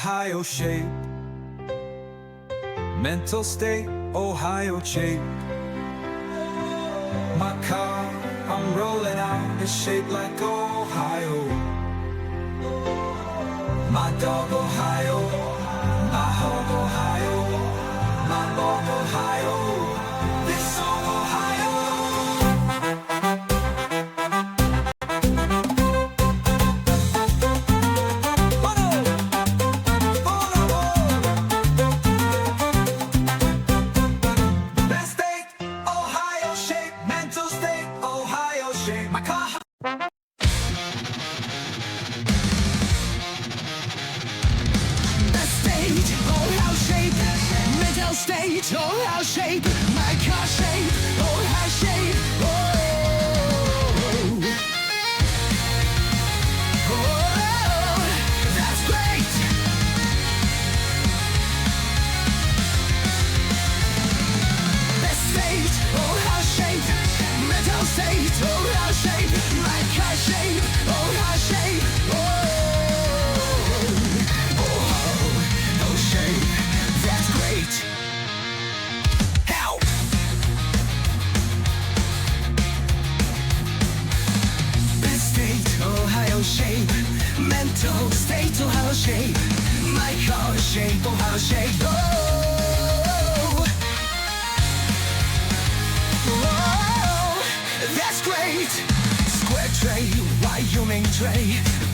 Ohio shape. Mental state, Ohio shape. My car, I'm rolling out, it's shaped like Ohio. My dog, Ohio. My hog, Ohio. My ball, Ohio. This song, Ohio. Best state, Ohio shape. Mental state, Ohio shape. My car. Ohio shape, mental state, Ohio shape, my car shape, Ohio shape, that's great. Best state, Ohio shape, mental state, Ohio shape, my car shape, Ohio shape, that's great. Help! Best state, Ohio shape. Mental state, Ohio shape. My car shape, Ohio shape. That's great. Square tray, Wyoming tray.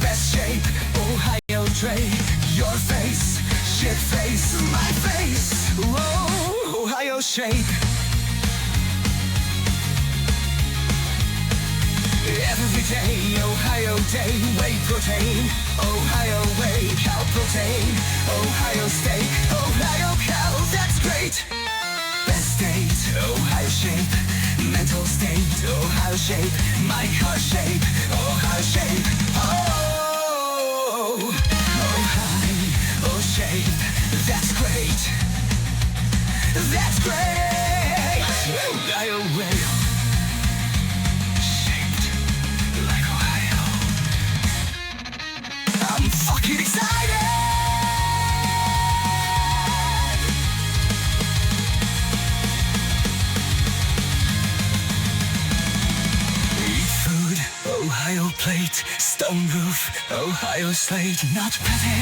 Best shape, Ohio tray. Your face. Shit face, my face, whoa, Ohio shape. Every day, Ohio day, whey protein, Ohio whey, cow protein, Ohio steak, Ohio cow, that's great. Best state, Ohio shape, mental state, Ohio shape, my car shape, Ohio shape, oh, Ohio shape, that's great, that's great, Ohio way, shaped like Ohio, I'm fucking excited. Ohio plate, stone roof, Ohio slate, not pretty.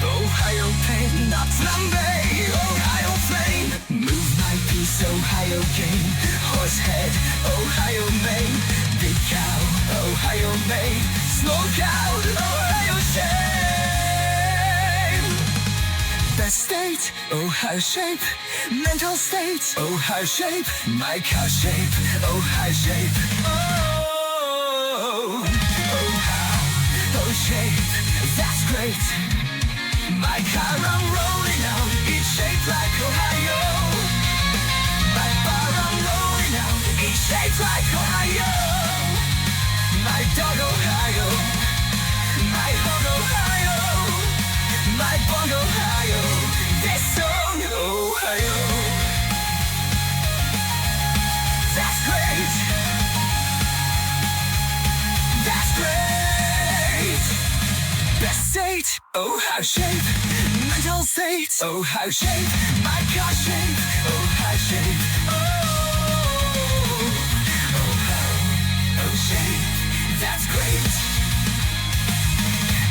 Ohio paint, not flambe. Ohio flame, move my piece, Ohio game. Horse head, Ohio mane. Big cow, Ohio mane. Small cow, Ohio shape. Best state, Ohio shape. Mental state, Ohio shape. My car shape, Ohio shape. Shape, that's great. My car I'm rolling out, it's shaped like Ohio. My bar I'm rolling out, it's shaped like Ohio. My dog Ohio, my hog Ohio, my bong Ohio, this song Ohio. That's great. That's great. Best state, Ohio shape. Mental state, Ohio shape. My car shape, Ohio shape. Ohio shape. That's great.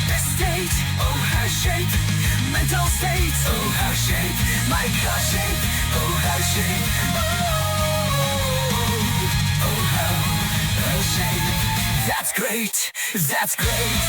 Best state, Ohio shape. Mental state, Ohio shape. My car shape, Ohio shape. Ohio shape. That's great. That's great.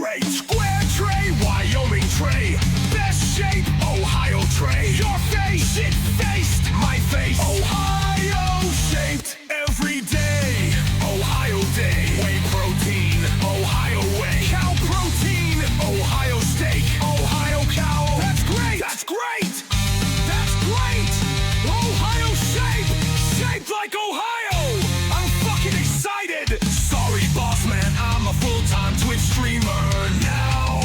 great. Square tray, Wyoming tray. Best shape, Ohio tray. Your face, shit-faced, my face. Ohio shaped every day. Ohio day. Whey protein, Ohio whey. Cow protein, Ohio steak. Ohio cow. That's great. That's great. That's great. Ohio shape. Shaped like Ohio. I'm fucking excited. Sorry, boss man. I'm a full-time Twitch streamer now.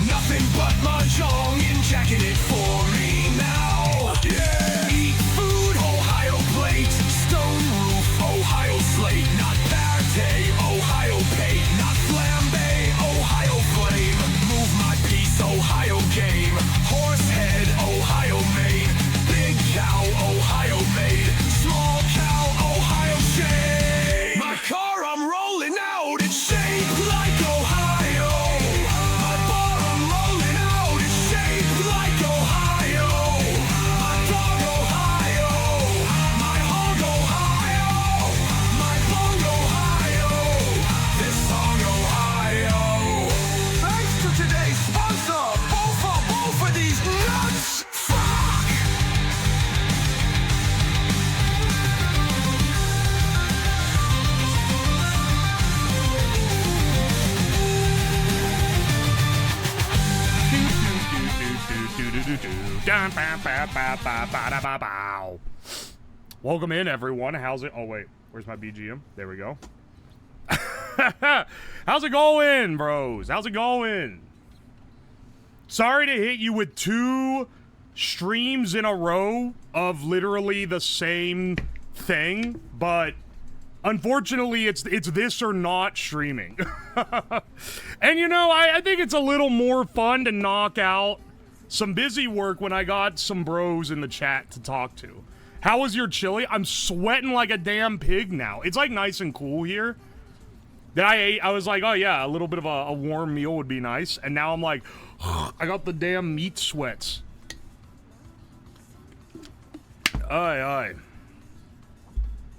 Nothing but mahjong injecting it for me now. Yeah. Eat food, Ohio plate. Stone roof, Ohio slate. Not Verte, Ohio pate. Not flambe, Ohio flame. Move my piece, Ohio game. Horse head, Ohio made. Big cow, Ohio made. Small cow, Ohio shade. My car I'm rolling out, it's shaped like Ohio. My bar I'm rolling out, it's shaped like Ohio. My dog Ohio. My hog Ohio. My bong Ohio. This song Ohio. Thanks to today's sponsor, both for these nuts. Fuck. Welcome in, everyone. How's it? Oh, wait. Where's my BGM? There we go. How's it going, bros? How's it going? Sorry to hit you with 2 streams in a row of literally the same thing, but unfortunately, it's this or not streaming. And you know, I think it's a little more fun to knock out some busy work when I got some bros in the chat to talk to. How was your chili? I'm sweating like a damn pig now. It's like nice and cool here. That I ate, I was like, oh yeah, a little bit of a warm meal would be nice. And now I'm like, I got the damn meat sweats. Aye.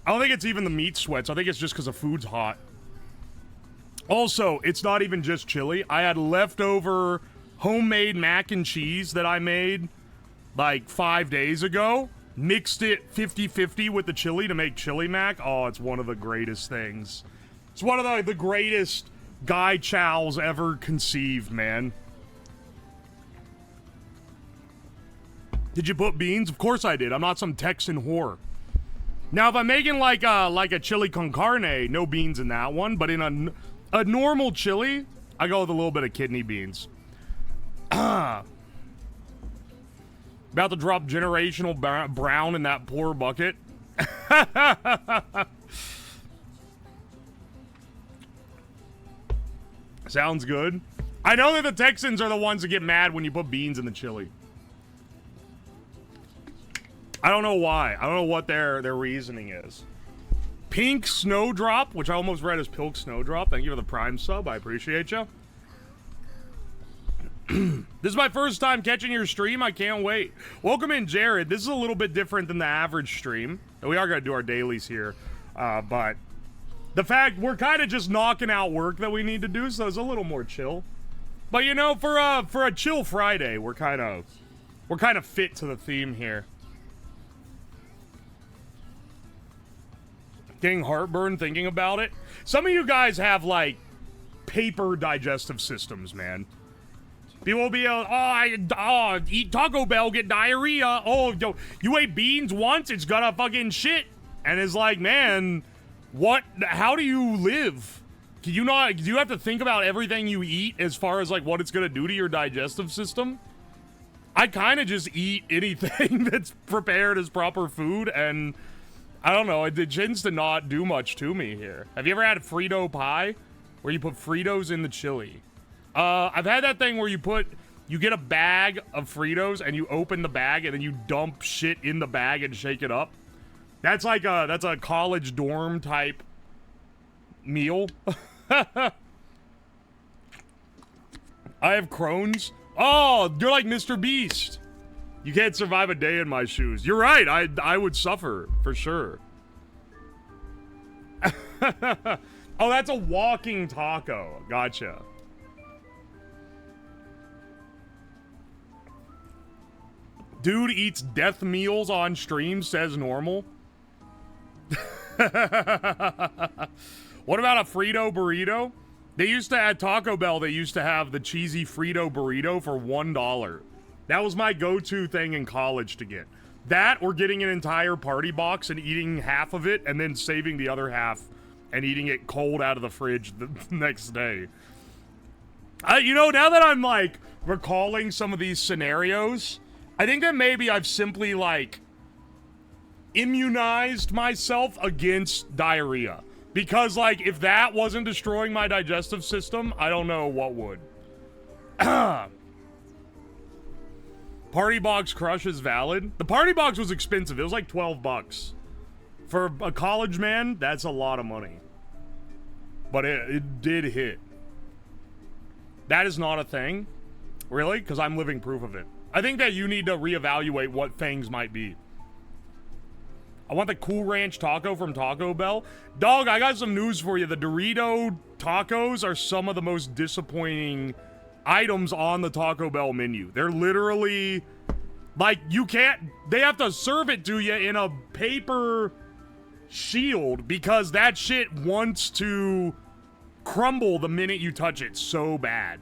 I don't think it's even the meat sweats. I think it's just because the food's hot. Also, it's not even just chili. I had leftover homemade mac and cheese that I made like 5 days ago. Mixed it 50-50 with the chili to make chili mac. Oh, it's one of the greatest things. It's one of the greatest Guy chows ever conceived, man. Did you put beans? Of course I did. I'm not some Texan whore. Now, if I'm making like a chili con carne, no beans in that one. But in a normal chili, I go with a little bit of kidney beans. About to drop generational brown in that poor bucket. Sounds good. I know that the Texans are the ones that get mad when you put beans in the chili. I don't know why. I don't know what their reasoning is. Pink Snowdrop, which I almost read as Pilk Snowdrop. Thank you for the Prime sub. I appreciate you. This is my first time catching your stream. I can't wait. Welcome in, Jared. This is a little bit different than the average stream. We are going to do our dailies here. But the fact we're kind of just knocking out work that we need to do, so it's a little more chill. But you know, for a chill Friday, we're kind of fit to the theme here. Getting heartburn thinking about it. Some of you guys have like paper digestive systems, man. People will be, eat Taco Bell, get diarrhea. Oh, you ate beans once, it's gonna fucking shit. And it's like, man, what? How do you live? Do you have to think about everything you eat as far as like what it's gonna do to your digestive system? I kind of just eat anything that's prepared as proper food, and I don't know, it tends to not do much to me here. Have you ever had Frito pie, where you put Fritos in the chili? I've had that thing where you get a bag of Fritos and you open the bag and then you dump shit in the bag and shake it up. That's a college dorm type meal. I have Crohn's. Oh, you're like Mr. Beast. You can't survive a day in my shoes. You're right. I would suffer for sure. Oh, that's a walking taco. Gotcha. Dude eats death meals on stream, says normal. What about a Frito burrito? They used to, at Taco Bell, they used to have the cheesy Frito burrito for $1. That was my go-to thing in college to get. That or getting an entire party box and eating half of it and then saving the other half and eating it cold out of the fridge the next day. You know, now that I'm, like, recalling some of these scenarios, I think that maybe I've simply, like, immunized myself against diarrhea. Because, like, if that wasn't destroying my digestive system, I don't know what would. Party box crush is valid. The party box was expensive. It was like 12 bucks. For a college man, that's a lot of money. But it did hit. That is not a thing. Really? Because I'm living proof of it. I think that you need to reevaluate what things might be. I want the Cool Ranch taco from Taco Bell. Dog, I got some news for you. The Dorito tacos are some of the most disappointing items on the Taco Bell menu. They're literally, like, you can't, they have to serve it to you in a paper shield because that shit wants to crumble the minute you touch it so bad.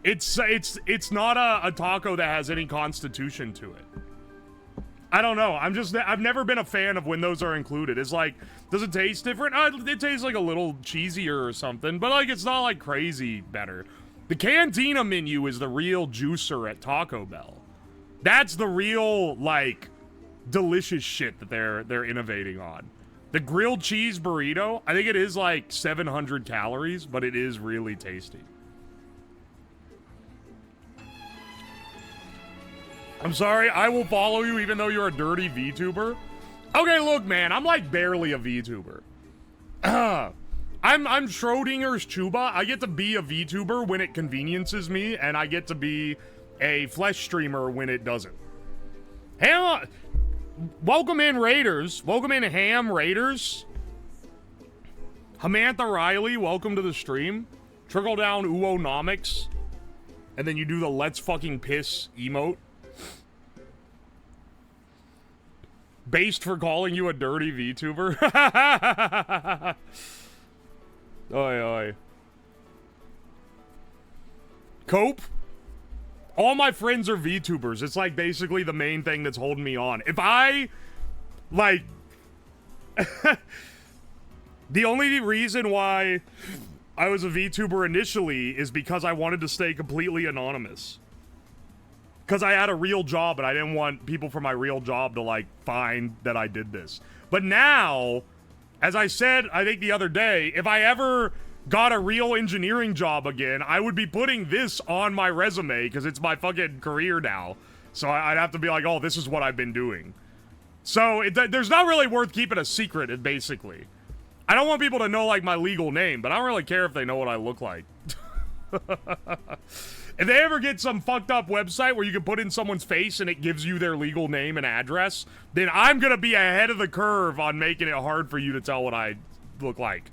It's not a taco that has any constitution to it. I don't know. I've never been a fan of when those are included. It's like, does it taste different? It tastes like a little cheesier or something, but like it's not like crazy better. The Cantina menu is the real juicer at Taco Bell. That's the real, like, delicious shit that they're innovating on. The grilled cheese burrito, I think it is like 700 calories, but it is really tasty. I'm sorry, I will follow you even though you're a dirty VTuber. Okay, look, man, I'm like barely a VTuber. I'm Schrodinger's Chuba. I get to be a VTuber when it conveniences me, and I get to be a flesh streamer when it doesn't. Ham, welcome in Raiders. Welcome in Ham Raiders. Hamantha Riley, welcome to the stream. Trickle down Uwonomics. And then you do the let's fucking piss emote. Based for calling you a dirty VTuber. Oi, oi. Cope? All my friends are VTubers. It's like basically the main thing that's holding me on. If I, like... The only reason why I was a VTuber initially is because I wanted to stay completely anonymous. Because I had a real job and I didn't want people from my real job to, like, find that I did this. But now, as I said, I think the other day, if I ever got a real engineering job again, I would be putting this on my resume because it's my fucking career now. So I'd have to be like, oh, this is what I've been doing. So there's not really worth keeping a secret, basically. I don't want people to know, like, my legal name, but I don't really care if they know what I look like. If they ever get some fucked up website where you can put in someone's face and it gives you their legal name and address, then I'm gonna be ahead of the curve on making it hard for you to tell what I look like.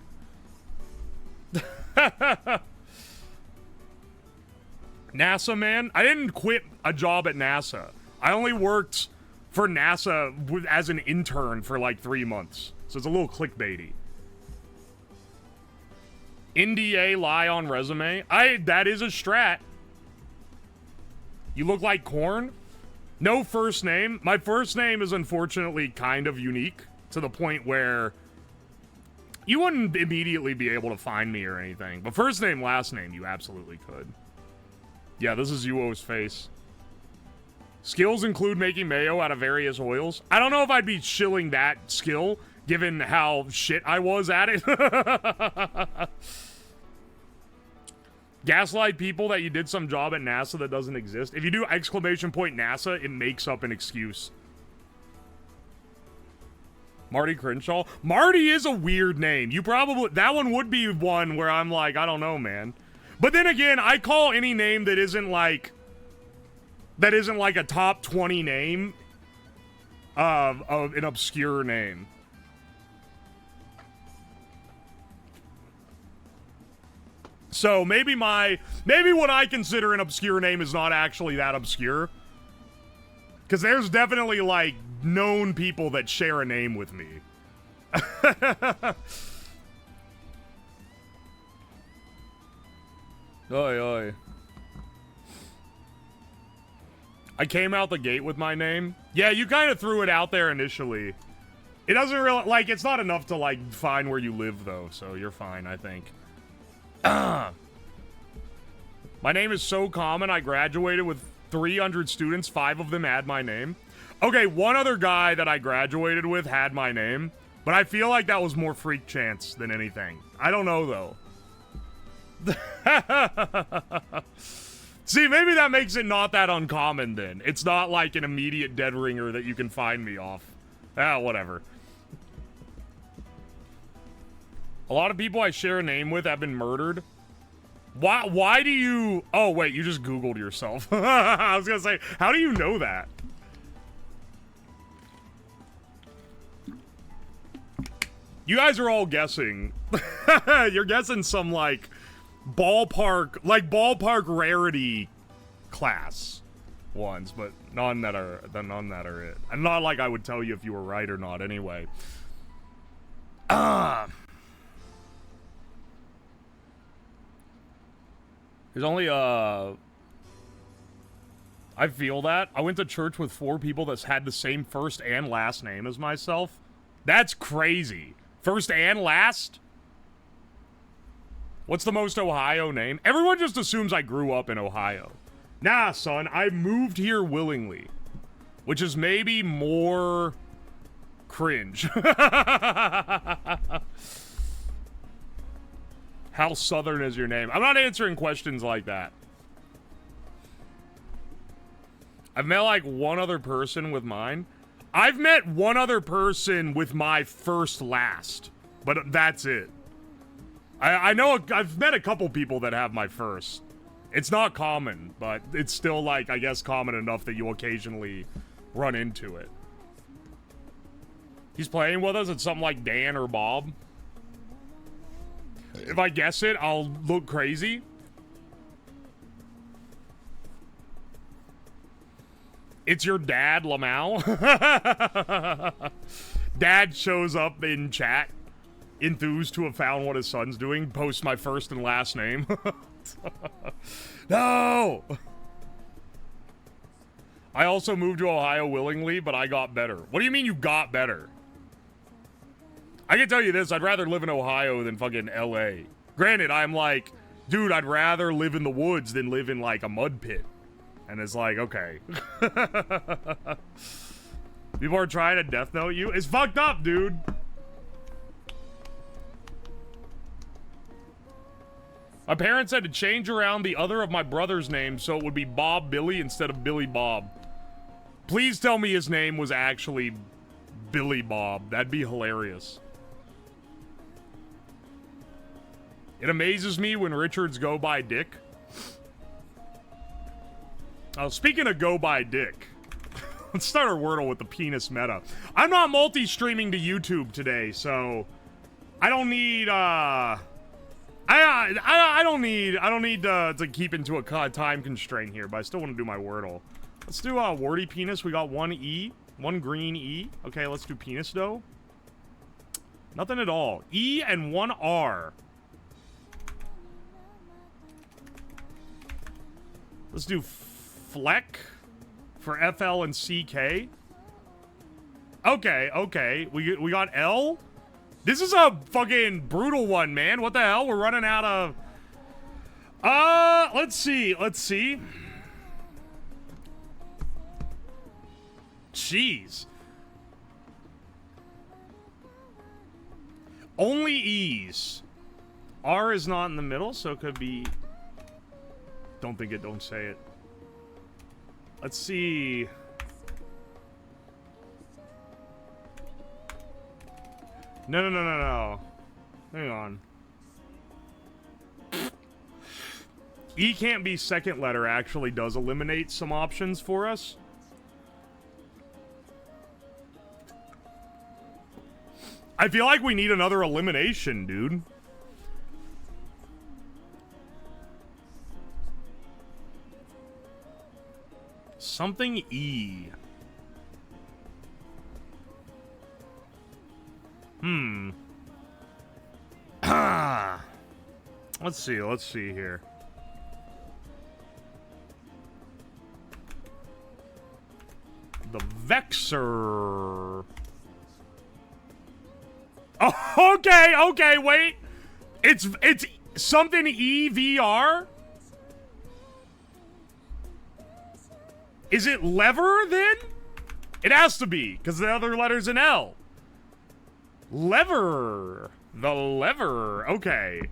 NASA, man? I didn't quit a job at NASA. I only worked for NASA as an intern for like 3 months. So it's a little clickbaity. NDA lie on resume? That is a strat. You look like corn? No first name. My first name is unfortunately kind of unique to the point where you wouldn't immediately be able to find me or anything. But first name, last name, you absolutely could. Yeah, this is Uwo's face. Skills include making mayo out of various oils. I don't know if I'd be shilling that skill given how shit I was at it. Gaslight people that you did some job at NASA that doesn't exist. If you do exclamation point NASA, it makes up an excuse. Marty Crenshaw? Marty is a weird name. You probably... That one would be one where I'm like, I don't know, man. But then again, I call any name that isn't like a top 20 name of an obscure name. So maybe what I consider an obscure name is not actually that obscure. Because there's definitely, like, known people that share a name with me. Oi, oi. I came out the gate with my name. Yeah, you kind of threw it out there initially. It doesn't really, like, it's not enough to, like, find where you live, though, so you're fine, I think. My name is so common, I graduated with 300 students, 5 of them had my name. Okay, one other guy that I graduated with had my name, but I feel like that was more freak chance than anything. I don't know, though. See, maybe that makes it not that uncommon, then. It's not like an immediate dead ringer that you can find me off. Ah, whatever. A lot of people I share a name with have been murdered. Why do you... Oh, wait, you just Googled yourself. I was gonna say, how do you know that? You guys are all guessing. You're guessing some, like, ballpark rarity class ones, but none that are it. And not like I would tell you if you were right or not anyway. There's only, I feel that. I went to church with 4 people that had the same first and last name as myself. That's crazy. First and last? What's the most Ohio name? Everyone just assumes I grew up in Ohio. Nah, son, I moved here willingly. Which is maybe more cringe. How southern is your name? I'm not answering questions like that. I've met like one other person with mine. I've met one other person with my first last, but that's it. I know I've met a couple people that have my first. It's not common, but it's still like, I guess, common enough that you occasionally run into it. He's playing with us. It's something like Dan or Bob. If I guess it, I'll look crazy. It's your dad, Lamau. Dad shows up in chat, enthused to have found what his son's doing, posts my first and last name. No! I also moved to Ohio willingly, but I got better. What do you mean you got better? I can tell you this, I'd rather live in Ohio than fucking LA. Granted, I'm like, dude, I'd rather live in the woods than live in like a mud pit. And it's like, okay. People are trying to death note you. It's fucked up, dude. My parents had to change around the other of my brother's names so it would be Bob Billy instead of Billy Bob. Please tell me his name was actually Billy Bob. That'd be hilarious. It amazes me when Richards go by Dick. Oh, speaking of go by Dick, let's start our Wordle with the penis meta. I'm not multi-streaming to YouTube today, so I don't need I don't need to keep into a time constraint here, but I still want to do my Wordle. Let's do wordy penis. We got 1 E, 1 green E. Okay, let's do penis though. Nothing at all. E and 1 R. Let's do Fleck for FL and CK. Okay, okay. We got L. This is a fucking brutal one, man. What the hell? We're running out of... let's see. Let's see. Jeez. Only E's. R is not in the middle, so it could be... Don't think it, don't say it. Let's see. No. Hang on. E can't be second letter actually does eliminate some options for us. I feel like we need another elimination, dude. Something E. Let's see here. The Vexer. Oh, okay, wait. It's something EVR? Is it lever then? It has to be, because the other letter's an L. Lever. The lever. Okay.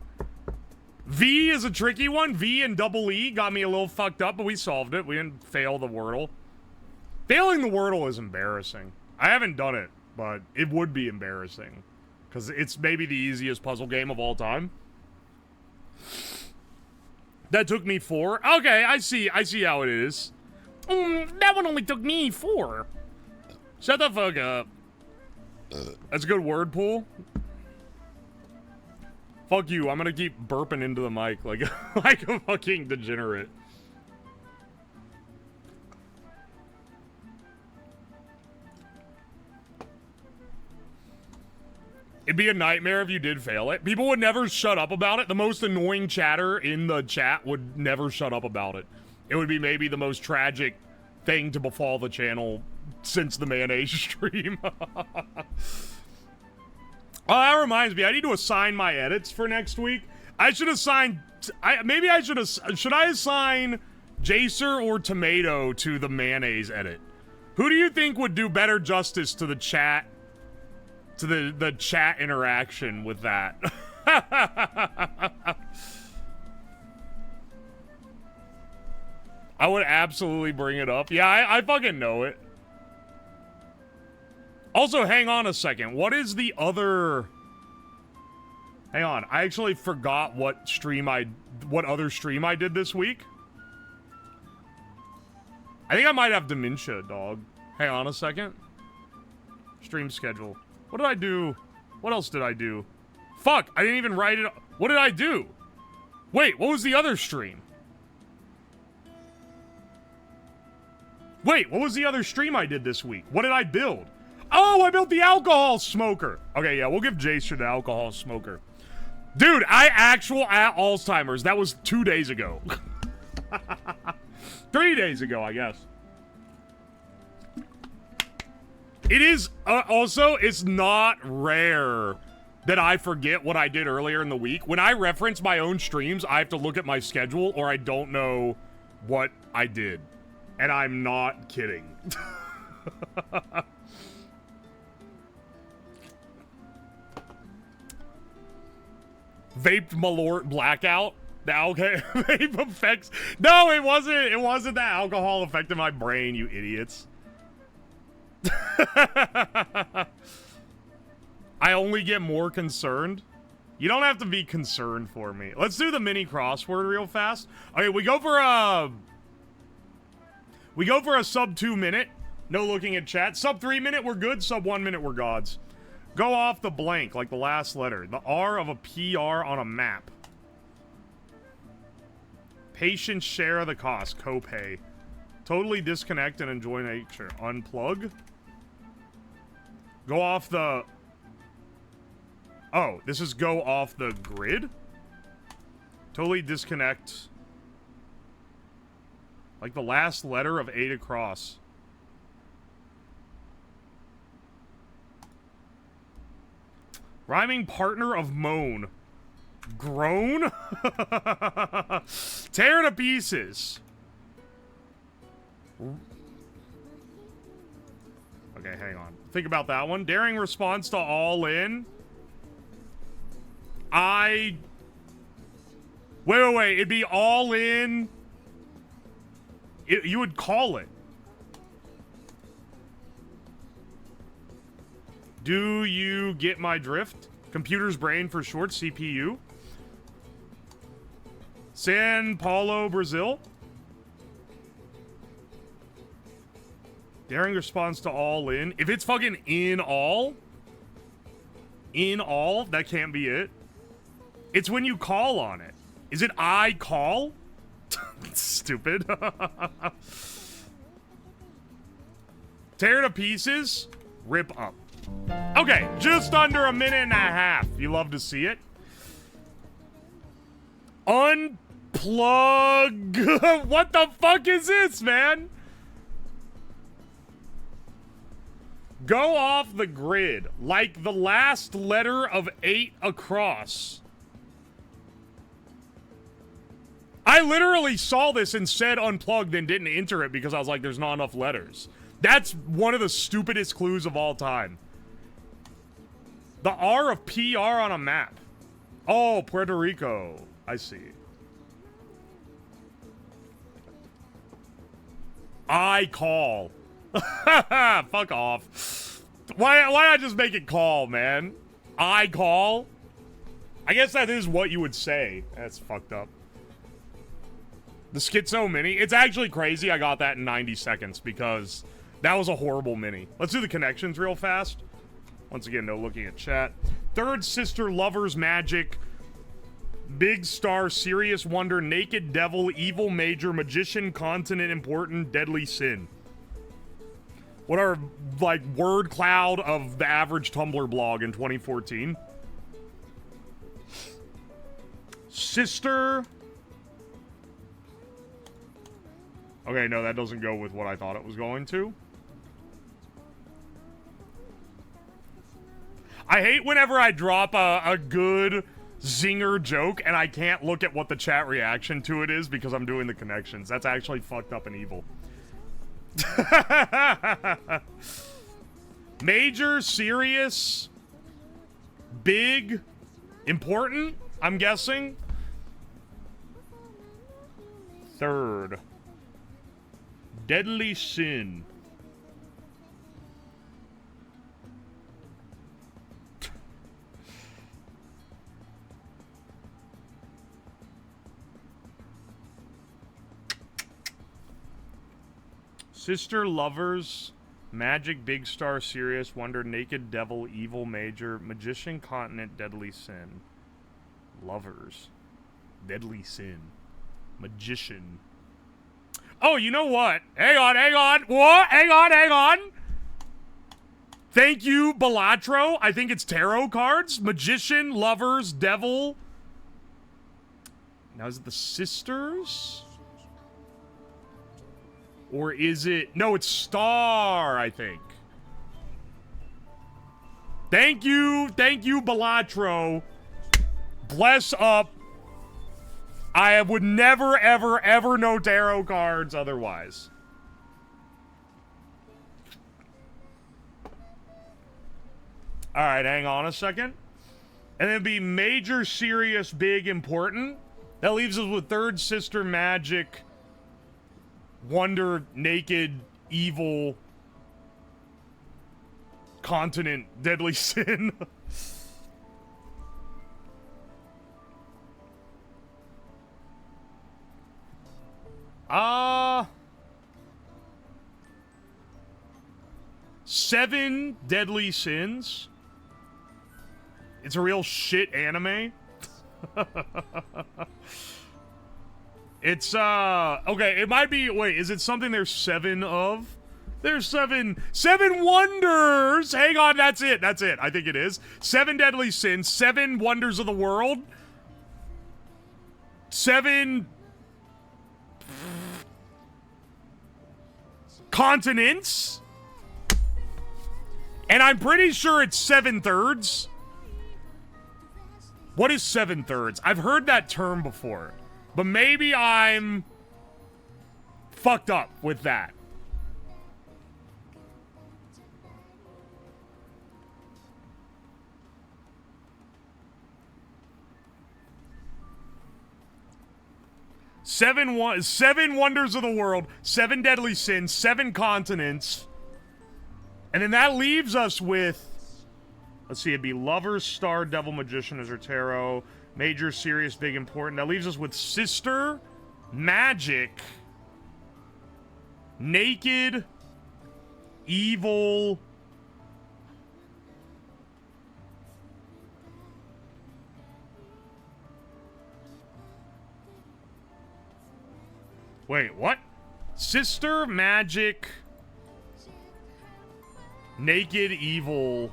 V is a tricky one. V and double E got me a little fucked up, but we solved it. We didn't fail the Wordle. Failing the Wordle is embarrassing. I haven't done it, but it would be embarrassing. Because it's maybe the easiest puzzle game of all time. That took me 4. Okay, I see how it is. That one only took me 4. Shut the fuck up. That's a good word pool. Fuck you, I'm gonna keep burping into the mic like, like a fucking degenerate. It'd be a nightmare if you did fail it. People would never shut up about it. The most annoying chatter in the chat would never shut up about it. It would be maybe the most tragic thing to befall the channel since the mayonnaise stream. Oh, that reminds me, I need to assign my edits for next week. I should assign, should I assign Jacer or Tomato to the mayonnaise edit? Who do you think would do better justice to the chat, to the chat interaction with that? I would absolutely bring it up. Yeah, I fucking know it. Also, hang on a second. What is the other... Hang on. I actually forgot what other stream I did this week. I think I might have dementia, dog. Hang on a second. Stream schedule. What did I do? What else did I do? Fuck, I didn't even write it. What did I do? Wait, what was the other stream? Wait, what was the other stream I did this week? What did I build? Oh, I built the alcohol smoker. Okay, yeah, we'll give Jason the alcohol smoker. Dude, actual Alzheimer's. That was 2 days ago. 3 days ago, I guess. It is, also, it's not rare that I forget what I did earlier in the week. When I reference my own streams, I have to look at my schedule or I don't know what I did. And I'm not kidding. Vaped Malort blackout. Now, okay, vape effects. No, it wasn't. It wasn't the alcohol affecting my brain, you idiots. I only get more concerned. You don't have to be concerned for me. Let's do the mini crossword real fast. Okay, we go for a sub 2 minute. No looking at chat. Sub 3 minute, we're good. Sub 1 minute, we're gods. Go off the blank, like the last letter. The R of a PR on a map. Patients share the cost. Copay. Totally disconnect and enjoy nature. Unplug. Go off the... Oh, this is go off the grid? Totally disconnect. Like the last letter of A to cross. Rhyming partner of moan. Groan? Tear to pieces. Okay, hang on. Think about that one. Daring response to all in. Wait. It'd be all in. You would call it. Do you get my drift? Computer's brain for short, CPU. San Paulo, Brazil. Daring response to all in. If it's fucking in all, that can't be it. It's when you call on it. Is it I call? Stupid. Tear to pieces. Rip up. Okay, just under a minute and a half. You love to see it. Unplug. What the fuck is this, man? Go off the grid like the last letter of 8 across. I literally saw this and said unplugged and didn't enter it because I was like, there's not enough letters. That's one of the stupidest clues of all time. The R of PR on a map. Oh, Puerto Rico. I see. I call. Fuck off. Why not just make it call, man? I call? I guess that is what you would say. That's fucked up. The Schizo Mini. It's actually crazy I got that in 90 seconds because that was a horrible mini. Let's do the connections real fast. Once again, no looking at chat. Third Sister, Lovers, Magic, Big Star, Serious Wonder, Naked Devil, Evil Major, Magician, Continent Important, Deadly Sin. What are, like, word cloud of the average Tumblr blog in 2014? Sister. Okay, no, that doesn't go with what I thought it was going to. I hate whenever I drop a good zinger joke and I can't look at what the chat reaction to it is because I'm doing the connections. That's actually fucked up and evil. Major, serious, big, important, I'm guessing. Third. Deadly Sin. Sister, Lovers, Magic, Big Star, Serious Wonder, Naked Devil, Evil Major, Magician, Continent, Deadly Sin. Lovers. Deadly Sin. Magician. Oh, you know what? Hang on. What? Hang on. Thank you, Balatro. I think it's tarot cards. Magician, Lovers, Devil. Now, is it the Sisters? Or is it... No, it's Star, I think. Thank you, Balatro. Bless up. I would never, ever know tarot cards otherwise. Alright, hang on a second. And then it'd be Major, Serious, Big, Important. That leaves us with Third Sister, Magic, Wonder, Naked, Evil, Continent, Deadly Sin. Seven Deadly Sins. It's a real shit anime. It's, okay, it might be, wait, is it something there's 7 of? There's seven wonders! Hang on, that's it, I think it is. 7 Deadly Sins, 7 Wonders of the World, 7 continents, and I'm pretty sure it's 7/3. What is 7/3? I've heard that term before. But maybe I'm fucked up with that. Seven Wonders of the World, 7 Deadly Sins, 7 continents. And then that leaves us with... Let's see, it'd be Lovers, Star, Devil, Magician, as our tarot... Major, Serious, Big, Important. That leaves us with Sister, Magic, Naked, Evil, wait, what? Sister, Magic, Naked, Evil,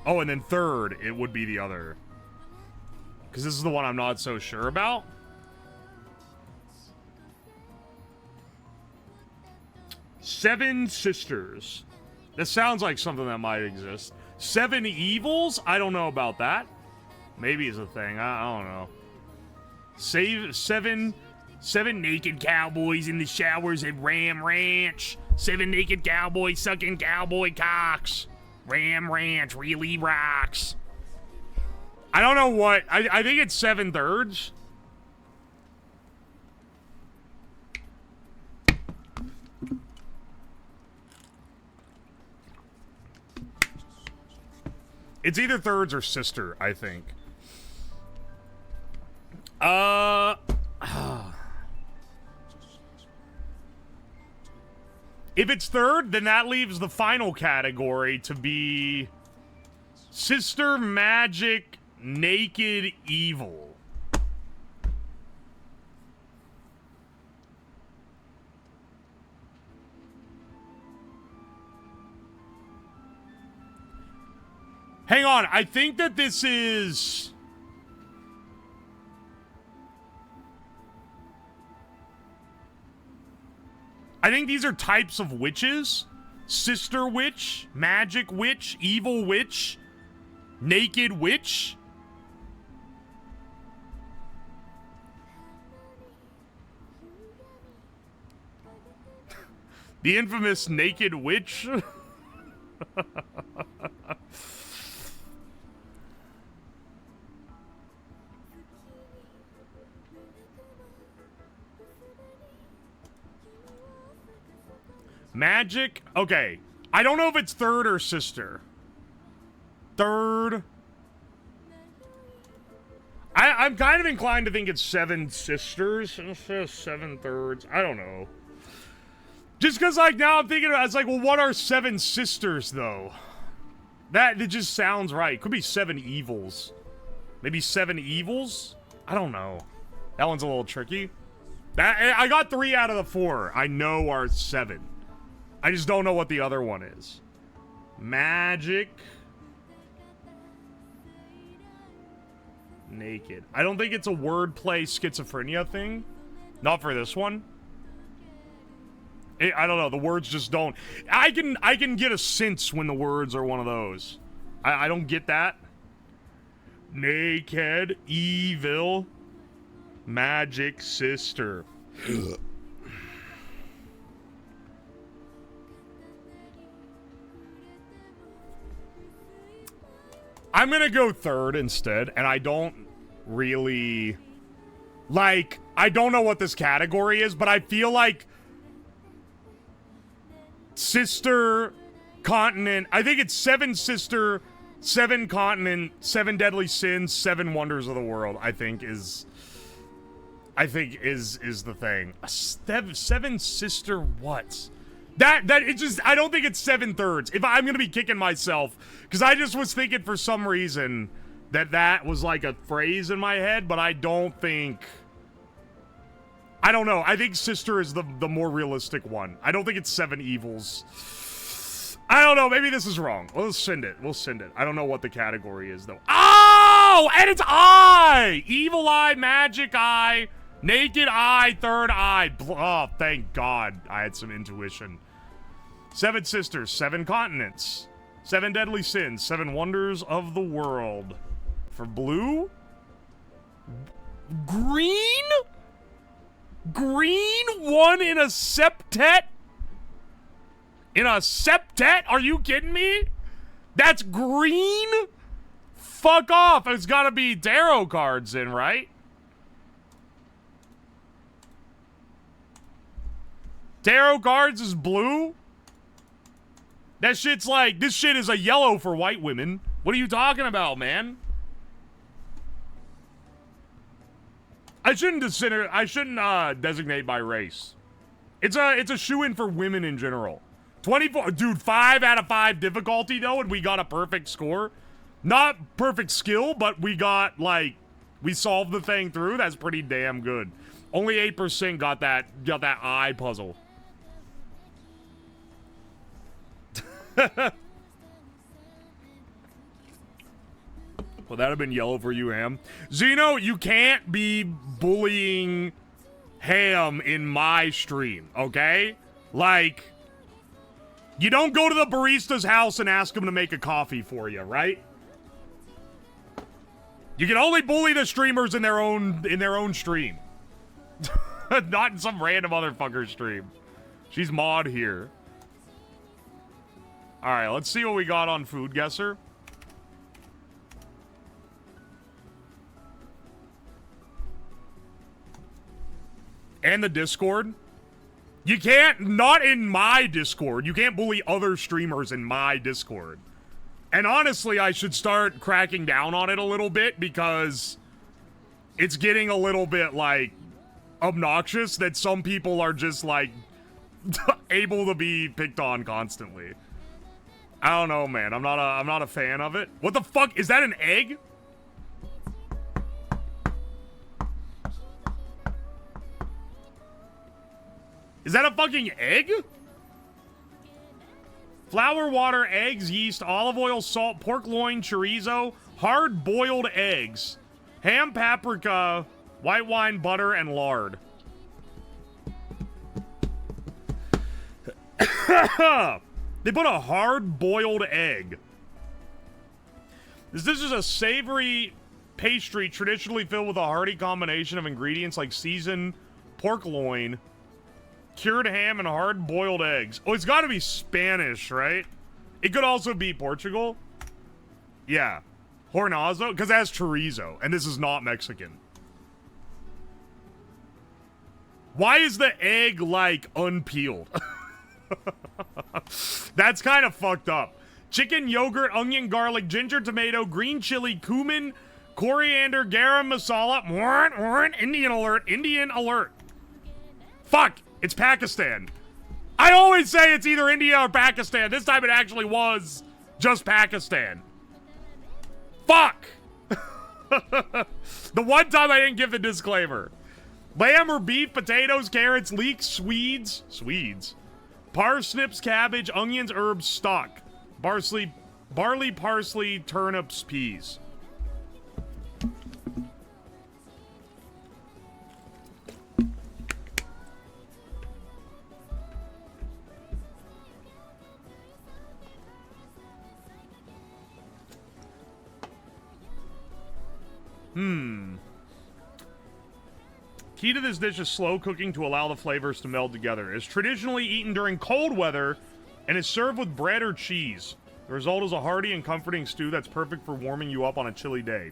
Oh, and then third, it would be the other. Because this is the one I'm not so sure about. Seven Sisters. This sounds like something that might exist. Seven Evils? I don't know about that. Maybe it's a thing. I don't know. Seven naked cowboys in the showers at Ram Ranch. 7 naked cowboys sucking cowboy cocks. Ram Ranch really rocks. I don't know what. I think it's 7/3. It's either thirds or sister, I think. If it's third, then that leaves the final category to be Sister Magic Naked Evil. Hang on, I think that this is... I think these are types of witches. Sister Witch, Magic Witch, Evil Witch, Naked Witch. The infamous Naked Witch. Magic? Okay. I don't know if it's third or sister. Third. I'm kind of inclined to think it's 7 sisters. 7/3. I don't know. Just because, like, now I'm thinking, it's like, well, what are 7 sisters, though? That just sounds right. Could be 7 evils. Maybe 7 evils? I don't know. That one's a little tricky. I got 3 out of the 4 I know are 7. I just don't know what the other one is. Magic. Naked. I don't think it's a wordplay schizophrenia thing. Not for this one. I don't know. The words just don't. I can get a sense when the words are one of those. I don't get that. Naked. Evil. Magic sister. I'm gonna go third instead, and I don't really... Like, I don't know what this category is, but I feel like... Sister... Continent... I think it's 7 sister... 7 continent... 7 deadly sins... 7 wonders of the world, I think is... is the thing. 7 sister what? That it's just, I don't think it's 7/3. If I'm gonna be kicking myself, because I just was thinking for some reason that was like a phrase in my head, but I don't think. I don't know. I think sister is the more realistic one. I don't think it's 7 evils. I don't know. Maybe this is wrong. We'll send it. We'll send it. I don't know what the category is though. Oh, and it's eye. Evil eye, magic eye, naked eye, third eye. Oh, thank God I had some intuition. 7 sisters, 7 continents, 7 deadly sins, 7 wonders of the world. For blue? Green? Green? 1 in a septet? In a septet? Are you kidding me? That's green? Fuck off. It's gotta be tarot cards in, right? Tarot cards is blue? That shit's like, this shit is a yellow for white women. What are you talking about, man? I shouldn't designate by race. It's a shoo-in for women in general. 24, dude, 5 out of 5 difficulty though, and we got a perfect score. Not perfect skill, but we got, like, we solved the thing through. That's pretty damn good. Only 8% got that eye puzzle. Would that have been yellow for you, Ham? Zeno, you can't be bullying Ham in my stream, okay? Like, you don't go to the barista's house and ask him to make a coffee for you, right? You can only bully the streamers in their own stream. Not in some random motherfucker stream. She's mod here. Alright, let's see what we got on Food Guesser. And the Discord. You can't, not in my Discord. You can't bully other streamers in my Discord. And honestly, I should start cracking down on it a little bit because it's getting a little bit, like, obnoxious that some people are just, like, able to be picked on constantly. I don't know, man. I'm not a fan of it. What the fuck? Is that an egg? Is that a fucking egg? Flour, water, eggs, yeast, olive oil, salt, pork loin, chorizo, hard-boiled eggs, ham, paprika, white wine, butter, and lard. They put a hard-boiled egg. This is a savory pastry traditionally filled with a hearty combination of ingredients like seasoned pork loin, cured ham, and hard-boiled eggs. Oh, it's got to be Spanish, right? It could also be Portugal. Yeah. Hornazo, because it has chorizo, and this is not Mexican. Why is the egg, like, unpeeled? That's kind of fucked up. Chicken, yogurt, onion, garlic, ginger, tomato, green chili, cumin, coriander, garam masala, Indian alert, Indian alert. Fuck, it's Pakistan. I always say it's either India or Pakistan. This time it actually was just Pakistan. Fuck. The one time I didn't give the disclaimer. Lamb or beef, potatoes, carrots, leeks, Swedes. Parsnips, cabbage, onions, herbs, stock. Barley, parsley, turnips, peas. Key to this dish is slow cooking to allow the flavors to meld together. It's traditionally eaten during cold weather and is served with bread or cheese. The result is a hearty and comforting stew that's perfect for warming you up on a chilly day.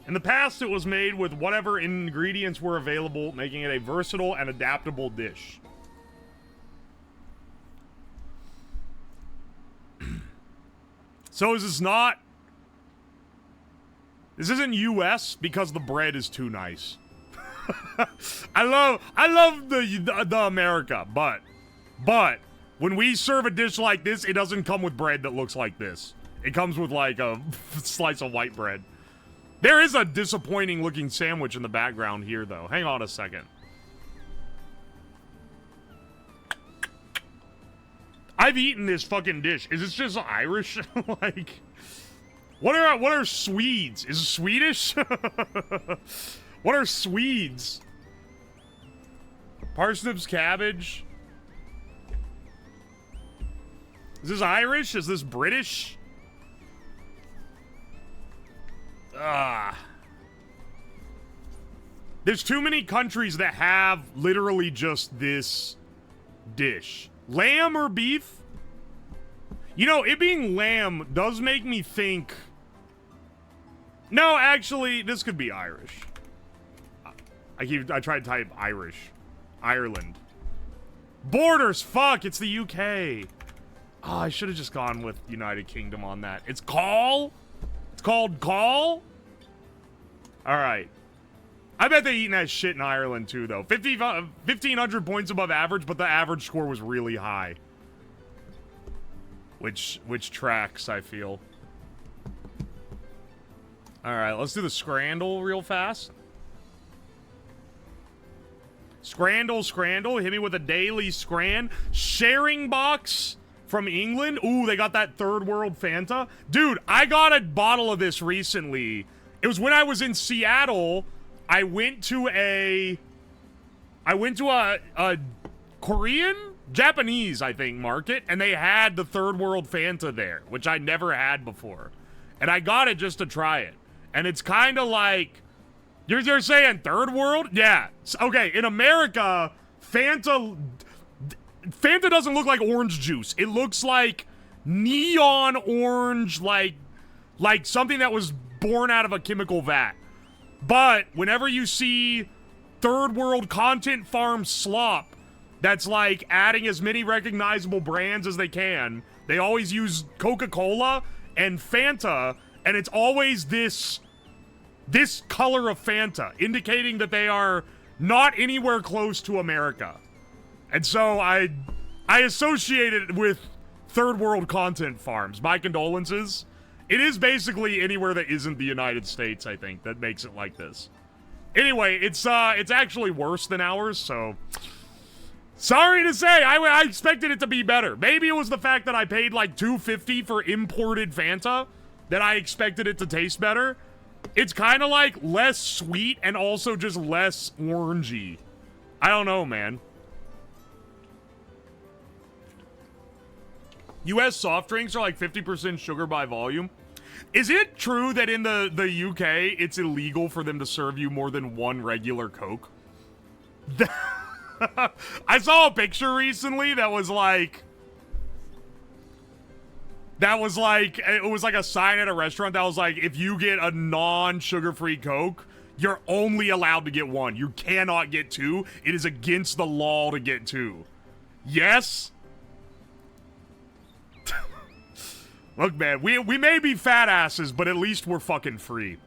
In the past, it was made with whatever ingredients were available, making it a versatile and adaptable dish. So is this not... This isn't US because the bread is too nice. I love the America, but when we serve a dish like this, it doesn't come with bread that looks like this. It comes with like a slice of white bread. There is a disappointing looking sandwich in the background here though. Hang on a second. I've eaten this fucking dish. Is this just Irish? Like, what are Swedes? Is it Swedish? What are Swedes? Parsnips, cabbage. Is this Irish? Is this British? There's too many countries that have literally just this dish. Lamb or beef? You know, it being lamb does make me think... No, actually, this could be Irish. I tried to type Irish. Ireland. Borders, fuck, it's the UK. Oh, I should have just gone with United Kingdom on that. It's call? It's called call? Alright. I bet they eating that shit in Ireland too, though. 1,500 points above average, but the average score was really high. Which tracks, I feel. Alright, let's do the scrandle real fast. Scrandle, hit me with a daily scran. Sharing box, from England. Ooh, they got that third world Fanta. Dude, I got a bottle of this recently. It was when I was in Seattle. I went to a Korean, Japanese, I think, market, and they had the third world Fanta there, which I never had before. And I got it just to try it. And it's kind of like, you're saying third world? Yeah. Okay, in America, Fanta doesn't look like orange juice. It looks like neon orange, like something that was born out of a chemical vat. But whenever you see third world content farm slop that's like adding as many recognizable brands as they can, they always use Coca-Cola and Fanta, and it's always this color of Fanta, indicating that they are not anywhere close to America. And so I associate it with third world content farms. My condolences. It is basically anywhere that isn't the United States, I think, that makes it like this. Anyway, it's actually worse than ours, so sorry to say, I expected it to be better. Maybe it was the fact that I paid like $2.50 for imported Fanta that I expected it to taste better. It's kind of like less sweet and also just less orangey. I don't know, man. US soft drinks are like 50% sugar by volume. Is it true that in the UK, it's illegal for them to serve you more than one regular Coke? I saw a picture recently that was like, it was like a sign at a restaurant that was like, if you get a non-sugar-free Coke, you're only allowed to get one. You cannot get two. It is against the law to get two. Yes? Look, man, we may be fat asses, but at least we're fucking free.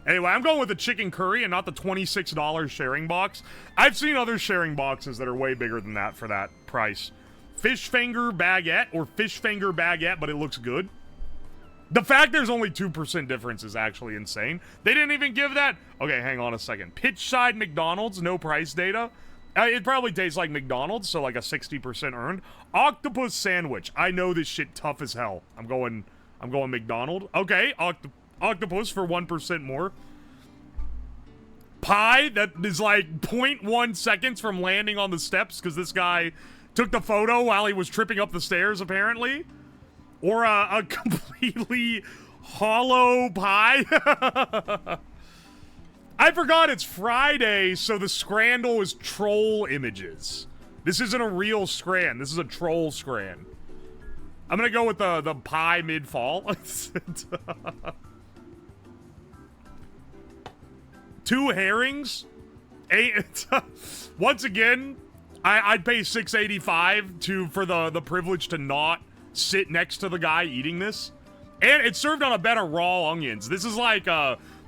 Anyway, I'm going with the chicken curry and not the $26 sharing box. I've seen other sharing boxes that are way bigger than that for that price. Fish finger baguette or fish finger baguette, but it looks good. The fact there's only 2% difference is actually insane. They didn't even give that. Okay, hang on a second. Pitchside McDonald's, no price data. It probably tastes like McDonald's, so like a 60% earned. Octopus sandwich. I know this shit tough as hell. I'm going McDonald's. Okay, octopus for 1% more. Pie that is like 0.1 seconds from landing on the steps because this guy took the photo while he was tripping up the stairs, apparently. Or a completely hollow pie. I forgot it's Friday, so the Scrandle is troll images. This isn't a real Scran. This is a troll Scran. I'm gonna go with the pie mid-fall. 2 herrings. Once again, I'd pay $6.85 for the privilege to not sit next to the guy eating this. And it's served on a bed of raw onions. This is like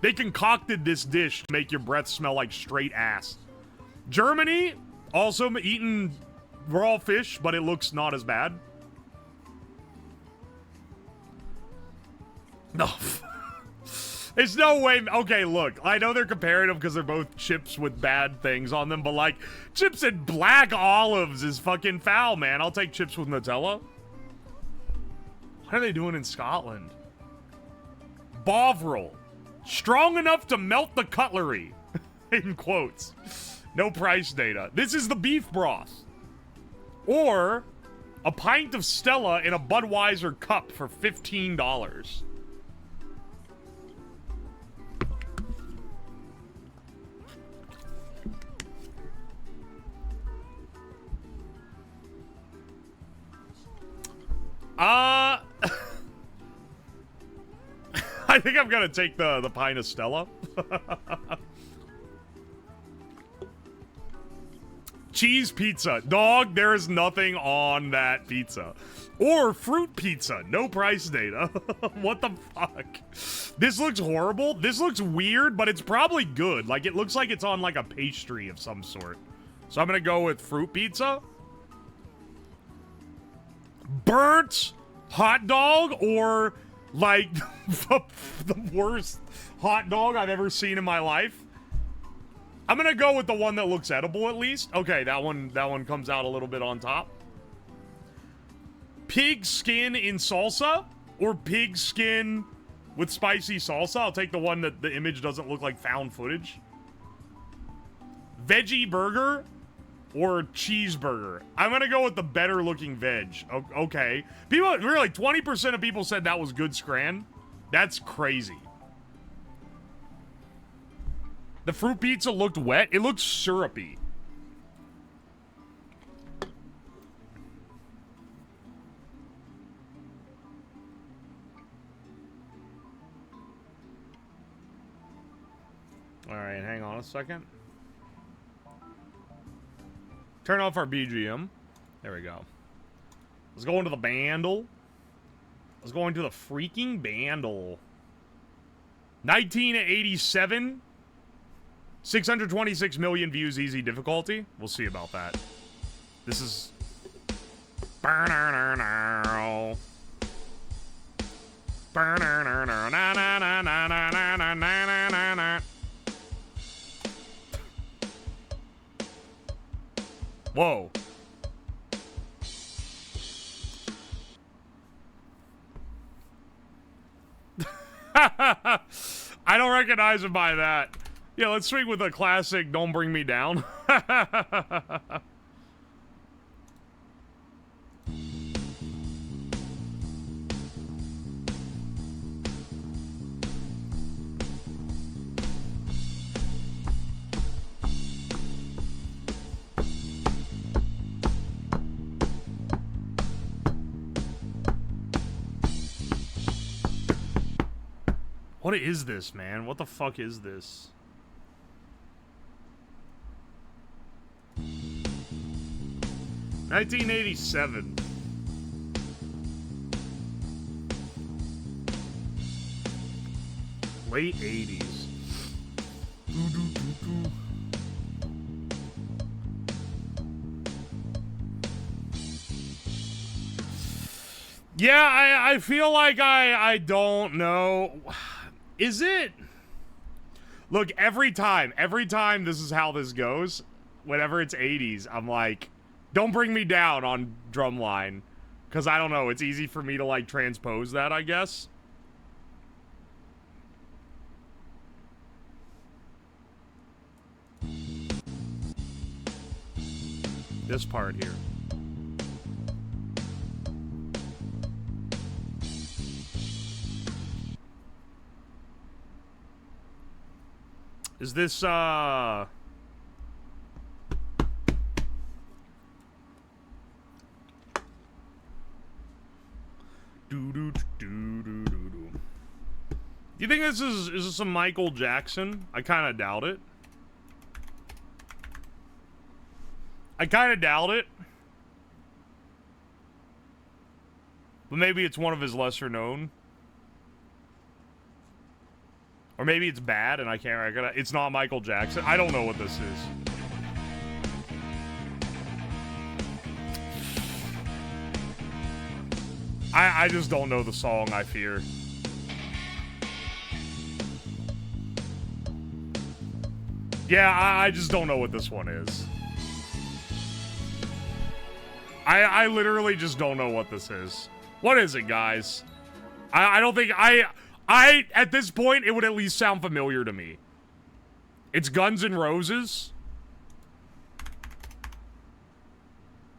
they concocted this dish to make your breath smell like straight ass. Germany, also eating raw fish, but it looks not as bad. No. There's no way. Okay, look, I know they're comparative because they're both chips with bad things on them, but like, chips and black olives is fucking foul, man. I'll take chips with Nutella. What are they doing in Scotland? Bovril. Strong enough to melt the cutlery. In quotes. No price data. This is the beef broth. Or a pint of Stella in a Budweiser cup for $15. I think I'm gonna take the pint of Stella. Cheese pizza. Dog, there is nothing on that pizza. Or fruit pizza. No price data. What the fuck? This looks horrible. This looks weird, but it's probably good. Like, it looks like it's on like a pastry of some sort. So I'm gonna go with fruit pizza. Burnt hot dog, or like the worst hot dog I've ever seen in my life. I'm gonna go with the one that looks edible at least. Okay, that one comes out a little bit on top. Pig skin in salsa or pig skin with spicy salsa? I'll take the one that the image doesn't look like found footage. Veggie burger or cheeseburger? I'm gonna go with the better looking veg. Okay. People, really, 20% of people said that was good scran. That's crazy. The fruit pizza looked wet. It looked syrupy. All right, hang on a second. Turn off our BGM. There we go. Let's go into the bandle. Let's go into the freaking bandle. 1987. 626 million views, easy difficulty. We'll see about that. This is... Whoa. I don't recognize him by that. Yeah, let's swing with a classic Don't Bring Me Down. What is this, man? What the fuck is this? $1987. Late 80s. Yeah, I feel like I don't know. Is it? Look, every time this is how this goes, whenever it's 80s, I'm like, don't bring me down on drumline. Because I don't know, it's easy for me to like transpose that, I guess. This part here. Is this, Do you think this is this some Michael Jackson? I kind of doubt it. But maybe it's one of his lesser known. Or maybe it's bad and I can't recognize. It's not Michael Jackson. I don't know what this is. I just don't know the song, I fear. Yeah, I just don't know what this one is. I literally just don't know what this is. What is it, guys? I don't think... at this point, it would at least sound familiar to me. It's Guns N' Roses.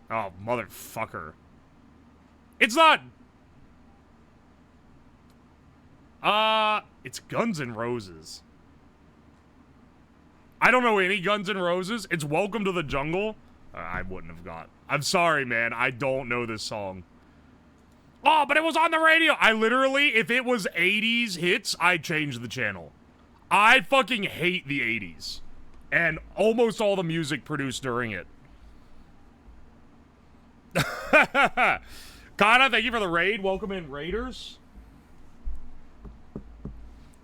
Oh, motherfucker. It's not... it's Guns N' Roses. I don't know any Guns N' Roses. It's Welcome to the Jungle. I wouldn't have got. I'm sorry, man. I don't know this song. Oh, but it was on the radio. I literally, if it was 80s hits, I'd change the channel. I fucking hate the 80s. And almost all the music produced during it. Kana, thank you for the raid. Welcome in, Raiders.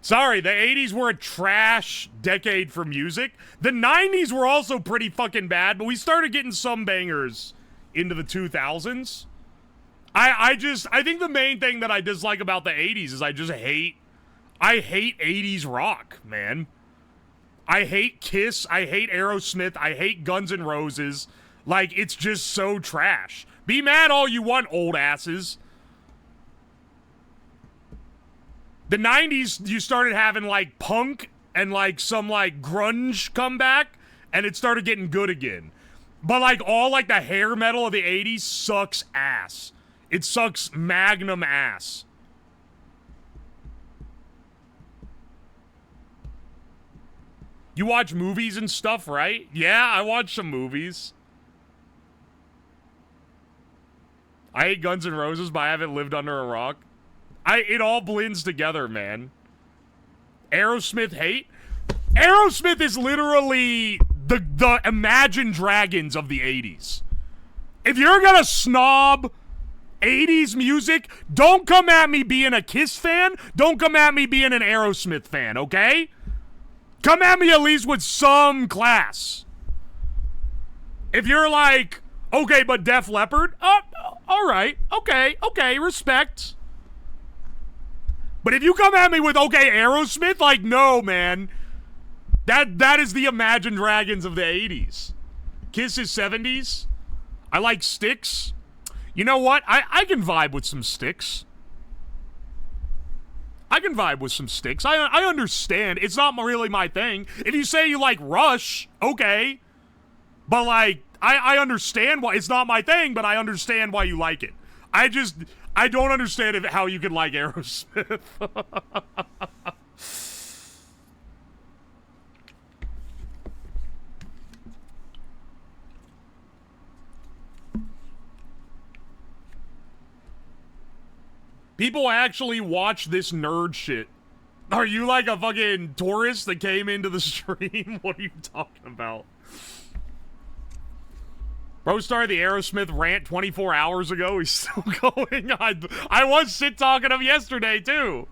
Sorry, the 80s were a trash decade for music. The 90s were also pretty fucking bad, but we started getting some bangers into the 2000s. I think the main thing that I dislike about the 80s is I hate 80s rock, man. I hate Kiss. I hate Aerosmith. I hate Guns N' Roses. Like, it's just so trash. Be mad all you want, old asses. The 90s, you started having, like, punk and, like, some, like, grunge come back, and it started getting good again. But, like, all, like, the hair metal of the 80s sucks ass. It sucks magnum ass. You watch movies and stuff, right? Yeah, I watch some movies. I hate Guns N' Roses, but I haven't lived under a rock. It all blends together, man. Aerosmith hate? Aerosmith is literally the Imagine Dragons of the 80s. If you're gonna snob 80s music, don't come at me being a Kiss fan. Don't come at me being an Aerosmith fan, okay? Come at me at least with some class. If you're like, okay, but Def Leppard, all right, okay, respect. But if you come at me with, okay, Aerosmith, like, no, man. That is the Imagine Dragons of the 80s. Kiss is 70s. I like Styx. You know what? I can vibe with some Styx. I can vibe with some Styx. I understand. It's not really my thing. If you say you like Rush, okay. But, like, I understand why. It's not my thing, but I understand why you like it. I don't understand how you can like Aerosmith. People actually watch this nerd shit. Are you like a fucking tourist that came into the stream? What are you talking about? Bro started the Aerosmith rant 24 hours ago. He's still going. I was shit talking him yesterday, too.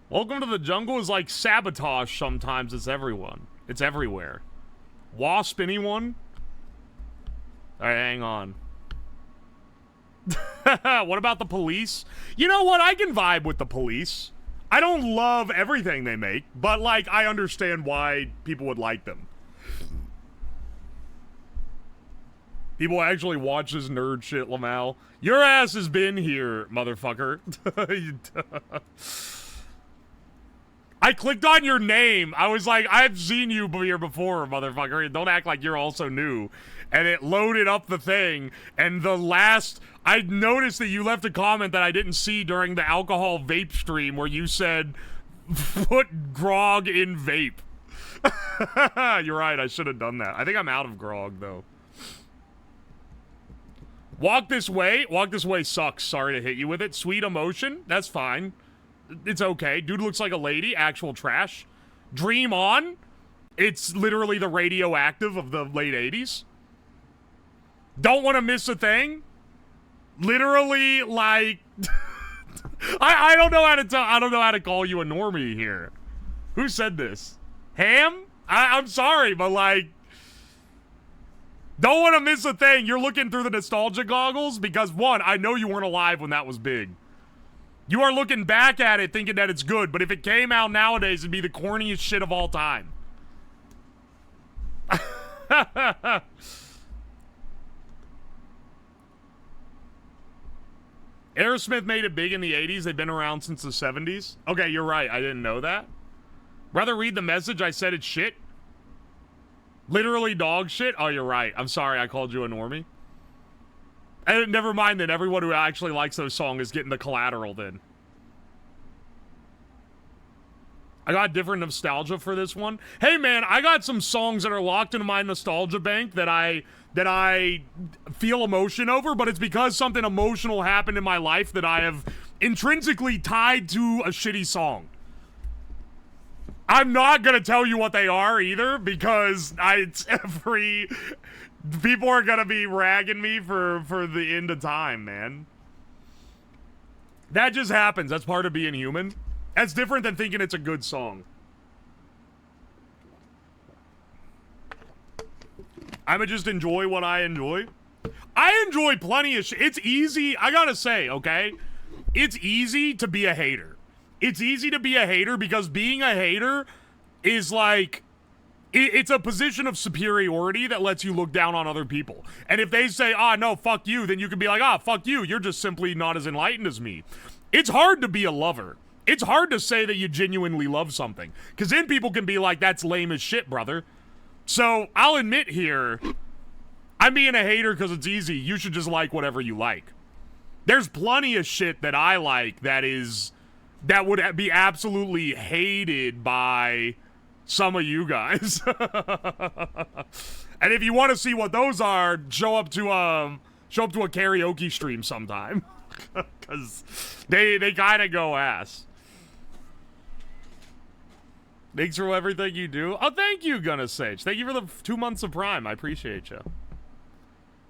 Welcome to the Jungle is like sabotage sometimes. It's everyone. It's everywhere. Wasp, anyone? Alright, hang on. What about the Police? You know what? I can vibe with the Police. I don't love everything they make, but, like, I understand why people would like them. People actually watch this nerd shit, Lamal. Your ass has been here, motherfucker. I clicked on your name. I was like, I've seen you here before, motherfucker. Don't act like you're also new. And it loaded up the thing, and I noticed that you left a comment that I didn't see during the alcohol vape stream where you said, put grog in vape. You're right, I should have done that. I think I'm out of grog, though. Walk This Way? Walk This Way sucks. Sorry to hit you with it. Sweet Emotion? That's fine. It's okay. Dude looks like a lady. Actual trash. Dream On? It's literally the Radioactive of the late 80s. Don't Want to Miss a Thing? Literally, like... I don't know how to tell. I don't know how to call you a normie here. Who said this? Ham? I'm sorry, but, like... Don't Want to Miss a Thing. You're looking through the nostalgia goggles because, one, I know you weren't alive when that was big. You are looking back at it thinking that it's good, but if it came out nowadays, it'd be the corniest shit of all time. Aerosmith made it big in the 80s. They've been around since the 70s. Okay, you're right. I didn't know that. Rather read the message. I said it's shit. Literally dog shit. Oh, you're right. I'm sorry I called you a normie. And never mind then. Everyone who actually likes those songs is getting the collateral then. I got different nostalgia for this one. Hey, man, I got some songs that are locked into my nostalgia bank that I feel emotion over, but it's because something emotional happened in my life that I have intrinsically tied to a shitty song. I'm not gonna tell you what they are either, because people are gonna be ragging me for the end of time, man. That just happens. That's part of being human. That's different than thinking it's a good song. I'ma just enjoy what I enjoy. I enjoy plenty of shit. It's easy. I gotta say, okay? it's easy to be a hater. It's easy to be a hater because being a hater is like, it's a position of superiority that lets you look down on other people. And if they say, ah, no, fuck you, then you can be like, ah, fuck you. You're just simply not as enlightened as me. It's hard to be a lover. It's hard to say that you genuinely love something. Because then people can be like, that's lame as shit, brother. So I'll admit here, I'm being a hater because it's easy. You should just like whatever you like. There's plenty of shit that I like that would be absolutely hated by some of you guys. And if you want to see what those are, show up to a karaoke stream sometime. Because they kind of go ass. Thanks for everything you do. Oh, thank you, Gunna Sage. Thank you for the 2 months of Prime. I appreciate you.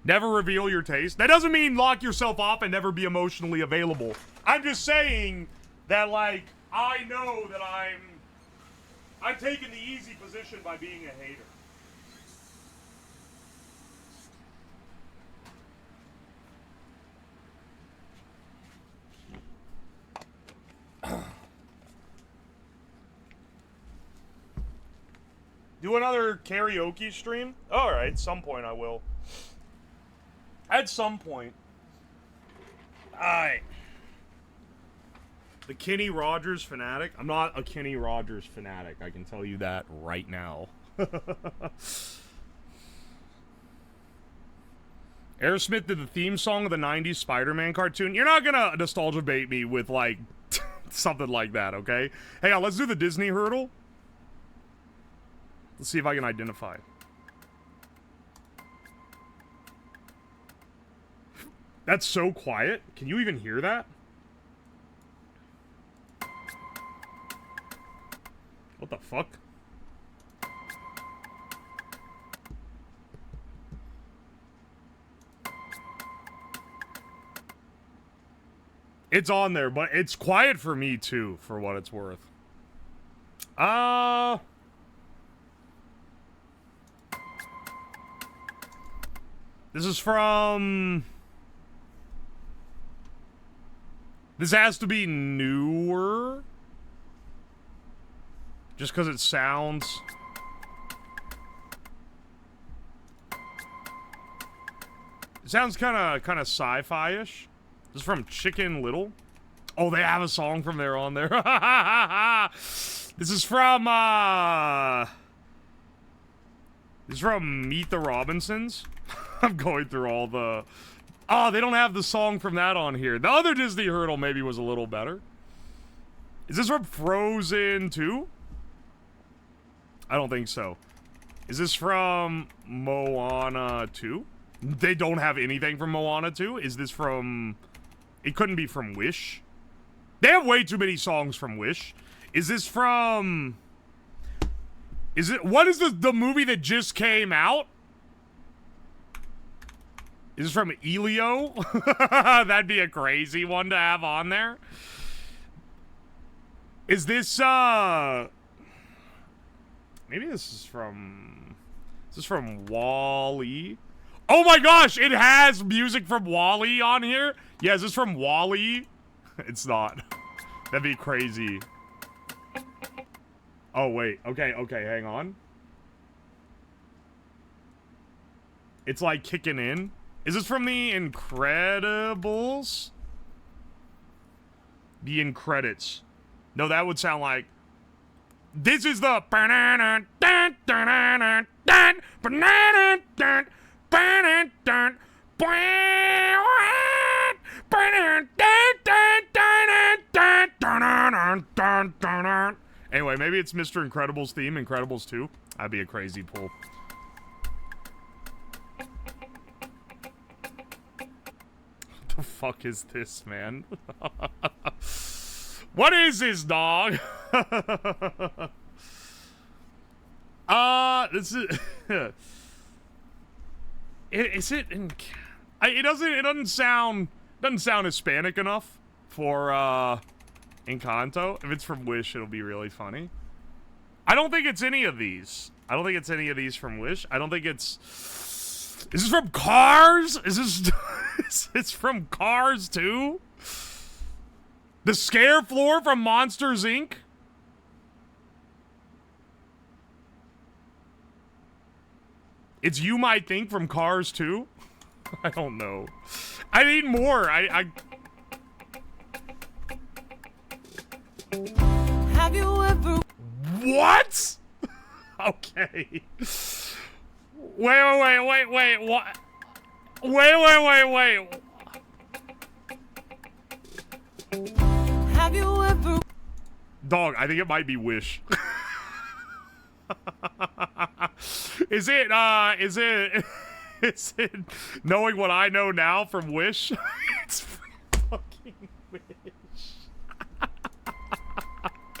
Never reveal your taste. That doesn't mean lock yourself off and never be emotionally available. I'm just saying that, like, I know that I'm taking the easy position by being a hater. Do another karaoke stream? Alright, some point I will. At some point. Alright. The Kenny Rogers fanatic? I'm not a Kenny Rogers fanatic. I can tell you that right now. Aerosmith did the theme song of the 90s Spider-Man cartoon. You're not gonna nostalgia bait me with, like, something like that, okay? Hey, let's do the Disney hurdle. Let's see if I can identify. That's so quiet. Can you even hear that? What the fuck? It's on there, but it's quiet for me too, for what it's worth. This is from... This has to be newer. Just because it sounds... It sounds kind of sci-fi-ish. This is from Chicken Little. Oh, they have a song from there on there. This is from Meet the Robinsons. I'm going through all the... Oh, they don't have the song from that on here. The other Disney hurdle maybe was a little better. Is this from Frozen 2? I don't think so. Is this from Moana 2? They don't have anything from Moana 2? Is this from... It couldn't be from Wish. They have way too many songs from Wish. Is this from... Is it... What is the movie that just came out? Is this from Elio? That'd be a crazy one to have on there. Is this, maybe this is from... Is this from WALL-E? Oh my gosh, it has music from WALL-E on here? Yeah, is this from WALL-E? It's not. That'd be crazy. Oh, wait. Okay, hang on. It's like kicking in. Is this from The Incredibles? The Incredits. No, that would sound like... This is the... Anyway, maybe it's Mr. Incredible's theme, Incredibles 2. That'd be a crazy pull. What the fuck is this, man? What is this, dog? This is... Is it in... It doesn't sound Hispanic enough for, Encanto. If it's from Wish, it'll be really funny. I don't think it's any of these. I don't think it's any of these from Wish. I don't think it's... Is this from Cars? Is this... It's from Cars too? The scare floor from Monsters, Inc.? It's You Might Think from Cars 2? I don't know. I need more. Have you ever... What? Okay. Wait, what? Wait. Have you ever... Dog, I think it might be Wish. Is it Knowing What I Know Now from Wish? It's fucking Wish.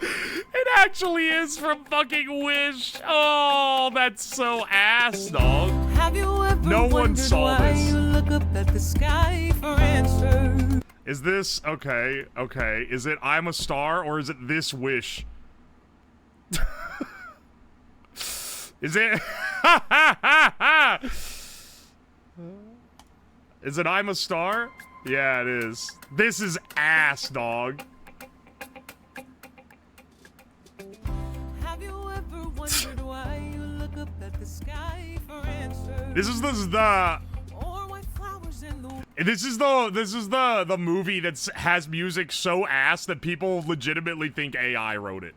It actually is from fucking Wish. Oh, that's so ass, dog. Have you ever No one saw why this. you look up at the sky for answers? Is this okay? Is it I'm a Star or is it This Wish? Is it Is it I'm a Star? Yeah, it is. This is ass, dog. Have you ever wondered why you look up at the sky for answers? This is the Or why flowers in the... This is the movie that has music so ass that people legitimately think AI wrote it.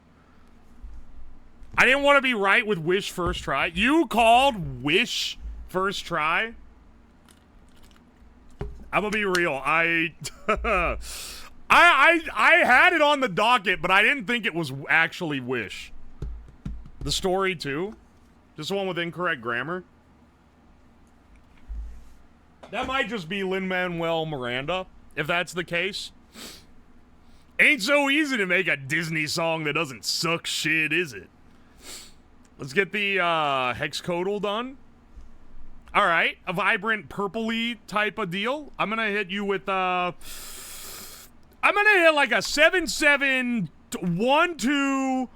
I didn't want to be right with Wish first try. You called Wish first try? I'm gonna be real. I had it on the docket, but I didn't think it was actually Wish. The story too? Just the one with incorrect grammar? That might just be Lin-Manuel Miranda, if that's the case. Ain't so easy to make a Disney song that doesn't suck shit, is it? Let's get the hexcodal done. All right, a vibrant purpley type of deal. I'm gonna hit you with I'm gonna hit like a 7-7-1-2,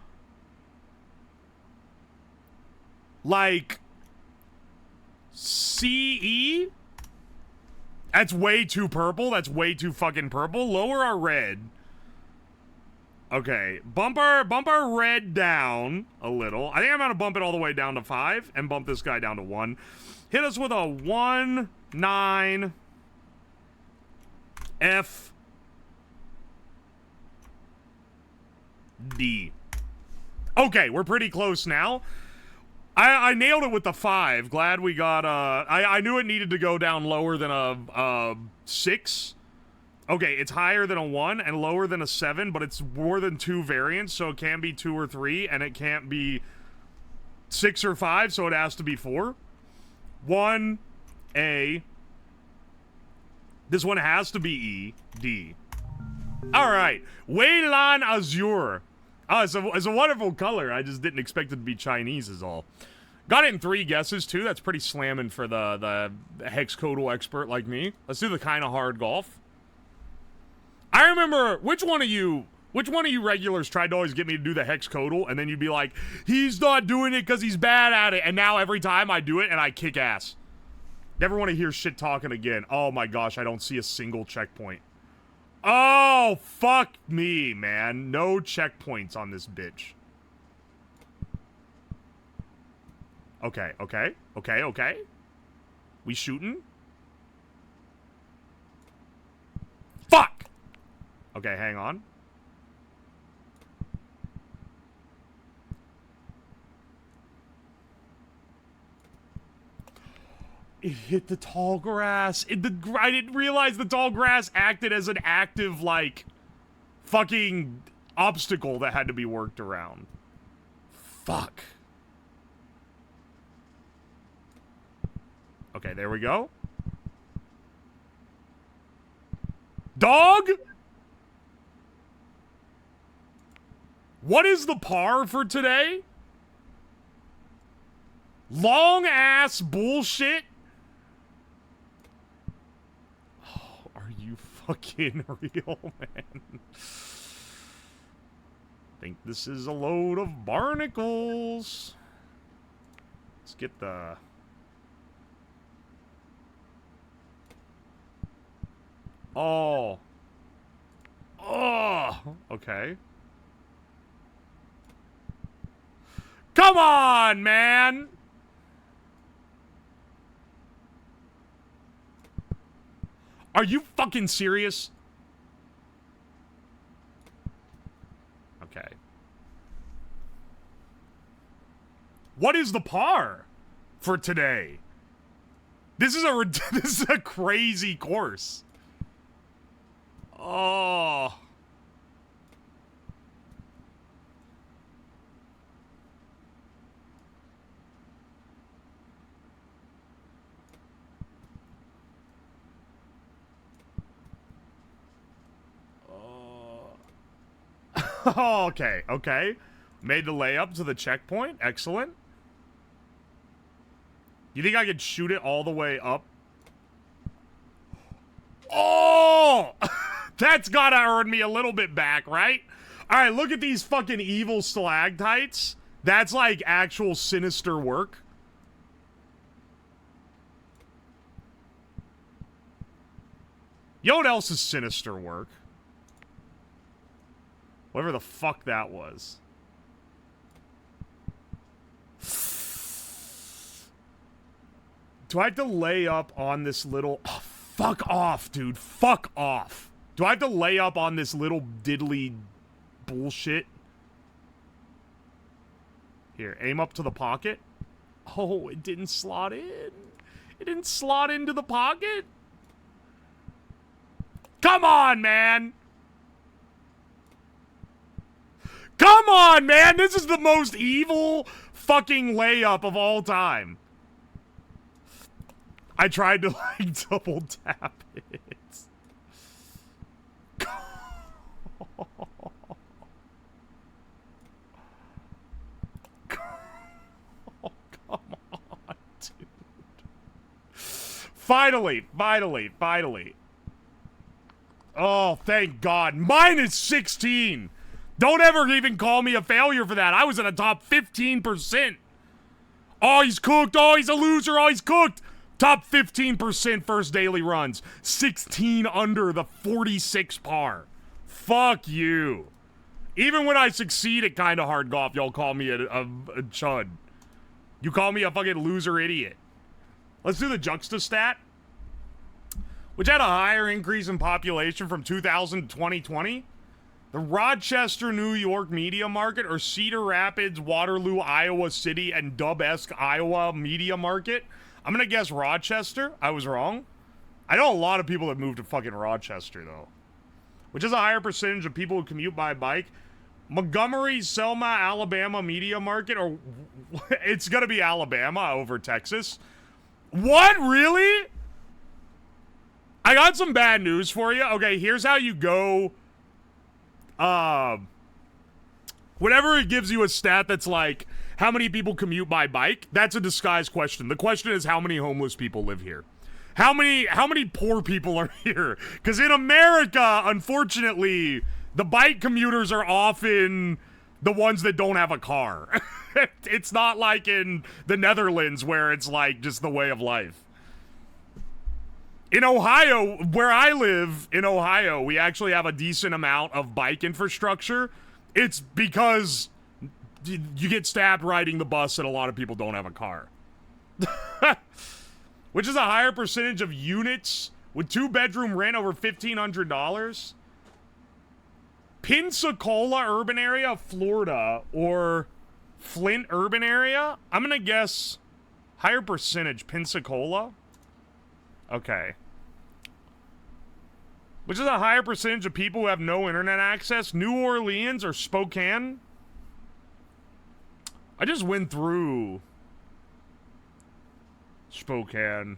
like CE. That's way too purple. That's way too fucking purple. Lower our red. Okay, bump our red down a little. I think I'm gonna bump it all the way down to 5 and bump this guy down to 1. Hit us with a 1, 9, F, D. Okay, we're pretty close now. I nailed it with the 5. Glad we got, I knew it needed to go down lower than a 6. Okay, it's higher than a 1 and lower than a 7, but it's more than 2 variants, so it can't be 2 or 3, and it can't be 6 or 5, so it has to be 4. 1, A. This one has to be E, D. All right, Weylan Azure. Oh, it's a wonderful color. I just didn't expect it to be Chinese is all. Got it in 3 guesses, too. That's pretty slamming for the hexcodal expert like me. Let's do the kind of hard golf. I remember, which one of you regulars tried to always get me to do the hexcodal, and then you'd be like, he's not doing it because he's bad at it, and now every time I do it, and I kick ass. Never want to hear shit talking again. Oh my gosh, I don't see a single checkpoint. Oh, fuck me, man. No checkpoints on this bitch. Okay. We shooting? Fuck! Okay, hang on. It hit the tall grass. I didn't realize the tall grass acted as an active, like, fucking obstacle that had to be worked around. Fuck. Okay, there we go. Dog? What is the par for today? Long ass bullshit. Oh, are you fucking real, man? Think this is a load of barnacles. Let's get the... Oh. Oh. Okay. Come on, man! Are you fucking serious? Okay. What is the par for today? This is a crazy course. Oh. Okay, okay. Made the layup to the checkpoint. Excellent. You think I could shoot it all the way up? Oh! That's gotta earn me a little bit back, right? Alright, look at these fucking evil stalactites. That's like actual sinister work. You know what else is sinister work? Whatever the fuck that was. Do I have to lay up on this little... Oh, fuck off, dude. Fuck off. Do I have to lay up on this little diddly bullshit? Here, aim up to the pocket. Oh, it didn't slot in. It didn't slot into the pocket? Come on, man. Come on, man! This is the most evil fucking layup of all time. I tried to, like, double tap it. Oh, come on, dude. Finally, finally, finally. Oh, thank God. Minus 16! Don't ever even call me a failure for that. I was in the top 15%. Oh, he's cooked. Oh, he's a loser. Oh, he's cooked. Top 15% first daily runs. 16 under the 46 par. Fuck you. Even when I succeed at kind of hard golf, y'all call me a chud. You call me a fucking loser idiot. Let's do the juxtastat, which had a higher increase in population from 2000 to 2020. The Rochester, New York media market, or Cedar Rapids, Waterloo, Iowa City, and Dub-esque Iowa media market. I'm gonna guess Rochester. I was wrong. I know a lot of people that moved to fucking Rochester, though. Which is a higher percentage of people who commute by bike. Montgomery, Selma, Alabama media market, or it's gonna be Alabama over Texas. What? Really? I got some bad news for you. Okay, here's how you go. Whenever it gives you a stat that's like, how many people commute by bike? That's a disguised question. The question is, how many homeless people live here? How many poor people are here? Because in America, unfortunately, the bike commuters are often the ones that don't have a car. It's not like in the Netherlands where it's like just the way of life. In Ohio, where I live, in Ohio, we actually have a decent amount of bike infrastructure. It's because you get stabbed riding the bus and a lot of people don't have a car. Which is a higher percentage of units with 2-bedroom rent over $1,500. Pensacola urban area, Florida, or Flint urban area? I'm gonna guess higher percentage, Pensacola. Okay. Which is a higher percentage of people who have no internet access? New Orleans or Spokane? I just went through Spokane.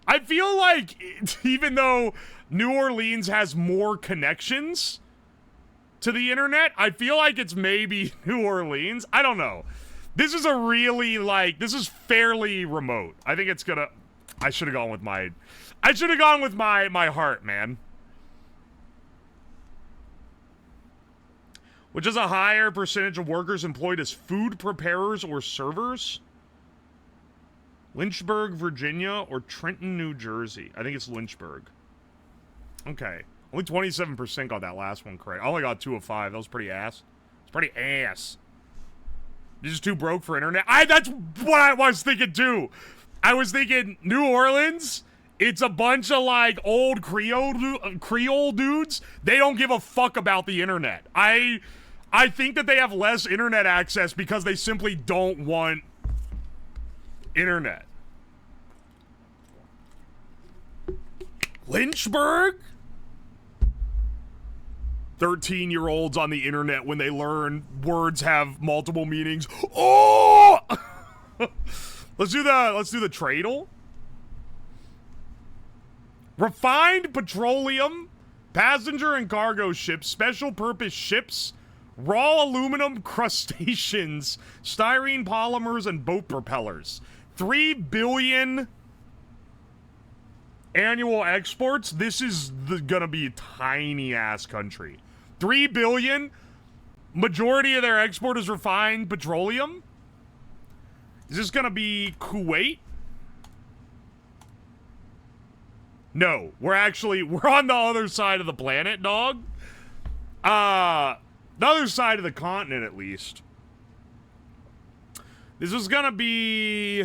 I feel like, even though New Orleans has more connections to the internet, I feel like it's maybe New Orleans. I don't know. This is a really, like, this is fairly remote. I think it's gonna... I should have gone with my... I should have gone with my heart, man. Which is a higher percentage of workers employed as food preparers or servers. Lynchburg, Virginia, or Trenton, New Jersey. I think it's Lynchburg. Okay. Only 27% got that last one correct. I only got 2 of 5. That was pretty ass. It's pretty ass. You're just too broke for internet. That's what I was thinking too. I was thinking New Orleans. It's a bunch of like old Creole dudes. They don't give a fuck about the internet. I think that they have less internet access because they simply don't want internet. Lynchburg? 13-year-olds on the internet when they learn words have multiple meanings. Oh! Let's do the tradle. Refined petroleum, passenger and cargo ships, special purpose ships, raw aluminum crustaceans, styrene polymers, and boat propellers. 3 billion annual exports. This is gonna be a tiny ass country. 3 billion. Majority of their export is refined petroleum. Is this gonna be Kuwait? No, we're on the other side of the planet, dog. The other side of the continent, at least. This is gonna be...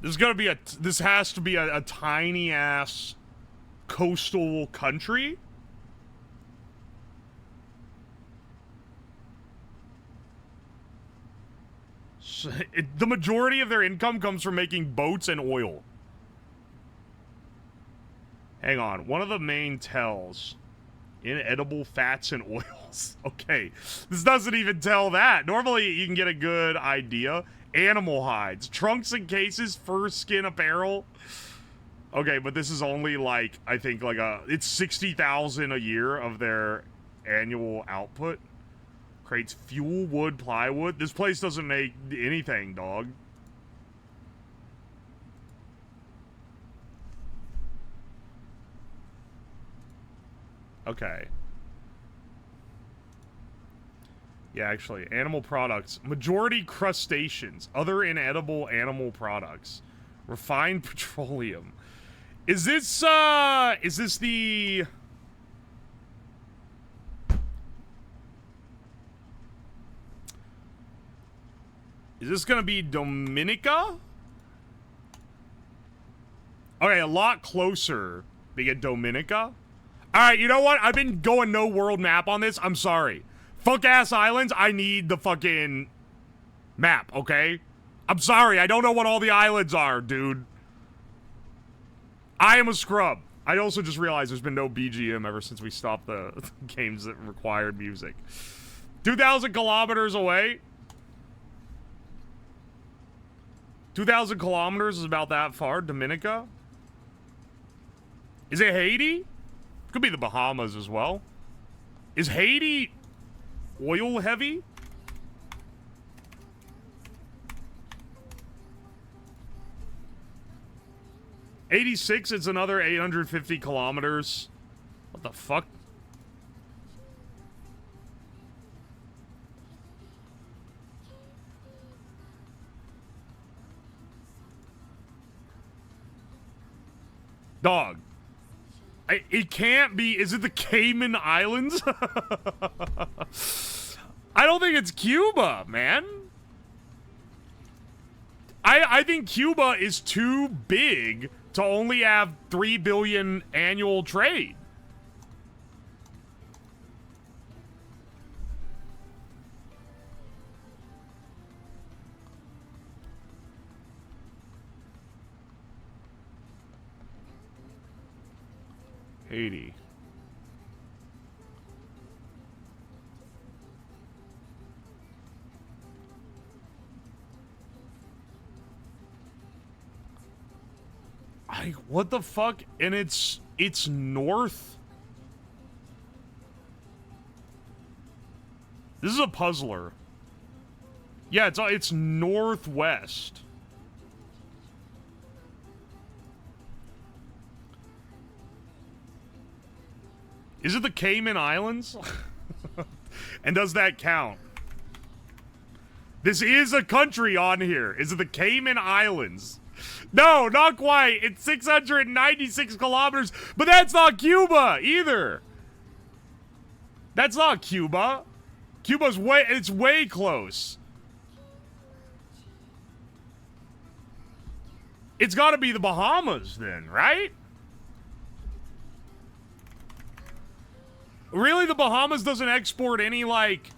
This has to be a tiny ass coastal country. So the majority of their income comes from making boats and oil. Hang on, one of the main tells: inedible fats and oils. Okay, this doesn't even tell that. Normally you can get a good idea. Animal hides, trunks and cases, fur, skin, apparel. Okay, but this is only like, I think like it's 60,000 a year of their annual output. Creates fuel, wood, plywood. This place doesn't make anything, dog. Okay. Yeah, actually, animal products. Majority crustaceans. Other inedible animal products. Refined petroleum. Is this the... Is this gonna be Dominica? Okay, a lot closer to get Dominica. Alright, you know what? I've been going no world map on this. I'm sorry. Fuck ass islands, I need the fucking map, okay? I'm sorry, I don't know what all the islands are, dude. I am a scrub. I also just realized there's been no BGM ever since we stopped the games that required music. 2,000 kilometers away. 2,000 kilometers is about that far. Dominica? Is it Haiti? Could be the Bahamas as well. Is Haiti oil heavy? '86, it's another 850 kilometers. What the fuck? Dog. It can't be. Is it the Cayman Islands? I don't think it's Cuba, man. I think Cuba is too big to only have 3 billion annual trade. Haiti. What the fuck? And it's north. This is a puzzler. Yeah, it's northwest. Is it the Cayman Islands? And does that count? This is a country on here. Is it the Cayman Islands? No, not quite. It's 696 kilometers, but that's not Cuba either. That's not Cuba. Cuba's it's way close. It's got to be the Bahamas then, right? Really, the Bahamas doesn't export any, like...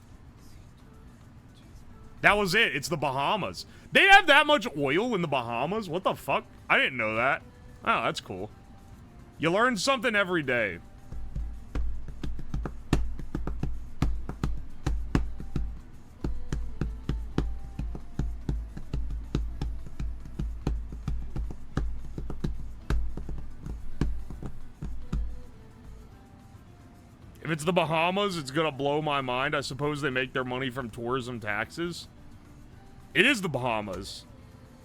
That was it. It's the Bahamas. They have that much oil in the Bahamas? What the fuck? I didn't know that. Oh, that's cool. You learn something every day. If it's the Bahamas, it's gonna blow my mind. I suppose they make their money from tourism taxes. It is the Bahamas.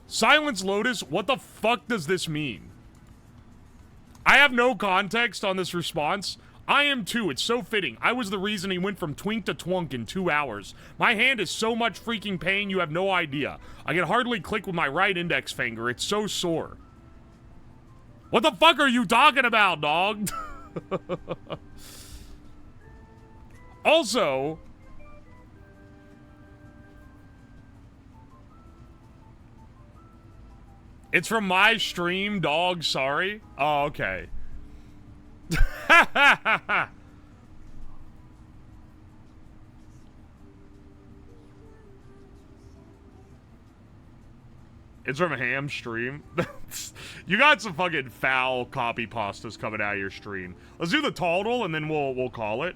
Silence Lotus, what the fuck does this mean? I have no context on this response. I am too, it's so fitting. I was the reason he went from twink to twunk in 2 hours. My hand is so much freaking pain, you have no idea. I can hardly click with my right index finger, it's so sore. What the fuck are you talking about, dog? Also, it's from my stream, dog, sorry. Oh, okay. It's from a ham stream. You got some fucking foul copy pastas coming out of your stream. Let's do the total and then we'll call it.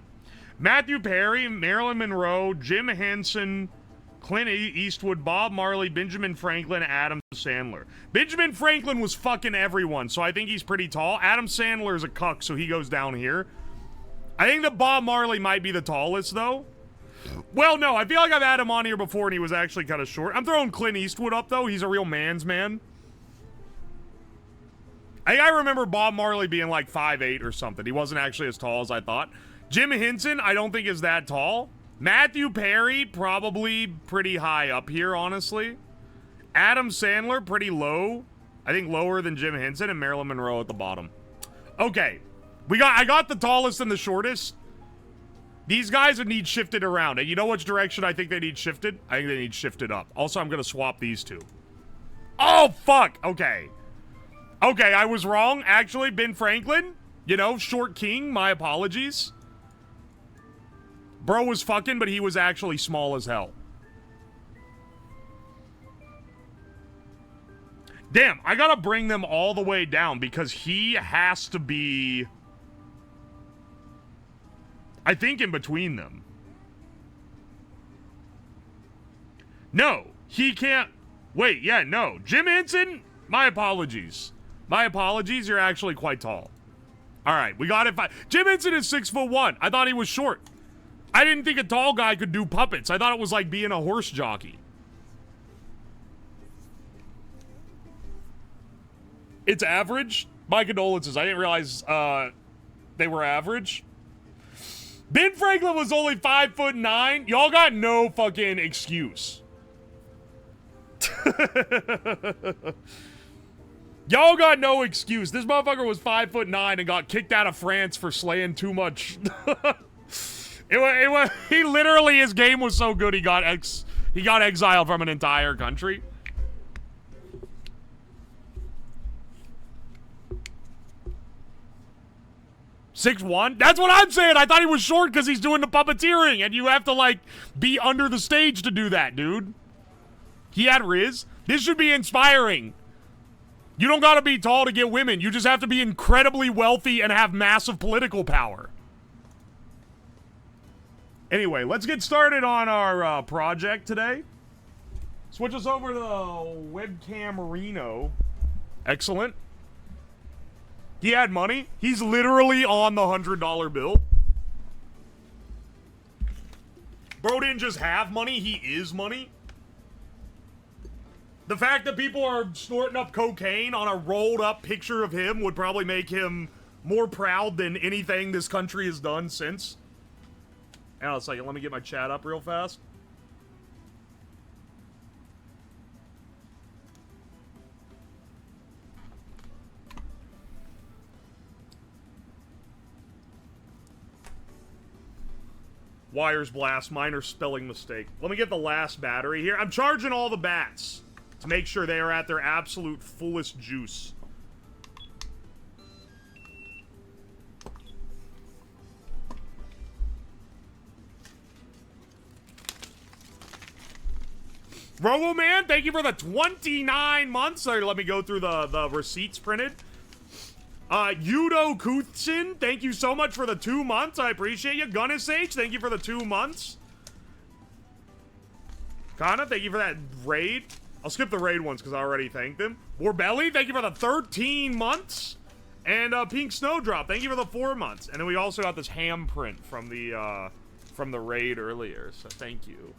Matthew Perry, Marilyn Monroe, Jim Henson, Clint Eastwood, Bob Marley, Benjamin Franklin, Adam Sandler. Benjamin Franklin was fucking everyone, so I think he's pretty tall. Adam Sandler is a cuck, so he goes down here. I think that Bob Marley might be the tallest, though. Well, no, I feel like I've had him on here before, and he was actually kind of short. I'm throwing Clint Eastwood up, though. He's a real man's man. I remember Bob Marley being like 5'8" or something. He wasn't actually as tall as I thought. Jim Henson, I don't think is that tall. Matthew Perry, probably pretty high up here, honestly. Adam Sandler, pretty low. I think lower than Jim Henson, and Marilyn Monroe at the bottom. Okay. I got the tallest and the shortest. These guys would need shifted around. And you know which direction I think they need shifted? I think they need shifted up. Also, I'm going to swap these two. Oh, fuck. Okay. Okay, I was wrong. Actually, Ben Franklin, you know, short king. My apologies. Bro was fucking, but he was actually small as hell. Damn, I gotta bring them all the way down because he has to be, I think, in between them. No, he can't. Wait, yeah, no. Jim Henson, my apologies. My apologies, you're actually quite tall. All right, we got it. Jim Henson is 6'1". I thought he was short. I didn't think a tall guy could do puppets. I thought it was like being a horse jockey. It's average? My condolences. I didn't realize they were average. Ben Franklin was only 5'9". Y'all got no fucking excuse. Y'all got no excuse. This motherfucker was 5'9" and got kicked out of France for slaying too much. He literally, his game was so good he got exiled from an entire country. $6'1"? That's what I'm saying. I thought he was short because he's doing the puppeteering, and you have to, like, be under the stage to do that, dude. He had Riz. This should be inspiring. You don't gotta be tall to get women. You just have to be incredibly wealthy and have massive political power. Anyway, let's get started on our project today. Switch us over to webcam Reno. Excellent. He had money. He's literally on the $100 bill. Bro didn't just have money, he is money. The fact that people are snorting up cocaine on a rolled up picture of him would probably make him more proud than anything this country has done since. Hang on a second, let me get my chat up real fast. Wires blast, minor spelling mistake. Let me get the last battery here. I'm charging all the bats to make sure they are at their absolute fullest juice. Robo Man, thank you for the 29 months. Let me go through the receipts printed. Yudo Kutsin, thank you so much for the 2 months. I appreciate you. Gunnis H, thank you for the 2 months. Kana, thank you for that raid. I'll skip the raid ones because I already thanked them. Warbelly, thank you for the 13 months. And Pink Snowdrop, thank you for the 4 months. And then we also got this ham print from the raid earlier. So thank you.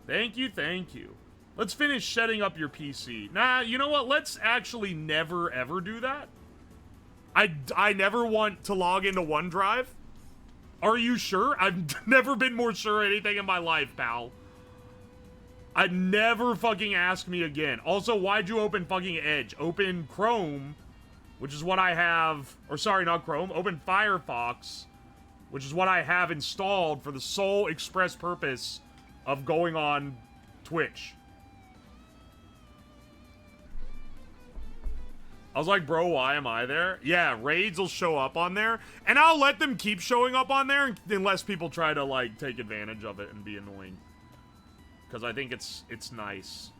Thank you, thank you. Let's finish setting up your PC. Nah, you know what? Let's actually never, ever do that. I never want to log into OneDrive. Are you sure? I've never been more sure of anything in my life, pal. I'd never fucking ask me again. Also, why'd you open fucking Edge? Open Chrome, which is what I have... Or sorry, not Chrome. Open Firefox, which is what I have installed for the sole express purpose of going on Twitch. I was like, bro, why am I there? Yeah, raids will show up on there, and I'll let them keep showing up on there unless people try to, like, take advantage of it and be annoying. Because I think it's nice.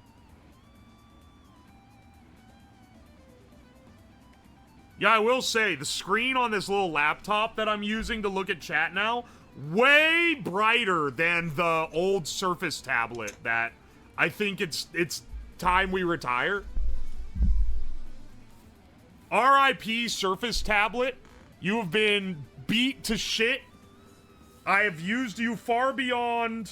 Yeah, I will say, the screen on this little laptop that I'm using to look at chat now, way brighter than the old Surface tablet that I think it's time we retire. RIP Surface tablet, you have been beat to shit. I have used you far beyond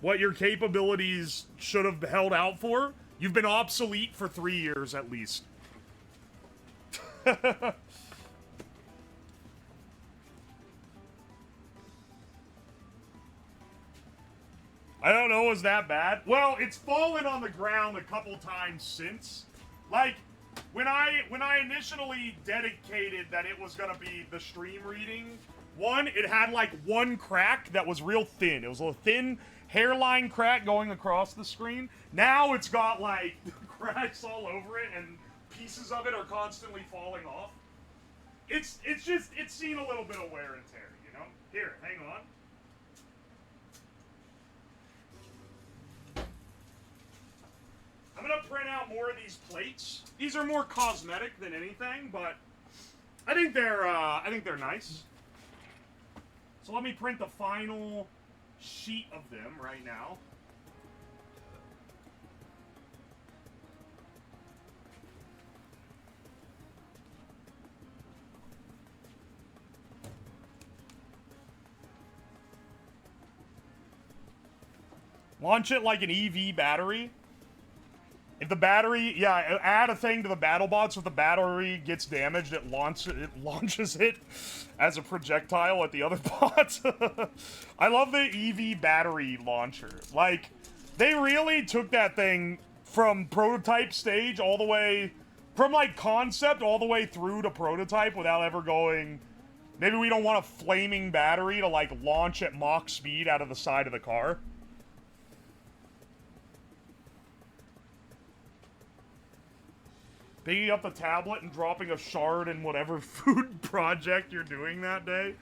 what your capabilities should have held out for. You've been obsolete for 3 years at least. I don't know, is that bad? Well, it's fallen on the ground a couple times since. Like, when I initially dedicated that it was gonna be the stream reading, one, it had like one crack that was real thin. It was a thin hairline crack going across the screen. Now it's got like cracks all over it and pieces of it are constantly falling off. It's seen a little bit of wear and tear, you know? Here, hang on. I'm gonna print out more of these plates. These are more cosmetic than anything, but I think they're nice. So let me print the final sheet of them right now. Launch it like an EV battery. If the battery, yeah, add a thing to the BattleBots. If the battery gets damaged, it launches it as a projectile at the other bot. I love the EV battery launcher. Like, they really took that thing from prototype stage all the way, from like concept all the way through to prototype without ever going, maybe we don't want a flaming battery to like launch at Mach speed out of the side of the car. Picking up the tablet and dropping a shard in whatever food project you're doing that day.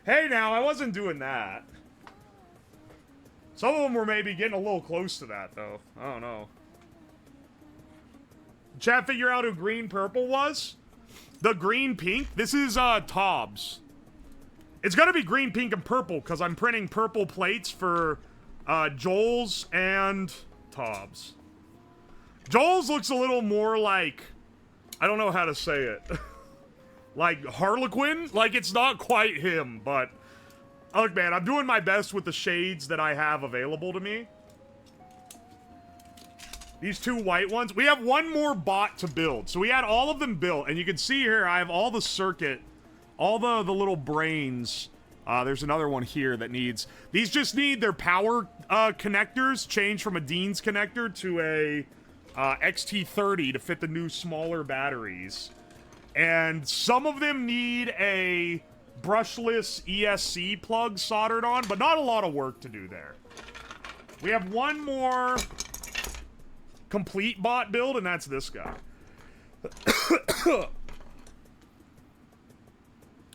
Hey now, I wasn't doing that. Some of them were maybe getting a little close to that, though. I don't know. Chat, figure out who green purple was? The green pink? This is, Tobbs. It's gonna be green, pink, and purple, because I'm printing purple plates for, Joel's and Tobbs. Joel's looks a little more like... I don't know how to say it. Like Harlequin? Like, it's not quite him, but... Look, man, I'm doing my best with the shades that I have available to me. These two white ones. We have one more bot to build. So we had all of them built. And you can see here, I have all the circuit, all the little brains. There's another one here that needs... These just need their power connectors changed from a Dean's connector to a... XT30 to fit the new smaller batteries. And some of them need a brushless ESC plug soldered on, but not a lot of work to do there. We have one more complete bot build, and that's this guy.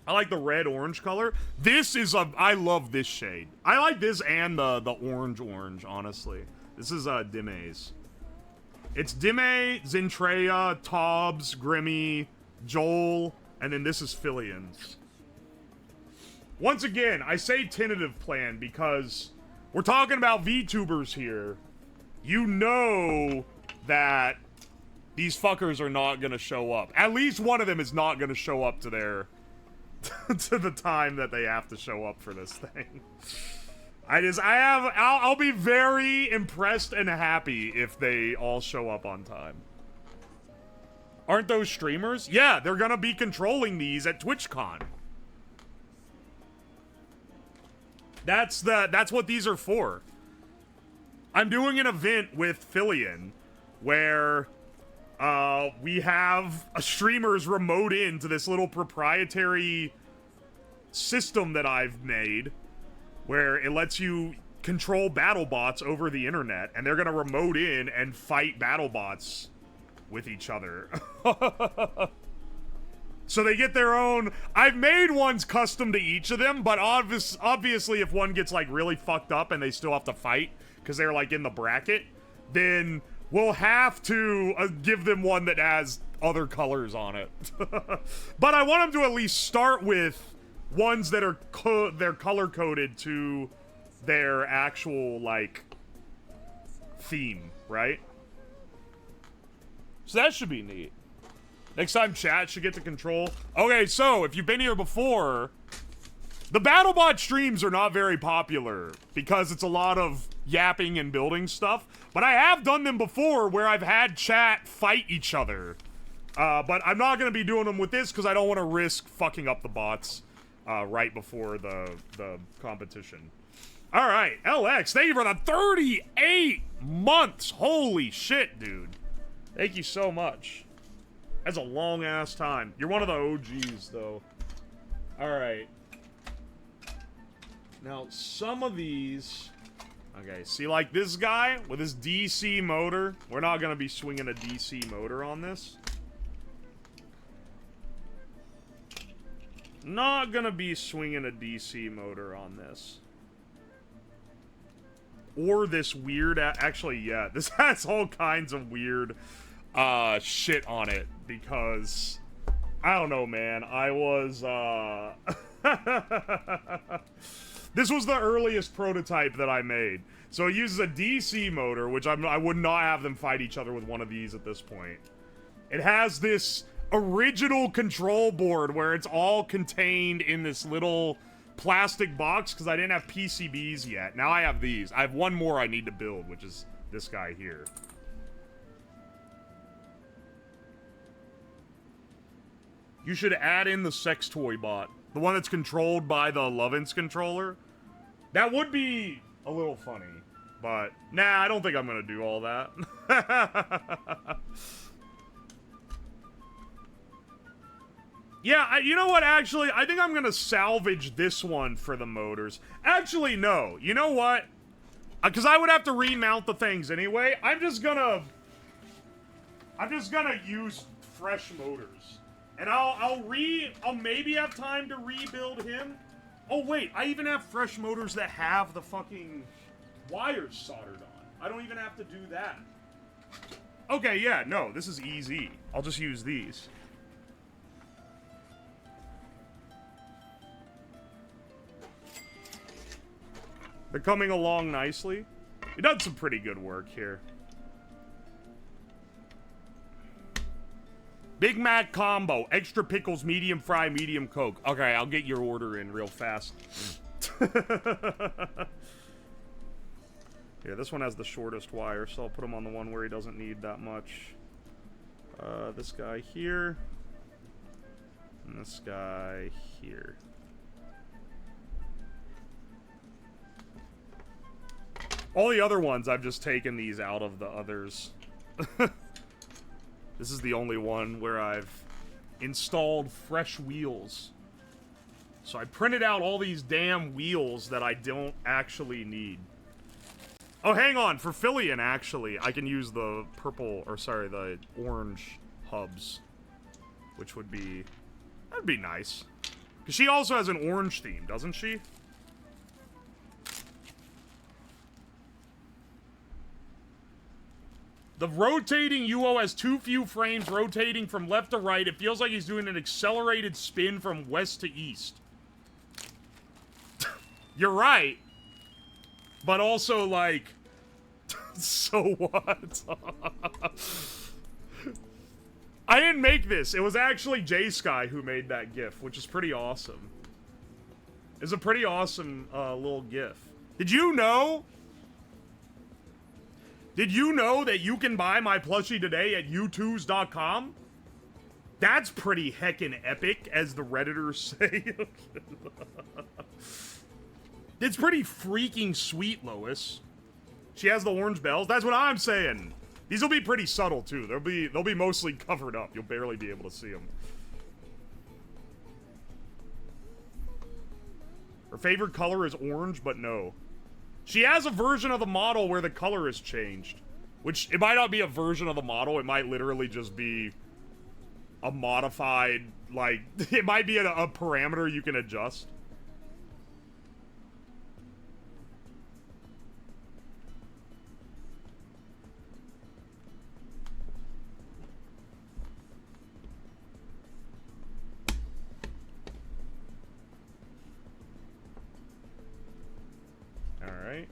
I like the red-orange color. This is a... I love this shade. I like this and the orange, honestly. This is Dime's. It's Dime, Zentreya, Tobbs, Grimmy, Joel, and then this is Filian's. Once again, I say tentative plan because we're talking about VTubers here. You know that these fuckers are not gonna show up. At least one of them is not gonna show up to their... to the time that they have to show up for this thing. I'll be very impressed and happy if they all show up on time. Aren't those streamers? Yeah, they're gonna be controlling these at TwitchCon. That's what these are for. I'm doing an event with Filian where we have streamers remote into this little proprietary system that I've made where it lets you control BattleBots over the internet, and they're gonna remote in and fight BattleBots with each other. So they get their own... I've made ones custom to each of them, but obviously if one gets like really fucked up and they still have to fight because they're like in the bracket, then we'll have to give them one that has other colors on it. But I want them to at least start with ones that are they're color-coded to their actual, like, theme, right? So that should be neat. Next time chat should get to control. Okay, so if you've been here before, the BattleBot streams are not very popular because it's a lot of yapping and building stuff. But I have done them before where I've had chat fight each other. But I'm not going to be doing them with this because I don't want to risk fucking up the bots right before the competition. All right, LX, thank you for the 38 months. Holy shit, dude. Thank you so much. That's a long-ass time. You're one of the OGs, though. All right. Now, some of these... Okay, see, like this guy with his DC motor. We're not going to be swinging a DC motor on this. Not going to be swinging a DC motor on this. Or this weird... Actually, yeah, this has all kinds of weird shit on it. Because... I don't know, man. I was... This was the earliest prototype that I made. So it uses a DC motor, which I would not have them fight each other with one of these at this point. It has this original control board where it's all contained in this little plastic box because I didn't have PCBs yet. Now I have these. I have one more I need to build, which is this guy here. You should add in the sex toy bot. The one that's controlled by the Lovense controller. That would be a little funny. But, nah, I don't think I'm gonna do all that. Yeah, you know what, actually? I think I'm gonna salvage this one for the motors. Actually, no. You know what? Because I would have to remount the things anyway. I'm just gonna use fresh motors. And I'll maybe have time to rebuild him. Oh wait, I even have fresh motors that have the fucking wires soldered on. I don't even have to do that. Okay, yeah, no, this is easy. I'll just use these. They're coming along nicely. We've done some pretty good work here. Big Mac combo, extra pickles, medium fry, medium Coke. Okay, I'll get your order in real fast. Yeah, this one has the shortest wire, so I'll put him on the one where he doesn't need that much. This guy here. And this guy here. All the other ones, I've just taken these out of the others. This is the only one where I've installed fresh wheels. So I printed out all these damn wheels that I don't actually need. Oh, hang on. For Fillion, actually, I can use the purple, or sorry, the orange hubs. Which would be... That'd be nice. Because she also has an orange theme, doesn't she? The rotating UO has too few frames rotating from left to right. It feels like he's doing an accelerated spin from west to east. You're right. But also, like... so what? I didn't make this. It was actually J-Sky who made that GIF, which is pretty awesome. It's a pretty awesome little GIF. Did you know? Did you know that you can buy my plushie today at u2s.com? That's pretty heckin' epic, as the Redditors say. It's pretty freaking sweet, Lois. She has the orange bells. That's what I'm saying. These will be pretty subtle too. They'll be mostly covered up. You'll barely be able to see them. Her favorite color is orange, but no. She has a version of the model where the color is changed. Which, it might not be a version of the model. It might literally just be a modified, like, it might be a parameter you can adjust. Alright.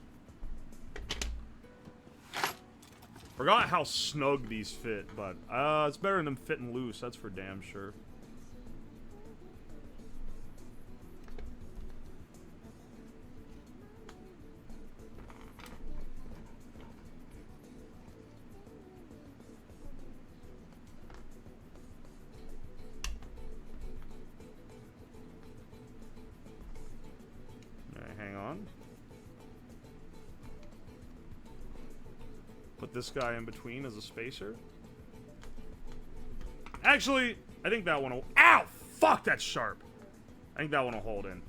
Forgot how snug these fit, but it's better than them fitting loose, that's for damn sure. Alright, hang on. Put this guy in between as a spacer. Actually, I think that one will... Ow! Fuck, that's sharp. I think that one will hold in.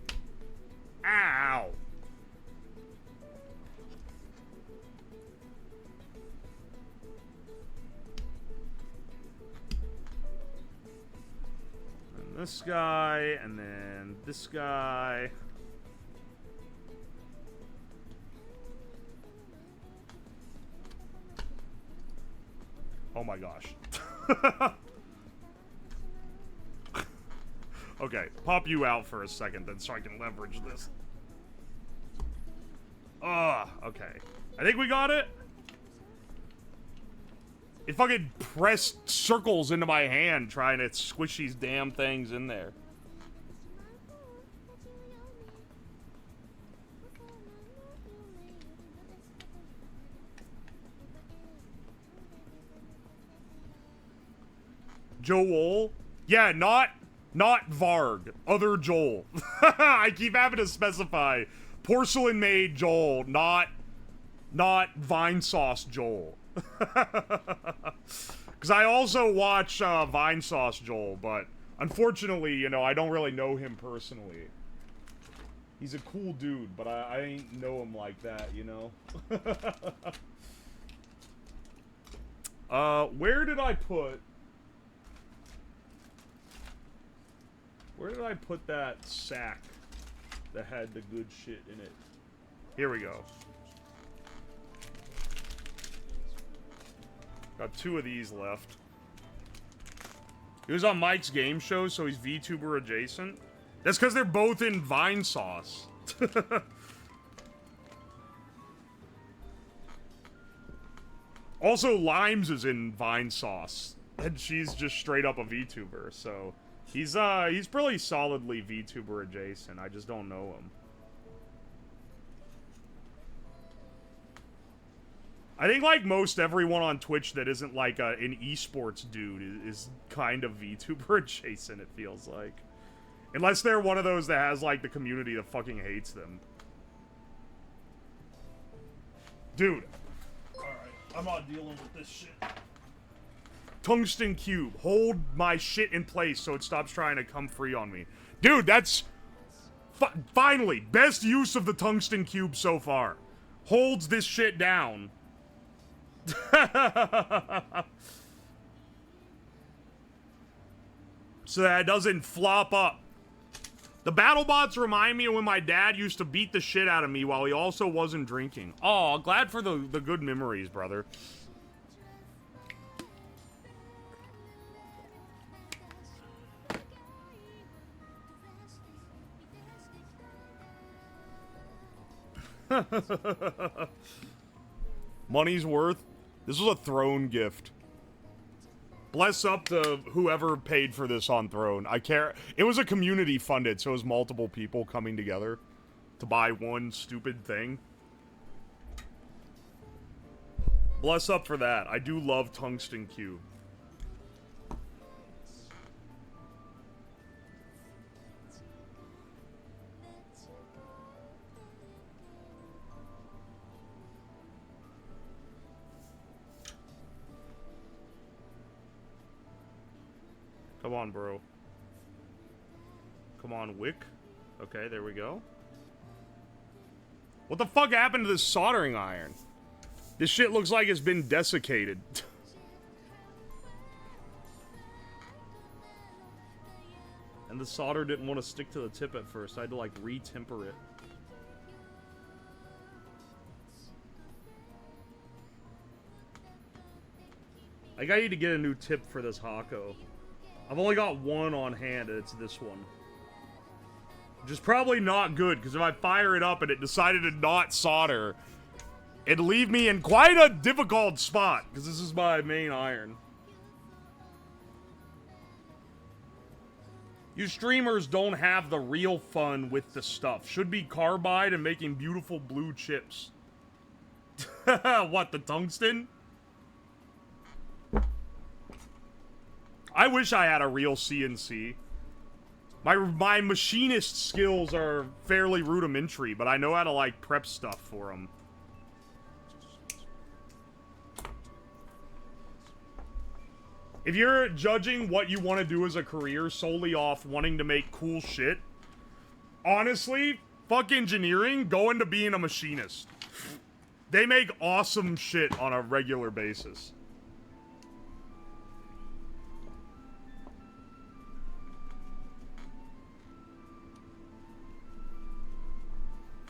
Ow! And this guy, and then this guy... Oh my gosh. Okay, pop you out for a second then so I can leverage this. Okay. I think we got it. It fucking pressed circles into my hand trying to squish these damn things in there. Joel? Yeah, not Varg. Other Joel. I keep having to specify. Porcelain Maid Joel, not Vine Sauce Joel. Because I also watch Vine Sauce Joel, but unfortunately, you know, I don't really know him personally. He's a cool dude, but I ain't know him like that, you know? Where did I put... Where did I put that sack that had the good shit in it? Here we go. Got 2 of these left. He was on Mike's game show, so he's VTuber adjacent. That's because they're both in Vine Sauce. Also, Limes is in Vine Sauce. And she's just straight up a VTuber, so... He's pretty solidly VTuber adjacent. I just don't know him. I think like most everyone on Twitch that isn't like an esports dude is kind of VTuber adjacent, it feels like. Unless they're one of those that has like the community that fucking hates them. Dude. Alright, I'm not dealing with this shit. Tungsten cube. Hold my shit in place so it stops trying to come free on me. Dude, that's Finally, best use of the tungsten cube so far. Holds this shit down. So that it doesn't flop up. The BattleBots remind me of when my dad used to beat the shit out of me while he also wasn't drinking. Oh, glad for the good memories, brother. Money's worth. This was a Throne gift. Bless up to whoever paid for this on Throne. I care. It was a community funded, so it was multiple people coming together to buy one stupid thing. Bless up for that. I do love Tungsten Cube. Come on, bro. Come on, Wick. Okay, there we go. What the fuck happened to this soldering iron? This shit looks like it's been desiccated. And the solder didn't want to stick to the tip at first. I had to, like, re-temper it. I think I need to get a new tip for this Hako. I've only got one on hand, and it's this one. Which is probably not good, because if I fire it up and it decided to not solder, it'd leave me in quite a difficult spot, because this is my main iron. You streamers don't have the real fun with the stuff. Should be carbide and making beautiful blue chips. What, the tungsten? I wish I had a real CNC. My machinist skills are fairly rudimentary, but I know how to, like, prep stuff for them. If you're judging what you want to do as a career solely off wanting to make cool shit, honestly, fuck engineering, go into being a machinist. They make awesome shit on a regular basis.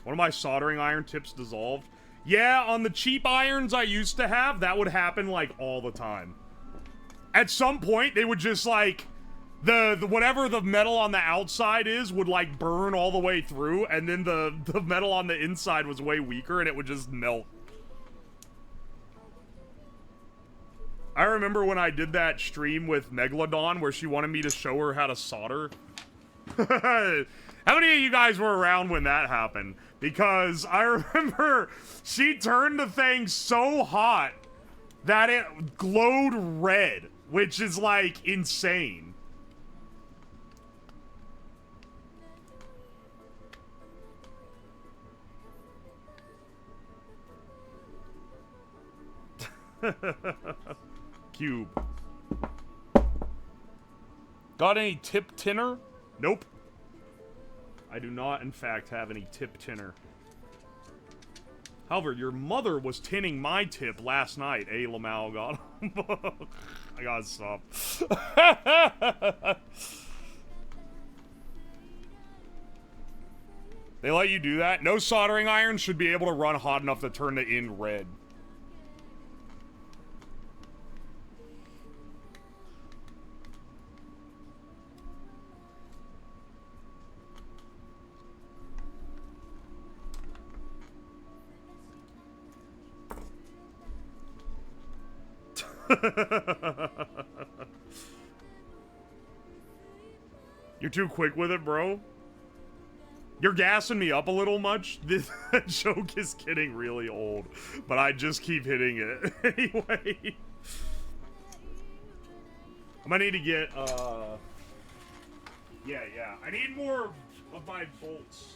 One of my soldering iron tips dissolved. Yeah, on the cheap irons I used to have, that would happen, like, all the time. At some point, they would just, like, the whatever the metal on the outside is would, like, burn all the way through, and then the metal on the inside was way weaker, and it would just melt. I remember when I did that stream with Megalodon where she wanted me to show her how to solder. How many of you guys were around when that happened? Because I remember she turned the thing so hot that it glowed red, which is, like, insane. Cube. Got any tip tinner? Nope. I do not, in fact, have any tip tinner. However, your mother was tinning my tip last night, eh, Lamau? God. I gotta stop. They let you do that? No soldering iron should be able to run hot enough to turn the end red. You're too quick with it, bro. You're gassing me up a little much. This joke is getting really old, but I just keep hitting it. Anyway. I might need to get, yeah. I need more of my bolts.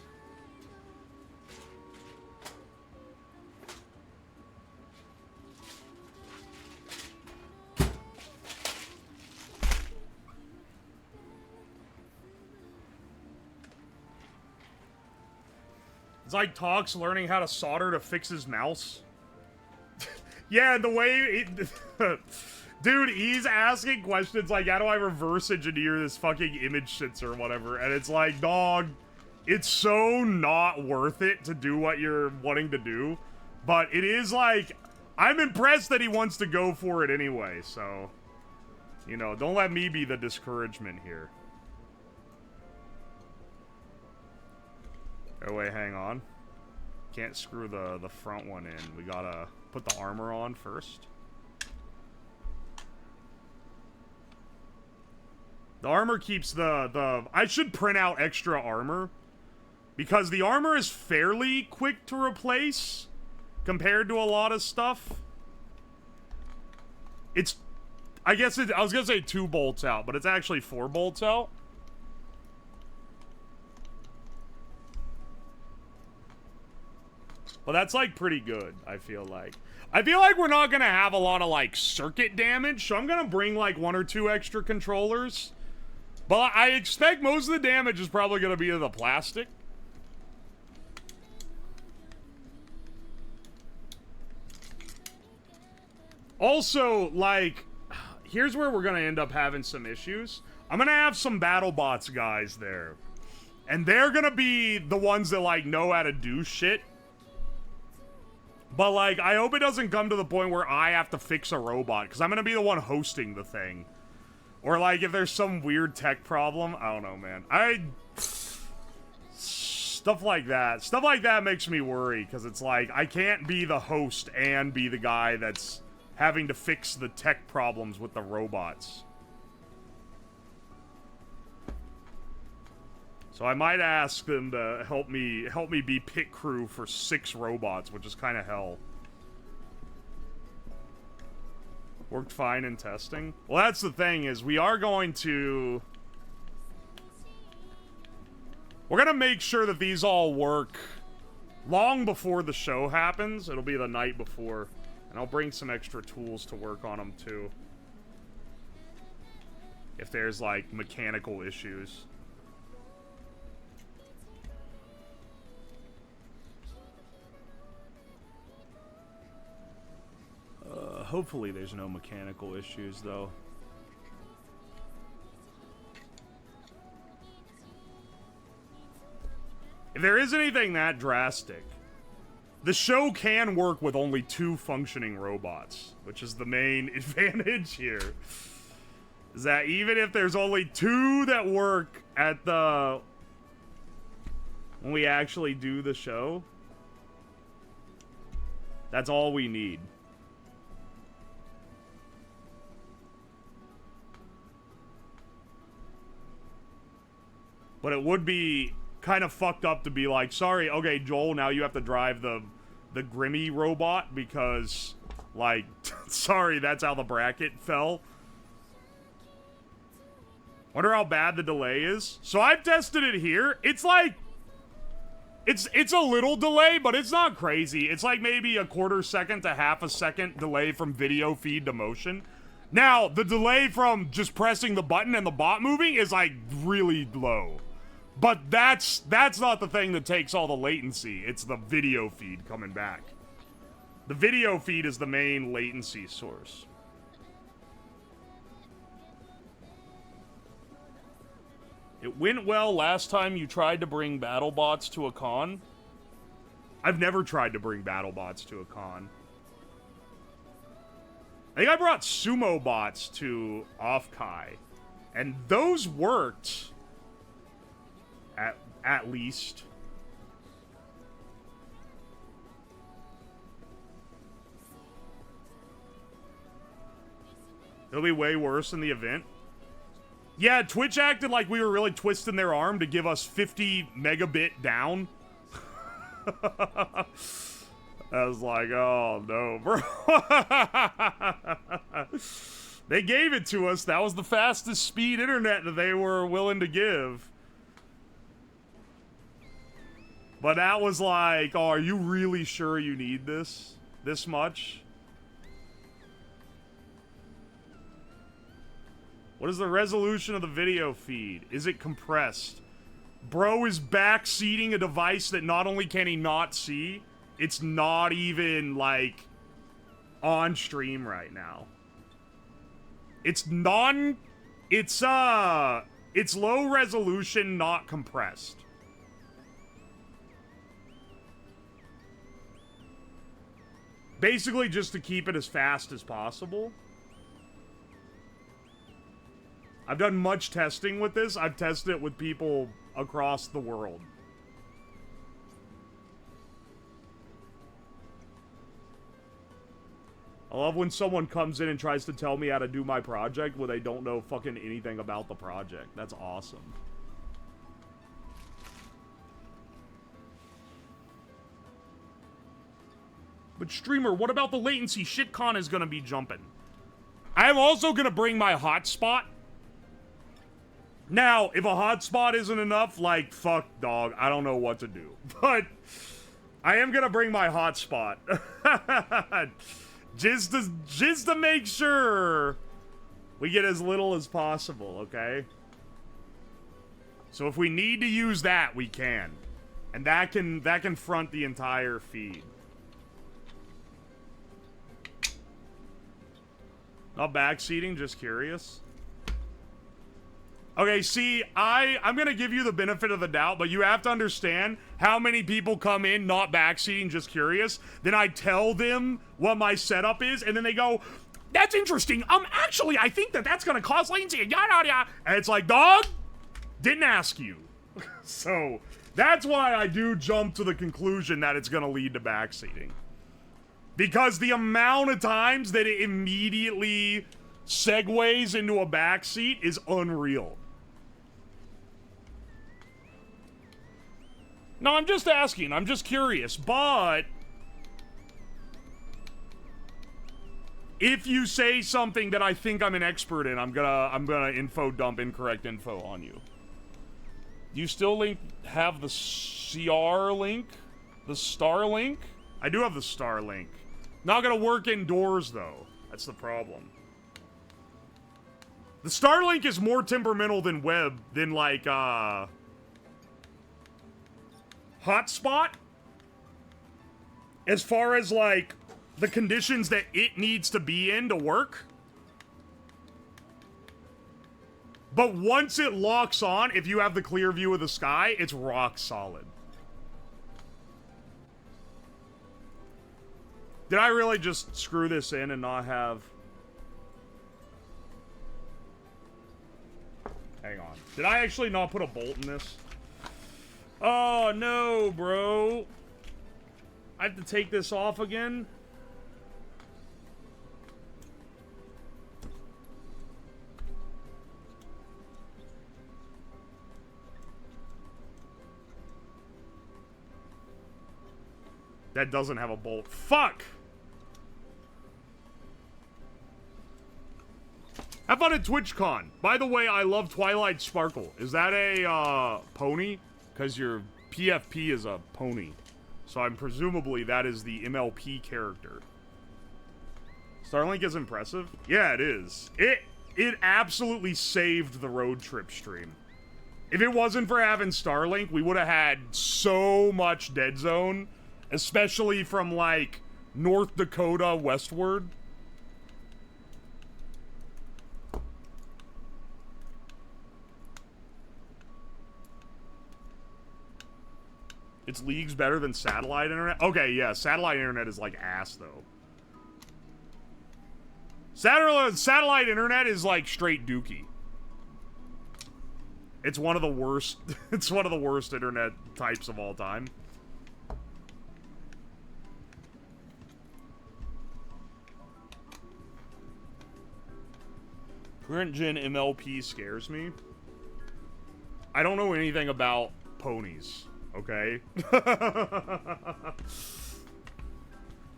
It's like Talk's learning how to solder to fix his mouse. Yeah, the way dude, he's asking questions like, how do I reverse engineer this fucking image sensor or whatever? And it's like, dog, it's so not worth it to do what you're wanting to do. But it is like, I'm impressed that he wants to go for it anyway, so, you know, don't let me be the discouragement here. Oh wait, hang on. Can't screw the front one in. We gotta put the armor on first. The armor keeps the I should print out extra armor, because the armor is fairly quick to replace compared to a lot of stuff. It's, I guess I was gonna say 2 bolts out, but it's actually 4 bolts out. Well, that's, like, pretty good, I feel like. I feel like we're not gonna have a lot of, like, circuit damage, so I'm gonna bring, like, 1 or 2 extra controllers. But I expect most of the damage is probably gonna be to the plastic. Also, like, here's where we're gonna end up having some issues. I'm gonna have some BattleBots guys there. And they're gonna be the ones that, like, know how to do shit. But, like, I hope it doesn't come to the point where I have to fix a robot, because I'm going to be the one hosting the thing. Or, like, if there's some weird tech problem, I don't know, man. Stuff like that. Stuff like that makes me worry, because it's like, I can't be the host and be the guy that's having to fix the tech problems with the robots. So I might ask them to help me be pit crew for 6 robots, which is kind of hell. Worked fine in testing. Well, that's the thing, is we are going to... We're gonna make sure that these all work long before the show happens. It'll be the night before. And I'll bring some extra tools to work on them, too. If there's, like, mechanical issues. Hopefully there's no mechanical issues, though. If there is anything that drastic, the show can work with only 2 functioning robots, which is the main advantage here. Is that even if there's only 2 that work at the... when we actually do the show, that's all we need. But it would be kind of fucked up to be like, sorry, okay, Joel, now you have to drive the Grimmy robot because, like, sorry, that's how the bracket fell. Wonder how bad the delay is. So I've tested it here. It's like, it's a little delay, but it's not crazy. It's like maybe a 1/4 second to 1/2 second delay from video feed to motion. Now, the delay from just pressing the button and the bot moving is, like, really low. But that's not the thing that takes all the latency. It's the video feed coming back. The video feed is the main latency source. It went well last time you tried to bring BattleBots to a con. I've never tried to bring BattleBots to a con. I think I brought Sumo Bots to Offkai, and those worked. At least. It'll be way worse in the event. Yeah, Twitch acted like we were really twisting their arm to give us 50 megabit down. I was like, oh no, bro. They gave it to us. That was the fastest speed internet that they were willing to give. But that was like, oh, are you really sure you need this much? What is the resolution of the video feed? Is it compressed? Bro is backseating a device that not only can he not see, it's not even, like, on stream right now. It's it's low resolution, not compressed. Basically just to keep it as fast as possible. I've done much testing with this. I've tested it with people across the world. I love when someone comes in and tries to tell me how to do my project when they don't know fucking anything about the project. That's awesome. But streamer, what about the latency? Shitcon is gonna be jumping. I'm also gonna bring my hotspot. Now, if a hotspot isn't enough, like, fuck, dog, I don't know what to do. But I am gonna bring my hotspot. just to make sure we get as little as possible, okay? So if we need to use that, we can. And that can front the entire feed. Not backseating, just curious. Okay, see, I'm gonna give you the benefit of the doubt, but you have to understand how many people come in not backseating, just curious. Then I tell them what my setup is, and then they go, "That's interesting. Actually, I think that's gonna cause latency." Yada yada yada. And it's like, dog, didn't ask you. So that's why I do jump to the conclusion that it's gonna lead to backseating. Because the amount of times that it immediately segues into a backseat is unreal. No, I'm just asking. I'm just curious. But if you say something that I think I'm an expert in, I'm gonna info dump incorrect info on you. Do you still have the CR link? The Star link? I do have the Star link. Not gonna work indoors though. That's the problem. The Starlink is more temperamental than web, than like, hotspot. As far as like, the conditions that it needs to be in to work. But once it locks on, if you have the clear view of the sky, it's rock solid. Did I really just screw this in and not have... Hang on. Did I actually not put a bolt in this? Oh, no, bro. I have to take this off again? That doesn't have a bolt. Fuck! Have fun at TwitchCon. By the way, I love Twilight Sparkle. Is that a, pony? Because your PFP is a pony. So I'm presumably that is the MLP character. Starlink is impressive? Yeah, it is. It absolutely saved the road trip stream. If it wasn't for having Starlink, we would have had so much dead zone. Especially from, like, North Dakota westward. It's leagues better than satellite internet? Okay, yeah, satellite internet is like ass, though. Satellite internet is like straight dookie. It's one of the worst, it's one of the worst internet types of all time. Current gen MLP scares me. I don't know anything about ponies, okay?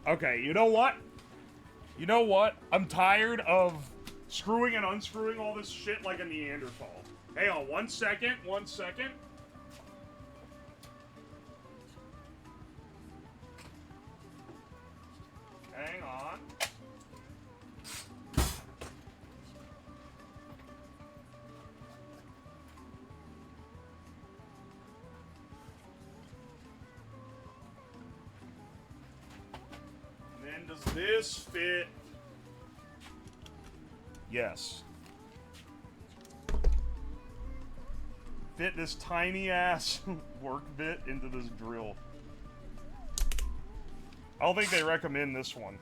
Okay, you know what? You know what? I'm tired of screwing and unscrewing all this shit like a Neanderthal. Hang on, 1 second, 1 second. Hang on. does this fit? Yes. Fit this tiny ass work bit into this drill. I don't think they recommend this one.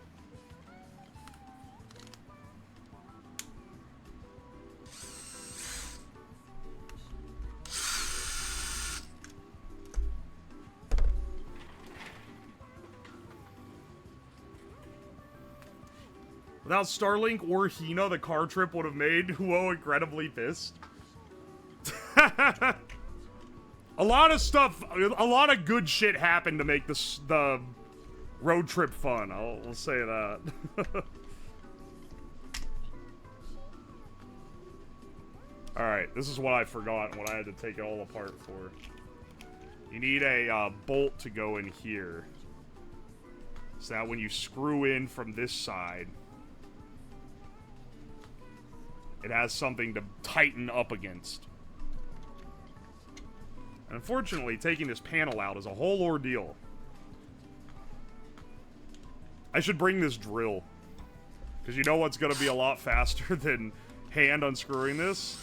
Without Starlink or Hina, the car trip would have made Huo incredibly pissed. A lot of stuff, a lot of good shit happened to make this, the road trip fun. I'll say that. Alright, this is what I forgot and what I had to take it all apart for. You need a bolt to go in here. So that when you screw in from this side, it has something to tighten up against. And unfortunately, taking this panel out is a whole ordeal. I should bring this drill. Because you know what's going to be a lot faster than hand unscrewing this?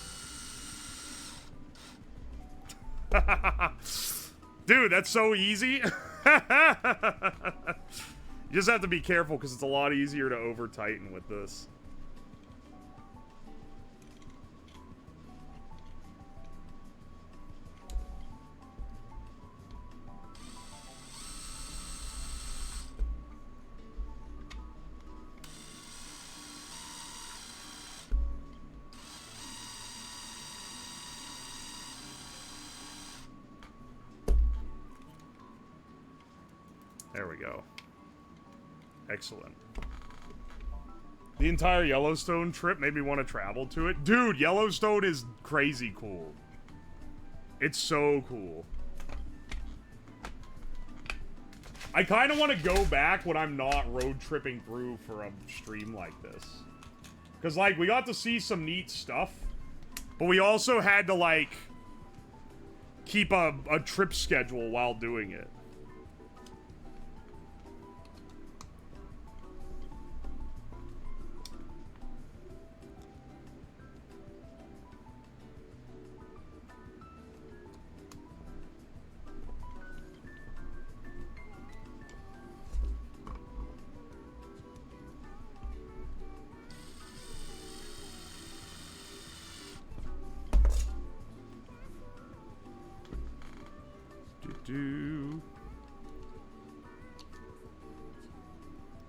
Dude, that's so easy. You just have to be careful because it's a lot easier to over-tighten with this. There we go. Excellent. The entire Yellowstone trip made me want to travel to it. Dude, Yellowstone is crazy cool. It's so cool. I kind of want to go back when I'm not road tripping through for a stream like this. Because, like, we got to see some neat stuff. But we also had to, like, keep a trip schedule while doing it.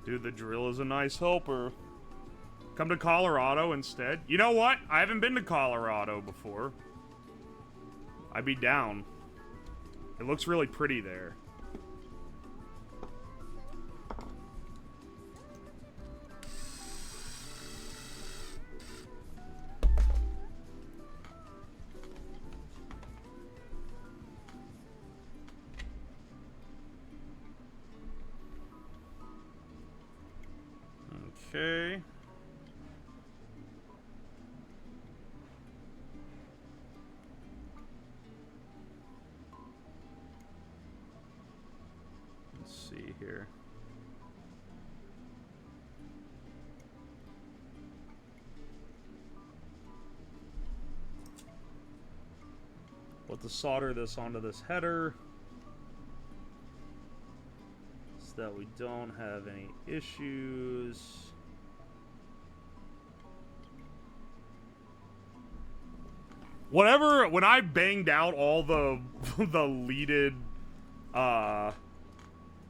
Dude, the drill is a nice helper. Come to Colorado instead. You know what? I haven't been to Colorado before. I'd be down. It looks really pretty there. Okay. Let's see here. We'll have to solder this onto this header so that we don't have any issues. Whatever, when I banged out all the the leaded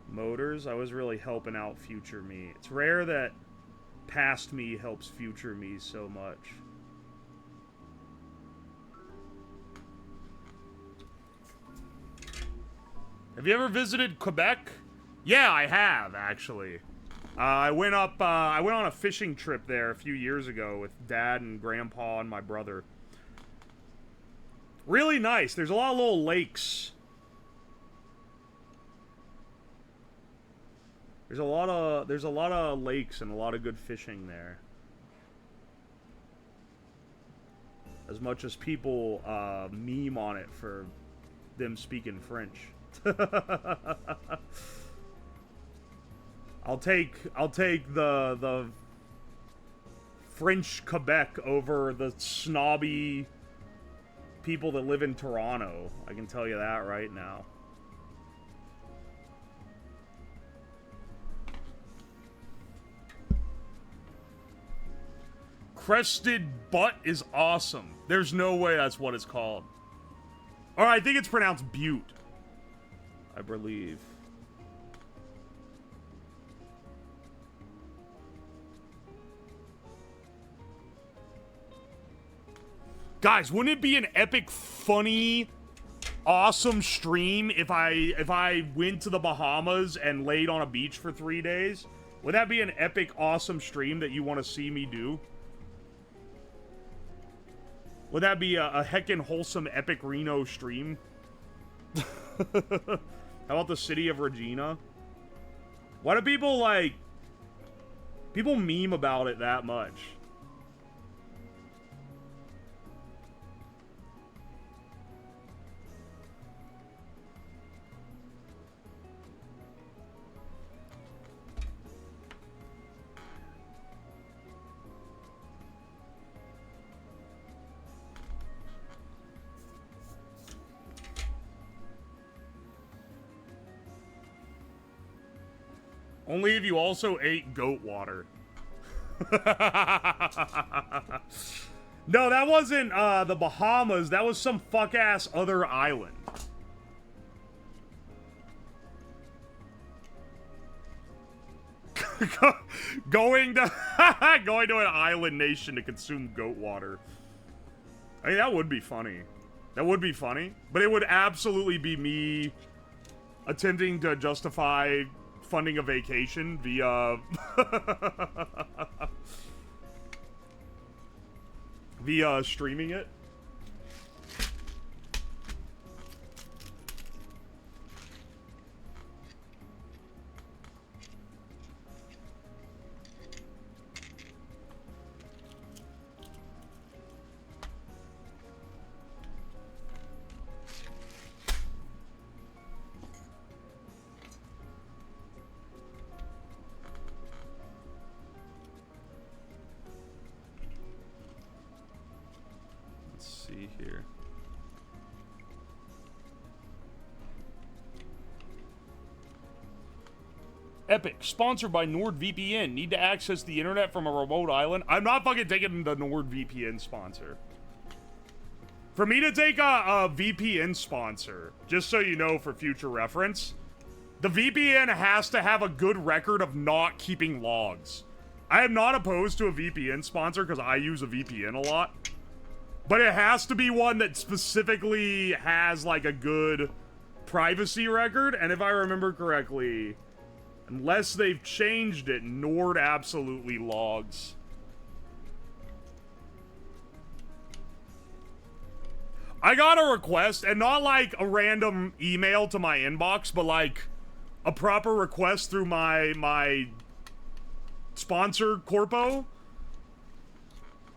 motors, I was really helping out future me. It's rare that past me helps future me so much. Have you ever visited Quebec? Yeah, I have, actually. I went on a fishing trip there a few years ago with Dad and Grandpa and my brother. Really nice. There's a lot of little lakes. There's a lot of lakes and a lot of good fishing there. As much as people meme on it for them speaking French. I'll take the French Quebec over the snobby people that live in Toronto. I can tell you that right now. Crested butt is awesome. There's no way that's what it's called. Or I think it's pronounced Butte, I believe. Guys, wouldn't it be an epic, funny, awesome stream if I went to the Bahamas and laid on a beach for 3 days? Would that be an epic, awesome stream that you want to see me do? Would that be a heckin' wholesome epic Reno stream? How about the city of Regina? Why do people, like... People meme about it that much? Only if you also ate goat water. No, that wasn't the Bahamas. That was some fuck-ass other island. going to going to an island nation to consume goat water. I mean, that would be funny. That would be funny. But it would absolutely be me attempting to justify funding a vacation via via streaming it. Here. Epic, sponsored by NordVPN. Need to access the internet from a remote island? I'm not fucking taking the NordVPN sponsor. For me to take a VPN sponsor, just so you know for future reference, the VPN has to have a good record of not keeping logs. I am not opposed to a VPN sponsor because I use a VPN a lot. But it has to be one that specifically has, like, a good privacy record. And if I remember correctly, unless they've changed it, Nord absolutely logs. I got a request, and not, like, a random email to my inbox, but, like, a proper request through my sponsor, Corpo,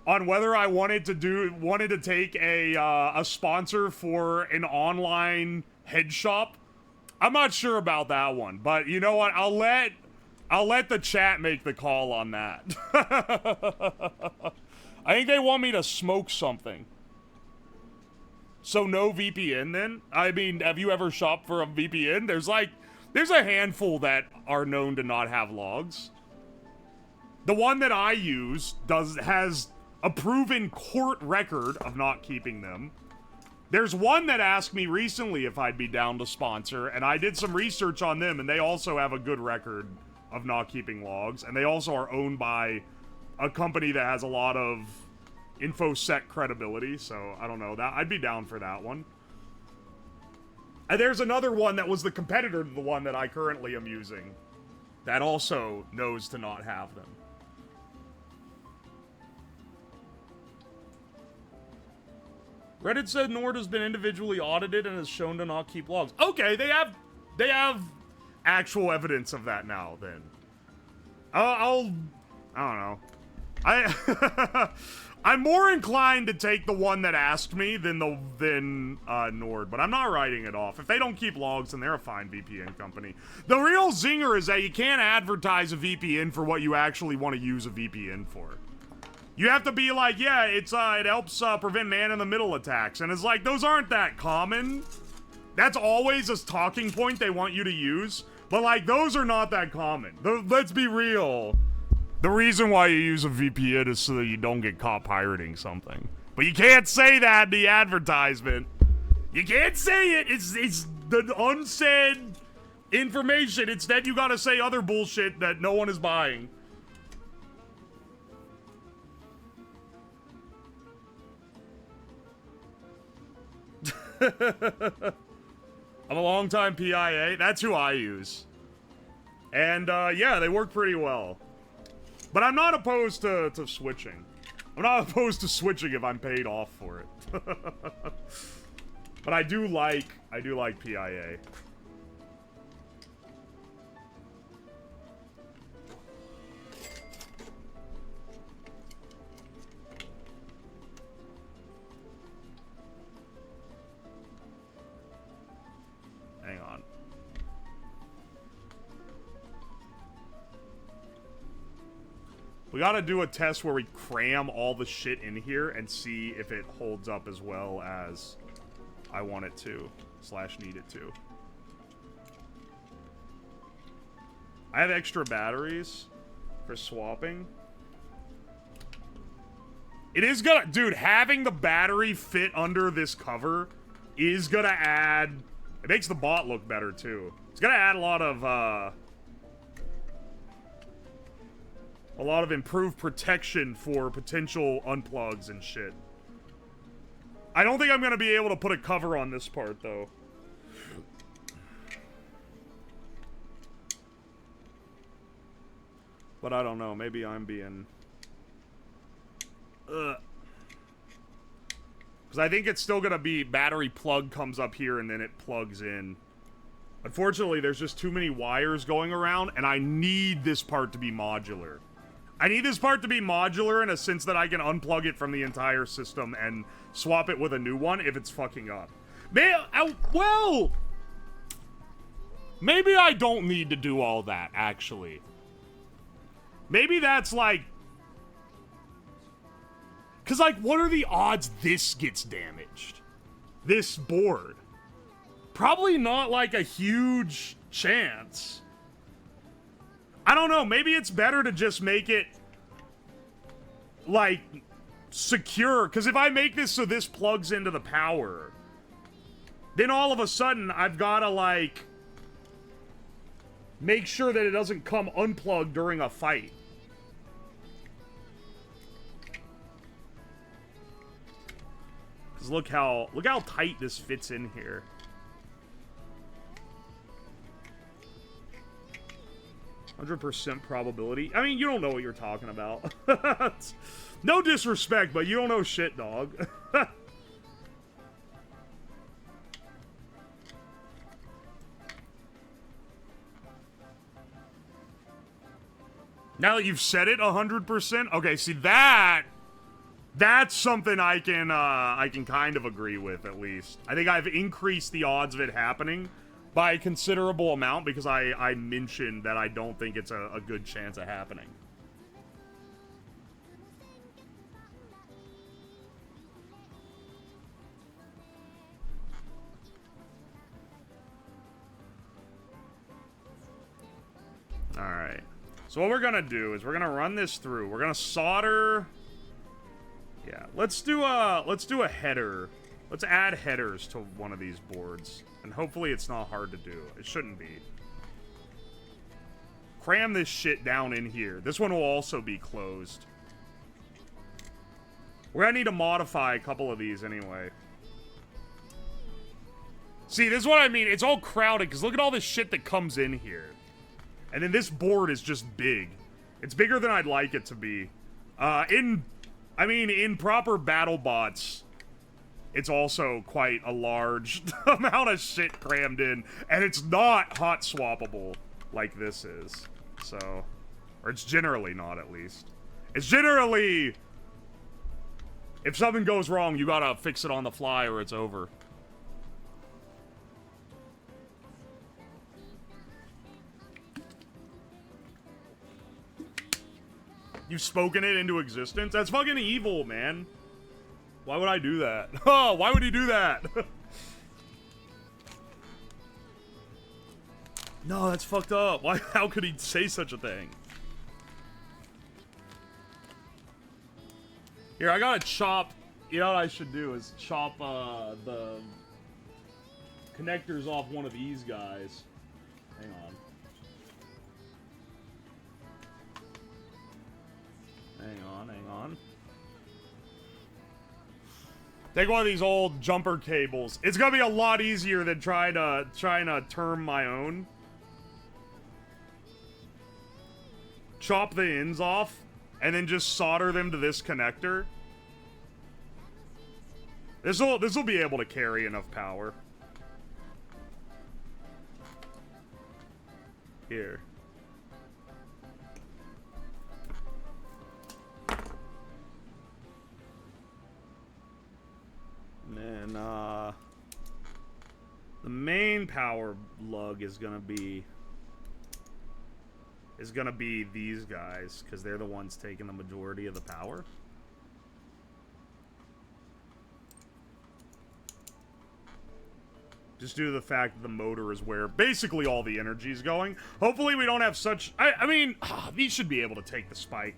on whether I wanted to take a sponsor for an online head shop. I'm not sure about that one, but you know what? I'll let the chat make the call on that. I think they want me to smoke something. So no VPN then? I mean, have you ever shopped for a VPN? There's a handful that are known to not have logs. The one that I use has a proven court record of not keeping them. There's one that asked me recently if I'd be down to sponsor, and I did some research on them, and they also have a good record of not keeping logs, and they also are owned by a company that has a lot of InfoSec credibility, so I don't know. I'd be down for that one. And there's another one that was the competitor to the one that I currently am using that also knows to not have them. Reddit said Nord has been individually audited and is shown to not keep logs. Okay, they have actual evidence of that now, then. I don't know. I'm more inclined to take the one that asked me than Nord, but I'm not writing it off. If they don't keep logs, then they're a fine VPN company. The real zinger is that you can't advertise a VPN for what you actually want to use a VPN for. You have to be like, yeah, it helps prevent man-in-the-middle attacks, and it's like, those aren't that common. That's always a talking point they want you to use, but like, those are not that common. Let's be real. The reason why you use a VPN is so that you don't get caught pirating something. But you can't say that in the advertisement. You can't say it. It's the unsaid information. Instead, you gotta say other bullshit that no one is buying. I'm a longtime PIA. That's who I use. And, yeah, they work pretty well. But I'm not opposed to switching. I'm not opposed to switching if I'm paid off for it. But I do like PIA. Hang on. We gotta do a test where we cram all the shit in here and see if it holds up as well as I want it to, / need it to. I have extra batteries for swapping. It is gonna, dude, having the battery fit under this cover is gonna add, it makes the bot look better too. It's gonna add a lot of improved protection for potential unplugs and shit. I don't think I'm gonna be able to put a cover on this part, though. But I don't know, maybe I'm being... Because I think it's still gonna be battery plug comes up here and then it plugs in. Unfortunately, there's just too many wires going around, and I need this part to be modular. I need this part to be modular in a sense that I can unplug it from the entire system and swap it with a new one if it's fucking up. Well, maybe I don't need to do all that, actually. Maybe that's like... Because, like, what are the odds this gets damaged? This board? Probably not, like, a huge chance. I don't know, maybe it's better to just make it, like, secure. Because if I make this so this plugs into the power, then all of a sudden I've got to, like, make sure that it doesn't come unplugged during a fight. Because look how tight this fits in here. 100% probability. I mean, you don't know what you're talking about. No disrespect, but you don't know shit, dog. Now that you've said it 100%, okay, see that's something I can kind of agree with, at least. I think I've increased the odds of it happening by a considerable amount because I mentioned that I don't think it's a good chance of happening. Alright. So what we're gonna do is we're gonna run this through. We're gonna solder... Yeah, let's do a header. Let's add headers to one of these boards. And hopefully it's not hard to do. It shouldn't be. Cram this shit down in here. This one will also be closed. We're gonna need to modify a couple of these anyway. See, this is what I mean. It's all crowded, because look at all this shit that comes in here. And then this board is just big. It's bigger than I'd like it to be. In proper BattleBots, it's also quite a large amount of shit crammed in. And it's not hot swappable like this is. So, or it's generally not, at least. It's generally, if something goes wrong, you gotta fix it on the fly or it's over. You've spoken it into existence? That's fucking evil, man. Why would I do that? Oh, why would he do that? No, that's fucked up. Why? How could he say such a thing? Here, I gotta chop. You know what I should do is chop the connectors off one of these guys. Hang on. Hang on. Take one of these old jumper cables. It's gonna be a lot easier than trying to term my own. Chop the ends off, and then just solder them to this connector. This'll be able to carry enough power. Here. And then, the main power lug is gonna be these guys, because they're the ones taking the majority of the power. Just due to the fact that the motor is where basically all the energy is going. Hopefully we don't have such... I mean, these should be able to take the spike.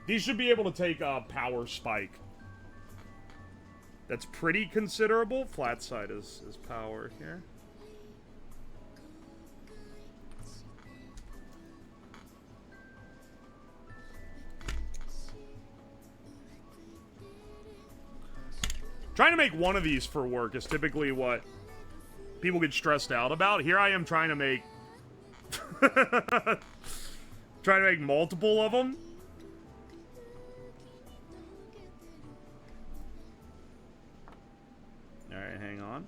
These should be able to take a power spike. That's pretty considerable. Flat side is power here. Trying to make one of these for work is typically what people get stressed out about. Here I am trying to make... trying to make multiple of them. Alright, hang on.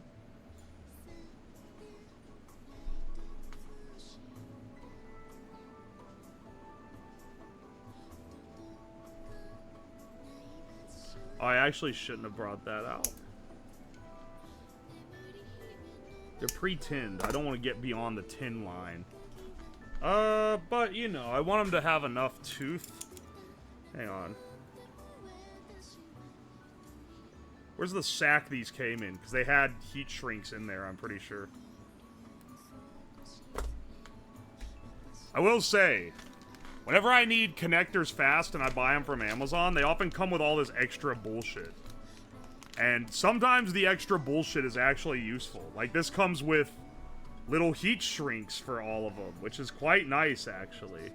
Oh, I actually shouldn't have brought that out. They're pre-tinned. I don't want to get beyond the tin line. But, you know, I want them to have enough tooth. Hang on. Where's the sack these came in? Because they had heat shrinks in there, I'm pretty sure. I will say, whenever I need connectors fast and I buy them from Amazon, they often come with all this extra bullshit. And sometimes the extra bullshit is actually useful. Like, this comes with little heat shrinks for all of them, which is quite nice, actually.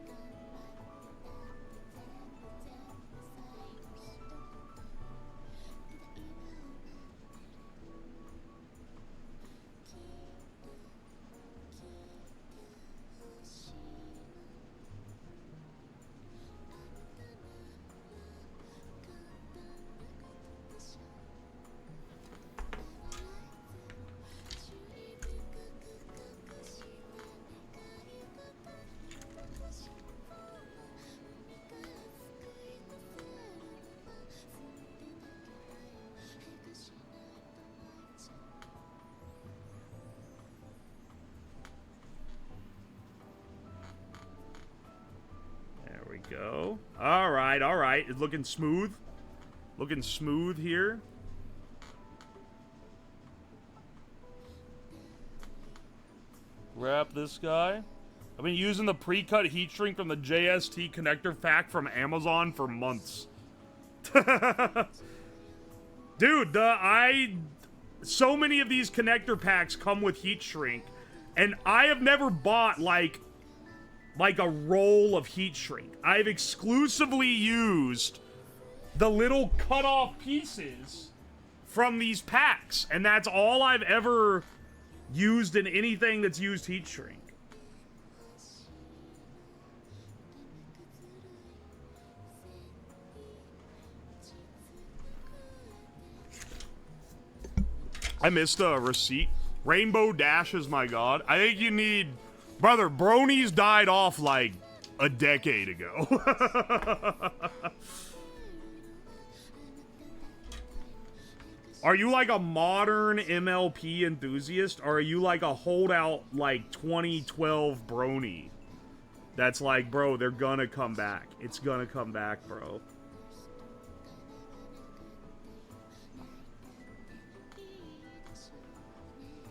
Go. All right. It's looking smooth. Looking smooth here. Wrap this guy. I've been using the pre-cut heat shrink from the JST connector pack from Amazon for months. Dude, so many of these connector packs come with heat shrink, and I have never bought like a roll of heat shrink. I've exclusively used the little cut-off pieces from these packs, and that's all I've ever used in anything that's used heat shrink. I missed a receipt. Rainbow Dash is my god. I think you need... Brother, bronies died off like a decade ago. Are you like a modern MLP enthusiast, or are you like a holdout like 2012 brony? That's like, bro, they're gonna come back. It's gonna come back, bro.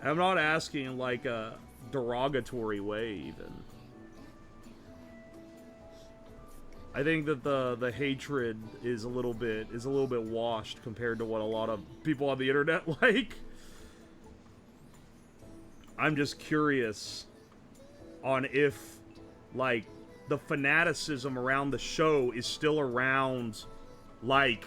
I'm not asking like a derogatory way, even. I think that the hatred is a little bit washed compared to what a lot of people on the internet like. I'm just curious on if like the fanaticism around the show is still around like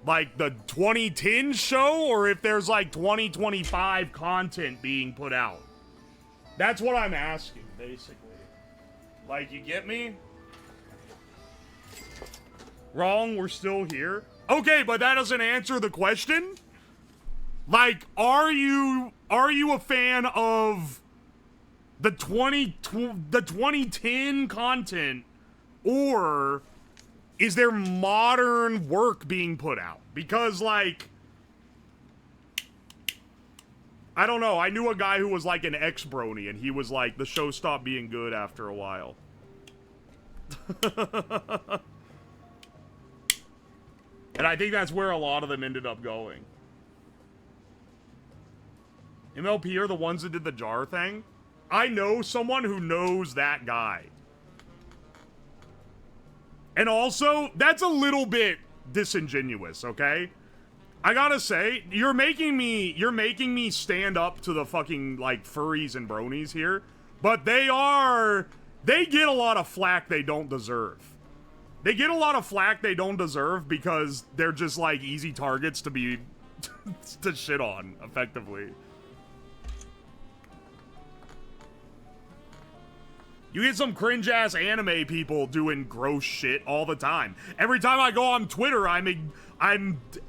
the 2010 show, or if there's like 2025 content being put out. That's what I'm asking, basically. Like, you get me? Wrong, we're still here. Okay, but that doesn't answer the question. Like, are you a fan of the 2010 content, or is there modern work being put out? Because, like, I don't know. I knew a guy who was like an ex-brony, and he was like, the show stopped being good after a while. And I think that's where a lot of them ended up going. MLP are the ones that did the jar thing. I know someone who knows that guy. And also, that's a little bit disingenuous, okay? I gotta say, you're making me stand up to the fucking, like, furries and bronies here. But they get a lot of flack they don't deserve. They get a lot of flack they don't deserve because they're just, like, easy targets to be, to shit on, effectively. You get some cringe-ass anime people doing gross shit all the time. Every time I go on Twitter, I'm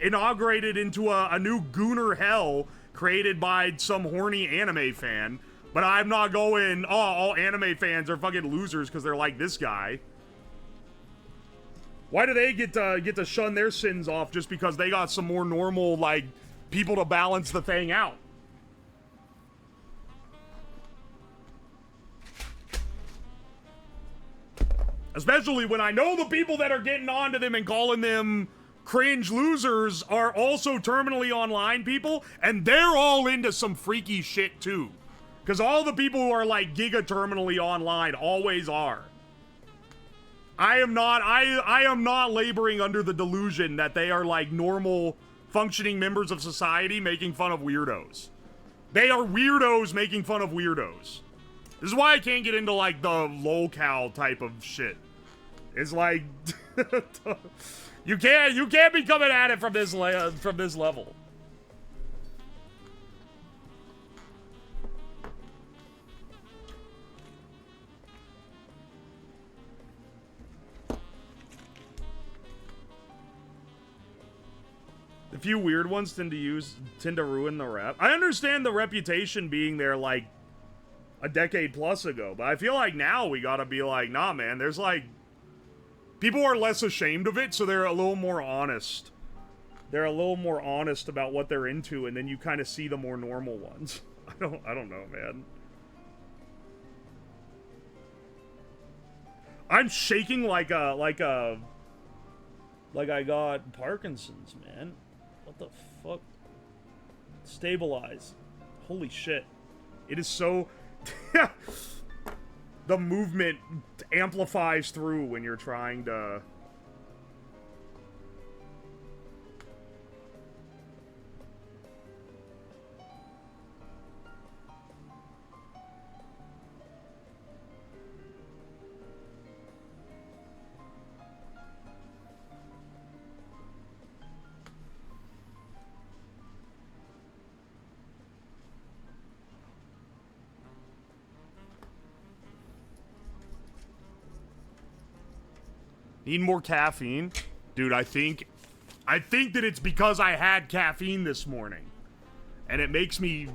inaugurated into a new gooner hell created by some horny anime fan. But I'm not going, oh, all anime fans are fucking losers because they're like this guy. Why do they get to shun their sins off just because they got some more normal, like, people to balance the thing out? Especially when I know the people that are getting onto them and calling them cringe losers are also terminally online people, and they're all into some freaky shit too. Because all the people who are like giga terminally online always are. I am not laboring under the delusion that they are like normal functioning members of society making fun of weirdos. They are weirdos making fun of weirdos. This is why I can't get into like the lolcow type of shit. It's like you can't be coming at it from this level. The few weird ones tend to ruin the rep. I understand the reputation being there like a decade plus ago, but I feel like now we gotta be like, nah, man, there's like, people are less ashamed of it, so they're a little more honest. They're a little more honest about what they're into, and then you kind of see the more normal ones. I don't know, man. I'm shaking like I got Parkinson's, man. What the fuck? Stabilize. Holy shit. It is so... The movement amplifies through when you're trying to... Need more caffeine? Dude, I think that it's because I had caffeine this morning. And it makes me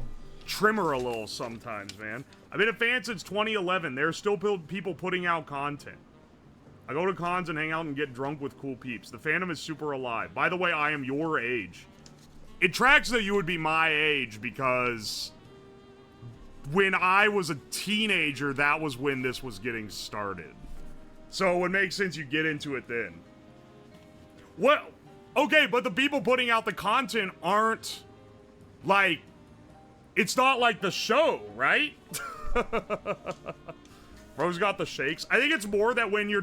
trimmer a little sometimes, man. I've been a fan since 2011. There's still people putting out content. I go to cons and hang out and get drunk with cool peeps. The fandom is super alive. By the way, I am your age. It tracks that you would be my age because when I was a teenager, that was when this was getting started. So it would make sense you get into it then. Well, okay, but the people putting out the content aren't, like, it's not like the show, right? Bro's got the shakes. I think it's more that when you're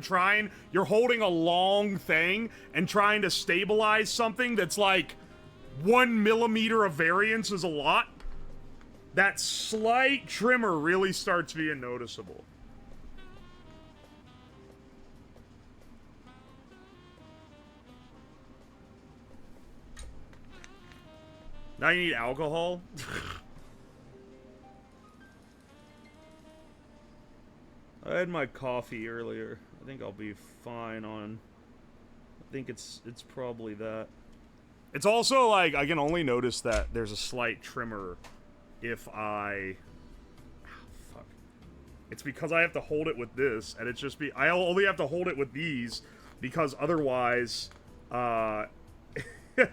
holding a long thing and trying to stabilize something that's like 1 millimeter of variance is a lot. That slight trimmer really starts being noticeable. Now you need alcohol? I had my coffee earlier. I think I'll be fine on... I think it's probably that. It's also, like, I can only notice that there's a slight trimmer if I... Oh, fuck. It's because I have to hold it with this, and it's just I only have to hold it with these, because otherwise, if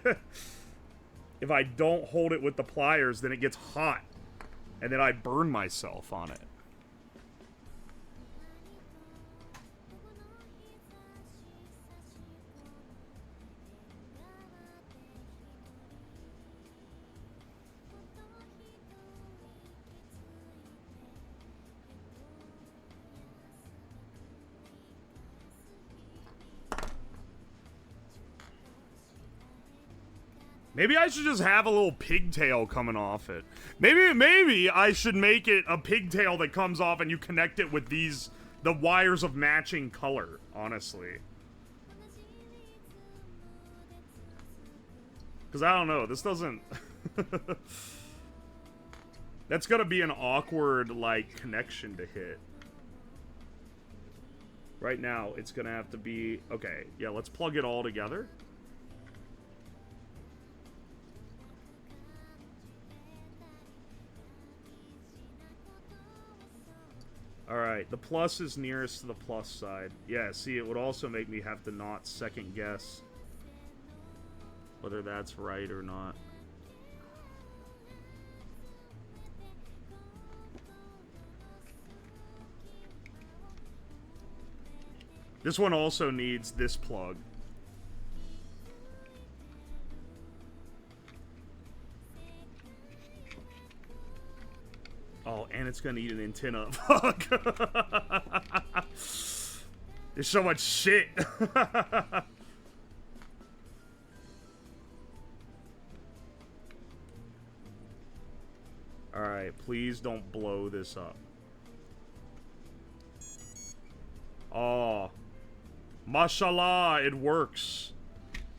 I don't hold it with the pliers, then it gets hot, and then I burn myself on it. Maybe I should just have a little pigtail coming off it. Maybe I should make it a pigtail that comes off and you connect it with the wires of matching color, honestly. Because I don't know, this doesn't... That's gonna be an awkward, like, connection to hit. Right now, it's gonna have to be... Okay, yeah, let's plug it all together. Alright, the plus is nearest to the plus side. Yeah, see, it would also make me have to not second guess whether that's right or not. This one also needs this plug. Oh, and it's gonna need an antenna. Fuck. There's so much shit. Alright, please don't blow this up. Oh. Mashallah, it works.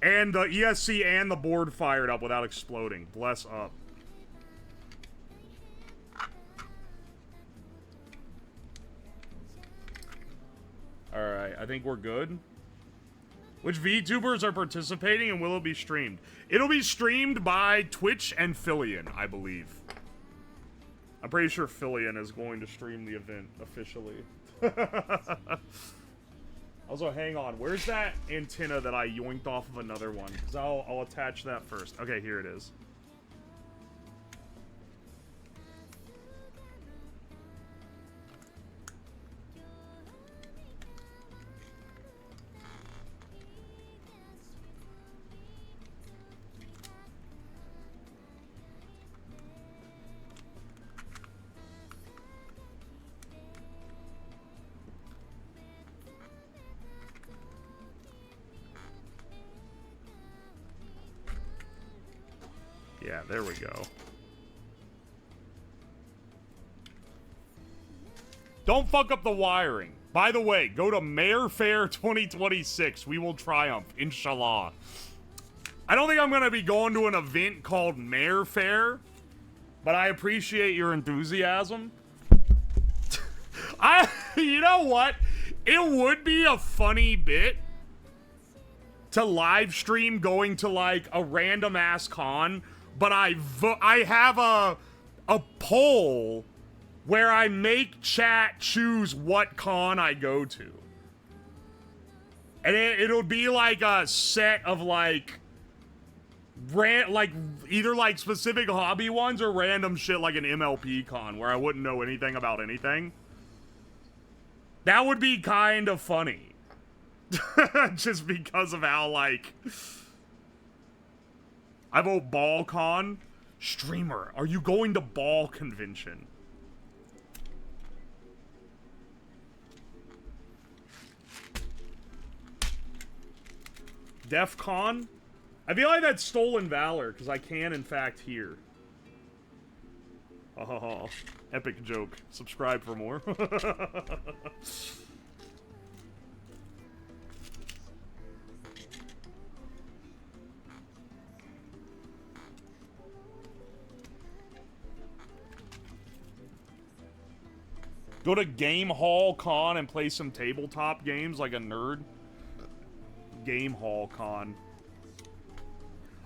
And the ESC and the board fired up without exploding. Bless up. Alright, I think we're good. Which VTubers are participating and will it be streamed? It'll be streamed by Twitch and Fillion, I believe. I'm pretty sure Fillion is going to stream the event officially. Also, hang on. Where's that antenna that I yoinked off of another one? Because I'll attach that first. Okay, here it is. Yeah, there we go. Don't fuck up the wiring. By the way, go to Mayor Fair 2026. We will triumph, inshallah. I don't think I'm going to be going to an event called Mayor Fair, but I appreciate your enthusiasm. You know what? It would be a funny bit to live stream going to like a random ass con, but I have a poll where I make chat choose what con I go to. And it'll be like a set of like either like specific hobby ones or random shit like an MLP con where I wouldn't know anything about anything. That would be kind of funny. Just because of how like I vote Ball Con. Streamer, are you going to Ball Convention? Def Con? I feel like that's Stolen Valor, because I can, in fact, hear. Oh, epic joke. Subscribe for more. Go to Game Hall Con and play some tabletop games like a nerd. Game Hall Con.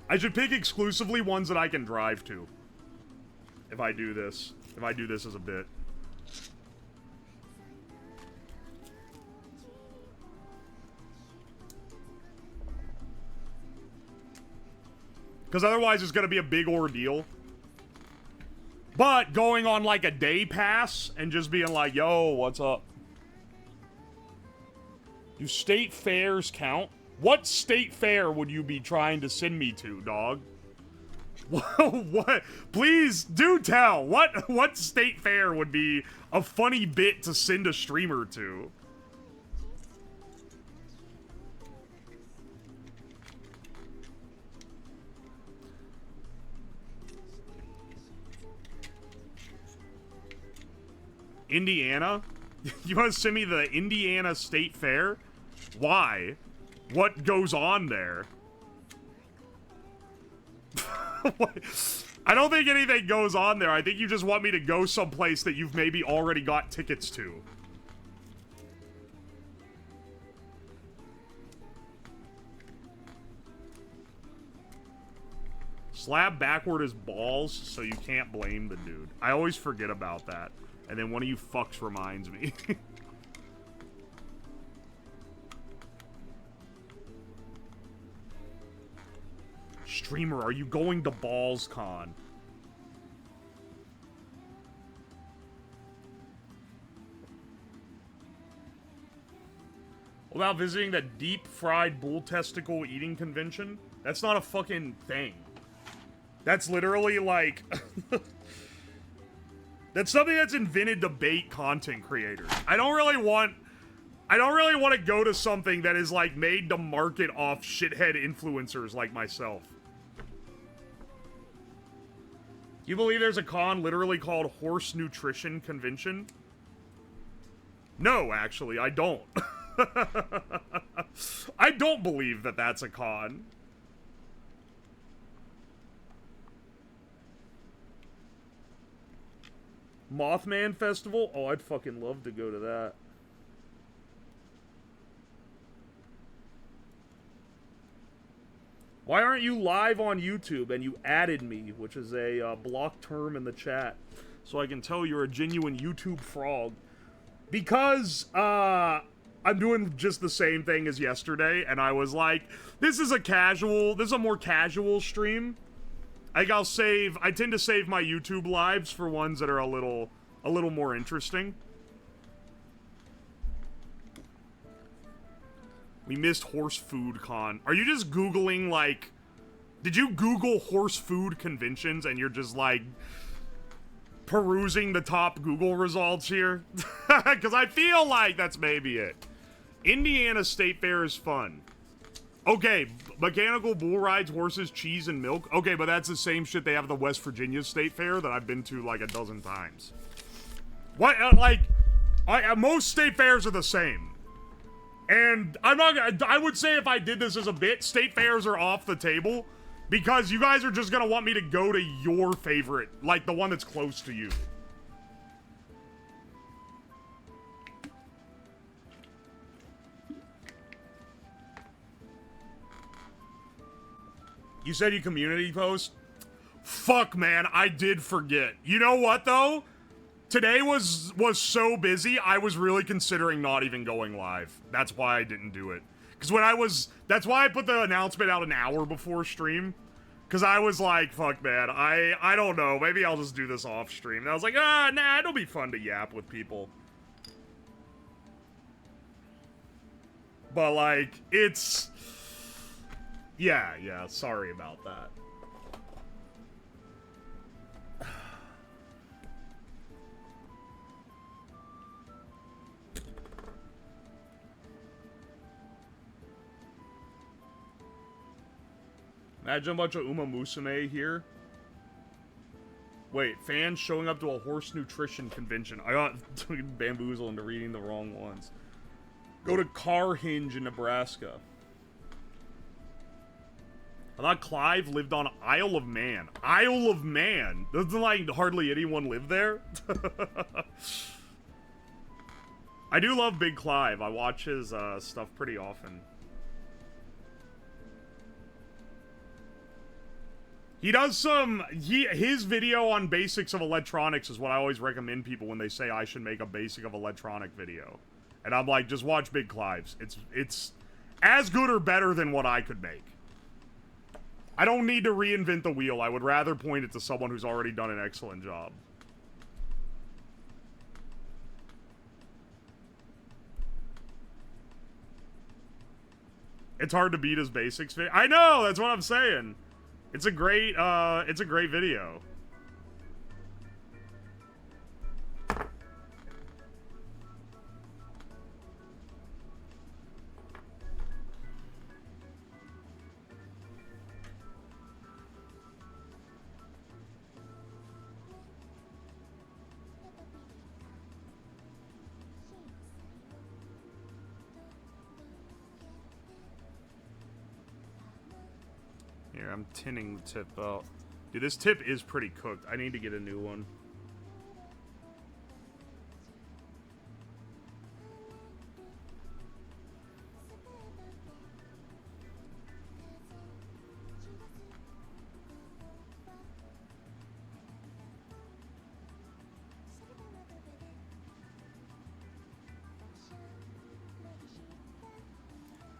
I should pick exclusively ones that I can drive to. If I do this. If I do this as a bit. Because otherwise it's going to be a big ordeal. But going on like a day pass and just being like, yo, what's up? Do state fairs count? What state fair would you be trying to send me to, dog? What? Please do tell. What state fair would be a funny bit to send a streamer to? Indiana? You want to send me the Indiana State Fair? Why? What goes on there? I don't think anything goes on there. I think you just want me to go someplace that you've maybe already got tickets to. Slab backward is balls, so you can't blame the dude. I always forget about that. And then one of you fucks reminds me. Streamer, are you going to Balls Con? What about visiting the deep fried bull testicle eating convention? That's not a fucking thing. That's literally like... That's something that's invented to bait content creators. I don't really want to go to something that is like made to market off shithead influencers like myself. You believe there's a con literally called Horse Nutrition Convention? No, actually, I don't. I don't believe that that's a con. Mothman Festival? Oh, I'd fucking love to go to that. Why aren't you live on YouTube? And you added me, which is a block term in the chat. So I can tell you're a genuine YouTube frog. Because, I'm doing just the same thing as yesterday, and I was like, this is a more casual stream. I tend to save my YouTube lives for ones that are a little more interesting. We missed Horse Food Con. Are you just Googling, like... Did you Google horse food conventions and you're just, like... perusing the top Google results here? Because I feel like that's maybe it. Indiana State Fair is fun. Okay, mechanical bull rides, horses, cheese, and milk. Okay, but that's the same shit they have at the West Virginia State Fair that I've been to like a dozen times. What, most state fairs are the same. And I would say if I did this as a bit, state fairs are off the table because you guys are just gonna want me to go to your favorite, like the one that's close to you. You said you community post? fuck, man, I did forget. You know what, though? Today was so busy, I was really considering not even going live. That's why I didn't do it. Because that's why I put the announcement out an hour before stream. Because I was like, fuck, man, I don't know. Maybe I'll just do this off stream. And I was like, nah, it'll be fun to yap with people. But, like, it's... Yeah, sorry about that. Imagine a bunch of Uma Musume here. Wait, fans showing up to a horse nutrition convention. I got bamboozled into reading the wrong ones. Go to Car Hinge in Nebraska. I thought Clive lived on Isle of Man. Isle of Man? Doesn't, like, hardly anyone live there? I do love Big Clive. I watch his stuff pretty often. He does some... His video on basics of electronics is what I always recommend people when they say I should make a basic of electronic video. And I'm like, just watch Big Clive's. It's as good or better than what I could make. I don't need to reinvent the wheel. I would rather point it to someone who's already done an excellent job. It's hard to beat his basics video. I know, that's what I'm saying. It's a great video. Here, I'm tinning the tip out. Dude, this tip is pretty cooked. I need to get a new one.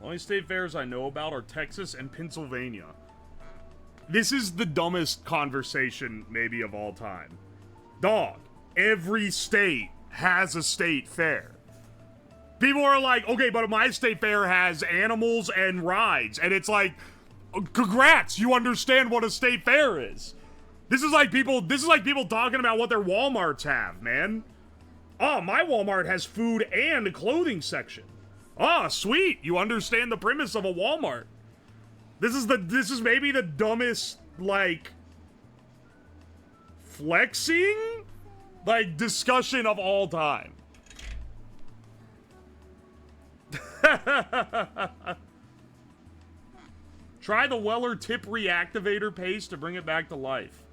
Only state fairs I know about are Texas and Pennsylvania. This is the dumbest conversation, maybe, of all time. Dog, every state has a state fair. People are like, okay, but my state fair has animals and rides. And it's like, congrats, you understand what a state fair is. This is like people talking about what their Walmarts have, man. Oh, my Walmart has food and a clothing section. Oh, sweet, you understand the premise of a Walmart. This is maybe the dumbest, like, flexing, like, discussion of all time. Try the Weller tip reactivator paste to bring it back to life.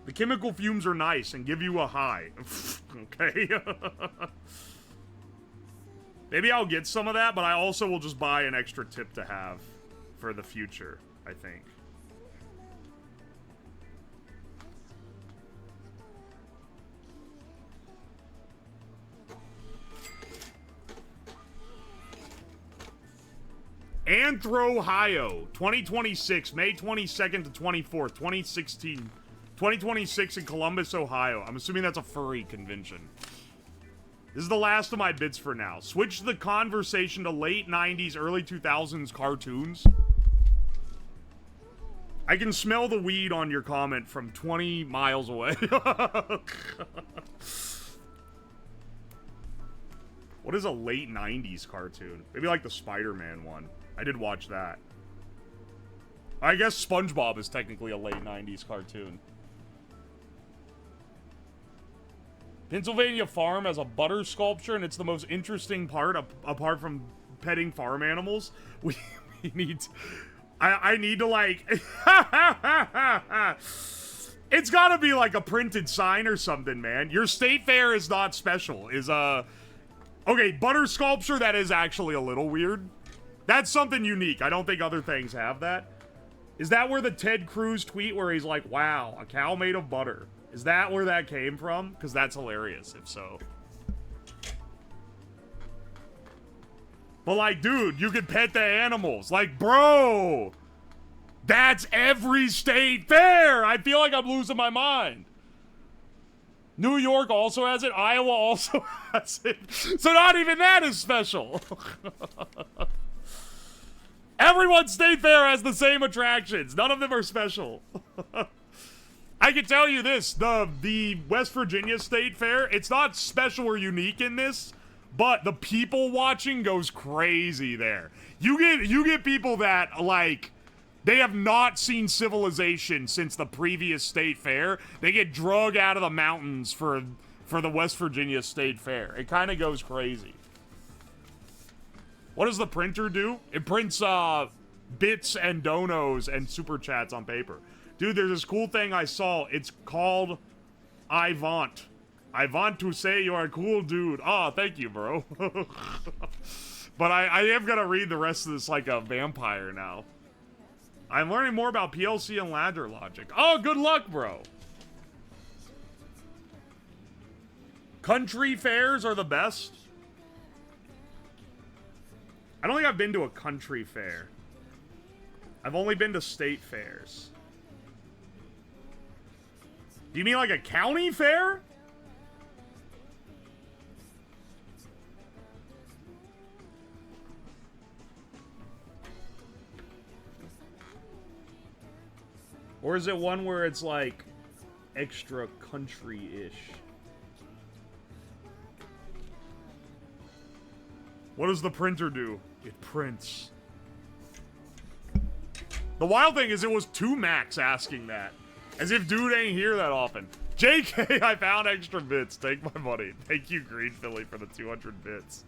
The chemical fumes are nice and give you a high. Okay. Maybe I'll get some of that, but I also will just buy an extra tip to have for the future, I think. Anthro-Ohio, 2026, May 22nd to 24th, 2016. 2026 in Columbus, Ohio. I'm assuming that's a furry convention. This is the last of my bits for now. Switch the conversation to late 90s, early 2000s cartoons. I can smell the weed on your comment from 20 miles away. What is a late 90s cartoon? Maybe like the Spider-Man one. I did watch that. I guess SpongeBob is technically a late 90s cartoon. Pennsylvania Farm has a butter sculpture, and it's the most interesting part, apart from petting farm animals. We need... I need to, like... It's gotta be, like, a printed sign or something, man. Your state fair is not special. Okay, butter sculpture, that is actually a little weird. That's something unique. I don't think other things have that. Is that where the Ted Cruz tweet where he's like, wow, a cow made of butter? Is that where that came from? Because that's hilarious, if so. But like, dude, you could pet the animals. Like, bro, that's every state fair. I feel like I'm losing my mind. New York also has it. Iowa also has it. So not even that is special. Everyone's state fair has the same attractions. None of them are special. I can tell you this, the West Virginia State Fair, it's not special or unique in this, but the people watching goes crazy there. You get people that, like, they have not seen civilization since the previous state fair. They get drug out of the mountains for the West Virginia State Fair. It kind of goes crazy. What does the printer do? It prints bits and donos and super chats on paper. Dude, there's this cool thing I saw. It's called I Want. I want to say you're a cool dude. Oh, thank you, bro. But I am gonna read the rest of this like a vampire now. I'm learning more about PLC and ladder logic. Oh, good luck, bro. Country fairs are the best. I don't think I've been to a country fair. I've only been to state fairs. Do you mean like a county fair? Or is it one where it's like extra country-ish? What does the printer do? It prints. The wild thing is it was 2Max asking that. As if dude ain't here that often. JK, I found extra bits. Take my money. Thank you, Green Philly, for the 200 bits.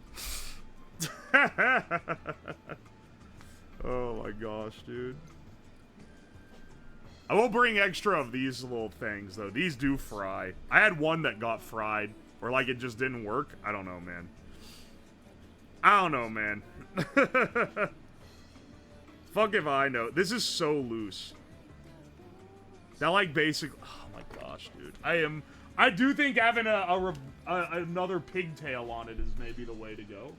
Oh my gosh, dude. I will bring extra of these little things, though. These do fry. I had one that got fried, or like it just didn't work. I don't know, man. I don't know, man. Fuck if I know. This is so loose. That like basic. Oh my gosh, dude. I do think having another pigtail on it is maybe the way to go.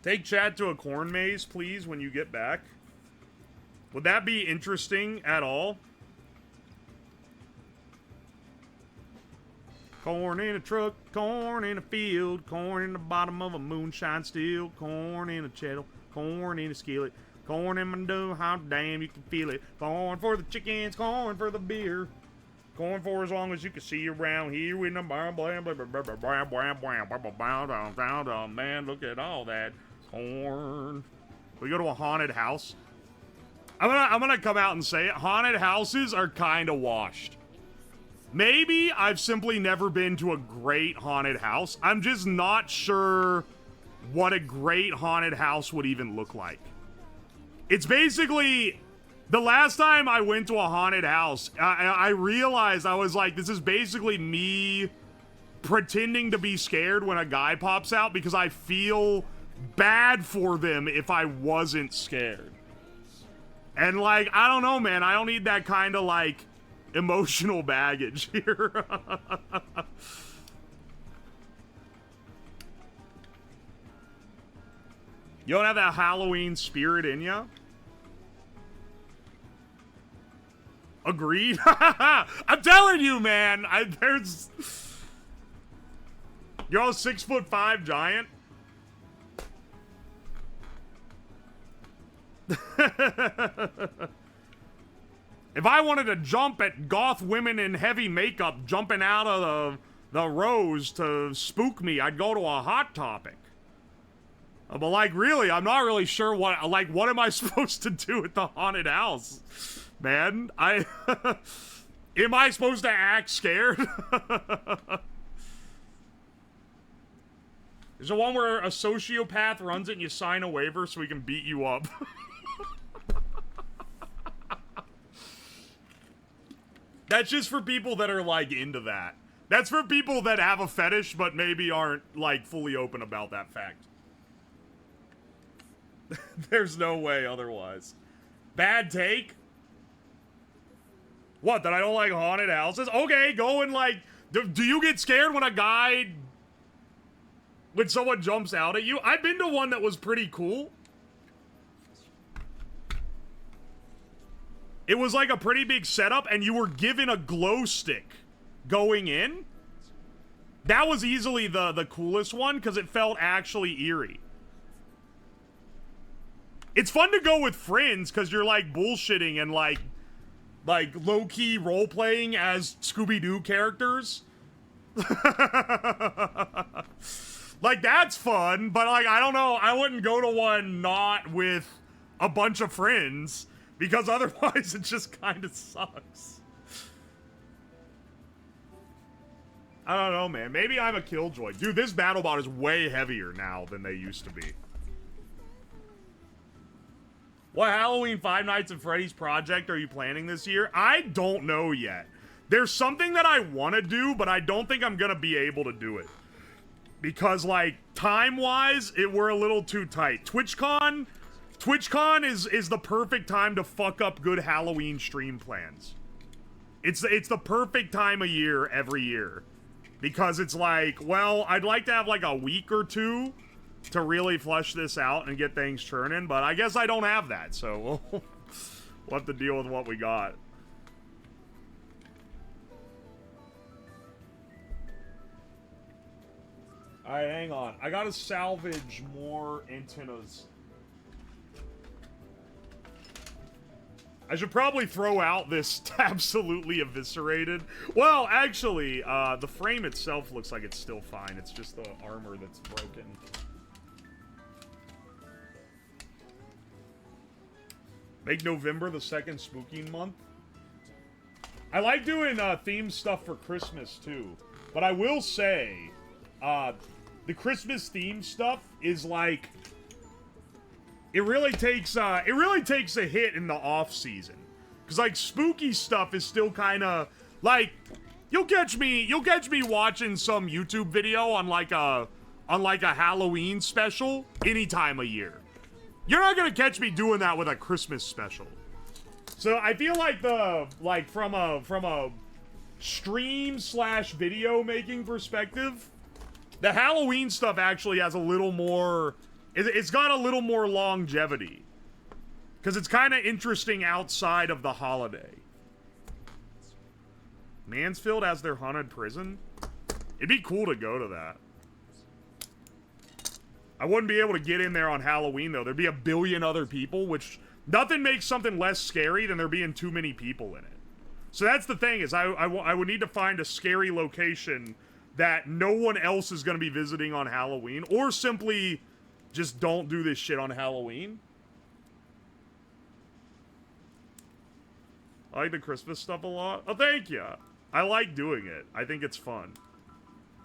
Take Chad to a corn maze, please, when you get back. Would that be interesting at all? Corn in a truck, corn in a field, corn in the bottom of a moonshine still, corn in a chettle, corn in a skillet, corn in my dough, how damn you can feel it. Corn for the chickens, corn for the beer, corn for as long as you can see around here with the blam blam blam blam blam blam blam blam blam. Man, look at all that corn. We go to a haunted house. I'm gonna come out and say it. Haunted houses are kind of washed. Maybe I've simply never been to a great haunted house. I'm just not sure what a great haunted house would even look like. It's basically, the last time I went to a haunted house, I realized, I was like, this is basically me pretending to be scared when a guy pops out because I feel bad for them if I wasn't scared. And like, I don't know, man. I don't need that kind of like emotional baggage here. You don't have that Halloween spirit in ya? Agreed. I'm telling you, man. There's. You're all 6'5" giant. If I wanted to jump at goth women in heavy makeup jumping out of the rows to spook me, I'd go to a Hot Topic. But like, really, I'm not really sure what am I supposed to do at the haunted house, man? Am I supposed to act scared? There's a one where a sociopath runs it and you sign a waiver so he can beat you up. That's just for people that are, like, into that. That's for people that have a fetish, but maybe aren't, like, fully open about that fact. There's no way otherwise. Bad take? What, that I don't like haunted houses? Okay, go and like... Do you get scared when when someone jumps out at you? I've been to one that was pretty cool. It was like a pretty big setup, and you were given a glow stick going in. That was easily the coolest one, because it felt actually eerie. It's fun to go with friends, because you're, like, bullshitting and, like low-key role-playing as Scooby-Doo characters. Like, that's fun, but, like, I don't know. I wouldn't go to one not with a bunch of friends, because otherwise it just kind of sucks. I don't know, man. Maybe I'm a killjoy. Dude, this BattleBot is way heavier now than they used to be. What Halloween Five Nights at Freddy's project are you planning this year? I don't know yet. There's something that I want to do, but I don't think I'm going to be able to do it. Because, like, time-wise, we're a little too tight. TwitchCon is the perfect time to fuck up good Halloween stream plans. It's the perfect time of year every year. Because it's like, well, I'd like to have, like, a week or two to really flush this out and get things churning, but I guess I don't have that, so we'll have to deal with what we got. Alright, hang on. I gotta salvage more antennas. I should probably throw out this absolutely eviscerated. Well, actually, the frame itself looks like it's still fine. It's just the armor that's broken. Make November the second spooky month. I like doing theme stuff for Christmas too, but I will say, the Christmas theme stuff is like, it really takes a hit in the off season, because like spooky stuff is still kind of like, you'll catch me watching some YouTube video on like a Halloween special any time of year. You're not gonna catch me doing that with a Christmas special. So I feel like from a stream / video making perspective, the Halloween stuff actually has a little more, it's got a little more longevity. Because it's kind of interesting outside of the holiday. Mansfield has their haunted prison? It'd be cool to go to that. I wouldn't be able to get in there on Halloween, though. There'd be a billion other people, which nothing makes something less scary than there being too many people in it. So that's the thing, is I would need to find a scary location that no one else is going to be visiting on Halloween, or simply just don't do this shit on Halloween. I like the Christmas stuff a lot. Oh, thank you. I like doing it. I think it's fun.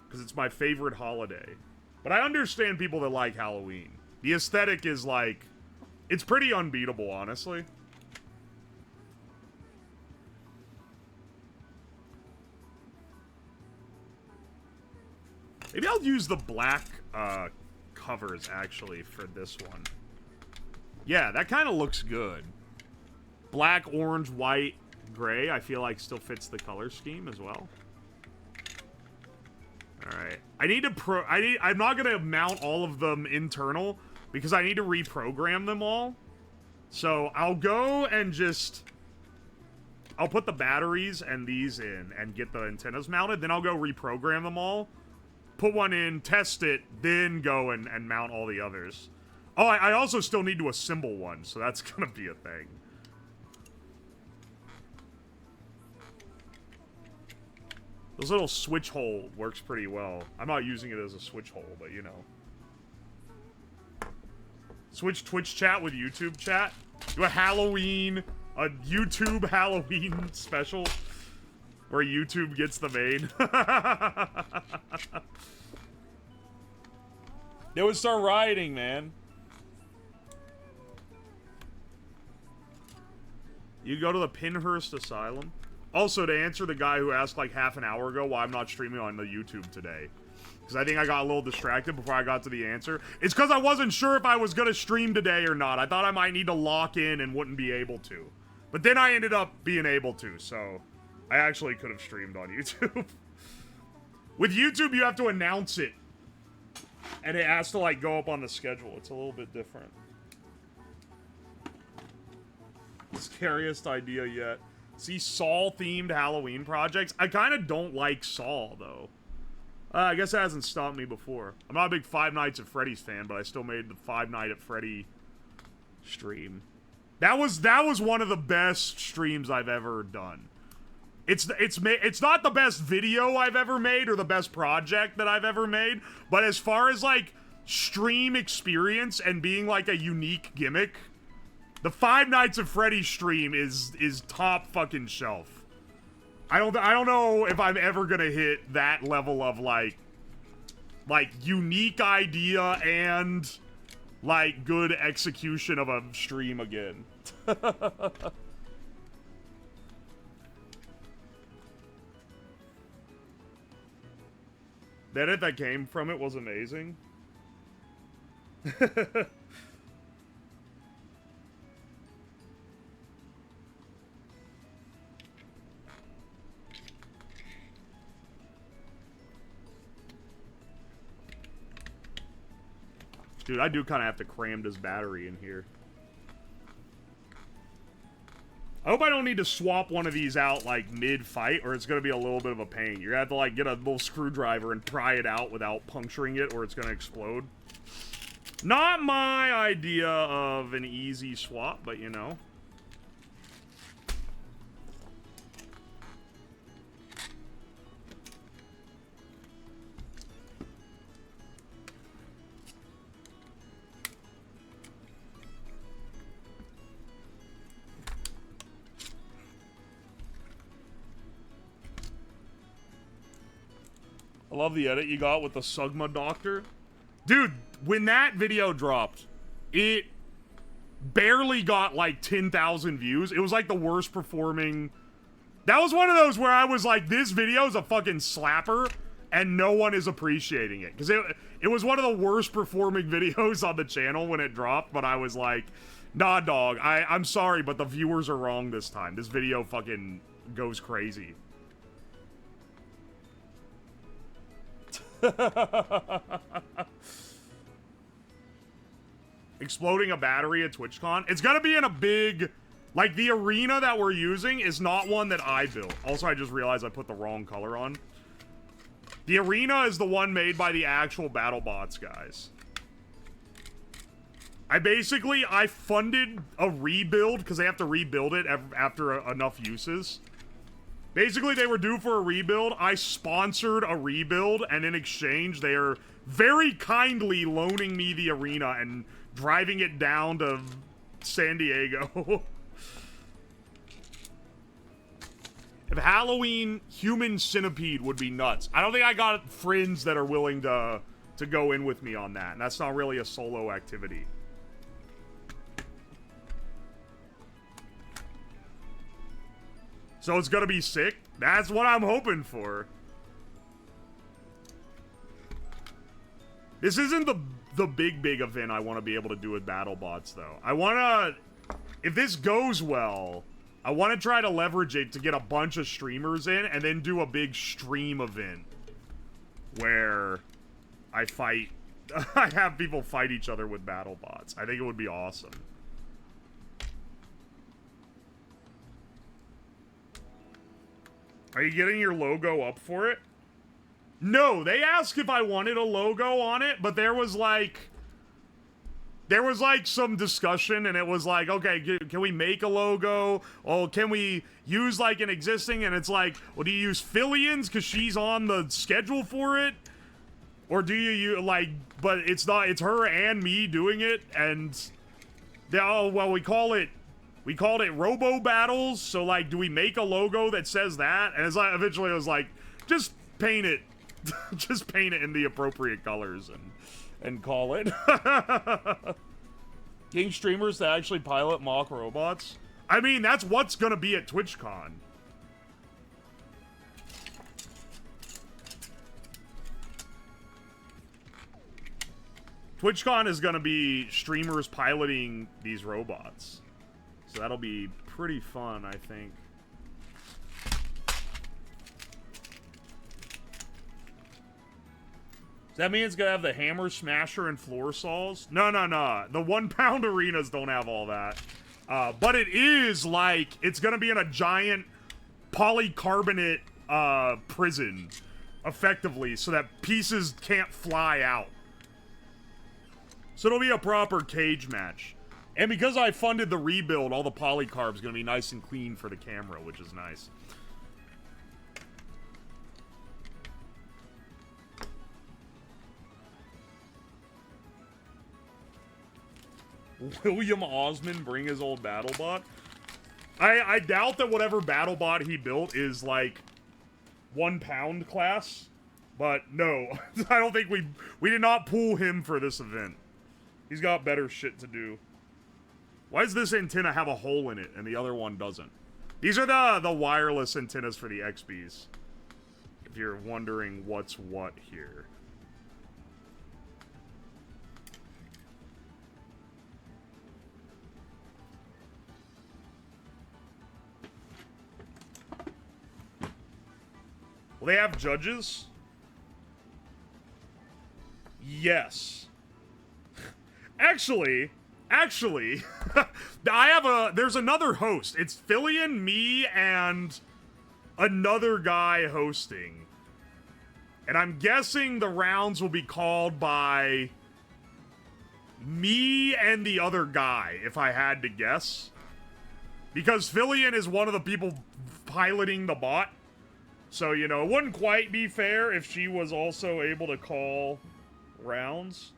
Because it's my favorite holiday. But I understand people that like Halloween. The aesthetic is like, it's pretty unbeatable, honestly. Maybe I'll use the black covers, actually, for this one. Yeah, that kind of looks good. Black, orange, white, gray, I feel like still fits the color scheme as well. Alright. I'm not gonna mount all of them internal, because I need to reprogram them all. So, I'll go and just... I'll put the batteries and these in and get the antennas mounted, then I'll go reprogram them all. Put one in, test it, then go and mount all the others. Oh, I also still need to assemble one, so that's gonna be a thing. This little switch hole works pretty well. I'm not using it as a switch hole, but you know. Switch Twitch chat with YouTube chat. Do a YouTube Halloween special where YouTube gets the main. They would start rioting, man. You go to the Pinhurst Asylum. Also, to answer the guy who asked like half an hour ago why I'm not streaming on the YouTube today. because I think I got a little distracted before I got to the answer. It's because I wasn't sure if I was going to stream today or not. I thought I might need to lock in and wouldn't be able to. But then I ended up being able to, so I actually could have streamed on YouTube. With YouTube, you have to announce it. And it has to, like, go up on the schedule. It's a little bit different. Scariest idea yet. See, Saw-themed Halloween projects. I kind of don't like Saw, though. I guess it hasn't stopped me before. I'm not a big Five Nights at Freddy's fan, but I still made the Five Nights at Freddy stream. That was one of the best streams I've ever done. It's not the best video I've ever made or the best project that I've ever made, but as far as, like, stream experience and being, like, a unique gimmick, the Five Nights at Freddy's stream is top fucking shelf. I don't know if I'm ever gonna hit that level of, like unique idea and, like, good execution of a stream again. The edit that came from it was amazing. Dude, I do kind of have to cram this battery in here. I hope I don't need to swap one of these out, like, mid-fight, or it's going to be a little bit of a pain. You're going to have to, like, get a little screwdriver and pry it out without puncturing it, or it's going to explode. Not my idea of an easy swap, but, you know. I love the edit you got with the Sugma Doctor. Dude, when that video dropped, it barely got like 10,000 views. It was like the worst performing. That was one of those where I was like, this video is a fucking slapper and no one is appreciating it. Because it was one of the worst performing videos on the channel when it dropped, but I was like, nah, dog, I'm sorry, but the viewers are wrong this time. This video fucking goes crazy. Exploding a battery at TwitchCon. It's gonna be in a big, like, the arena that we're using is not one that I built. Also, I just realized I put the wrong color on. The arena is the one made by the actual BattleBots guys. I funded a rebuild because they have to rebuild it after enough uses. Basically, they were due for a rebuild. I sponsored a rebuild, and in exchange, they are very kindly loaning me the arena and driving it down to San Diego. If Halloween, Human Centipede would be nuts. I don't think I got friends that are willing to go in with me on that, and that's not really a solo activity. So it's gonna be sick? That's what I'm hoping for. This isn't the big event I want to be able to do with BattleBots, though. I want to... If this goes well, I want to try to leverage it to get a bunch of streamers in and then do a big stream event where I fight... I have people fight each other with BattleBots. I think it would be awesome. Are you getting your logo up for it? No, they asked if I wanted a logo on it, but there was like some discussion, and it was like, okay, can we make a logo? Oh, can we use like an existing? And it's like, well, do you use Fillions because she's on the schedule for it? Or do you like, but it's not, it's her and me doing it, and oh, well, we called it Robo Battles, so, like, do we make a logo that says that? And it's like, eventually I was like, just paint it. Just paint it in the appropriate colors and call it. Getting streamers to actually pilot mock robots? I mean, that's what's gonna be at TwitchCon. TwitchCon is gonna be streamers piloting these robots. So that'll be pretty fun, I think. Does that mean it's gonna have the hammer, smasher, and floor saws? No, no, no. The 1 pound arenas don't have all that. But it is like, it's gonna be in a giant polycarbonate prison, effectively, so that pieces can't fly out. So it'll be a proper cage match. And because I funded the rebuild, all the polycarb's gonna be nice and clean for the camera, which is nice. William Osmond bring his old BattleBot? I doubt that whatever BattleBot he built is like 1 pound class, but no, I don't think we did not pull him for this event. He's got better shit to do. Why does this antenna have a hole in it and the other one doesn't? These are the wireless antennas for the XBs. If you're wondering what's what here. Will they have judges? Yes. Actually, there's another host. It's Fillion, me, and another guy hosting. And I'm guessing the rounds will be called by me and the other guy, if I had to guess. Because Fillion is one of the people piloting the bot. So, you know, it wouldn't quite be fair if she was also able to call rounds.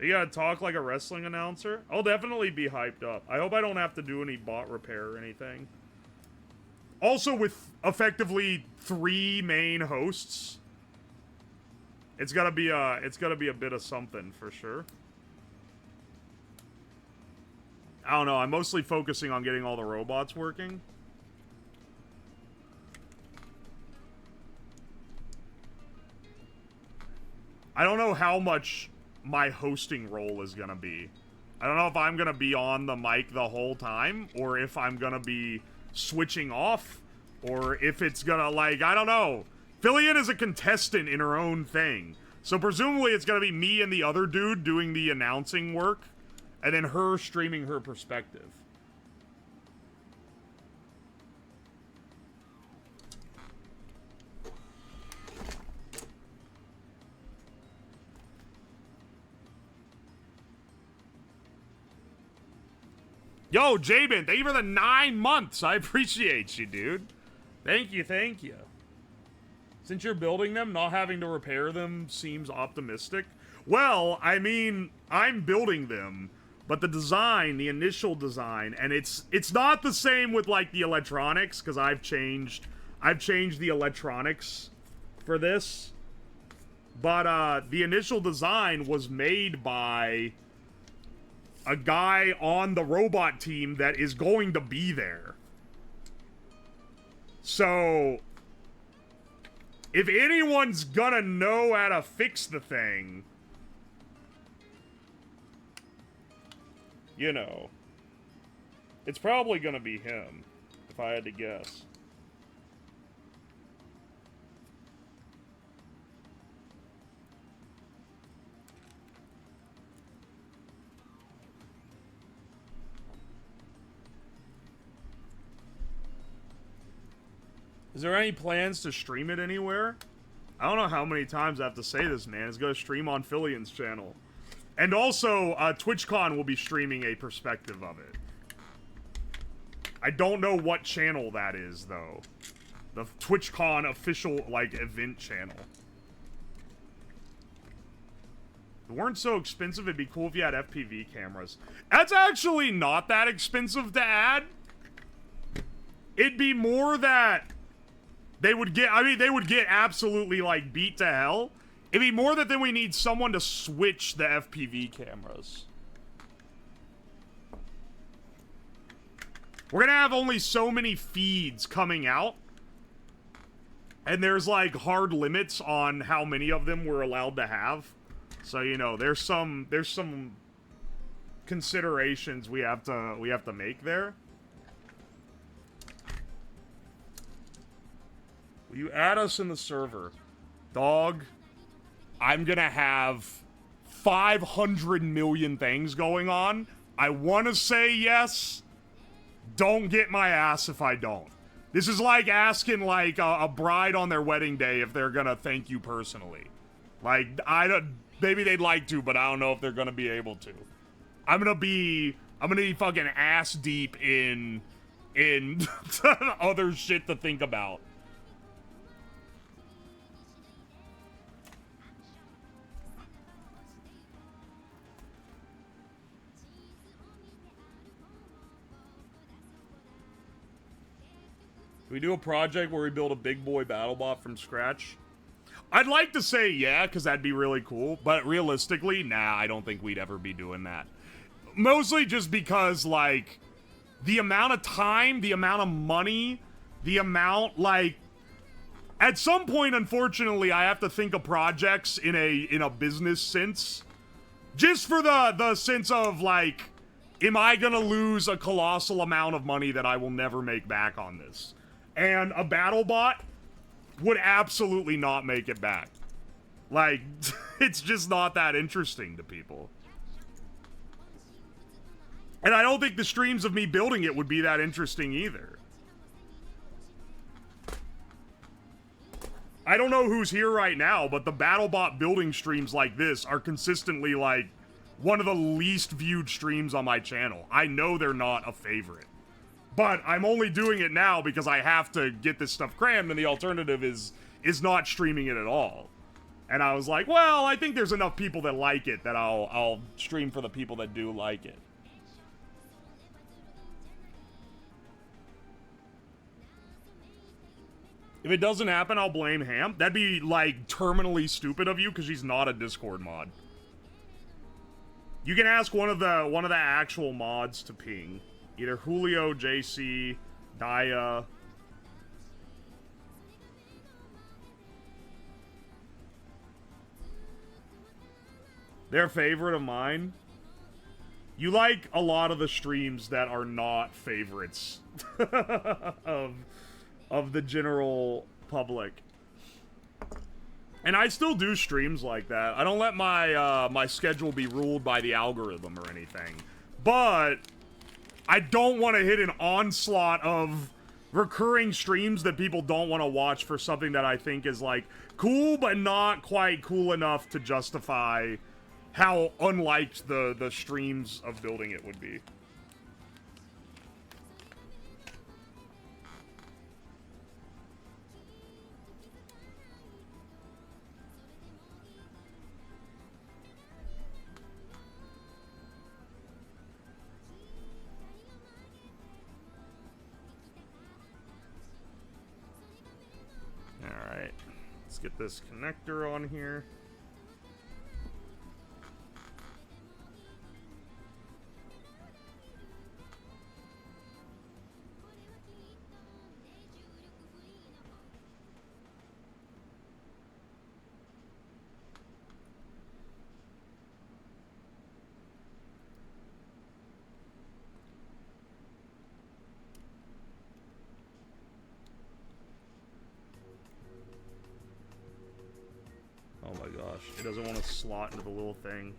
You gotta talk like a wrestling announcer? I'll definitely be hyped up. I hope I don't have to do any bot repair or anything. Also, with effectively 3 main hosts, it's gotta be a bit of something for sure. I don't know. I'm mostly focusing on getting all the robots working. I don't know how much my hosting role is gonna be. I don't know if I'm gonna be on the mic the whole time, or if I'm gonna be switching off, or if it's gonna, like, I don't know. Fillion is a contestant in her own thing, so presumably it's gonna be me and the other dude doing the announcing work, and then her streaming her perspective. Yo, Jabin, thank you for the 9 months. I appreciate you, dude. Thank you, thank you. Since you're building them, not having to repair them seems optimistic. Well, I mean, I'm building them, but the design, the initial design, and it's not the same with, like, the electronics, because I've changed the electronics for this. But the initial design was made by a guy on the robot team that is going to be there. So, if anyone's gonna know how to fix the thing, you know, it's probably gonna be him, if I had to guess. Is there any plans to stream it anywhere? I don't know how many times I have to say this, man. It's going to stream on Fillion's channel. And also, TwitchCon will be streaming a perspective of it. I don't know what channel that is, though. The TwitchCon official, like, event channel. If it weren't so expensive, it'd be cool if you had FPV cameras. That's actually not that expensive to add. It'd be more that they would get, I mean, they would get absolutely, like, beat to hell It'd be more that then we need someone to switch the FPV cameras. We're gonna have only so many feeds coming out. And there's like hard limits on how many of them we're allowed to have. So, you know, there's some considerations we have to make there. Will you add us in the server? Dog, I'm gonna have 500 million things going on. I want to say yes. Don't get my ass if I don't. This is like asking, like, a bride on their wedding day if they're gonna thank you personally. Like, maybe they'd like to, but I don't know if they're gonna be able to. I'm gonna be fucking ass deep in other shit to think about. We do a project where we build a big boy BattleBot from scratch. I'd like to say yeah, because that'd be really cool. But realistically, nah, I don't think we'd ever be doing that. Mostly just because, like, the amount of time, the amount of money, the amount, like... At some point, unfortunately, I have to think of projects in a business sense. Just for the sense of, like, am I gonna lose a colossal amount of money that I will never make back on this? And a BattleBot would absolutely not make it back. Like, it's just not that interesting to people. And I don't think the streams of me building it would be that interesting either. I don't know who's here right now, but the BattleBot building streams like this are consistently, like, one of the least viewed streams on my channel. I know they're not a favorite. But I'm only doing it now because I have to get this stuff crammed, and the alternative is not streaming it at all. And I was like, well, I think there's enough people that like it that I'll stream for the people that do like it. If it doesn't happen, I'll blame Ham. That'd be, like, terminally stupid of you, because she's not a Discord mod. You can ask one of the actual mods to ping. Either Julio, JC, Daya. Their favorite of mine. You like a lot of the streams that are not favorites of the general public. And I still do streams like that. I don't let my my schedule be ruled by the algorithm or anything. But I don't want to hit an onslaught of recurring streams that people don't want to watch for something that I think is, like, cool, but not quite cool enough to justify how unliked the streams of building it would be. Alright, let's get this connector on here. Oh my gosh, it doesn't want to slot into the little thing.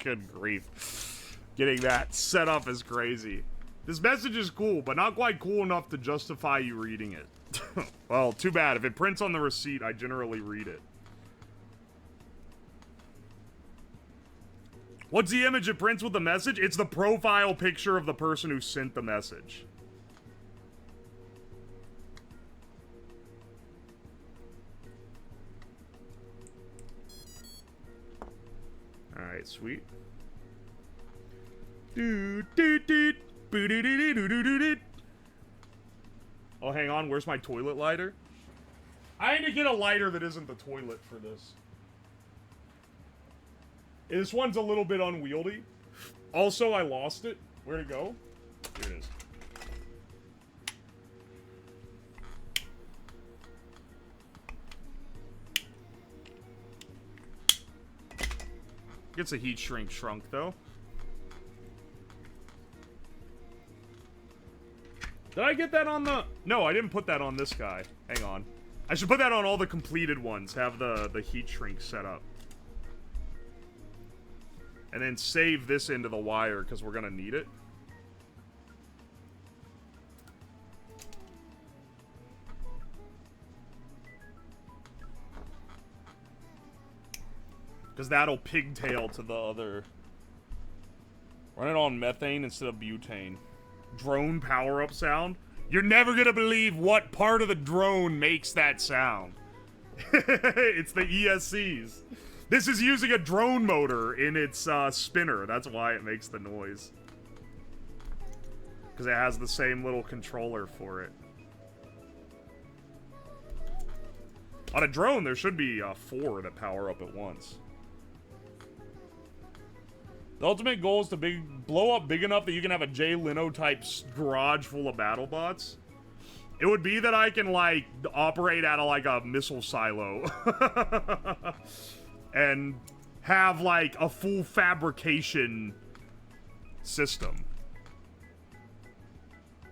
Good grief. Getting that set up is crazy. This message is cool, but not quite cool enough to justify you reading it. Well, too bad. If it prints on the receipt, I generally read it. What's the image it prints with the message? It's the profile picture of the person who sent the message. Alright, sweet. Do do do do do do do do do. Oh, hang on. Where's my toilet lighter? I need to get a lighter that isn't the toilet for this. This one's a little bit unwieldy. Also, I lost it. Where'd it go? Here it is. Gets a heat shrunk though. Did I get that on the... No, I didn't put that on this guy. Hang on. I should put that on all the completed ones. Have the heat shrink set up. And then save this into the wire, because we're going to need it. Because that'll pigtail to the other... Run it on methane instead of butane. Drone power-up sound? You're never gonna believe what part of the drone makes that sound. It's the ESCs. This is using a drone motor in its spinner. That's why it makes the noise. Because it has the same little controller for it. On a drone, there should be 4 that power up at once. The ultimate goal is to blow up big enough that you can have a Jay Leno type garage full of BattleBots. It would be that I can, like, operate out of, like, a missile silo. And have, like, a full fabrication system.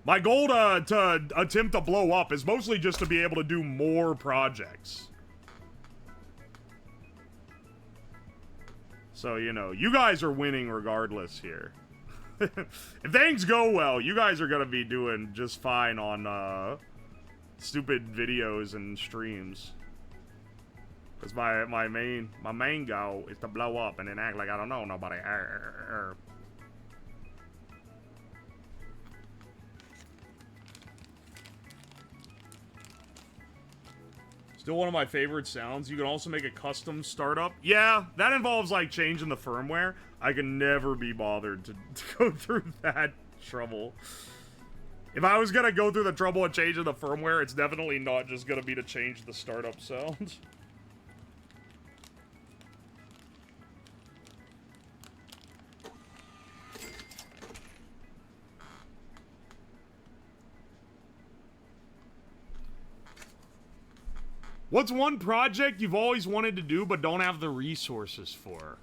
My goal to attempt to blow up is mostly just to be able to do more projects. So, you know, you guys are winning regardless here. If things go well, you guys are gonna be doing just fine on, stupid videos and streams. Because my main goal is to blow up and then act like I don't know nobody. Still one of my favorite sounds. You can also make a custom startup. Yeah, that involves, like, changing the firmware. I can never be bothered to go through that trouble. If I was gonna go through the trouble of changing the firmware, it's definitely not just gonna be to change the startup sound. What's one project you've always wanted to do but don't have the resources for?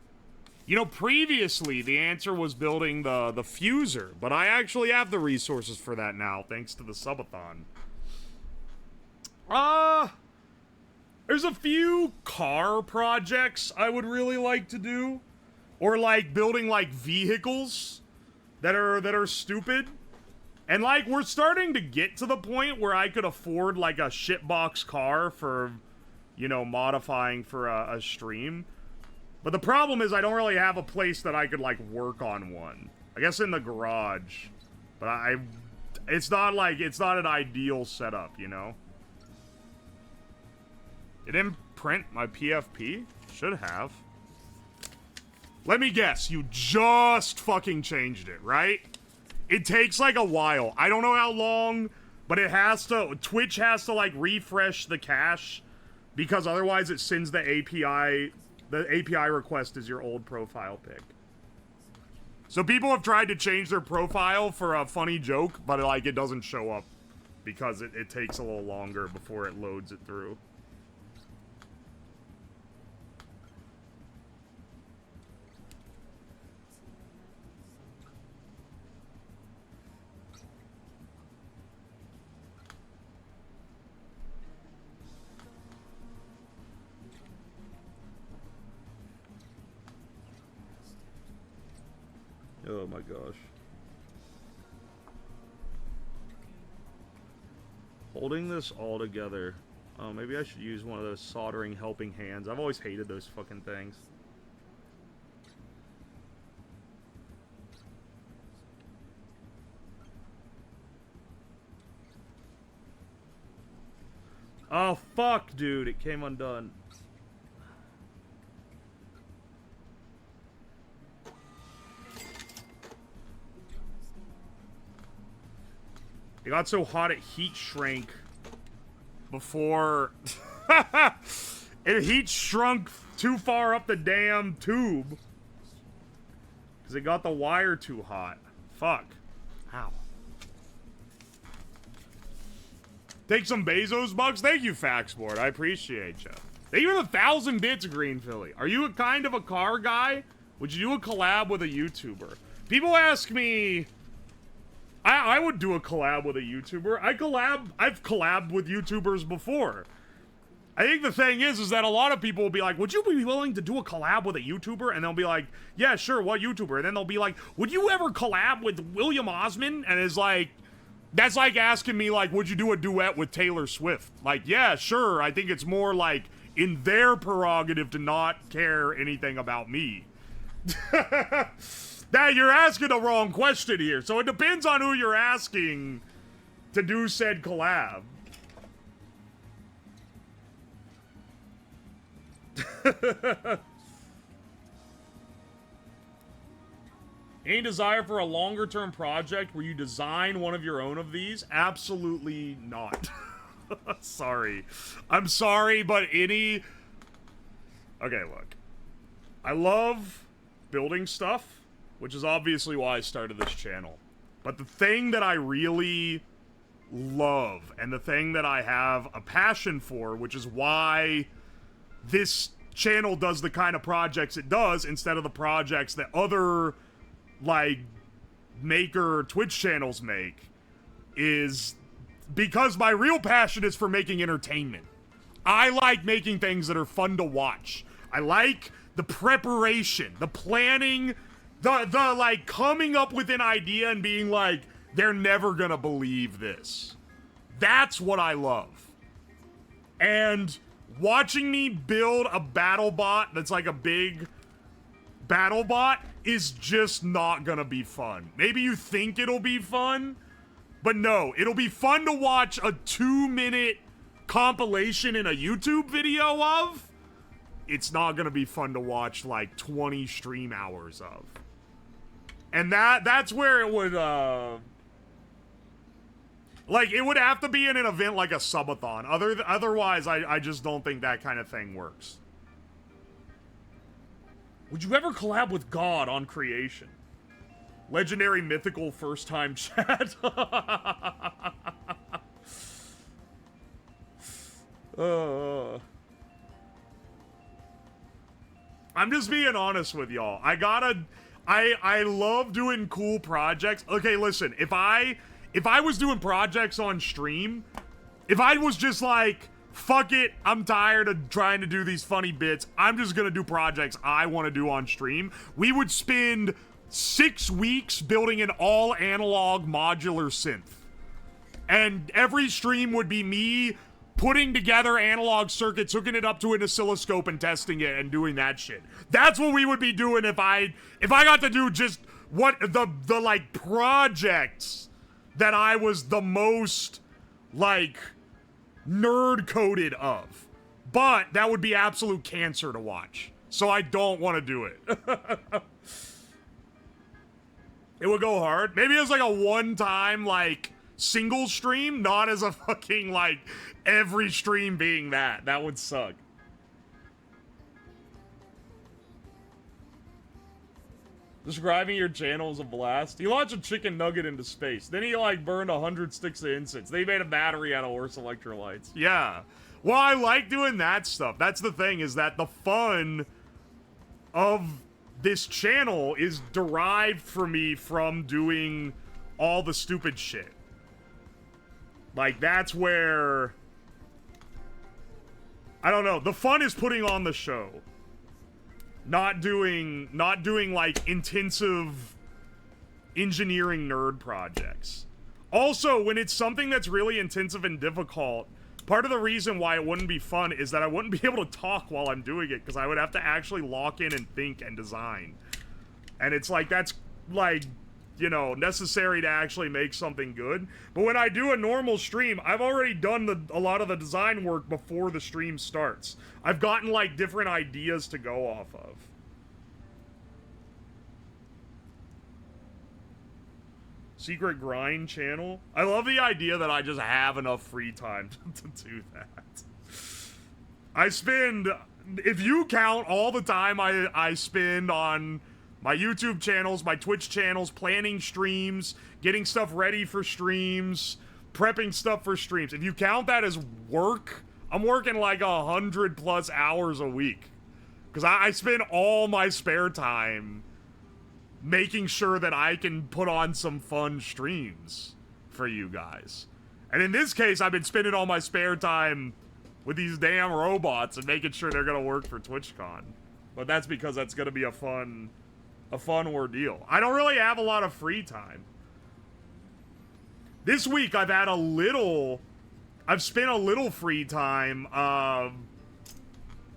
You know, previously the answer was building the fuser, but I actually have the resources for that now, thanks to the subathon. There's a few car projects I would really like to do. Or, like, building, like, vehicles that are stupid. And, like, we're starting to get to the point where I could afford, like, a shitbox car for, you know, modifying for a stream. But the problem is I don't really have a place that I could, like, work on one. I guess in the garage. But it's not, like, it's not an ideal setup, you know? It didn't print my PFP? Should have. Let me guess, you just fucking changed it, right? It takes, like, a while. I don't know how long, but it has to... Twitch has to, like, refresh the cache, because otherwise it sends the API... The API request is your old profile pic. So people have tried to change their profile for a funny joke, but, like, it doesn't show up, because it takes a little longer before it loads it through. Oh my gosh. Holding this all together. Oh, maybe I should use one of those soldering helping hands. I've always hated those fucking things. Oh fuck, dude, it came undone. It got so hot it heat shrank before... it heat shrunk too far up the damn tube. Because it got the wire too hot. Fuck. Ow. Take some Bezos bucks? Thank you, Faxboard. I appreciate you. Thank you for 1,000 bits, Green Philly. Are you a kind of a car guy? Would you do a collab with a YouTuber? People ask me... I would do a collab with a YouTuber. I've collabed with YouTubers before. I think the thing is that a lot of people will be like, would you be willing to do a collab with a YouTuber? And they'll be like, yeah, sure, what YouTuber? And then they'll be like, would you ever collab with William Osmond? And it's like, that's like asking me, like, would you do a duet with Taylor Swift? Like, yeah, sure. I think it's more like in their prerogative to not care anything about me. Now, you're asking the wrong question here. So it depends on who you're asking to do said collab. Any desire for a longer term project where you design one of your own of these? Absolutely not. Sorry. I'm sorry, but any... Okay, look. I love building stuff, which is obviously why I started this channel. But the thing that I really love, and the thing that I have a passion for, which is why this channel does the kind of projects it does instead of the projects that other, like, maker Twitch channels make, is because my real passion is for making entertainment. I like making things that are fun to watch. I like the preparation, the planning, the like coming up with an idea and being like, they're never gonna believe this. That's what I love. And watching me build a battle bot that's like a big battle bot is just not gonna be fun. Maybe you think it'll be fun, but no, it'll be fun to watch a 2-minute compilation in a YouTube video of. It's not gonna be fun to watch like 20 stream hours of. And that's where it would, like, it would have to be in an event like a subathon. Otherwise, I just don't think that kind of thing works. Would you ever collab with God on creation? Legendary mythical first time chat. I'm just being honest with y'all. I love doing cool projects. Okay, listen, if I was doing projects on stream, if I was just like, fuck it, I'm tired of trying to do these funny bits, I'm just gonna do projects I want to do on stream, we would spend 6 weeks building an all analog modular synth. And every stream would be me putting together analog circuits, hooking it up to an oscilloscope and testing it and doing that shit. That's what we would be doing if I got to do just what the like projects that I was the most like nerd coded of. But that would be absolute cancer to watch. So I don't want to do it. It would go hard. Maybe it's like a one-time like single stream, not as a fucking like every stream being that. That would suck. Describing your channel as a blast. He launched a chicken nugget into space. Then he like burned 100 sticks of incense. They made a battery out of horse electrolytes. Yeah. Well, I like doing that stuff. That's the thing, is that the fun of this channel is derived for me from doing all the stupid shit. Like, that's where... I don't know. The fun is putting on the show. Not doing like intensive engineering nerd projects. Also, when it's something that's really intensive and difficult, part of the reason why it wouldn't be fun is that I wouldn't be able to talk while I'm doing it, because I would have to actually lock in and think and design. And it's like, that's like, you know, necessary to actually make something good. But when I do a normal stream, I've already done a lot of the design work before the stream starts. I've gotten like different ideas to go off of. Secret grind channel. I love the idea that I just have enough free time to do that. I spend, if you count all the time I spend on my YouTube channels, my Twitch channels, planning streams, getting stuff ready for streams, prepping stuff for streams. If you count that as work, I'm working like 100+ hours a week. Because I spend all my spare time making sure that I can put on some fun streams for you guys. And in this case, I've been spending all my spare time with these damn robots and making sure they're gonna work for TwitchCon. But that's because that's gonna be a fun ordeal. I don't really have a lot of free time. This week I've spent a little free time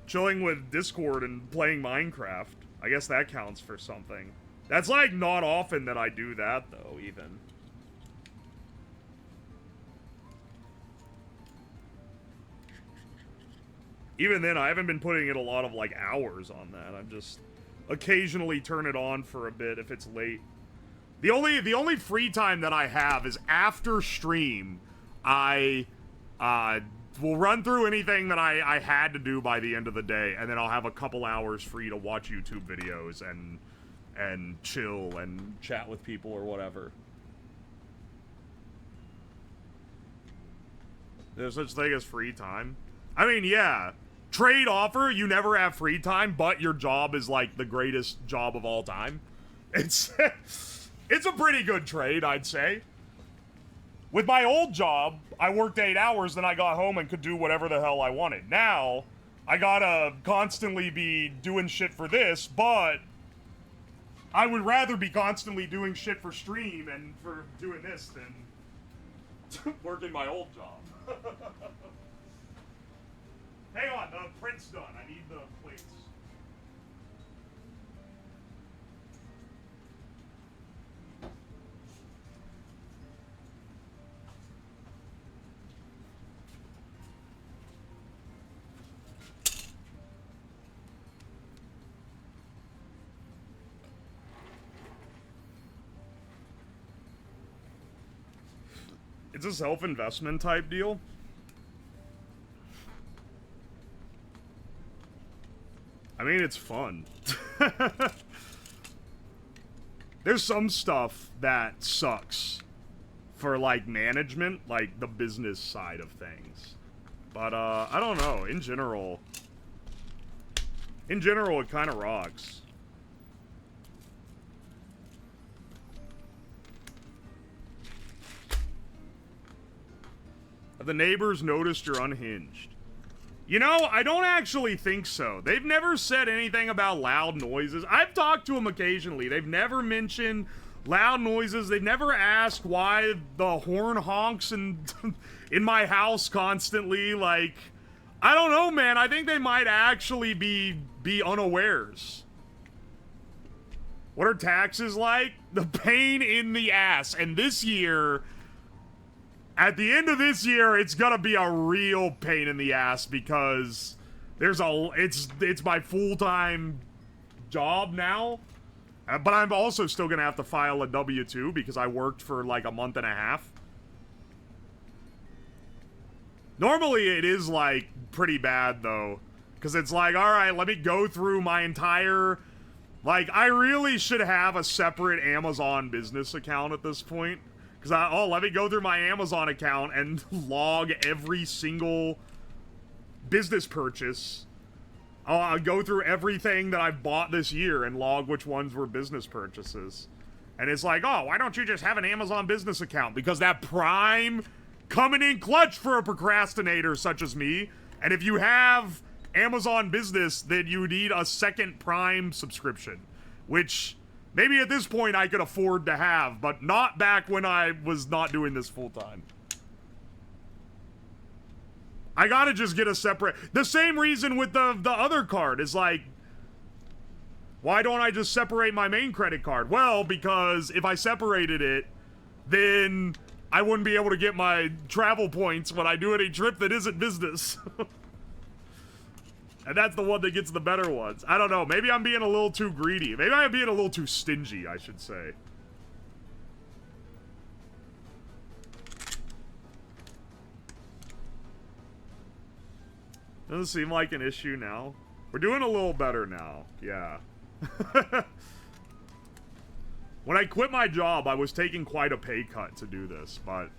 chilling with Discord and playing Minecraft. I guess that counts for something. That's like not often that I do that though, even. Even then, I haven't been putting in a lot of like hours on that. I'm just occasionally turn it on for a bit if it's late. The only free time that I have is after stream. I will run through anything that I had to do by the end of the day, and then I'll have a couple hours free to watch YouTube videos and chill and chat with people or whatever. There's such thing as free time. I mean, yeah. Trade offer, you never have free time, but your job is like the greatest job of all time. It's a pretty good trade, I'd say. With my old job, I worked 8 hours, then I got home and could do whatever the hell I wanted. Now, I gotta constantly be doing shit for this, but I would rather be constantly doing shit for stream and for doing this than working my old job. Hang on, the print's done. I need the plates. It's a self-investment type deal. I mean, it's fun. There's some stuff that sucks for, like, management, like, the business side of things. But, I don't know. In general, it kind of rocks. Have the neighbors noticed you're unhinged? You know, I don't actually think so. They've never said anything about loud noises. I've talked to them occasionally. They've never mentioned loud noises. They've never asked why the horn honks in my house constantly. Like, I don't know, man. I think they might actually be unawares. What are taxes like? The pain in the ass. And this year, at the end of this year, it's gonna be a real pain in the ass because it's my full-time job now, but I'm also still gonna have to file a W-2 because I worked for like a month and a half. Normally it is like pretty bad though, because it's like, all right, let me go through my entire, like, I really should have a separate Amazon business account at this point. Because let me go through my Amazon account and log every single business purchase. I'll go through everything that I've bought this year and log which ones were business purchases. And it's like, oh, why don't you just have an Amazon business account? Because that Prime coming in clutch for a procrastinator such as me. And if you have Amazon business, then you need a second Prime subscription. Which maybe at this point I could afford to have, but not back when I was not doing this full time. I gotta just get a separate... The same reason with the other card is like, why don't I just separate my main credit card? Well, because if I separated it, then I wouldn't be able to get my travel points when I do any trip that isn't business. And that's the one that gets the better ones. I don't know. Maybe I'm being a little too greedy. Maybe I'm being a little too stingy, I should say. Doesn't seem like an issue now. We're doing a little better now. Yeah. When I quit my job, I was taking quite a pay cut to do this, but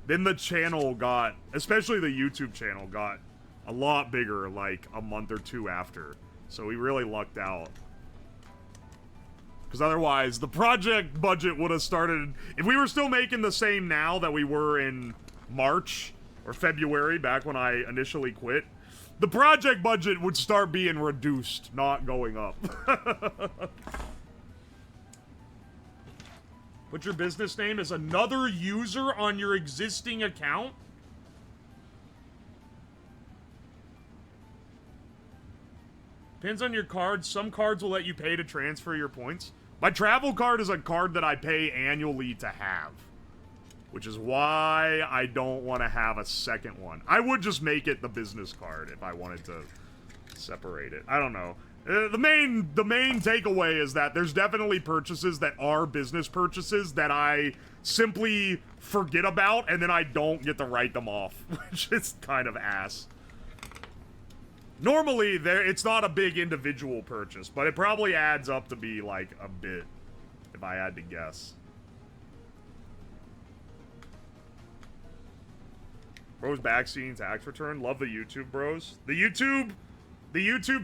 then the channel got, especially the YouTube channel, got a lot bigger like a month or two after. So we really lucked out. Because otherwise, the project budget would have started... If we were still making the same now that we were in March or February, back when I initially quit, the project budget would start being reduced, not going up. Put your business name as another user on your existing account? Depends on your card. Some cards will let you pay to transfer your points. My travel card is a card that I pay annually to have. Which is why I don't want to have a second one. I would just make it the business card if I wanted to separate it. I don't know. The main takeaway is that there's definitely purchases that are business purchases that I simply forget about, and then I don't get to write them off, which is kind of ass. Normally, it's not a big individual purchase, but it probably adds up to be, like, a bit, if I had to guess. Bros backseeing tax return. Love the YouTube, bros. The YouTube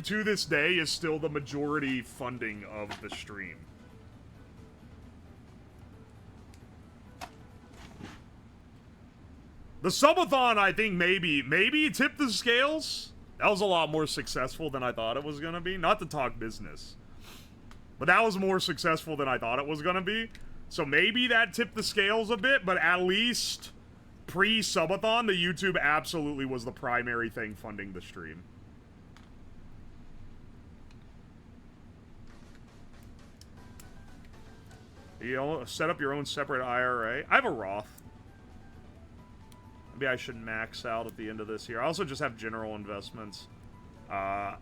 to this day is still the majority funding of the stream. The subathon, I think, maybe tipped the scales. That was a lot more successful than I thought it was gonna be. Not to talk business, but that was more successful than I thought it was gonna be. So maybe that tipped the scales a bit, but at least pre-subathon, the YouTube absolutely was the primary thing funding the stream. You set up your own separate IRA. I have a Roth. Maybe I should max out at the end of this year. I also just have general investments. For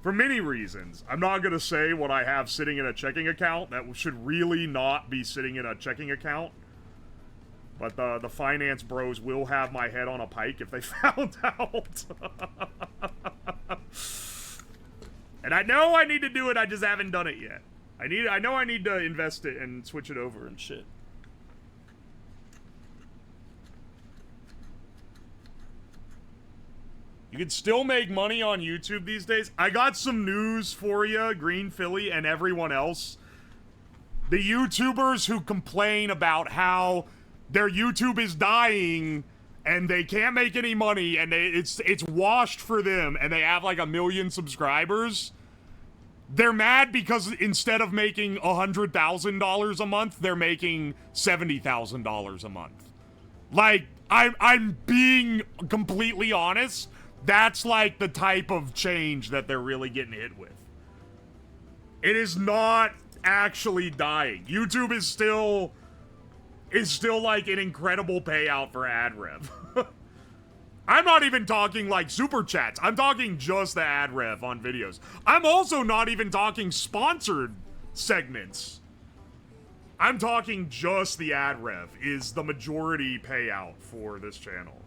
many reasons. I'm not going to say what I have sitting in a checking account. That should really not be sitting in a checking account. But the finance bros will have my head on a pike if they found out. And I know I need to do it, I just haven't done it yet. I know I need to invest it and switch it over and shit. You can still make money on YouTube these days. I got some news for you, Green Philly and everyone else. The YouTubers who complain about how their YouTube is dying and they can't make any money and it's washed for them and they have like 1 million subscribers. They're mad because instead of making $100,000 a month, they're making $70,000 a month. Like, I'm being completely honest. That's like the type of change that they're really getting hit with. It is not actually dying. YouTube is still like an incredible payout for ad rev. I'm not even talking like super chats. I'm talking just the ad rev on videos. I'm also not even talking sponsored segments. I'm talking just the ad rev is the majority payout for this channel.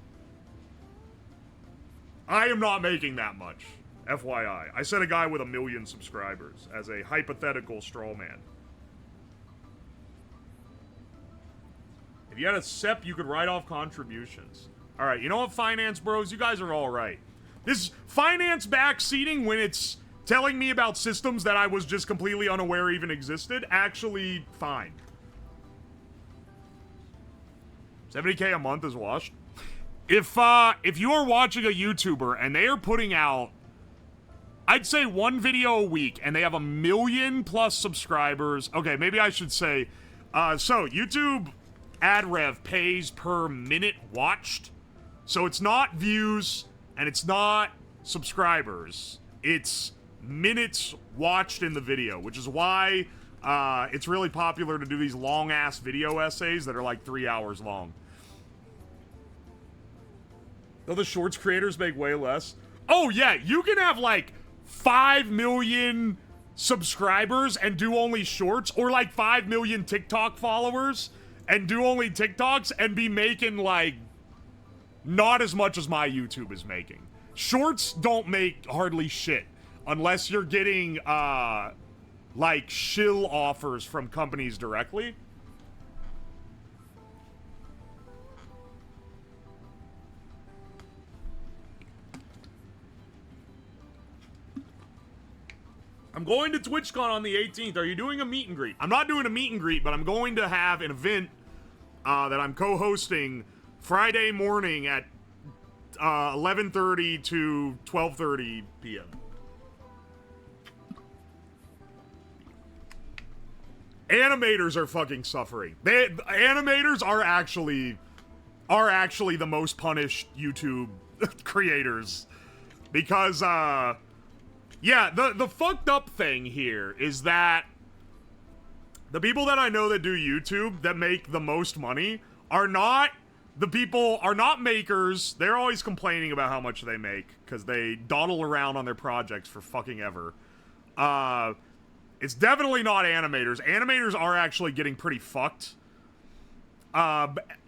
I am not making that much, FYI. I said a guy with 1 million subscribers as a hypothetical straw man. If you had a SEP, you could write off contributions. All right, you know what, finance bros? You guys are all right. This finance backseating when it's telling me about systems that I was just completely unaware even existed, actually fine. 70K a month is washed. If you are watching a YouTuber and they are putting out, I'd say 1 video a week and they have 1 million plus subscribers. Okay, maybe I should say, so YouTube ad rev pays per minute watched. So it's not views, and it's not subscribers. It's minutes watched in the video, which is why it's really popular to do these long-ass video essays that are like 3 hours long. Though the shorts creators make way less. Oh, yeah, you can have like 5 million subscribers and do only shorts, or like 5 million TikTok followers and do only TikToks and be making like not as much as my YouTube is making. Shorts don't make hardly shit unless you're getting, like, shill offers from companies directly. I'm going to TwitchCon on the 18th. Are you doing a meet and greet? I'm not doing a meet and greet, but I'm going to have an event that I'm co-hosting Friday morning at 11:30 to 12:30 p.m. Animators are fucking suffering. Animators are actually the most punished YouTube creators because yeah, the fucked up thing here is that the people that I know that do YouTube that make the most money are not makers. They're always complaining about how much they make because they dawdle around on their projects for fucking ever. It's definitely not animators. Animators are actually getting pretty fucked.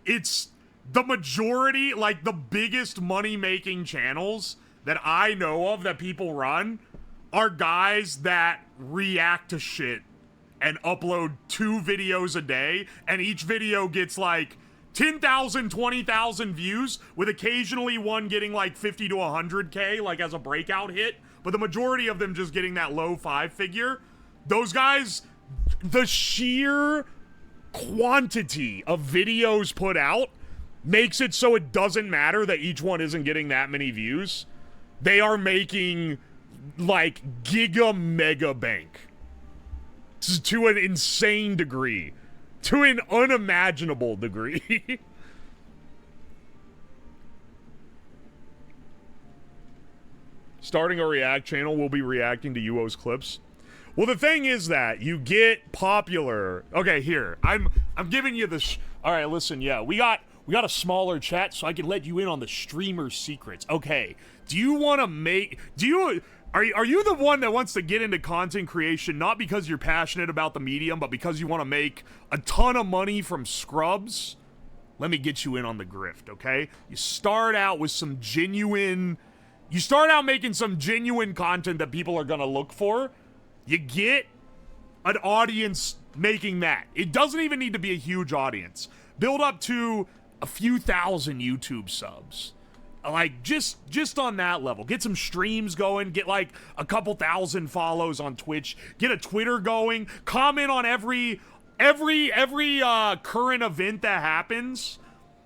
It's the majority, like the biggest money-making channels that I know of that people run are guys that react to shit and upload 2 videos a day, and each video gets like 10,000, 20,000 views, with occasionally one getting like 50 to 100K, like as a breakout hit, but the majority of them just getting that low 5-figure. Those guys, the sheer quantity of videos put out makes it so it doesn't matter that each one isn't getting that many views. They are making like giga mega bank to an insane degree, to an unimaginable degree. Starting a React channel, we'll be reacting to UO's clips. Well, the thing is that you get popular. Okay, here I'm giving you the. All right, listen. Yeah, we got a smaller chat, so I can let you in on the streamer secrets. Okay, do you want to make? Are you the one that wants to get into content creation not because you're passionate about the medium, but because you want to make a ton of money from scrubs? Let me get you in on the grift, okay? You start out with some genuine. You start out making some genuine content that people are gonna look for. You get an audience making that. It doesn't even need to be a huge audience. Build up to a few thousand YouTube subs. Like, just on that level. Get some streams going. Get, like, a couple thousand follows on Twitch. Get a Twitter going. Comment on every current event that happens.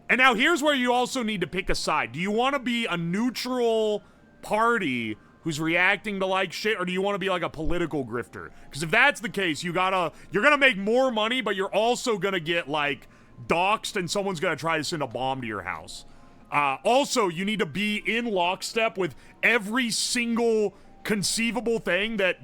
And now here's where you also need to pick a side. Do you want to be a neutral party who's reacting to, like, shit, or do you want to be, like, a political grifter? Because if that's the case, you're gonna make more money, but you're also gonna get, like, doxxed and someone's gonna try to send a bomb to your house. Also, you need to be in lockstep with every single conceivable thing that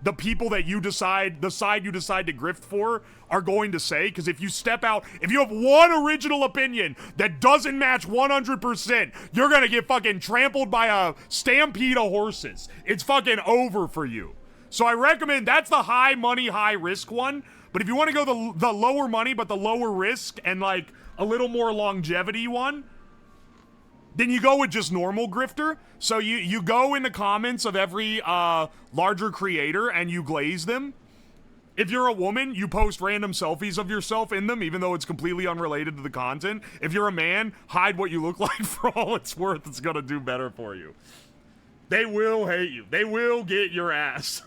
the people that you decide, the side you decide to grift for, are going to say. Because if you step out, if you have one original opinion that doesn't match 100%, you're gonna get fucking trampled by a stampede of horses. It's fucking over for you. So I recommend, that's the high money, high risk one. But if you want to go the lower money, but the lower risk and like a little more longevity one, then you go with just normal grifter. So you go in the comments of every larger creator and you glaze them. If you're a woman, you post random selfies of yourself in them, even though it's completely unrelated to the content. If you're a man, hide what you look like for all it's worth. It's gonna do better for you. They will hate you. They will get your ass.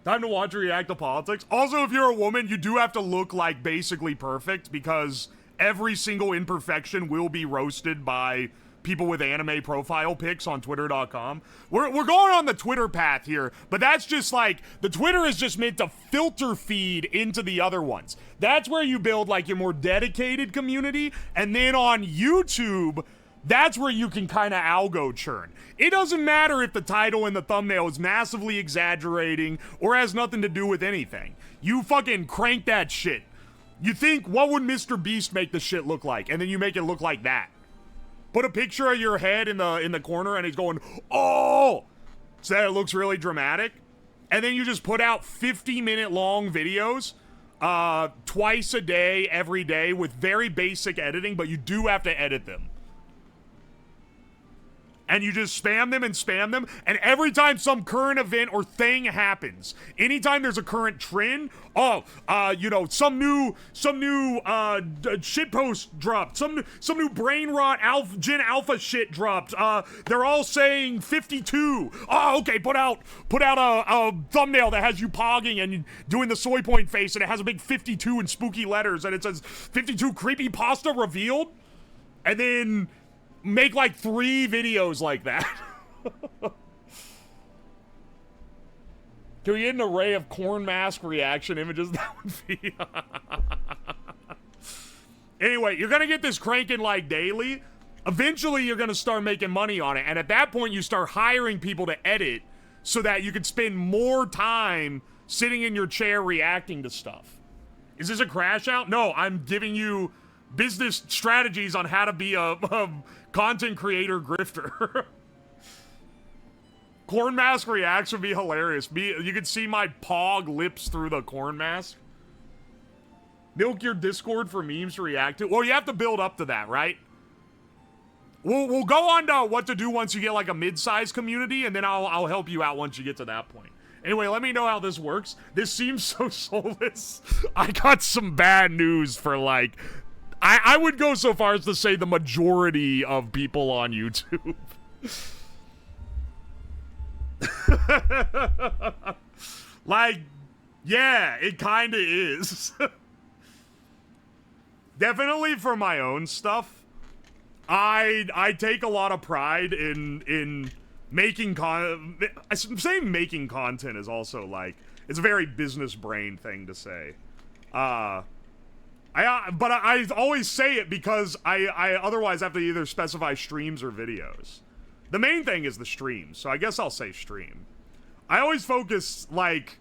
Time to watch or react to politics. Also, if you're a woman, you do have to look like basically perfect because every single imperfection will be roasted by people with anime profile pics on twitter.com. We're going on the Twitter path here, but that's just like, the Twitter is just meant to filter feed into the other ones. That's where you build like your more dedicated community, and then on YouTube, that's where you can kind of algo churn. It doesn't matter if the title and the thumbnail is massively exaggerating or has nothing to do with anything. You fucking crank that shit. You think, what would Mr. Beast make the shit look like? And then you make it look like that. Put a picture of your head in the corner and he's going, oh! So that it looks really dramatic. And then you just put out 50-minute long videos twice a day, every day, with very basic editing, but you do have to edit them. And you just spam them, and every time some current event or thing happens, anytime there's a current trend, you know, some new shitpost dropped, some new brain rot Gen Alpha shit dropped. They're all saying 52. Oh, okay, put out a thumbnail that has you pogging and doing the soy point face, and it has a big 52 in spooky letters, and it says 52 creepypasta revealed, and then make like 3 videos like that. Can we get an array of corn mask reaction images? That would be... Anyway, you're gonna get this cranking like daily. Eventually, you're gonna start making money on it. And at that point, you start hiring people to edit so that you can spend more time sitting in your chair reacting to stuff. Is this a crash out? No, I'm giving you business strategies on how to be a content creator grifter. Corn mask reacts would be hilarious. You could see my pog lips through the corn mask. Milk your Discord for memes to react to. Well, you have to build up to that, right? We'll go on to what to do once you get like a mid-sized community, and then I'll help you out once you get to that point. Anyway, let me know how this works. This seems so soulless. I got some bad news for like... I would go so far as to say the majority of people on YouTube. Like, yeah, it kinda is. Definitely for my own stuff, I take a lot of pride in making I'm saying making content is also like, it's a very business brain thing to say. But I always say it because I otherwise have to either specify streams or videos. The main thing is the stream, so I guess I'll say stream. I always focus, like...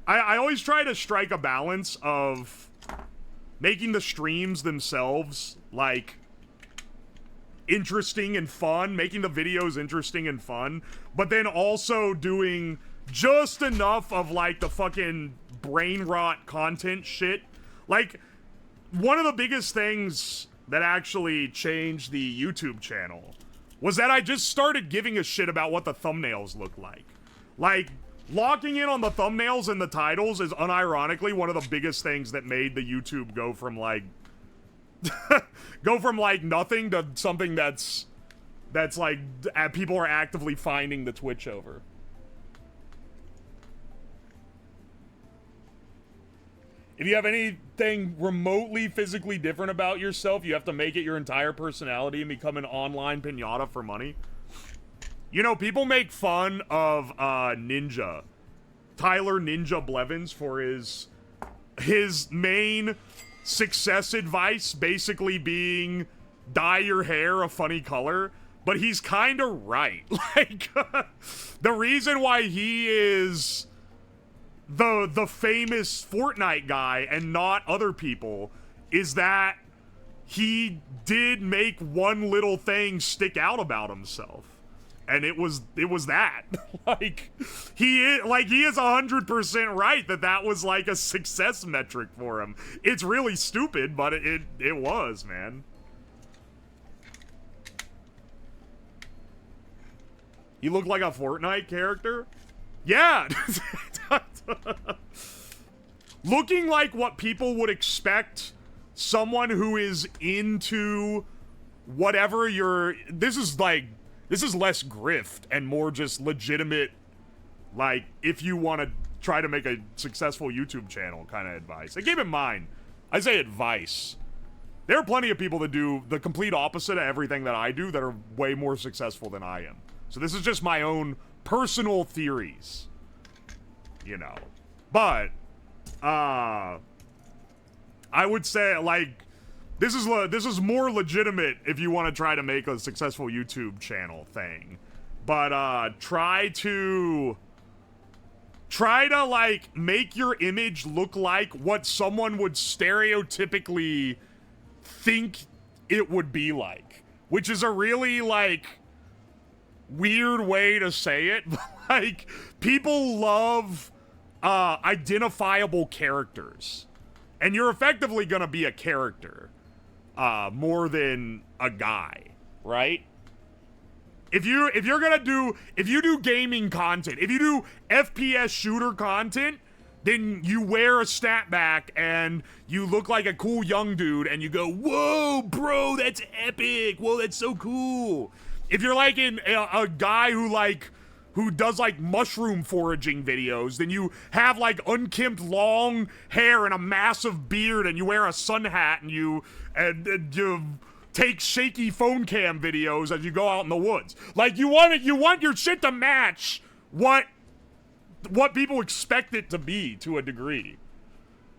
I always try to strike a balance of making the streams themselves, like, interesting and fun, making the videos interesting and fun, but then also doing just enough of, like, the fucking brain rot content shit. Like... One of the biggest things that actually changed the YouTube channel was that I just started giving a shit about what the thumbnails look like. Like, locking in on the thumbnails and the titles is unironically one of the biggest things that made the YouTube go from like nothing to something that's like people are actively finding the Twitch over. If you have anything remotely physically different about yourself, you have to make it your entire personality and become an online pinata for money. You know, people make fun of Ninja. Tyler Ninja Blevins for his main success advice basically being dye your hair a funny color. But he's kind of right. Like, the reason why he is... the famous Fortnite guy and not other people is that he did make one little thing stick out about himself, and it was that. Like, he is 100% right that was like a success metric for him. It's really stupid, but it was, man. You look like a Fortnite character? Yeah. Looking like what people would expect someone who is into whatever this is less grift and more just legitimate, like, if you want to try to make a successful YouTube channel kind of advice. And keep in mind, I say advice. There are plenty of people that do the complete opposite of everything that I do that are way more successful than I am. So this is just my own personal theories. You know. But, I would say, like, this is more legitimate if you want to try to make a successful YouTube channel thing. But, try to, like, make your image look like what someone would stereotypically think it would be like. Which is a really, like, weird way to say it. But, like, people love... identifiable characters. And you're effectively gonna be a character. More than a guy, right? If you do gaming content, if you do FPS shooter content, then you wear a snapback and you look like a cool young dude and you go, whoa, bro, that's epic. Whoa, that's so cool. If you're like a guy who does like mushroom foraging videos, then you have like unkempt long hair and a massive beard and you wear a sun hat and you take shaky phone cam videos as you go out in the woods. Like you want your shit to match what people expect it to be to a degree.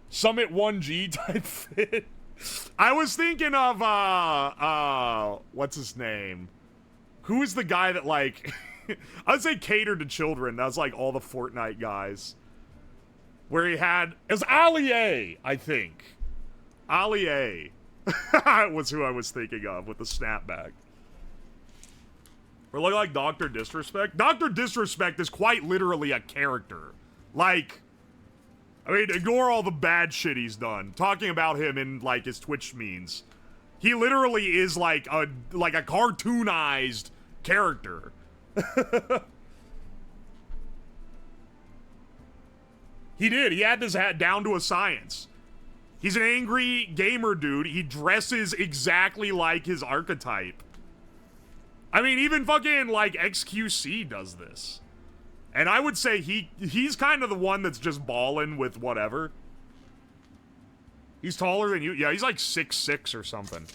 Summit 1G type fit. I was thinking of what's his name? Who is the guy that like I'd say catered to children. That's like all the Fortnite guys. Where he had it was Ali A, I think. Ali A was who I was thinking of with the snapback. Or look like Dr. Disrespect. Dr. Disrespect is quite literally a character. Like, I mean, ignore all the bad shit he's done. Talking about him in like his Twitch memes. He literally is like a cartoonized character. He did. He had this hat down to a science. He's an angry gamer dude. He dresses exactly like his archetype. I mean, even fucking, like, XQC does this. And I would say he's kind of the one that's just balling with whatever. He's taller than you. Yeah, he's like 6'6" or something.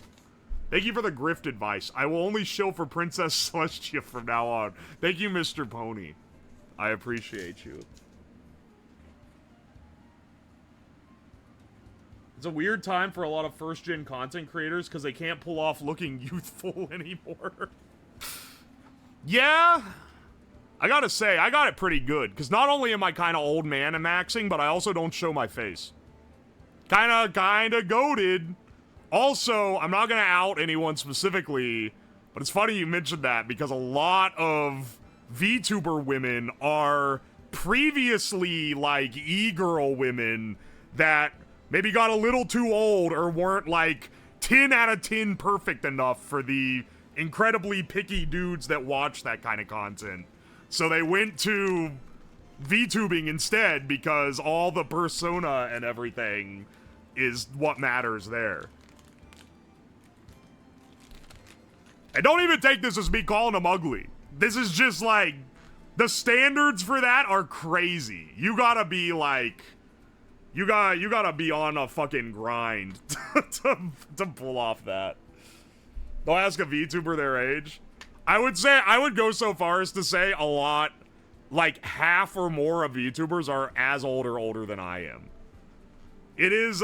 Thank you for the grift advice. I will only shill for Princess Celestia from now on. Thank you, Mr. Pony. I appreciate you. It's a weird time for a lot of first-gen content creators because they can't pull off looking youthful anymore. Yeah, I gotta say, I got it pretty good, because not only am I kind of old man and maxing, but I also don't show my face. Kinda goated. Also, I'm not gonna out anyone specifically, but it's funny you mentioned that, because a lot of VTuber women are previously, like, e-girl women that maybe got a little too old or weren't, like, 10 out of 10 perfect enough for the incredibly picky dudes that watch that kind of content. So they went to VTubing instead because all the persona and everything is what matters there. And don't even take this as me calling them ugly. This is just like, the standards for that are crazy. You gotta be like, you gotta be on a fucking grind to pull off that. They'll ask a VTuber their age. I would go so far as to say a lot, like half or more of VTubers are as old or older than I am. It is,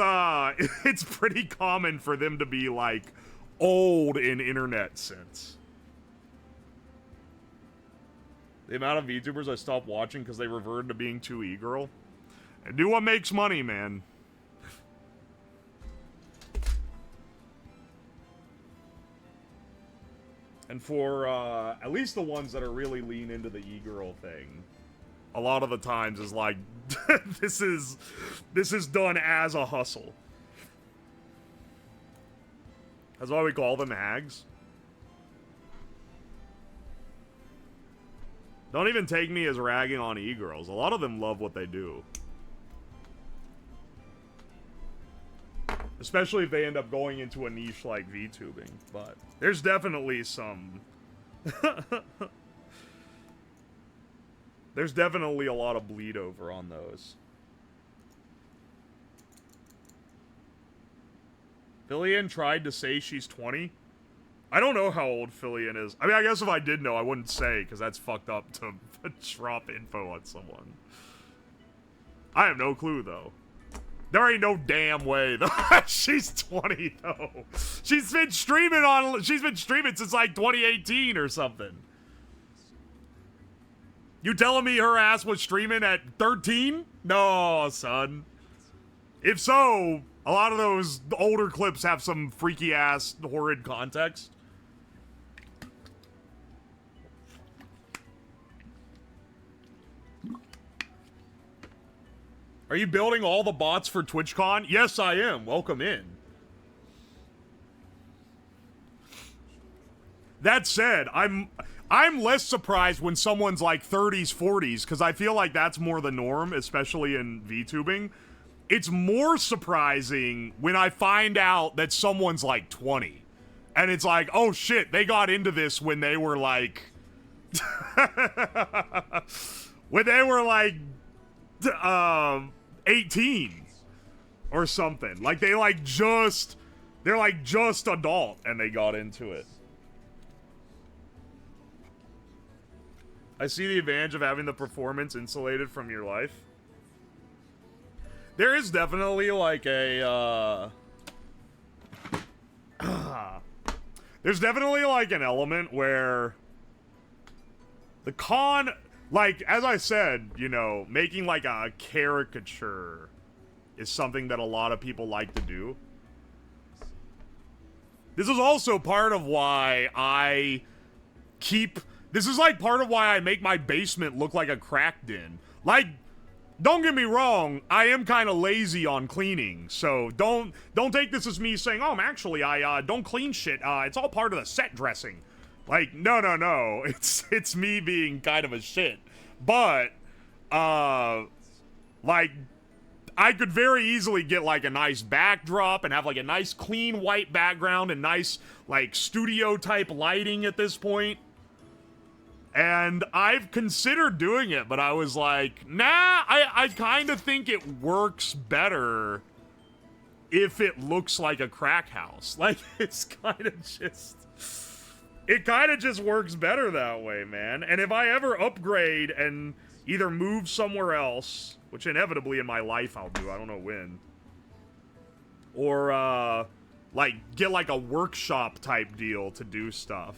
it's pretty common for them to be like old in internet sense. The amount of VTubers I stopped watching because they reverted to being too e-girl. And do what makes money, man. And for, at least the ones that are really lean into the e-girl thing, a lot of the times is like, this is done as a hustle. That's why we call them hags. Don't even take me as ragging on e-girls. A lot of them love what they do. Especially if they end up going into a niche like VTubing. But there's definitely some... there's definitely a lot of bleed over on those. Fillion tried to say she's 20. I don't know how old Fillion is. I mean, I guess if I did know, I wouldn't say, because that's fucked up to drop info on someone. I have no clue, though. There ain't no damn way, though. She's 20, though. She's been streaming since, like, 2018 or something. You telling me her ass was streaming at 13? No, son. If so, a lot of those older clips have some freaky-ass, horrid context. Are you building all the bots for TwitchCon? Yes, I am. Welcome in. That said, I'm less surprised when someone's like 30s, 40s, because I feel like that's more the norm, especially in VTubing. It's more surprising when I find out that someone's like 20. And it's like, oh shit, they got into this when they were like... when they were like... 18 or something. Like they're like just adult and they got into it. I see the advantage of having the performance insulated from your life. There is definitely like a there's definitely like an element where the con, like, as I said, you know, making like a caricature is something that a lot of people like to do. This is also part of why this is like part of why I make my basement look like a crack den. Like, don't get me wrong, I am kind of lazy on cleaning, so don't take this as me saying, oh, actually, I don't clean shit. It's all part of the set dressing. Like, no. It's me being kind of a shit. But, like, I could very easily get, like, a nice backdrop and have, like, a nice clean white background and nice, like, studio-type lighting at this point. And I've considered doing it, but I was like, nah, I kind of think it works better if it looks like a crack house. Like, it's kind of just... It kind of just works better that way, man. And if I ever upgrade and either move somewhere else, which inevitably in my life I'll do, I don't know when, or, like, get, like, a workshop type deal to do stuff,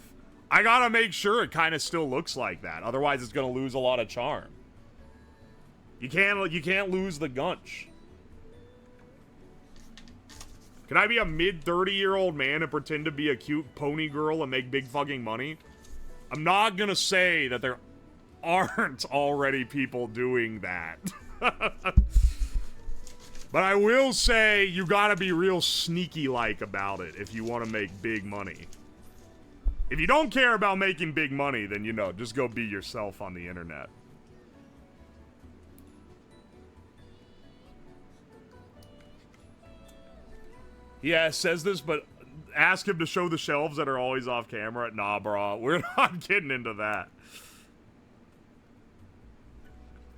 I gotta make sure it kind of still looks like that. Otherwise, it's gonna lose a lot of charm. You can't lose the gunch. Can I be a mid-30-year-old man and pretend to be a cute pony girl and make big fucking money? I'm not gonna say that there aren't already people doing that. But I will say you gotta be real sneaky-like about it if you want to make big money. If you don't care about making big money, then, you know, just go be yourself on the internet. Yeah, says this, but ask him to show the shelves that are always off camera. Nah, bro, we're not getting into that.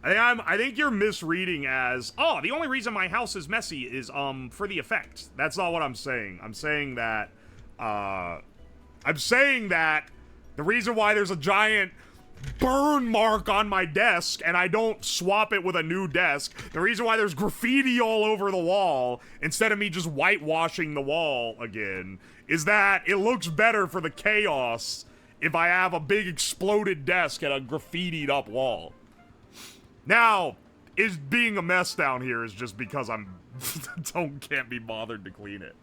I think you're misreading as, oh, the only reason my house is messy is, for the effect. That's not what I'm saying. I'm saying that, the reason why there's a giant burn mark on my desk and I don't swap it with a new desk, the reason why there's graffiti all over the wall instead of me just whitewashing the wall again, is that it looks better for the chaos if I have a big exploded desk and a graffitied up wall. Now, is being a mess down here is just because I'm can't be bothered to clean it.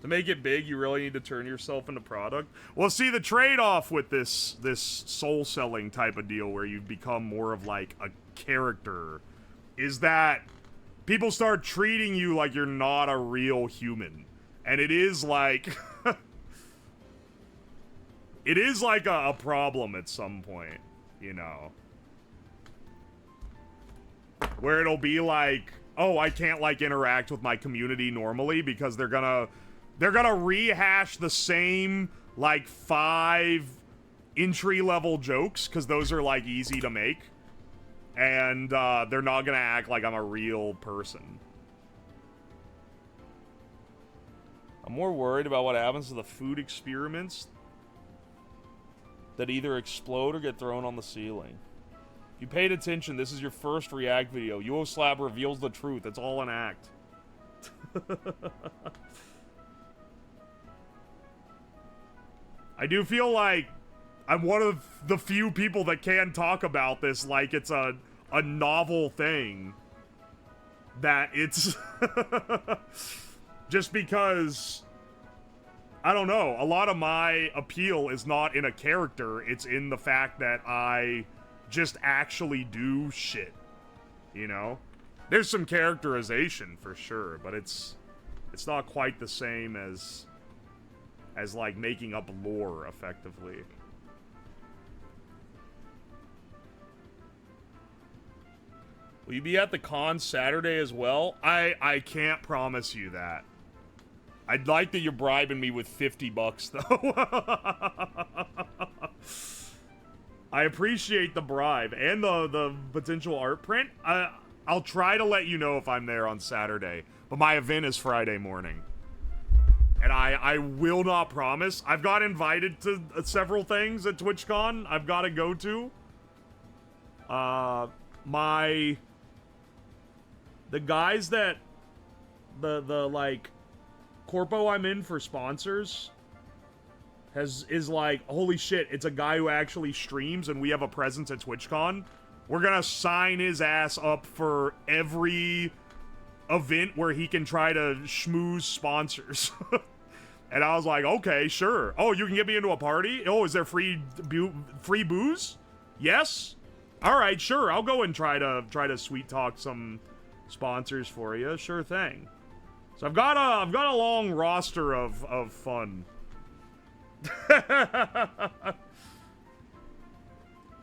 To make it big, you really need to turn yourself into product. Well, see, the trade-off with this soul-selling type of deal where you become more of, like, a character is that people start treating you like you're not a real human. And it is, like... it is, like, a problem at some point, you know? Where it'll be like, oh, I can't, like, interact with my community normally because they're gonna rehash the same, like, 5 entry-level jokes, because those are, like, easy to make. And, they're not gonna act like I'm a real person. I'm more worried about what happens to the food experiments that either explode or get thrown on the ceiling. If you paid attention, this is your first React video. UWOSLAB reveals the truth. It's all an act. I do feel like I'm one of the few people that can talk about this like it's a novel thing. That it's... just because... I don't know. A lot of my appeal is not in a character. It's in the fact that I just actually do shit, you know? There's some characterization for sure, but it's not quite the same as like making up lore effectively. Will you be at the con Saturday as well? I can't promise you that. I'd like that you're bribing me with $50 though. I appreciate the bribe and the potential art print. I'll try to let you know if I'm there on Saturday, but my event is Friday morning. And I will not promise. I've got invited to several things at TwitchCon I've got to go to. The guys that the like corpo I'm in for sponsors is like, holy shit, it's a guy who actually streams and we have a presence at TwitchCon. We're gonna sign his ass up for every event where he can try to schmooze sponsors. And I was like, okay, sure. Oh, you can get me into a party? Oh, is there free booze? Yes? All right, sure. I'll go and try to sweet talk some sponsors for you. Sure thing. So I've got a long roster of fun. If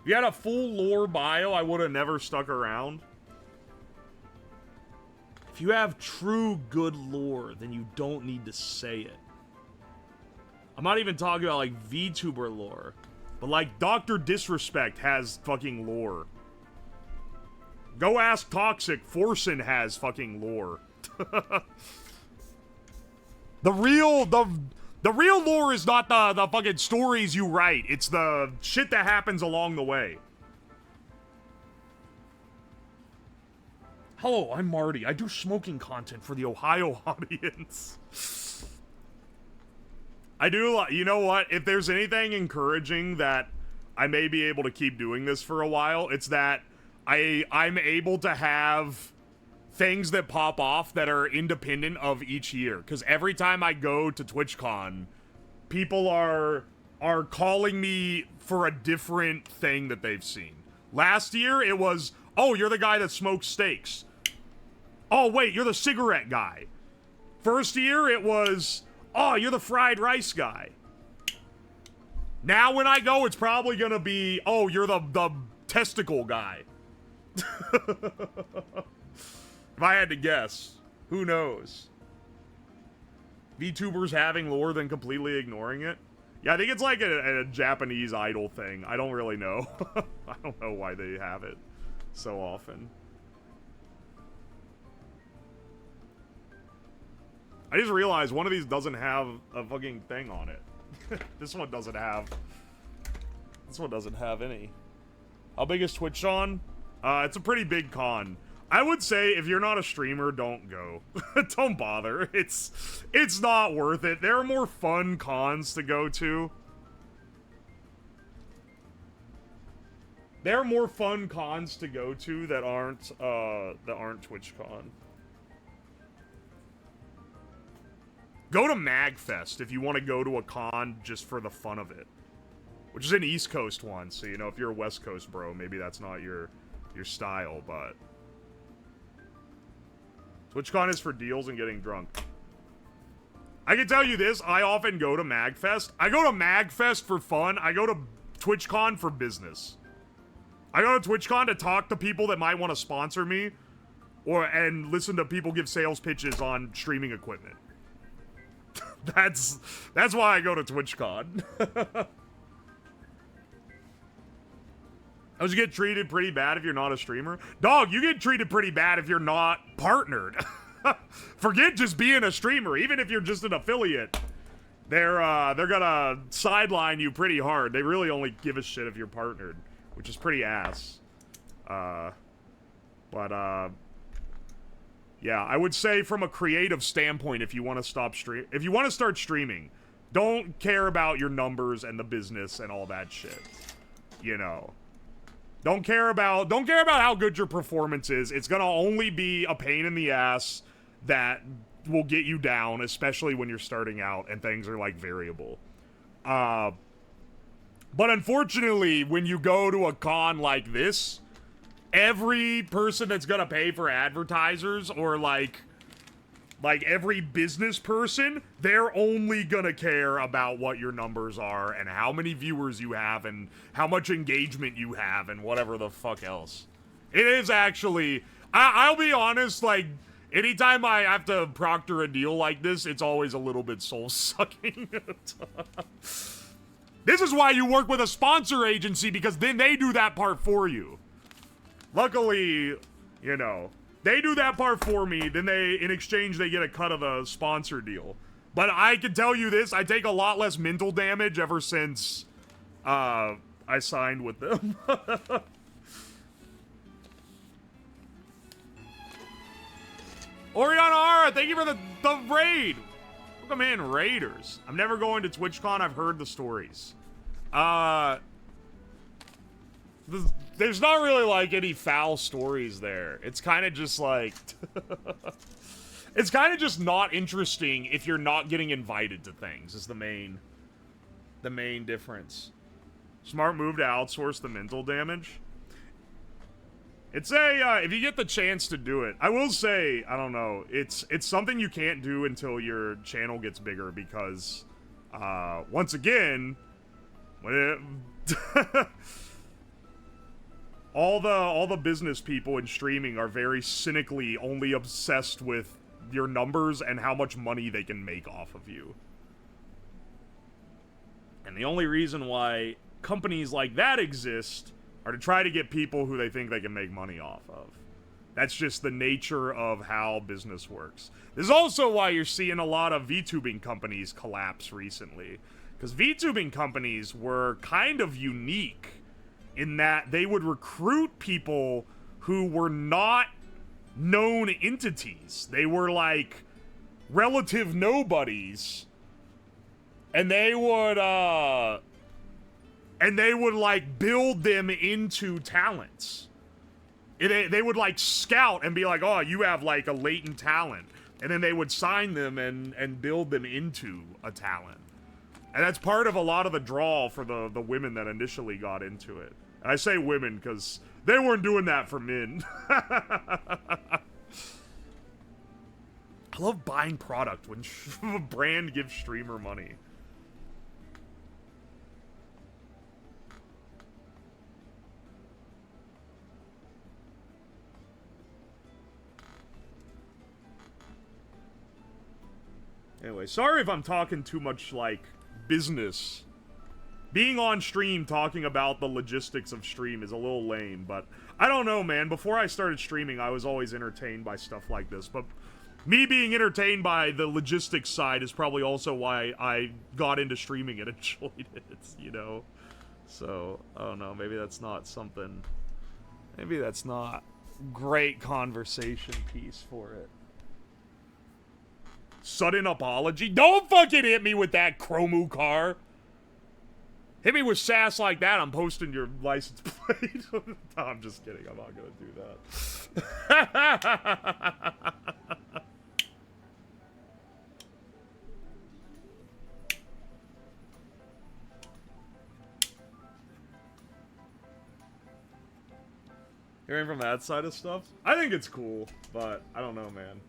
you had a full lore bio, I would have never stuck around. If you have true good lore, then you don't need to say it. I'm not even talking about like VTuber lore, but like Dr. Disrespect has fucking lore. Go ask Toxic, Forsen has fucking lore. The real lore is not the fucking stories you write. It's the shit that happens along the way. Hello, I'm Marty. I do smoking content for the Ohio audience. I do, you know what? If there's anything encouraging that I may be able to keep doing this for a while, it's that I'm able to have things that pop off that are independent of each year. Because every time I go to TwitchCon, people are calling me for a different thing that they've seen. Last year, it was, oh, you're the guy that smokes steaks. Oh, wait, you're the cigarette guy. First year, it was, oh, you're the fried rice guy. Now when I go, it's probably gonna be, oh, you're the testicle guy. If I had to guess, who knows? VTubers having lore then completely ignoring it? Yeah, I think it's like a Japanese idol thing. I don't really know. I don't know why they have it so often. I just realized one of these doesn't have a fucking thing on it. This one doesn't have any. How big is TwitchCon? It's a pretty big con. I would say if you're not a streamer, don't go. Don't bother. It's not worth it. There are more fun cons to go to. There are more fun cons to go to that aren't TwitchCon. Go to MagFest if you want to go to a con just for the fun of it. Which is an East Coast one, so, you know, if you're a West Coast bro, maybe that's not your style, but... TwitchCon is for deals and getting drunk. I can tell you this, I often go to MagFest. I go to MagFest for fun. I go to TwitchCon for business. I go to TwitchCon to talk to people that might want to sponsor me, and listen to people give sales pitches on streaming equipment. That's why I go to TwitchCon. You get treated pretty bad if you're not a streamer. Dog, you get treated pretty bad if you're not partnered. Forget just being a streamer. Even if you're just an affiliate, they're gonna sideline you pretty hard. They really only give a shit if you're partnered, which is pretty ass. Yeah, I would say from a creative standpoint, if you want to start streaming, don't care about your numbers and the business and all that shit. You know. Don't care about how good your performance is. It's gonna only be a pain in the ass that will get you down, especially when you're starting out and things are like variable. But But unfortunately, when you go to a con like this, every person that's gonna pay for advertisers or like every business person, they're only gonna care about what your numbers are and how many viewers you have and how much engagement you have and whatever the fuck else. It is actually, I'll be honest, like, anytime I have to proctor a deal like this, it's always a little bit soul-sucking. This is why you work with a sponsor agency, because then they do that part for you. Luckily, you know, they do that part for me, then in exchange, they get a cut of the sponsor deal. But I can tell you this, I take a lot less mental damage ever since, I signed with them. Oriana Ara, thank you for the raid. Welcome in, Raiders. I'm never going to TwitchCon, I've heard the stories. There's not really, like, any foul stories there. It's kind of just, like... it's kind of just not interesting if you're not getting invited to things, is the main difference. Smart move to outsource the mental damage. It's a, if you get the chance to do it, I will say, I don't know, it's something you can't do until your channel gets bigger because, once again, when it... all the business people in streaming are very cynically only obsessed with your numbers and how much money they can make off of you. And the only reason why companies like that exist are to try to get people who they think they can make money off of. That's just the nature of how business works. This is also why you're seeing a lot of VTubing companies collapse recently. Because VTubing companies were kind of unique in that they would recruit people who were not known entities. They were like relative nobodies. And they would like build them into talents. They would like scout and be like, oh, you have like a latent talent. And then they would sign them and build them into a talent. And that's part of a lot of the draw for the women that initially got into it. And I say women because they weren't doing that for men. I love buying product when a brand gives streamer money. Anyway, sorry if I'm talking too much, like, business. Being on stream talking about the logistics of stream is a little lame, but I don't know, man. Before I started streaming, I was always entertained by stuff like this, but me being entertained by the logistics side is probably also why I got into streaming and enjoyed it, you know? So, I don't know, maybe that's not something... Maybe that's not great conversation piece for it. Sudden apology? Don't fucking hit me with that Chromu car! Hit me with sass like that, I'm posting your license plate. No, I'm just kidding, I'm not gonna do that. Hearing from that side of stuff? I think it's cool, but I don't know, man.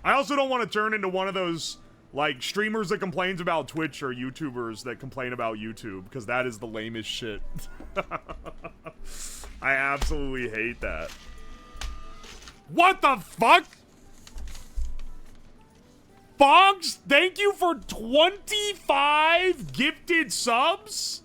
I also don't want to turn into one of those, like, streamers that complains about Twitch or YouTubers that complain about YouTube, because that is the lamest shit. I absolutely hate that. What the fuck? Fogs, thank you for 25 gifted subs?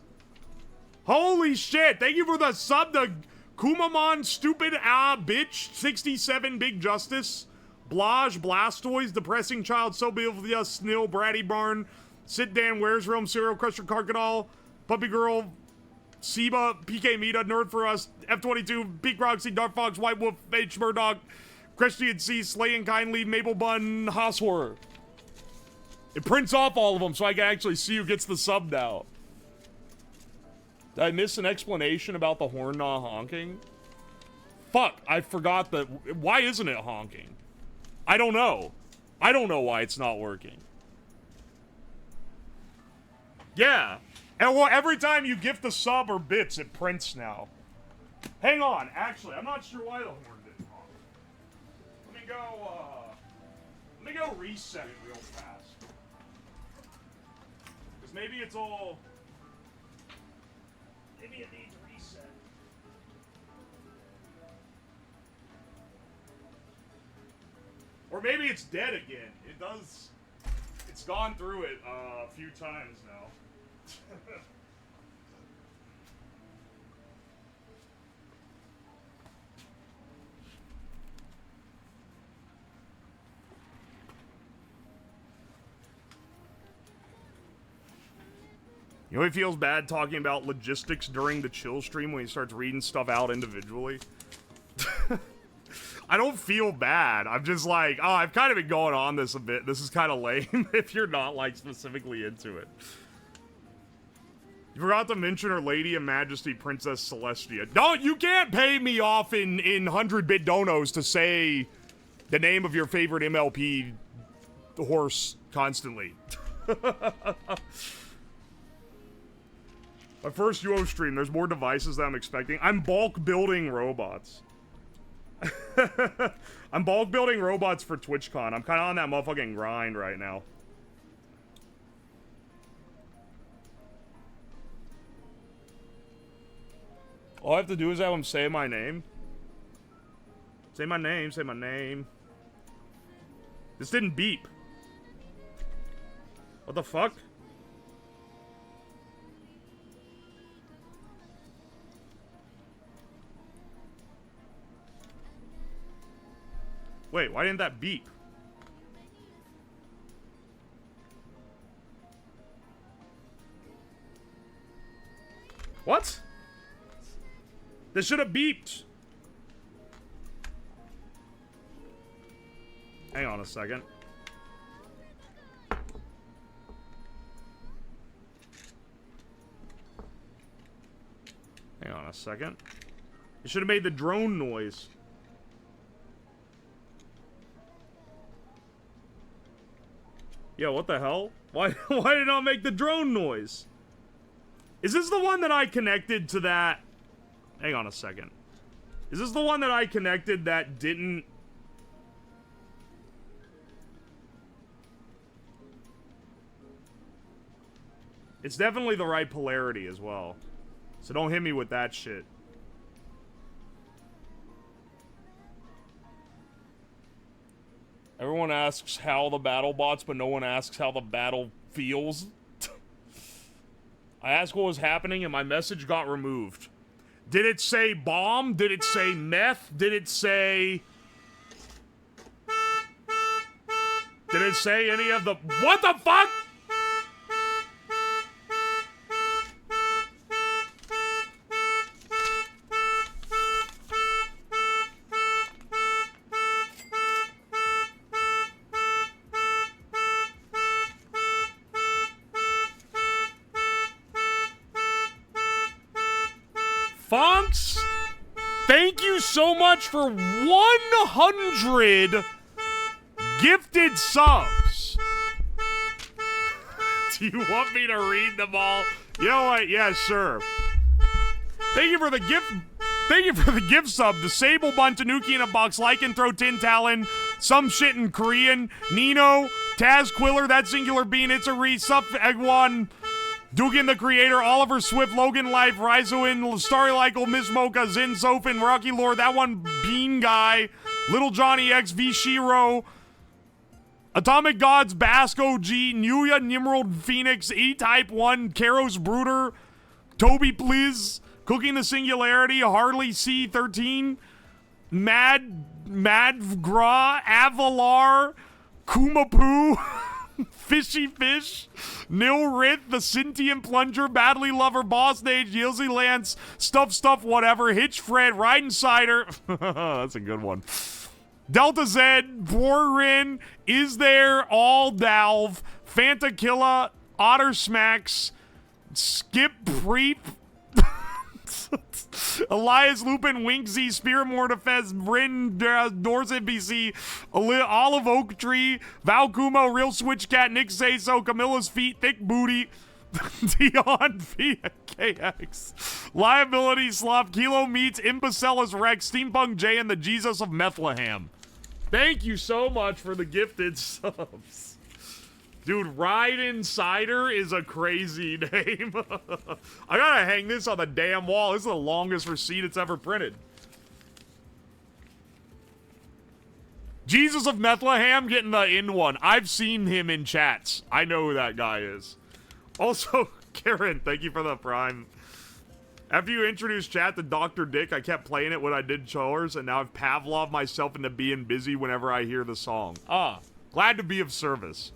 Holy shit, thank you for the sub to Kumamon, Stupid Bitch, 67 Big Justice. Blage, Blastoise, Depressing Child, Sobilvia, Snil, Bratty Barn, Sit Dan, Where's Rome, Serial Crusher, Carcadol, Puppy Girl, Seba, PK Mita, Nerd for Us, F22, Peak Roxy, Dark Fox, White Wolf, H. Murdoch, Christian C, Slay and Kindly, Maple Bun, Hoss Horror. It prints off all of them so I can actually see who gets the sub now. Did I miss an explanation about the horn not honking? Fuck, I forgot that. Why isn't it honking? I don't know. I don't know why it's not working. Yeah. And well, every time you gift a sub or bits, it prints now. Hang on, actually, I'm not sure why the horn didn't honk. Let me go reset it real fast. Because maybe it's all... Maybe it needs reset. Or maybe it's dead again. It does... It's gone through it a few times now. You know he feels bad talking about logistics during the chill stream when he starts reading stuff out individually? I don't feel bad. I'm just like, oh, I've kind of been going on this a bit. This is kind of lame if you're not, like, specifically into it. You forgot to mention Her Lady and Majesty Princess Celestia. Don't, you can't pay me off in 100-bit donos to say the name of your favorite MLP horse constantly. My first UO stream, there's more devices than I'm expecting. I'm bulk building robots. I'm bulk building robots for TwitchCon. I'm kind of on that motherfucking grind right now. All I have to do is have him say my name. Say my name, say my name. This didn't beep. What the fuck? Wait, why didn't that beep? What? This should have beeped. Hang on a second. Hang on a second. It should have made the drone noise. Yo, what the hell? Why did it not make the drone noise? Is this the one that I connected to that? Hang on a second. Is this the one that I connected that didn't... It's definitely the right polarity as well. So don't hit me with that shit. Everyone asks how the battle bots, but no one asks how the battle feels. I asked what was happening and my message got removed. Did it say bomb? Did it say meth? Did it say... Did it say any of the... What the fuck?! Fonks, thank you so much for 100 gifted subs. Do you want me to read them all? You know what? Yeah, sure. Thank you for the gift. Thank you for the gift sub. Disable Bun, Tanuki in a box, Lycanthrope, Tin Talon, some shit in Korean, Nino, Taz Quiller, that singular bean, it's a re, Sup Egg1, Dugan the Creator, Oliver Swift, Logan Life, Rizoin, Starry Lykel, Miss Mocha, Zin Sofin, Rocky Lord, that one Bean Guy, Little Johnny X, V Shiro, Atomic Gods, Bask OG, Nuya, Nimrod, Phoenix, E-Type 1, Karos Brooder, Toby Please, Cooking the Singularity, Harley C13, Mad Gra, Avalar, Kumapoo, Fishy Fish, Nil Rith, the Sentient Plunger, Badly Lover, Boss Nage, Yilzy Lance, Stuff, whatever, Hitch Fred, Riding Cider. That's a good one. Delta Z, Borin, Is There, All Dalve, Fanta Killa, Otter Smacks, Skip Preep, Elias Lupin, Winksy, Spirit Mortifez, Rin, Dorset BC, Olive Oak Tree, Valkumo, Real Switch Cat, Nick Saso, Camilla's Feet, Thick Booty, Dion via KX. Liability Slop. Kilo Meats. Imbecilus Rex. Steampunk J and the Jesus of Bethlehem. Thank you so much for the gifted subs. Dude, Ride Insider is a crazy name. I gotta hang this on the damn wall. This is the longest receipt it's ever printed. Jesus of Bethlehem getting the in one. I've seen him in chats. I know who that guy is. Also, Karen, thank you for the prime. After you introduced chat to Dr. Dick, I kept playing it when I did chores, and now I've Pavloved myself into being busy whenever I hear the song. Ah, glad to be of service.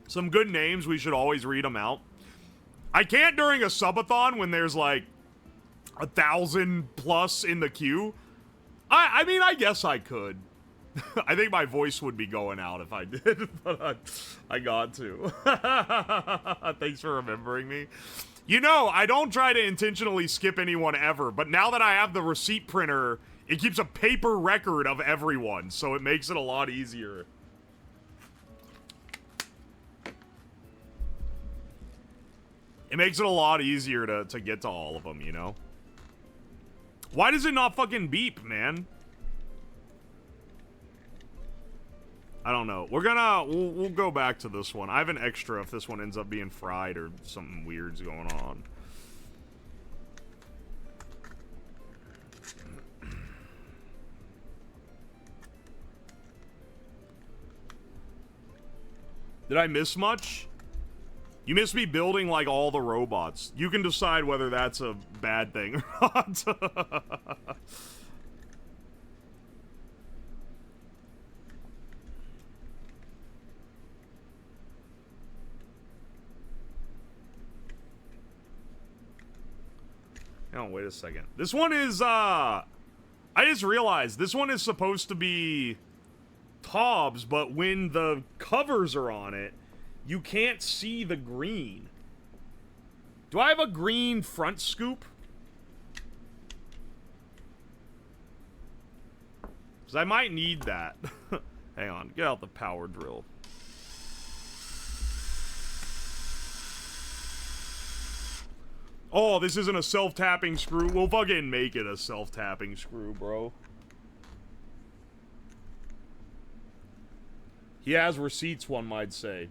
Some good names, we should always read them out. I can't during a subathon when there's like 1,000 plus in the queue. I mean, I guess I could. I think my voice would be going out if I did, but I got to. Thanks for remembering me. You know, I don't try to intentionally skip anyone ever, but now that I have the receipt printer, it keeps a paper record of everyone, so it makes it a lot easier. It makes it a lot easier to get to all of them, you know? Why does it not fucking beep, man? I don't know. We'll go back to this one. I have an extra if this one ends up being fried or something weird's going on. Did I miss much? You missed me building like all the robots. You can decide whether that's a bad thing or not. Oh, wait a second. This one is, I just realized this one is supposed to be Tobbs, but when the covers are on it, you can't see the green. Do I have a green front scoop? Because I might need that. Hang on, get out the power drill. Oh, this isn't a self-tapping screw. We'll fucking make it a self-tapping screw, bro. He has receipts, one might say.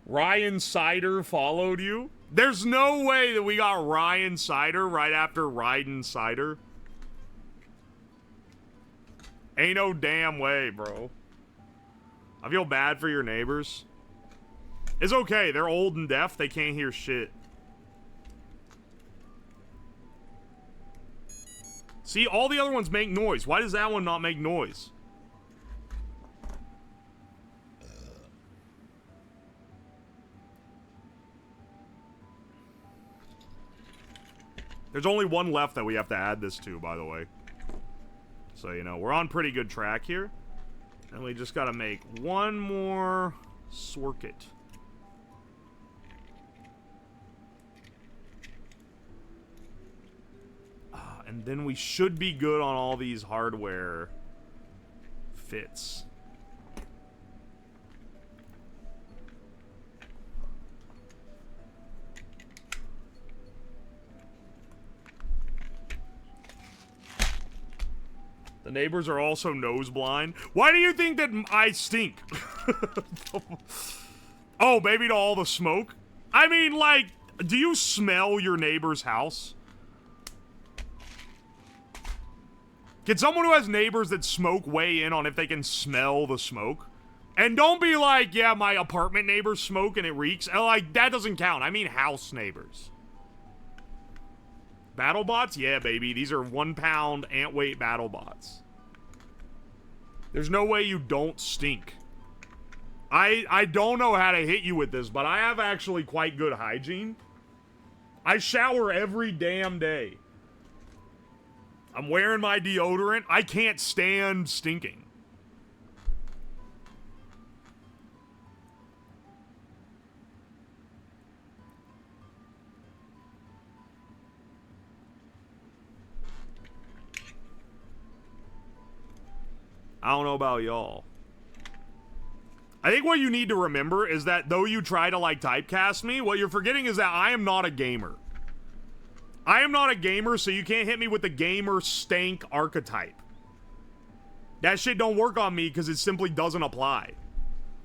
Ryan Cider followed you? There's no way that we got Ryan Cider right after Ryden Cider. Ain't no damn way, bro. I feel bad for your neighbors. It's okay, they're old and deaf, they can't hear shit. See, all the other ones make noise. Why does that one not make noise? There's only one left that we have to add this to, by the way. So, you know, we're on pretty good track here. And we just gotta make one more circuit. And then we should be good on all these hardware fits. The neighbors are also nose blind. Why do you think that I stink? Oh, maybe to all the smoke? I mean, like, do you smell your neighbor's house? Can someone who has neighbors that smoke weigh in on if they can smell the smoke? And don't be like, yeah, my apartment neighbors smoke and it reeks. Like, that doesn't count. I mean house neighbors. BattleBots? Yeah, baby. These are 1 pound ant weight BattleBots. There's no way you don't stink. I don't know how to hit you with this, but I have actually quite good hygiene. I shower every damn day. I'm wearing my deodorant. I can't stand stinking. I don't know about y'all. I think what you need to remember is that though you try to, like, typecast me, what you're forgetting is that I am not a gamer. I am not a gamer, so you can't hit me with the gamer stank archetype. That shit don't work on me because it simply doesn't apply.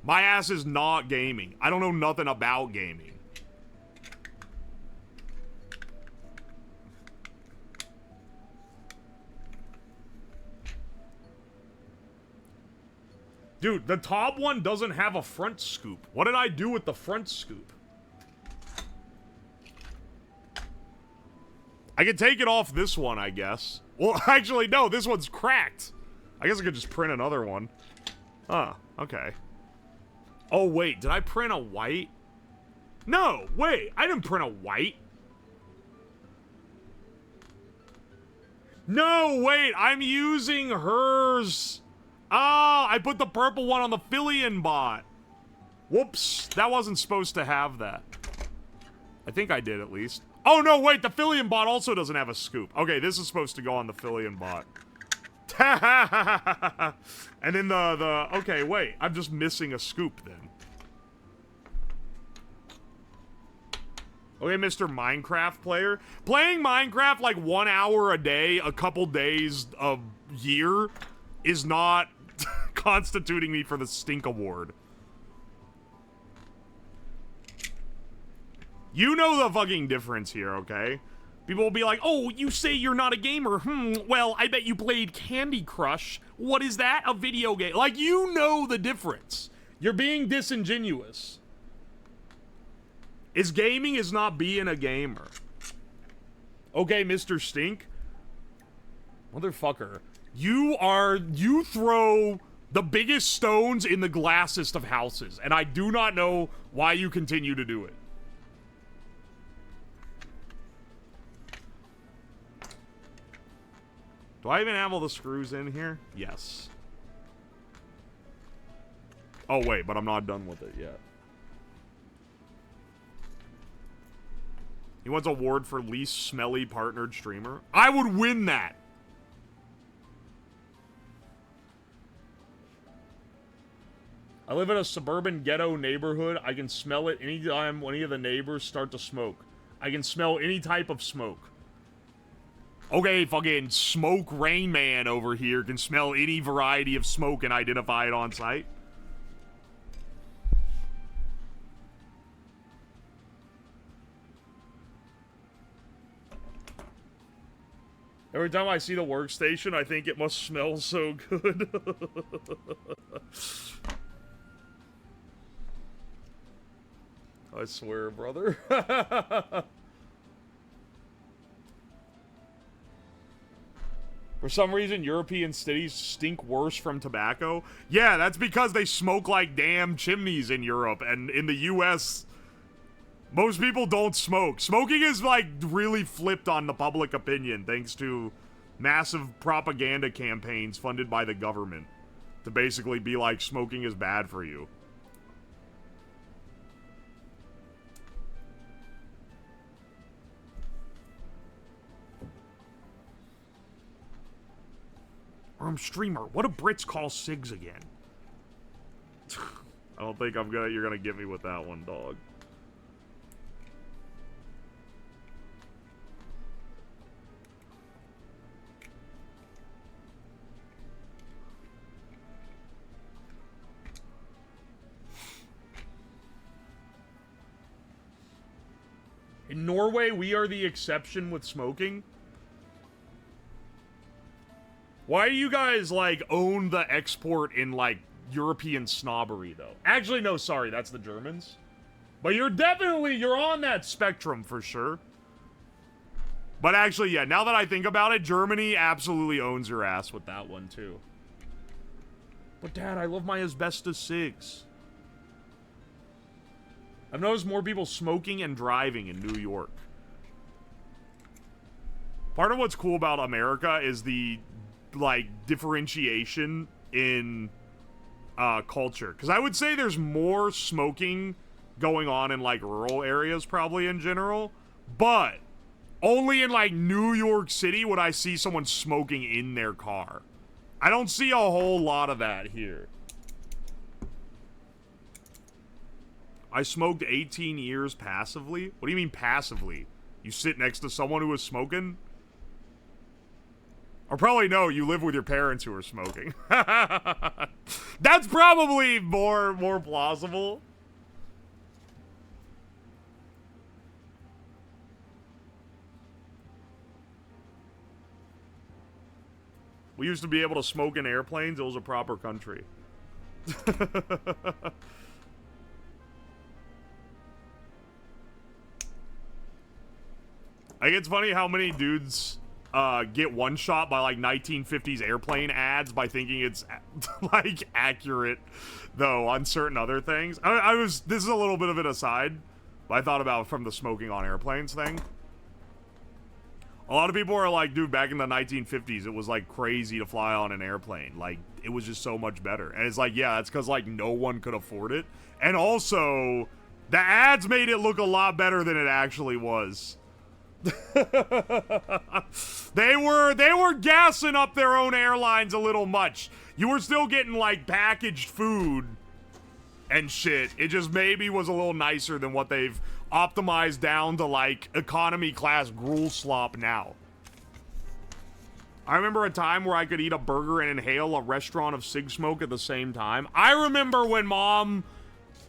My ass is not gaming. I don't know nothing about gaming. Dude, the top one doesn't have a front scoop. What did I do with the front scoop? I can take it off this one, I guess. Well, actually, no, this one's cracked. I guess I could just print another one. Huh, okay. Oh, wait, did I print a white? No, wait, I didn't print a white. No, wait, I'm using hers. Ah, I put the purple one on the Fillion bot. Whoops, that wasn't supposed to have that. I think I did, at least. Oh, no, wait, the Fillion bot also doesn't have a scoop. Okay, this is supposed to go on the Fillion bot. And then okay, wait, I'm just missing a scoop then. Okay, Mr. Minecraft player. Playing Minecraft like 1 hour a day, a couple days a year is not constituting me for the Stink Award. You know the fucking difference here, okay? People will be like, oh, you say you're not a gamer. Well, I bet you played Candy Crush. What is that? A video game. Like, you know the difference. You're being disingenuous. Gaming is not being a gamer. Okay, Mr. Stink. Motherfucker. You throw the biggest stones in the glassest of houses, and I do not know why you continue to do it. Do I even have all the screws in here? Yes. Oh, wait, but I'm not done with it yet. He wants an award for least smelly partnered streamer. I would win that. I live in a suburban ghetto neighborhood. I can smell it anytime any of the neighbors start to smoke. I can smell any type of smoke. Okay, fucking Smoke Rain Man over here can smell any variety of smoke and identify it on site. Every time I see the workstation, I think it must smell so good. I swear, brother. For some reason, European cities stink worse from tobacco. Yeah, that's because they smoke like damn chimneys in Europe, and in the US, most people don't smoke. Smoking is, like, really flipped on the public opinion thanks to massive propaganda campaigns funded by the government to basically be like, smoking is bad for you. Streamer, what do Brits call cigs again? I don't think you're gonna get me with that one, dog. In Norway, we are the exception with smoking. Why do you guys, like, own the export in, like, European snobbery, though? Actually, no, sorry, that's the Germans. But you're on that spectrum, for sure. But actually, yeah, now that I think about it, Germany absolutely owns your ass with that one, too. But, Dad, I love my asbestos cigs. I've noticed more people smoking and driving in New York. Part of what's cool about America is the, like, differentiation in culture. Because I would say there's more smoking going on in, like, rural areas probably in general. But only in, like, New York City would I see someone smoking in their car. I don't see a whole lot of that here. I smoked 18 years passively? What do you mean passively? You sit next to someone who is smoking? Or probably no, you live with your parents who are smoking. That's probably more plausible. We used to be able to smoke in airplanes. It was a proper country. Like, it's funny how many dudes get one shot by like 1950s airplane ads by thinking it's like accurate though on certain other things. This is a little bit of an aside, but I thought about from the smoking on airplanes thing. A lot of people are like, dude, back in the 1950s, it was like crazy to fly on an airplane. Like, it was just so much better. And it's like, yeah, that's because like no one could afford it. And also, the ads made it look a lot better than it actually was. They were gassing up their own airlines a little much. You were still getting like packaged food and shit. It just maybe was a little nicer than what they've optimized down to like economy class gruel slop now. I remember a time where I could eat a burger and inhale a restaurant of cig smoke at the same time. I remember when mom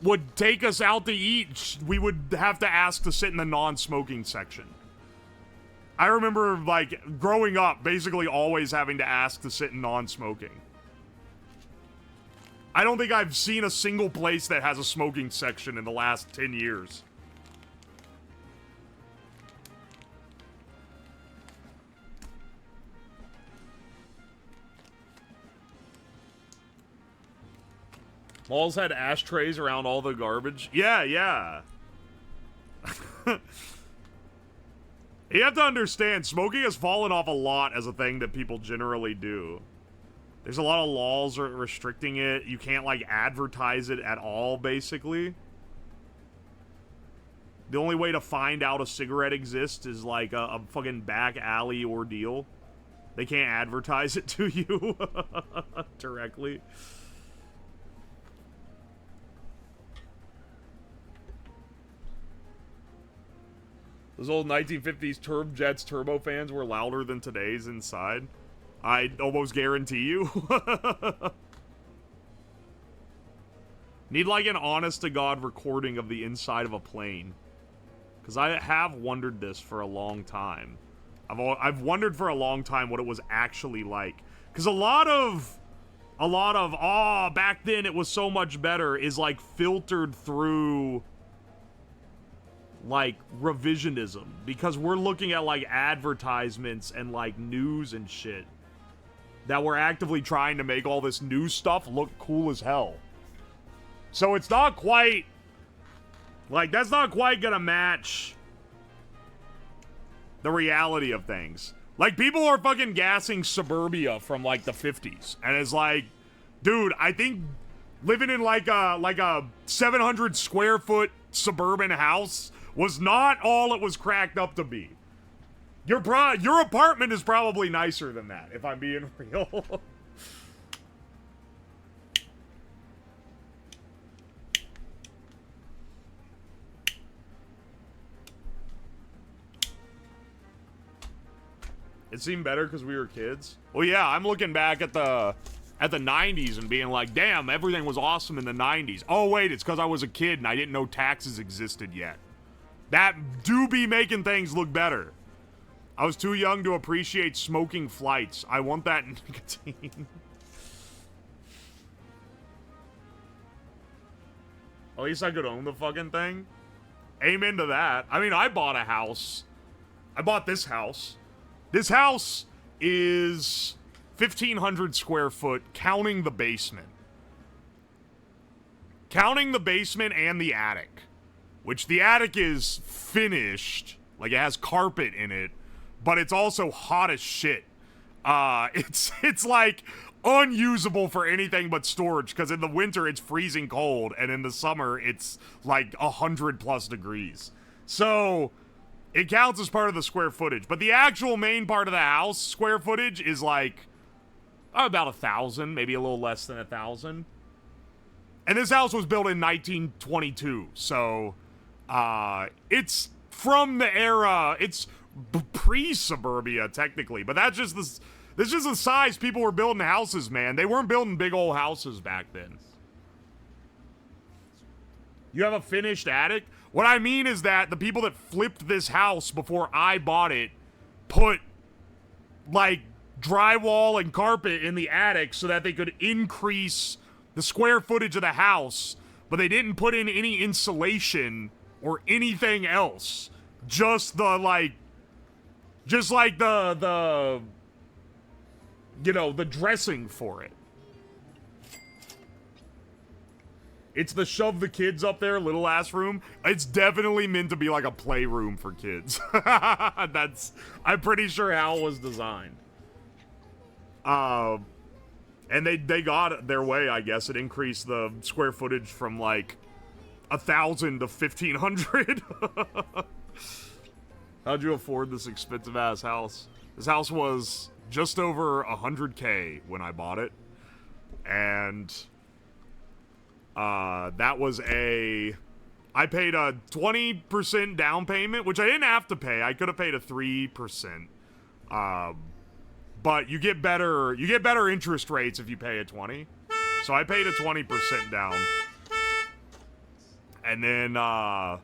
would take us out to eat, we would have to ask to sit in the non-smoking section. I remember, like, growing up, basically always having to ask to sit in non-smoking. I don't think I've seen a single place that has a smoking section in the last 10 years. Malls had ashtrays around all the garbage. Yeah, yeah. You have to understand, smoking has fallen off a lot as a thing that people generally do. There's a lot of laws restricting it. You can't, like, advertise it at all, basically. The only way to find out a cigarette exists is, like, a fucking back alley ordeal. They can't advertise it to you directly. Those old 1950s Turbojets turbofans were louder than today's inside. I almost guarantee you. Need like an honest-to-God recording of the inside of a plane. Because I have wondered this for a long time. I've wondered for a long time what it was actually like. Because a lot of, oh, back then it was so much better is like filtered through like revisionism, because we're looking at like advertisements and like news and shit that we're actively trying to make all this new stuff look cool as hell. So it's not quite like, that's not quite gonna match the reality of things. Like, people are fucking gassing Suburbia from like the 50s, and it's like, dude, I think living in like a 700 square foot suburban house was not all it was cracked up to be. Your apartment is probably nicer than that, if I'm being real. It seemed better because we were kids. Well, yeah, I'm looking back at the 90s and being like, damn, everything was awesome in the 90s. Oh, wait, it's because I was a kid and I didn't know taxes existed yet. That do be making things look better. I was too young to appreciate smoking flights. I want that nicotine. At least I could own the fucking thing. Amen to that. I mean, I bought a house. I bought this house. This house is 1,500 square foot, counting the basement. Counting the basement and the attic. Which the attic is finished. Like, it has carpet in it. But it's also hot as shit. It's like unusable for anything but storage, because in the winter it's freezing cold, and in the summer it's like 100+ degrees. So it counts as part of the square footage. But the actual main part of the house, square footage, is like about 1,000, maybe a little less than 1,000. And this house was built in 1922, so it's from the era. It's pre-suburbia technically, but that's just this is just the size people were building houses, man. They weren't building big old houses back then. You have a finished attic? What I mean is that the people that flipped this house before I bought it put, like, drywall and carpet in the attic so that they could increase the square footage of the house, but they didn't put in any insulation or anything else. Just the, like, the you know, the dressing for it. It's the shove the kids up there little ass room. It's definitely meant to be like a playroom for kids. I'm pretty sure how it was designed. And they got their way, I guess. It increased the square footage from like 1,000 to 1,500. How'd you afford this expensive ass house? This house was just over 100K when I bought it. And that was I paid a 20% down payment, which I didn't have to pay. I could have paid a 3%. But you get better interest rates if you pay a 20. So I paid a 20% down. And then I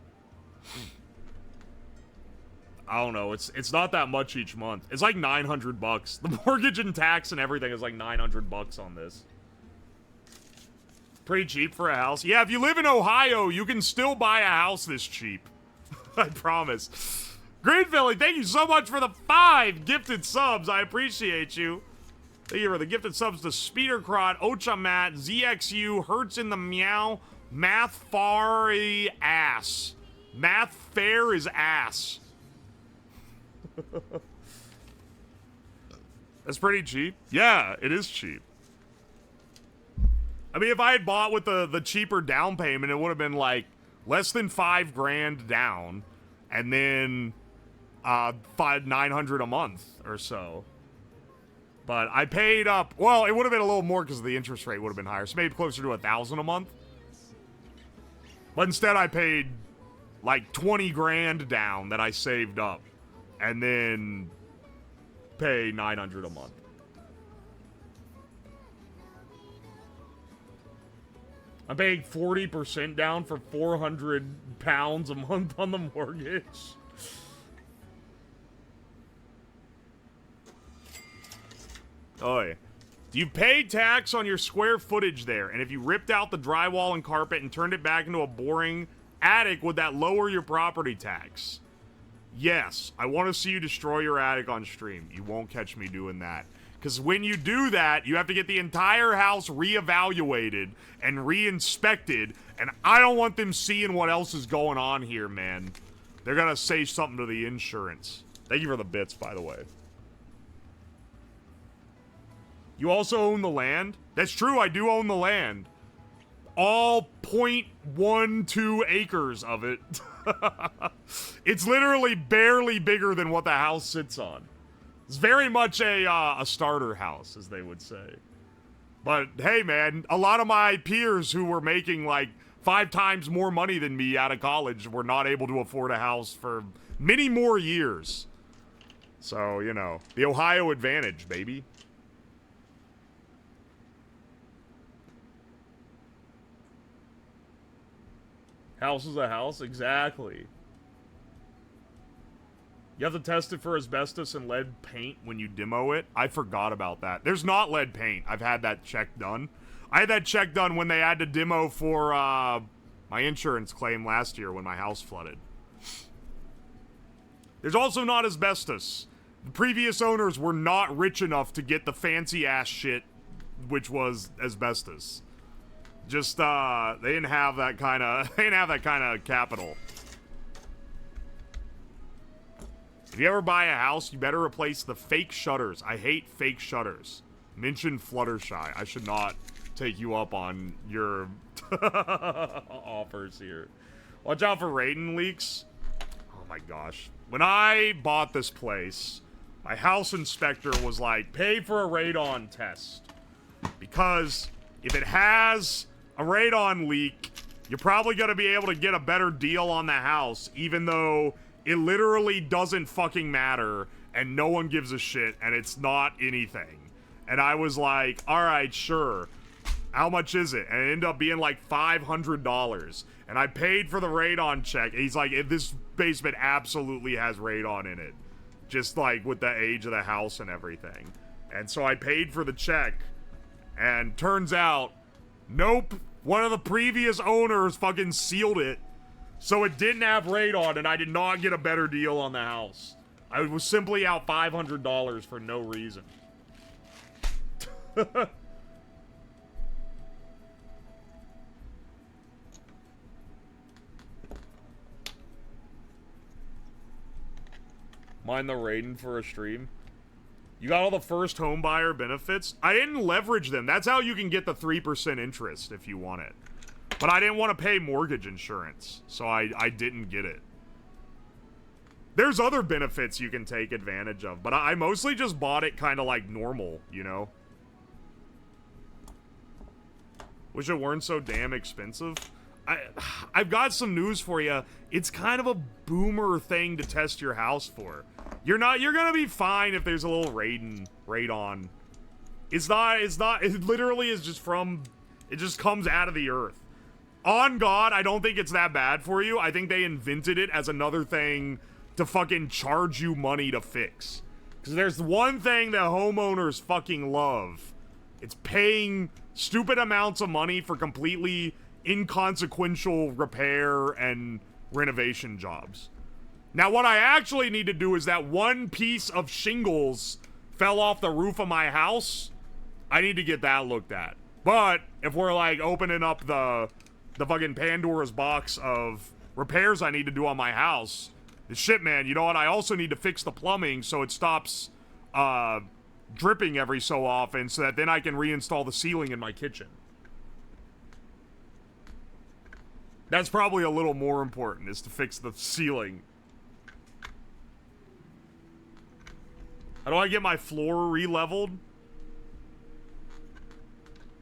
don't know, it's not that much each month. It's like $900. The mortgage and tax and everything is like $900 on this. Pretty cheap for a house. Yeah, if you live in Ohio, you can still buy a house this cheap. I promise. Green Philly, thank you so much for the 5 gifted subs. I appreciate you. Thank you for the gifted subs to Speedercrot, Ochamat, ZXU, Hurts in the Meow, Math Fari Ass. Math Fair is ass. That's pretty cheap. Yeah, it is cheap. I mean, if I had bought with the cheaper down payment, it would have been like less than $5,000 down, and then $900 a month or so. But I paid up. Well, it would have been a little more because the interest rate would have been higher, so maybe closer to $1,000 a month. But instead, I paid like $20,000 down that I saved up, and then pay $900 a month. I'm paying 40% down for £400 a month on the mortgage. Oh, yeah. Do you pay tax on your square footage there? And if you ripped out the drywall and carpet and turned it back into a boring attic, would that lower your property tax? Yes. I want to see you destroy your attic on stream. You won't catch me doing that. Because when you do that, you have to get the entire house reevaluated and re-inspected, and I don't want them seeing what else is going on here, man. They're gonna say something to the insurance. Thank you for the bits, by the way. You also own the land? That's true, I do own the land. All 0.12 acres of it. It's literally barely bigger than what the house sits on. It's very much a starter house, as they would say. But, hey, man, a lot of my peers who were making, like, 5 times more money than me out of college were not able to afford a house for many more years. So, you know, the Ohio advantage, baby. House is a house? Exactly. You have to test it for asbestos and lead paint when you demo it. I forgot about that. There's not lead paint. I've had that check done. I had that check done when they had to demo for my insurance claim last year when my house flooded. There's also not asbestos. The previous owners were not rich enough to get the fancy ass shit, which was asbestos. Just they didn't have that kind of capital. If you ever buy a house, you better replace the fake shutters. I hate fake shutters. Mention Fluttershy. I should not take you up on your offers here. Watch out for radon leaks. Oh my gosh. When I bought this place, my house inspector was like, pay for a radon test. Because if it has a radon leak, you're probably going to be able to get a better deal on the house, even though it literally doesn't fucking matter and no one gives a shit and it's not anything. And I was like, all right, sure. How much is it? And it ended up being like $500. And I paid for the radon check. He's like, this basement absolutely has radon in it. Just like with the age of the house and everything. And so I paid for the check. And turns out, nope. One of the previous owners fucking sealed it. So it didn't have radon and I did not get a better deal on the house. I was simply out $500 for no reason. Mind the Raiden for a stream. You got all the first home buyer benefits. I didn't leverage them. That's how you can get the 3% interest if you want it. But I didn't want to pay mortgage insurance, so I didn't get it. There's other benefits you can take advantage of, but I mostly just bought it kind of like normal, you know? Wish it weren't so damn expensive. I've got some news for you. It's kind of a boomer thing to test your house for. You're gonna be fine if there's a little radon. It literally is just it just comes out of the earth. On God, I don't think it's that bad for you. I think they invented it as another thing to fucking charge you money to fix. Because there's one thing that homeowners fucking love. It's paying stupid amounts of money for completely inconsequential repair and renovation jobs. Now, what I actually need to do is that one piece of shingles fell off the roof of my house. I need to get that looked at. But if we're like opening up the fucking Pandora's box of repairs I need to do on my house, shit, man, you know what? I also need to fix the plumbing so it stops dripping every so often so that then I can reinstall the ceiling in my kitchen. That's probably a little more important, is to fix the ceiling. How do I get my floor re-leveled?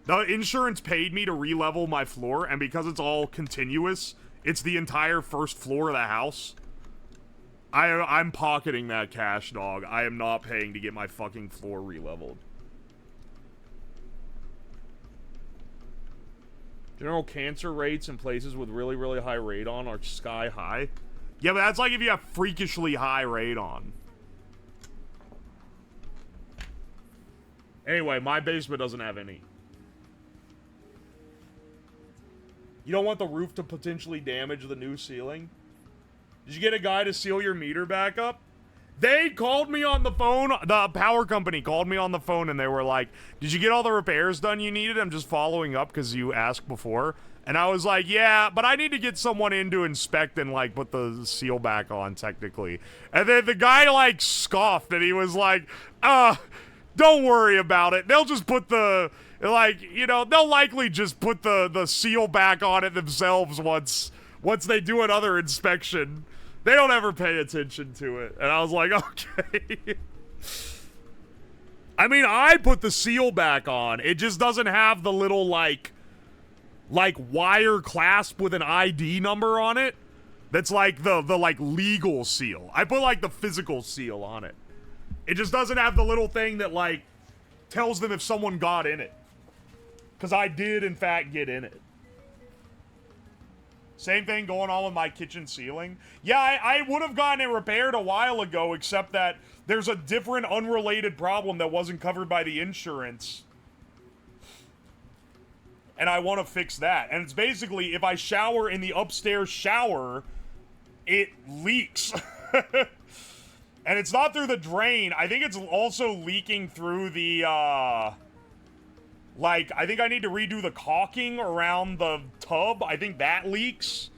The insurance paid me to re-level my floor, and because it's all continuous, it's the entire first floor of the house. I'm pocketing that cash, dog. I am not paying to get my fucking floor re-leveled. General cancer rates in places with really, really high radon are sky high. Yeah, but that's like if you have freakishly high radon. Anyway, my basement doesn't have any. You don't want the roof to potentially damage the new ceiling? Did you get a guy to seal your meter back up? They called me on the phone. The power company called me on the phone and they were like, did you get all the repairs done you needed? I'm just following up because you asked before. And I was like, yeah, but I need to get someone in to inspect and like put the seal back on technically. And then the guy like scoffed and he was like, don't worry about it. They'll just put the, like, you know, they'll likely just put the seal back on it themselves once they do another inspection. They don't ever pay attention to it. And I was like, okay. I mean, I put the seal back on. It just doesn't have the little, like wire clasp with an ID number on it. That's like the like legal seal. I put like the physical seal on it. It just doesn't have the little thing that like tells them if someone got in it. Because I did in fact get in it. Same thing going on with my kitchen ceiling. Yeah, I would have gotten it repaired a while ago, except that there's a different unrelated problem that wasn't covered by the insurance. And I want to fix that. And it's basically, if I shower in the upstairs shower, it leaks. And it's not through the drain. I think it's also leaking through the, like, I think I need to redo the caulking around the tub. I think that leaks.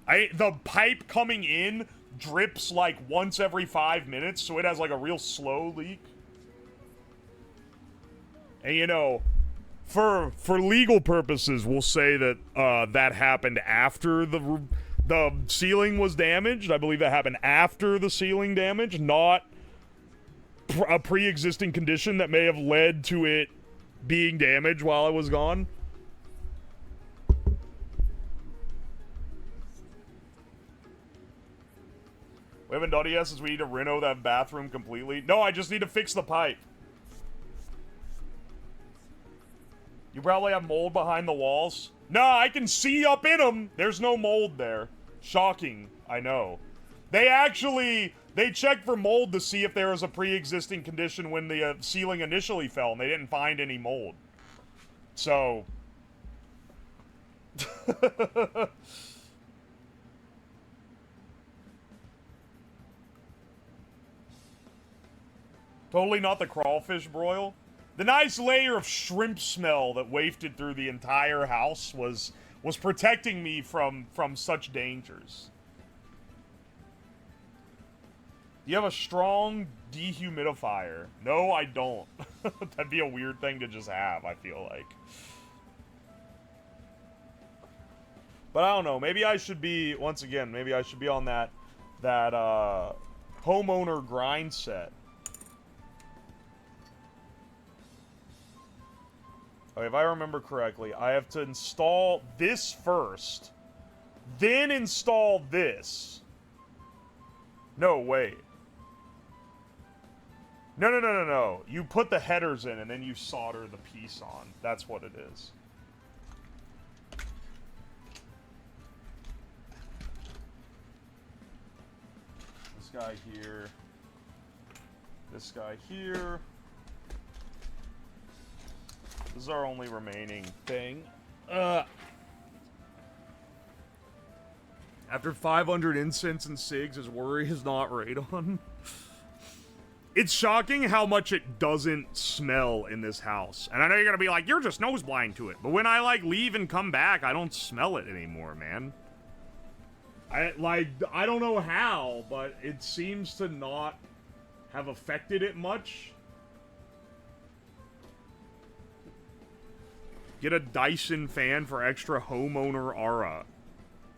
The pipe coming in drips like once every 5 minutes, so it has like a real slow leak. And you know, for legal purposes, we'll say that that happened after the ceiling was damaged. I believe that happened after the ceiling damage, not a pre-existing condition that may have led to it being damaged while I was gone. We haven't done it yet since we need to reno that bathroom completely. No, I just need to fix the pipe. You probably have mold behind the walls. No, I can see up in them. There's no mold there. Shocking, I know. They checked for mold to see if there was a pre-existing condition when the ceiling initially fell, and they didn't find any mold. So... Totally not the crawfish broil. The nice layer of shrimp smell that wafted through the entire house was protecting me from such dangers. You have a strong dehumidifier. No, I don't. That'd be a weird thing to just have, I feel like. But I don't know. Maybe I should be, once again, maybe I should be on that homeowner grind set. Okay, if I remember correctly, I have to install this first, then install this. No, wait. No. You put the headers in and then you solder the piece on. That's what it is. This guy here. This guy here. This is our only remaining thing. After 500 incense and cigs, his worry is not radon. It's shocking how much it doesn't smell in this house. And I know you're gonna be like, you're just nose blind to it. But when I, like, leave and come back, I don't smell it anymore, man. I don't know how, but it seems to not have affected it much. Get a Dyson fan for extra homeowner aura.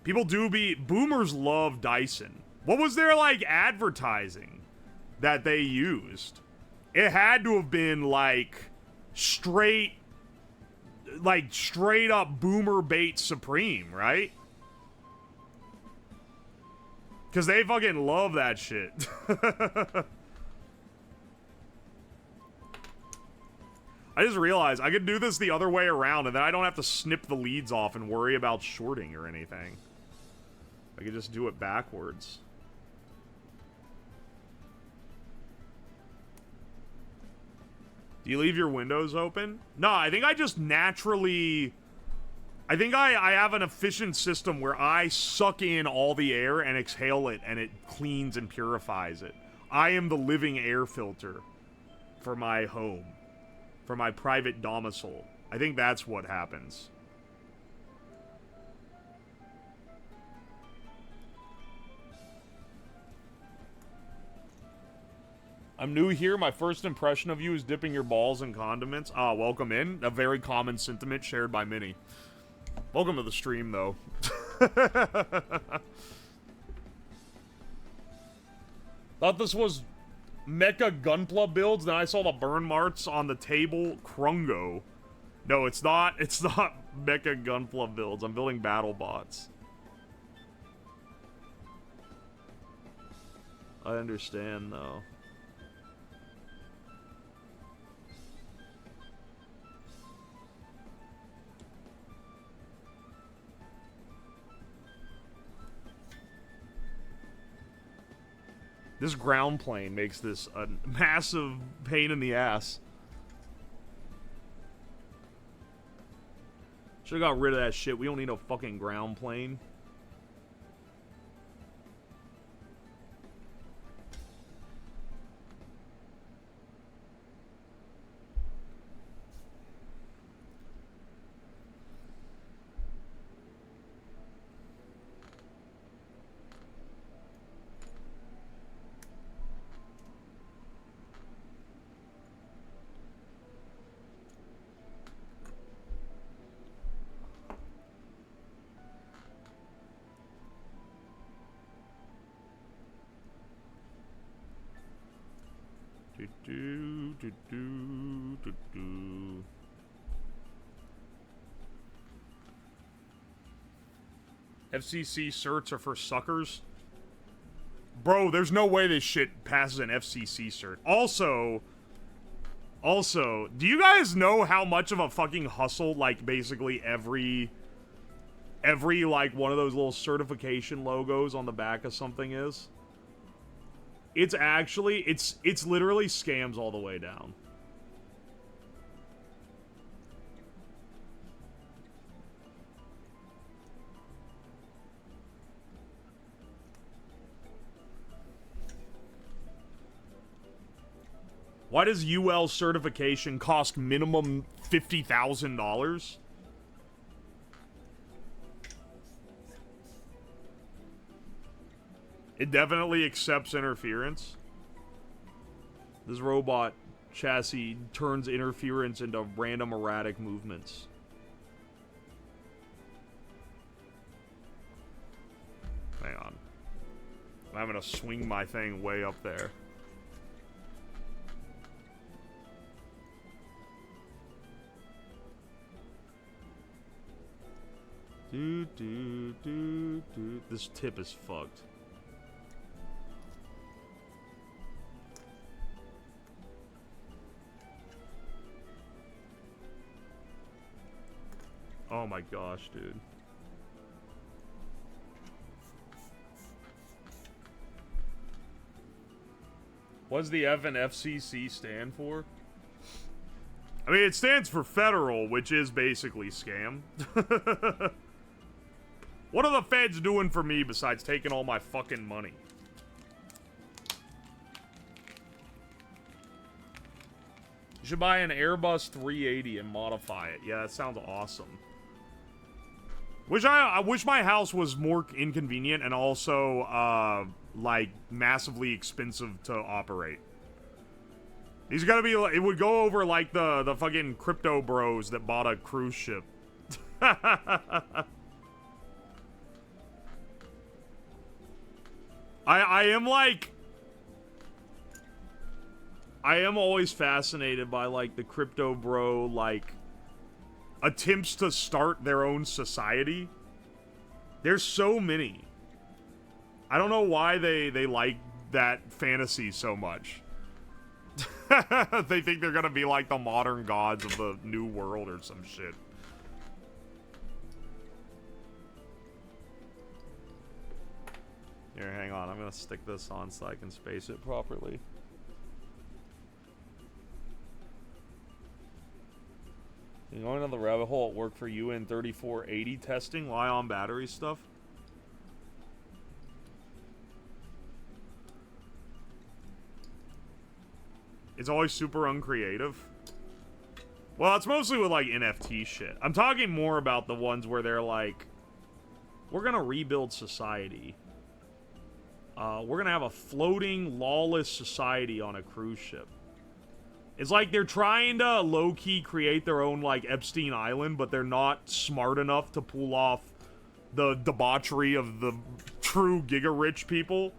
Boomers love Dyson. What was their, like, advertising that they used? It had to have been, like, straight up boomer bait supreme, right? Because they fucking love that shit. I just realized I could do this the other way around, and then I don't have to snip the leads off and worry about shorting or anything. I could just do it backwards. Do you leave your windows open? No, I think I just naturally... I think I have an efficient system where I suck in all the air and exhale it, and it cleans and purifies it. I am the living air filter for my home. For my private domicile. I think that's what happens. I'm new here. My first impression of you is dipping your balls in condiments. Ah, welcome in. A very common sentiment shared by many. Welcome to the stream, though. Thought this was Mecha Gunpla builds, then I saw the burn marks on the table. Krungo. No, it's not. It's not Mecha Gunpla builds. I'm building BattleBots. I understand, though. This ground plane makes this a massive pain in the ass. Should've got rid of that shit. We don't need no fucking ground plane. FCC certs are for suckers. Bro, there's no way this shit passes an FCC cert. Also, do you guys know how much of a fucking hustle, like, basically every like, one of those little certification logos on the back of something is? It's actually, it's literally scams all the way down. Why does UL certification cost minimum $50,000? It definitely accepts interference. This robot chassis turns interference into random erratic movements. Hang on. I'm gonna swing my thing way up there. This tip is fucked. Oh my gosh, dude. What does the F and FCC stand for? I mean, it stands for federal, which is basically scam. What are the feds doing for me besides taking all my fucking money? You should buy an Airbus 380 and modify it. Yeah, that sounds awesome. I wish my house was more inconvenient and also, like, massively expensive to operate. These gotta be, it would go over like the fucking crypto bros that bought a cruise ship. I am always fascinated by, like, the crypto bro, like, attempts to start their own society. There's so many. I don't know why they like that fantasy so much. They think they're gonna be like the modern gods of the new world or some shit. Here, hang on. I'm gonna stick this on so I can space it properly. You going down the rabbit hole at work for UN 3480 testing, Li-ion battery stuff? It's always super uncreative. Well, it's mostly with, like, NFT shit. I'm talking more about the ones where they're like, we're gonna rebuild society. We're gonna have a floating, lawless society on a cruise ship. It's like they're trying to low-key create their own, like, Epstein Island, but they're not smart enough to pull off the debauchery of the true giga-rich people.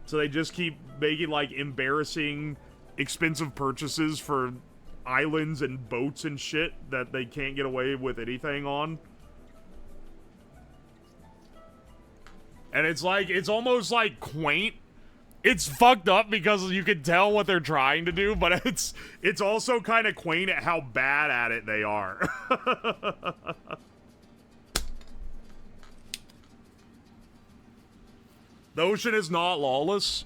So they just keep making, like, embarrassing, expensive purchases for islands and boats and shit that they can't get away with anything on. And it's like, it's almost like quaint. It's fucked up because you can tell what they're trying to do, but it's also kind of quaint at how bad at it they are. The ocean is not lawless.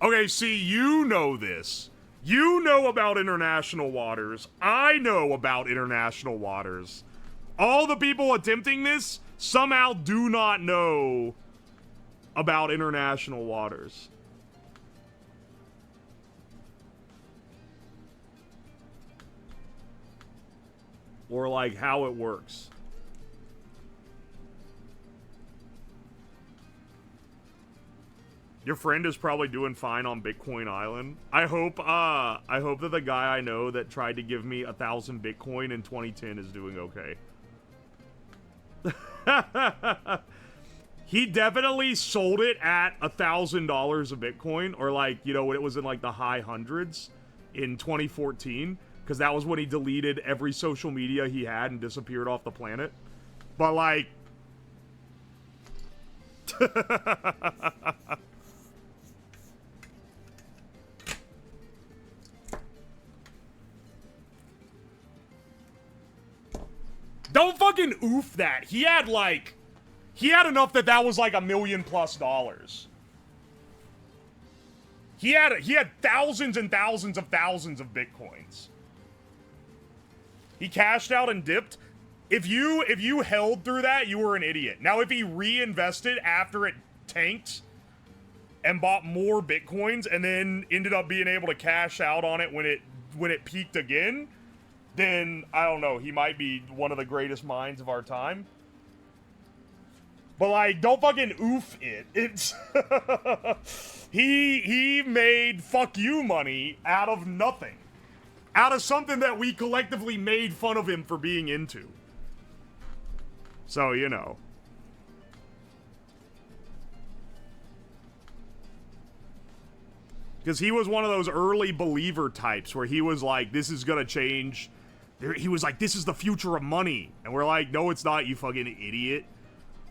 Okay, see, you know this. You know about international waters. I know about international waters. All the people attempting this somehow do not know about international waters. Or, like, how it works. Your friend is probably doing fine on Bitcoin Island. I hope that the guy I know that tried to give me 1,000 Bitcoin in 2010 is doing okay. He definitely sold it at $1,000 a Bitcoin, or, like, you know, when it was in, like, the high hundreds. in 2014, because that was when he deleted every social media he had and disappeared off the planet. But like, don't fucking oof that. He had enough that was like $1 million+. He had thousands and thousands of Bitcoins. He cashed out and dipped. If you held through that, you were an idiot. Now, if he reinvested after it tanked and bought more Bitcoins and then ended up being able to cash out on it when it peaked again, then I don't know, he might be one of the greatest minds of our time. But like, don't fucking oof it. It's he made fuck you money out of nothing. Out of something that we collectively made fun of him for being into. So, you know. Because he was one of those early believer types where he was like, this is gonna change. He was like, this is the future of money. And we're like, no, it's not, you fucking idiot.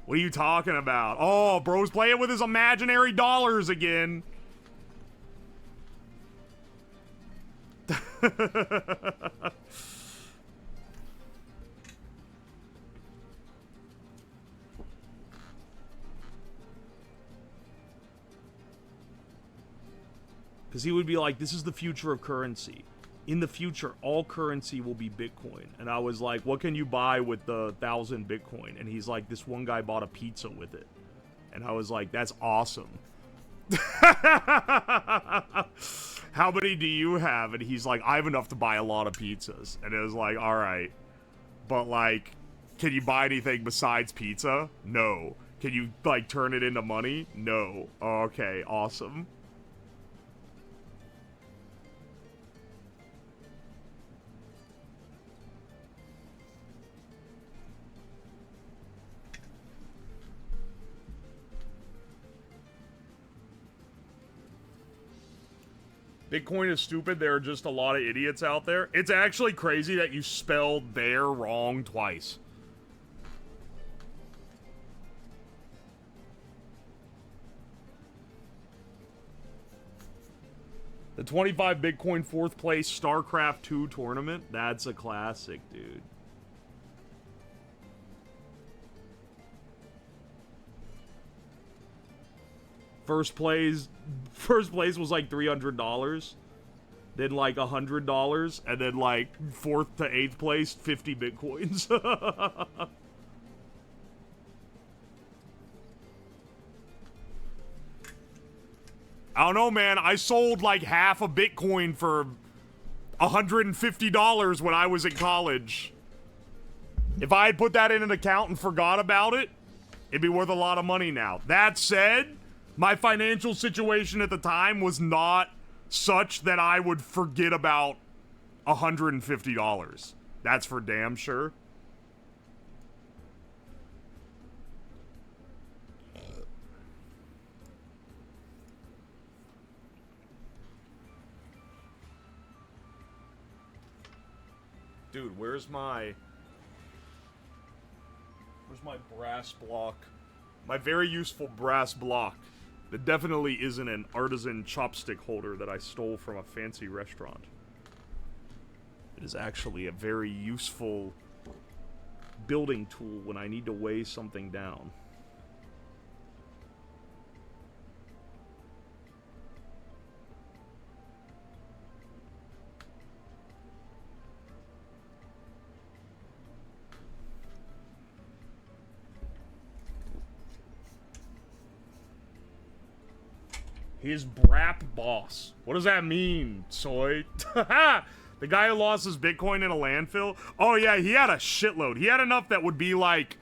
What are you talking about? Oh, bro's playing with his imaginary dollars again. Because he would be like, this is the future of currency. In the future, all currency will be Bitcoin. And I was like, what can you buy with the 1,000 Bitcoin? And he's like, this one guy bought a pizza with it. And I was like, that's awesome. How many do you have? And he's like, I have enough to buy a lot of pizzas. And it was like, all right. But like, can you buy anything besides pizza? No. Can you like turn it into money? No. Okay, awesome. Bitcoin is stupid. There are just a lot of idiots out there. It's actually crazy that you spelled "there" wrong twice. The 25 Bitcoin 4th place StarCraft 2 tournament. That's a classic, dude. First place was like $300, then like $100, and then like 4th to 8th place, 50 Bitcoins. I don't know, man. I sold like half a Bitcoin for $150 when I was in college. If I had put that in an account and forgot about it, it'd be worth a lot of money now. That said, my financial situation at the time was not such that I would forget about $150. That's for damn sure. Dude, where's my brass block? My very useful brass block. That definitely isn't an artisan chopstick holder that I stole from a fancy restaurant. It is actually a very useful building tool when I need to weigh something down. His brap boss. What does that mean, Soy? The guy who lost his Bitcoin in a landfill? Oh yeah, he had a shitload. He had enough that would be like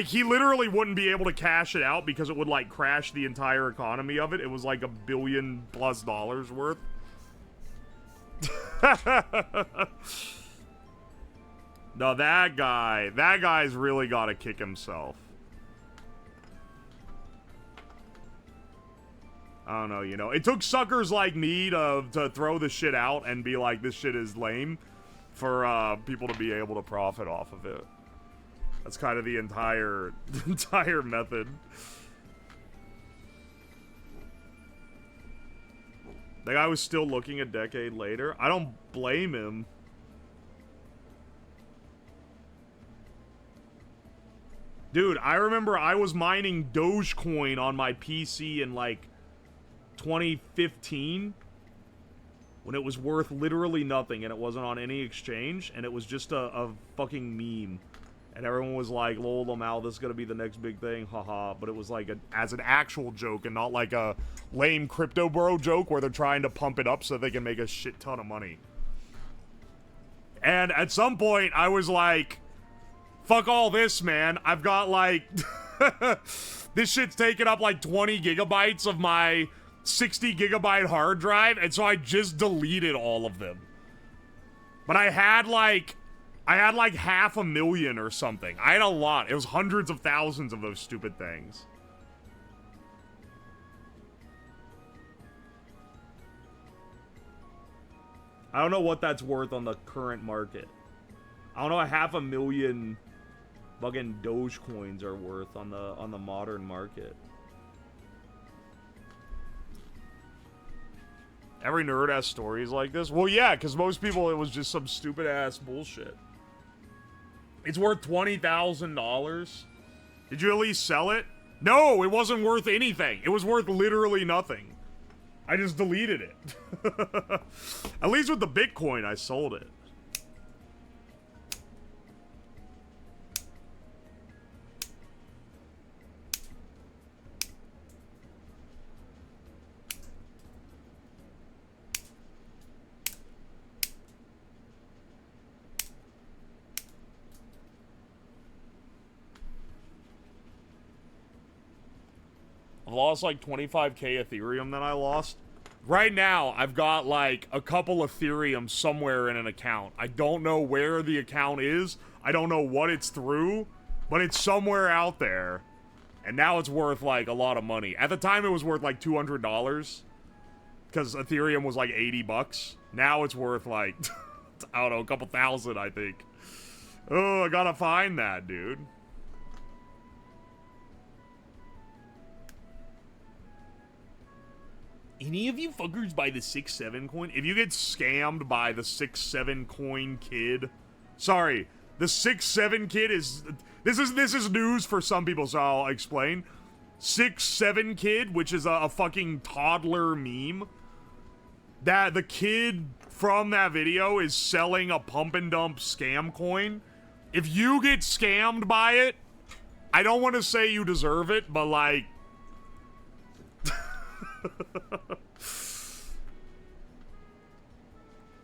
he literally wouldn't be able to cash it out because it would like crash the entire economy of it. It was like $1 billion+ worth. No, that guy's really got to kick himself. I don't know, you know. It took suckers like me to throw the shit out and be like, this shit is lame, for people to be able to profit off of it. That's kind of the entire method. The guy was still looking a decade later. I don't blame him. Dude, I remember I was mining Dogecoin on my PC in like 2015 when it was worth literally nothing and it wasn't on any exchange and it was just a fucking meme. And everyone was like, lol, Lamau, this is gonna be the next big thing, haha. But it was like as an actual joke and not like a lame crypto bro joke where they're trying to pump it up so they can make a shit ton of money. And at some point, I was like, fuck all this, man. I've got like, this shit's taking up like 20 gigabytes of my 60 gigabyte hard drive. And so I just deleted all of them. But I had like 500,000 or something. I had a lot. It was hundreds of thousands of those stupid things. I don't know what that's worth on the current market. I don't know what 500,000 fucking Dogecoins are worth on the modern market. Every nerd has stories like this. Well, yeah, because most people, it was just some stupid ass bullshit. It's worth $20,000. Did you at least sell it? No, it wasn't worth anything. It was worth literally nothing. I just deleted it. At least with the Bitcoin, I sold it. I've lost like 25k Ethereum that I lost. Right now, I've got like a couple Ethereum somewhere in an account. I don't know where the account is. I don't know what it's through, but it's somewhere out there. And now it's worth like a lot of money. At the time, it was worth like $200 because Ethereum was like 80 bucks. Now it's worth like, I don't know, a couple thousand, I think. Oh, I gotta find that, dude. Any of you fuckers buy the 6-7 coin? If you get scammed by the 6-7 coin kid, sorry, the 6-7 kid is this is news for some people, so I'll explain. 6-7 kid, which is a fucking toddler meme. That the kid from that video is selling a pump and dump scam coin. If you get scammed by it, I don't want to say you deserve it, but like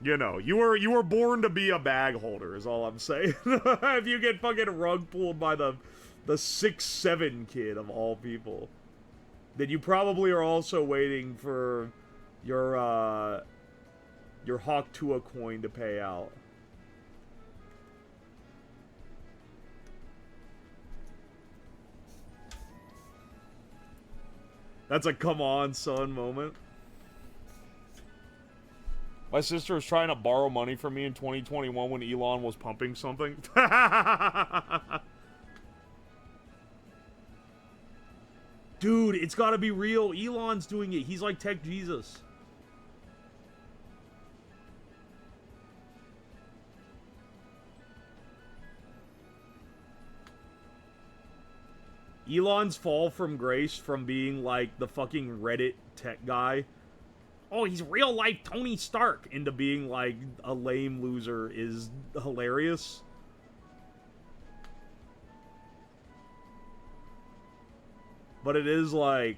you know, you were born to be a bag holder is all I'm saying. If you get fucking rug pulled by the 6-7 kid of all people, then you probably are also waiting for your Hawk Tua coin to pay out. That's a come on, son moment. My sister was trying to borrow money from me in 2021 when Elon was pumping something. Dude, it's gotta be real. Elon's doing it. He's like Tech Jesus. Elon's fall from grace from being like the fucking Reddit tech guy. Oh, he's real life Tony Stark, into being like a lame loser is hilarious. But it is like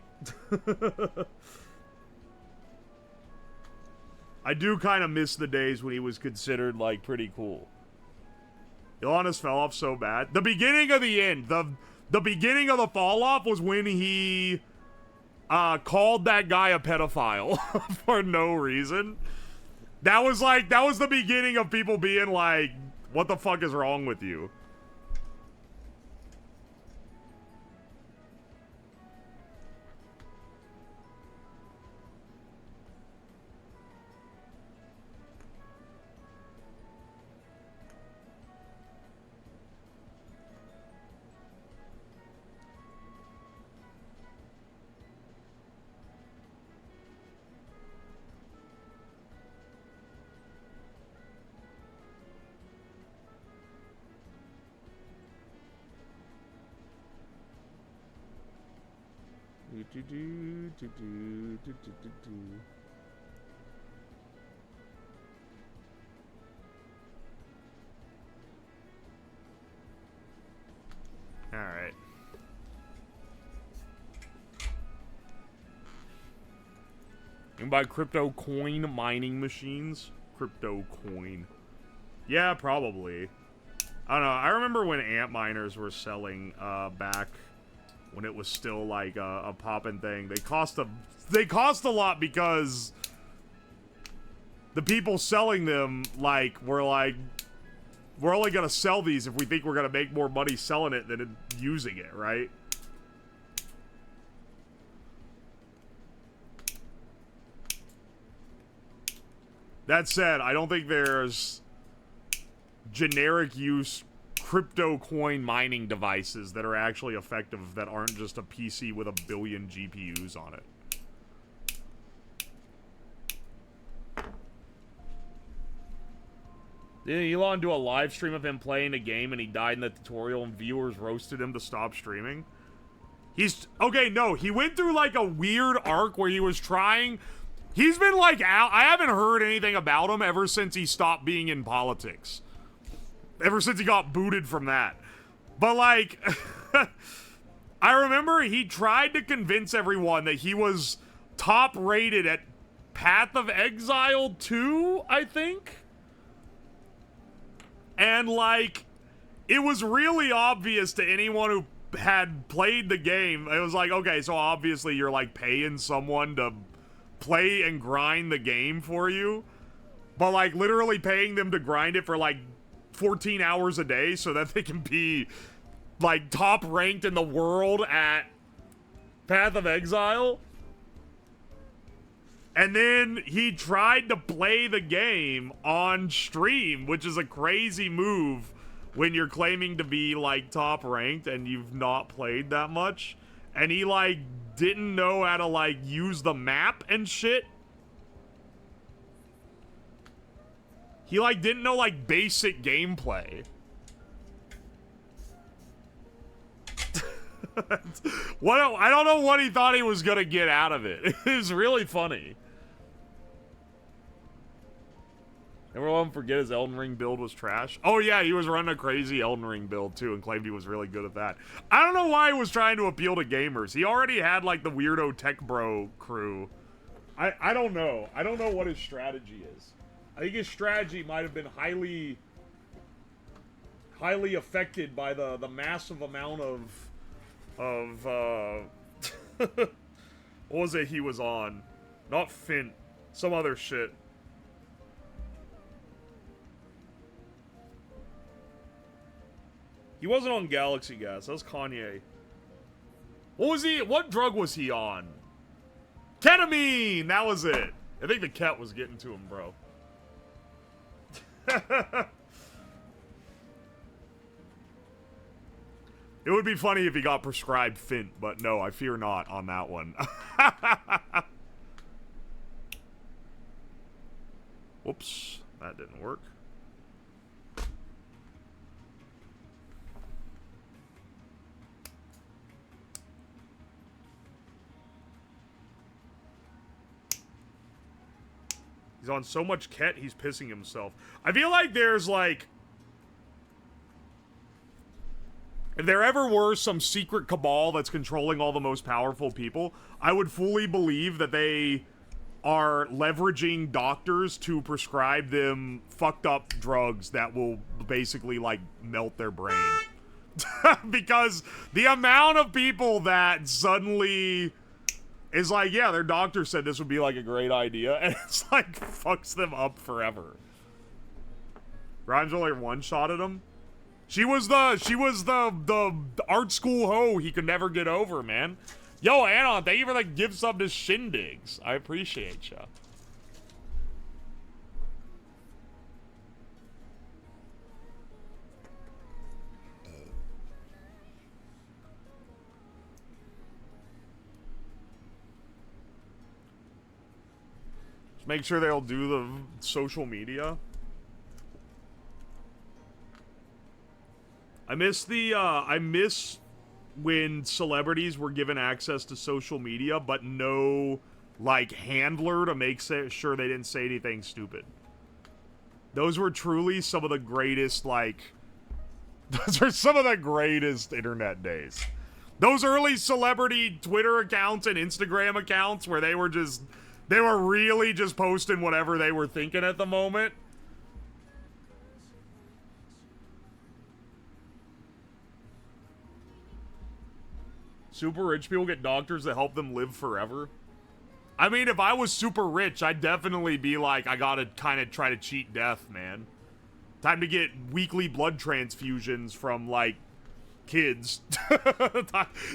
I do kind of miss the days when he was considered like pretty cool. Elon has fell off so bad. The beginning of the end, the beginning of the fall off was when he called that guy a pedophile for no reason. That was the beginning of people being like, what the fuck is wrong with you? Alright. You can buy crypto coin mining machines? Crypto coin. Yeah, probably. I don't know. I remember when ant miners were selling back when it was still like a poppin' thing. They cost a lot because the people selling them were like, we're only gonna sell these if we think we're gonna make more money selling it than using it, right? That said, I don't think there's generic use crypto coin mining devices that are actually effective that aren't just a PC with a billion GPUs on it. Did Elon do a live stream of him playing a game and he died in the tutorial and viewers roasted him to stop streaming? Okay, no, he went through like a weird arc where he was trying. He's been like out. I haven't heard anything about him ever since he stopped being in politics. Ever since he got booted from that. But like, I remember he tried to convince everyone that he was top rated at Path of Exile 2, I think? And like, it was really obvious to anyone who had played the game. It was like, okay, so obviously you're like paying someone to play and grind the game for you. But like literally paying them to grind it for like 14 hours a day so that they can be like top ranked in the world at Path of Exile. And then he tried to play the game on stream, which is a crazy move when you're claiming to be like top ranked and you've not played that much. And he like didn't know how to like use the map and shit. He like didn't know like basic gameplay. I don't know what he thought he was gonna get out of it. It was really funny. Everyone forget his Elden Ring build was trash. Oh yeah, he was running a crazy Elden Ring build too and claimed he was really good at that. I don't know why he was trying to appeal to gamers. He already had like the weirdo tech bro crew. I don't know. I don't know what his strategy is. I think his strategy might have been highly affected by the massive amount of what was it he was on? Not Fint. Some other shit. He wasn't on Galaxy Gas. That was Kanye. What was he? What drug was he on? Ketamine! That was it. I think the cat was getting to him, bro. It would be funny if he got prescribed Fint, but no, I fear not on that one. Whoops, that didn't work. He's on so much Ket, he's pissing himself. I feel like there's like... If there ever were some secret cabal that's controlling all the most powerful people, I would fully believe that they are leveraging doctors to prescribe them fucked up drugs that will basically, like, melt their brain. Because the amount of people that suddenly... is like, yeah, their doctor said this would be like a great idea, and it's like fucks them up forever. Grimes only one-shotted him. She was the art school hoe he could never get over, man. Yo, Anon, thank you for the gift sub to Shindigs. I appreciate ya. Make sure they'll do the social media. I miss when celebrities were given access to social media, but no, like, handler to make sure they didn't say anything stupid. Those were truly some of the greatest, like... Those are some of the greatest internet days. Those early celebrity Twitter accounts and Instagram accounts where they were really just posting whatever they were thinking at the moment. Super rich people get doctors that help them live forever. I mean, if I was super rich, I'd definitely be like, I gotta kind of try to cheat death, man. Time to get weekly blood transfusions from, like, kids.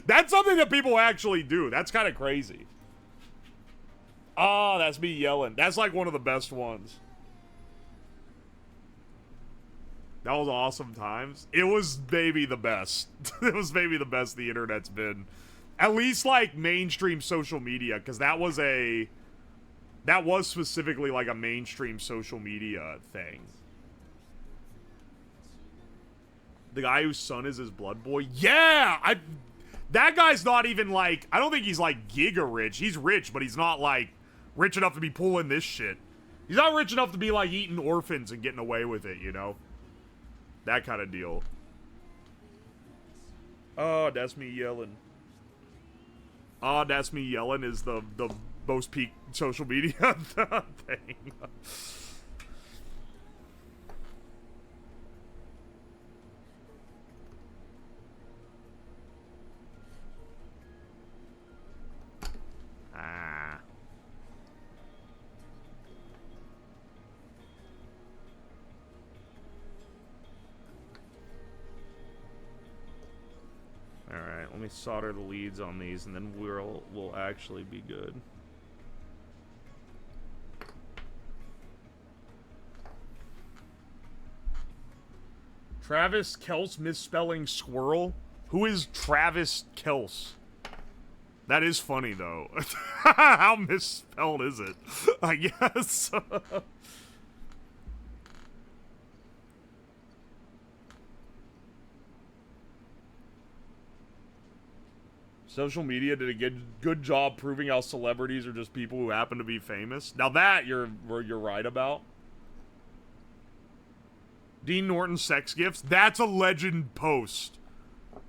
That's something that people actually do. That's kind of crazy. Oh, that's me yelling. That's, like, one of the best ones. That was awesome times. It was maybe the best. It was maybe the best the internet's been. At least, like, mainstream social media, because that was specifically, like, a mainstream social media thing. The guy whose son is his blood boy? Yeah! That guy's not even, like, I don't think he's, like, giga rich. He's rich, but he's not, like, rich enough to be pulling this shit. He's not rich enough to be, like, eating orphans and getting away with it, you know? That kind of deal. Oh, that's me yelling. Oh, that's me yelling is the most peak social media thing. Alright, let me solder the leads on these and then we'll actually be good. Travis Kelce misspelling squirrel? Who is Travis Kelce? That is funny, though. How misspelled is it? I guess. Social media did a good job proving how celebrities are just people who happen to be famous. Now that you're right about. Dean Norton sex gifts? That's a legend post.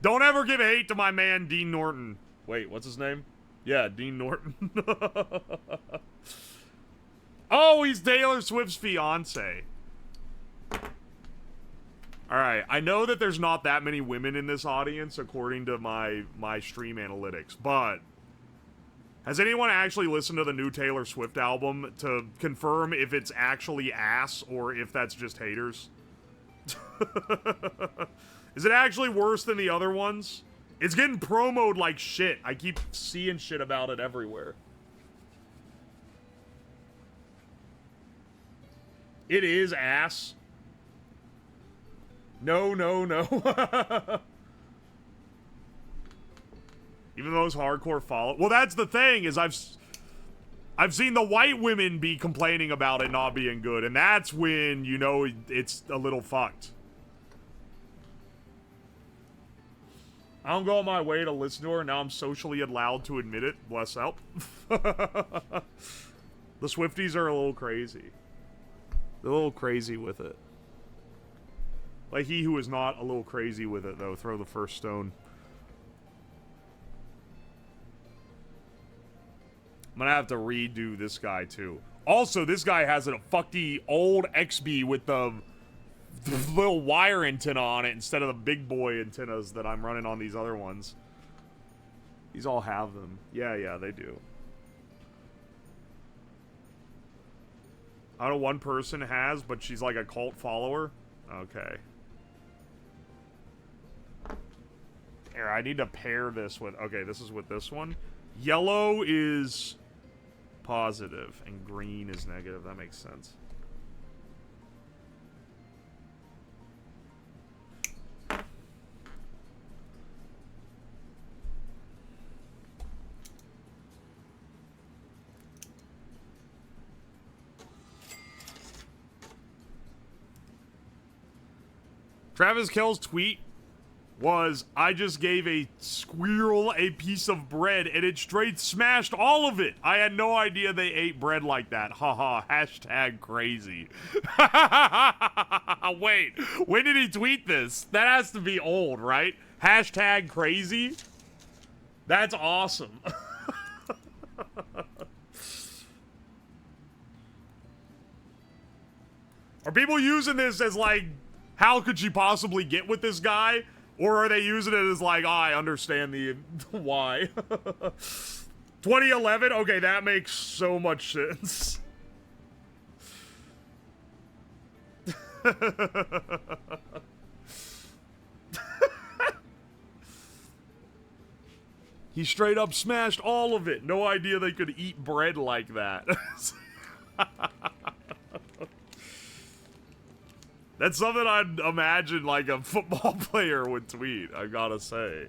Don't ever give hate to my man Dean Norton. Wait, what's his name? Yeah, Dean Norton. Oh, he's Taylor Swift's fiance. Alright, I know that there's not that many women in this audience according to my stream analytics, but has anyone actually listened to the new Taylor Swift album to confirm if it's actually ass or if that's just haters? Is it actually worse than the other ones? It's getting promoted like shit. I keep seeing shit about it everywhere. It is ass. No, no, no. Even those hardcore follow. Well, that's the thing, is I've seen the white women be complaining about it not being good, and that's when you know it's a little fucked. I don't go on my way to listen to her, now I'm socially allowed to admit it. Bless out. The Swifties are a little crazy. They're a little crazy with it. Like he who is not a little crazy with it, though, throw the first stone. I'm gonna have to redo this guy, too. Also, this guy has a fucky old XB with the little wire antenna on it instead of the big boy antennas that I'm running on these other ones. These all have them. Yeah, they do. I don't know, one person has, but she's like a cult follower. Okay. Here, I need to pair this with... Okay, this is with this one. Yellow is positive, and green is negative. That makes sense. Travis Kelce's tweet was I just gave a squirrel a piece of bread and it straight smashed all of it. I had no idea they ate bread like that. Haha, hashtag crazy. Wait, when did he tweet this? That has to be old, right? Hashtag crazy? That's awesome. Are people using this as like, how could she possibly get with this guy? Or are they using it as like, oh, I understand the why. 2011? Okay, that makes so much sense. He straight up smashed all of it. No idea they could eat bread like that. That's something I'd imagine like a football player would tweet, I gotta say.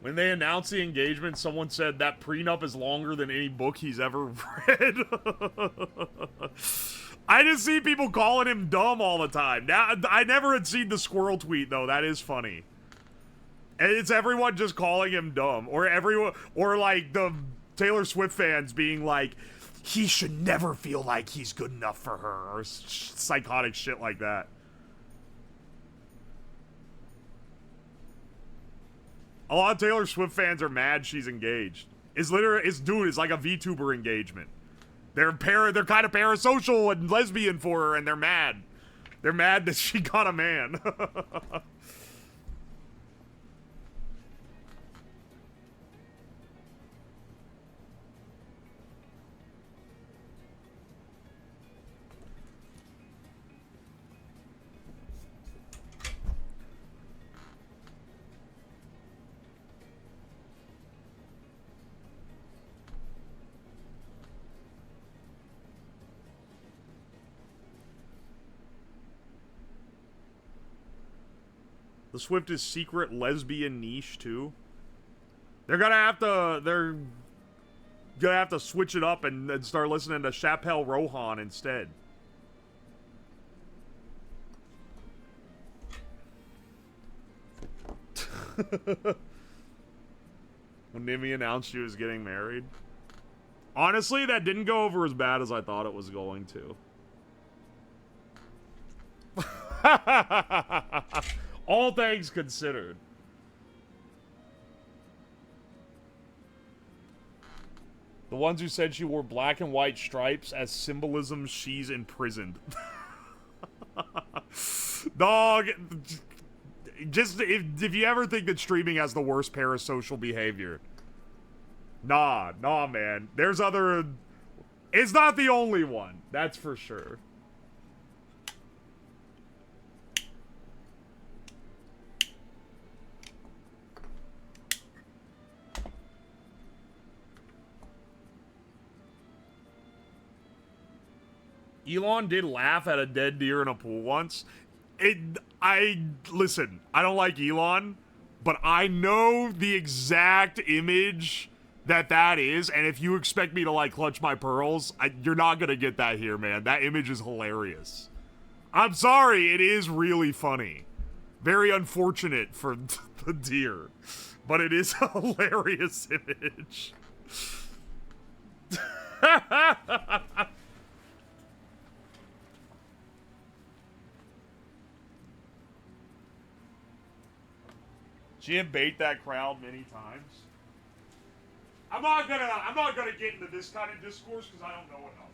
When they announced the engagement, someone said that prenup is longer than any book he's ever read. I just see people calling him dumb all the time. Now, I never had seen the squirrel tweet, though. That is funny. And it's everyone just calling him dumb. Or everyone, or like the Taylor Swift fans being like, he should never feel like he's good enough for her. Or psychotic shit like that. A lot of Taylor Swift fans are mad she's engaged. It's literally, it's like a VTuber engagement. They're kind of parasocial and lesbian for her, and they're mad. They're mad that she got a man. The Swift is secret lesbian niche too. They're gonna have to switch it up and start listening to Chappelle Rohan instead. When Nimi announced she was getting married. Honestly, that didn't go over as bad as I thought it was going to. All things considered. The ones who said she wore black and white stripes as symbolism she's imprisoned. Dog, just if you ever think that streaming has the worst parasocial behavior. Nah, man. There's other... It's not the only one, that's for sure. Elon did laugh at a dead deer in a pool once. Listen, I don't like Elon, but I know the exact image that is, and if you expect me to, like, clutch my pearls, you're not gonna get that here, man. That image is hilarious. I'm sorry, it is really funny. Very unfortunate for the deer, but it is a hilarious image. She had bait that crowd many times. I'm not gonna get into this kind of discourse because I don't know enough.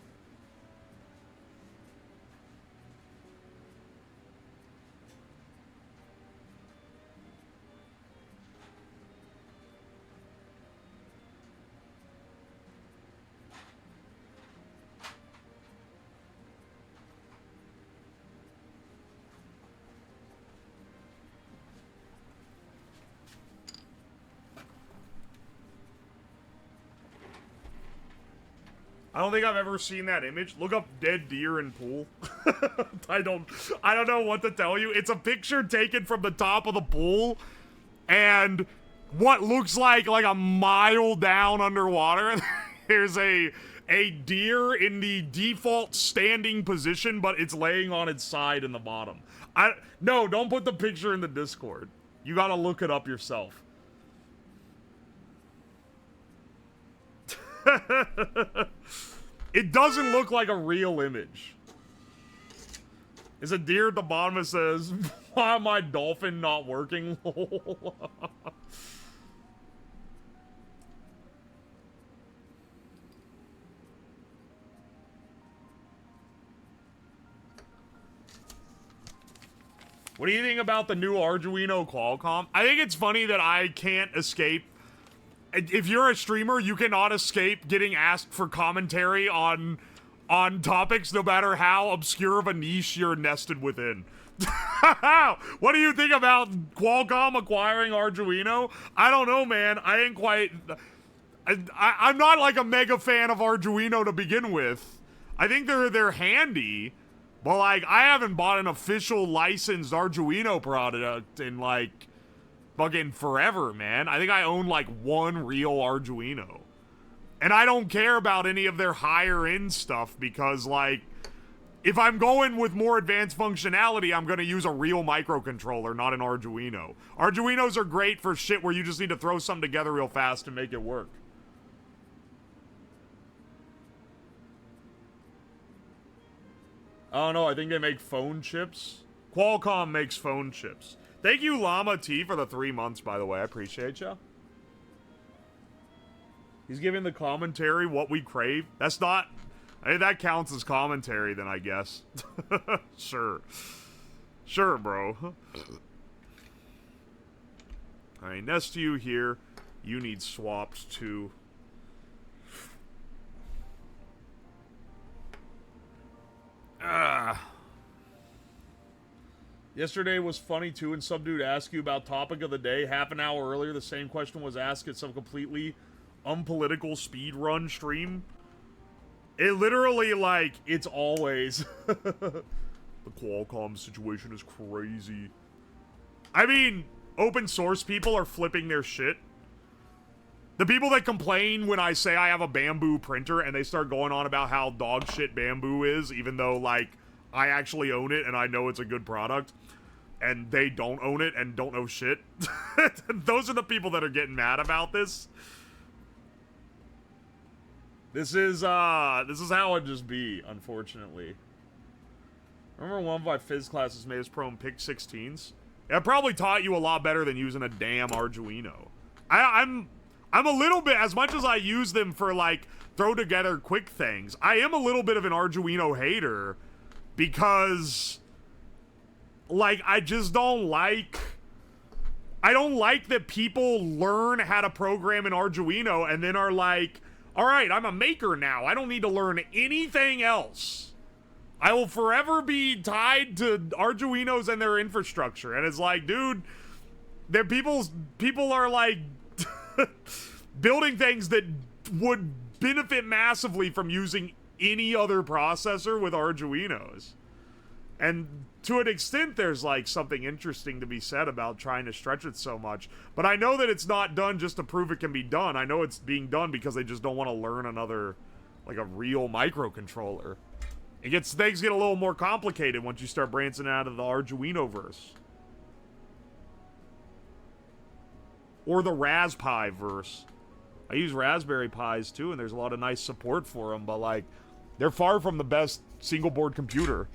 I don't think I've ever seen that image. Look up dead deer in pool. I don't know what to tell you. It's a picture taken from the top of the pool, and what looks like a mile down underwater. There's a deer in the default standing position, but it's laying on its side in the bottom. No, don't put the picture in the Discord. You gotta look it up yourself. It doesn't look like a real image. There's a deer at the bottom that says, "Why am my dolphin not working?" What do you think about the new Arduino Qualcomm? I think it's funny that I can't escape. If you're a streamer, you cannot escape getting asked for commentary on topics, no matter how obscure of a niche you're nested within. What do you think about Qualcomm acquiring Arduino? I don't know, man. I ain't quite... I'm not like a mega fan of Arduino to begin with. I think they're handy. But, like, I haven't bought an official licensed Arduino product in, like, fucking forever, man. I think I own, like, one real Arduino. And I don't care about any of their higher-end stuff because, like, if I'm going with more advanced functionality, I'm going to use a real microcontroller, not an Arduino. Arduinos are great for shit where you just need to throw something together real fast and make it work. I don't know, I think they make phone chips. Qualcomm makes phone chips. Thank you, Llama T, for the 3 months, by the way. I appreciate ya. He's giving the commentary what we crave. That's not... Hey, that counts as commentary, then, I guess. Sure. Sure, bro. Alright, next to you here. You need swapped, too. Yesterday was funny too, and some dude asked you about topic of the day. Half an hour earlier, the same question was asked at some completely unpolitical speedrun stream. It literally, like, it's always... The Qualcomm situation is crazy. I mean, open source people are flipping their shit. The people that complain when I say I have a Bamboo printer and they start going on about how dog shit Bamboo is, even though, like, I actually own it and I know it's a good product, and they don't own it and don't know shit. Those are the people that are getting mad about this. This is how it just be, unfortunately. Remember one of my phys classes made us pro and pick 16s? It probably taught you a lot better than using a damn Arduino. I'm a little bit, as much as I use them for, like, throw together quick things, I am a little bit of an Arduino hater because, like, I just don't like... I don't like that people learn how to program in Arduino and then are like, alright, I'm a maker now. I don't need to learn anything else. I will forever be tied to Arduinos and their infrastructure. And it's like, dude, people are like building things that would benefit massively from using any other processor with Arduinos. And to an extent, there's like something interesting to be said about trying to stretch it so much. But I know that it's not done just to prove it can be done. I know it's being done because they just don't want to learn another, like, a real microcontroller. Things get a little more complicated once you start branching out of the Arduino-verse. Or the Raspberry verse. I use Raspberry Pis too, and there's a lot of nice support for them, but, like, they're far from the best single-board computer.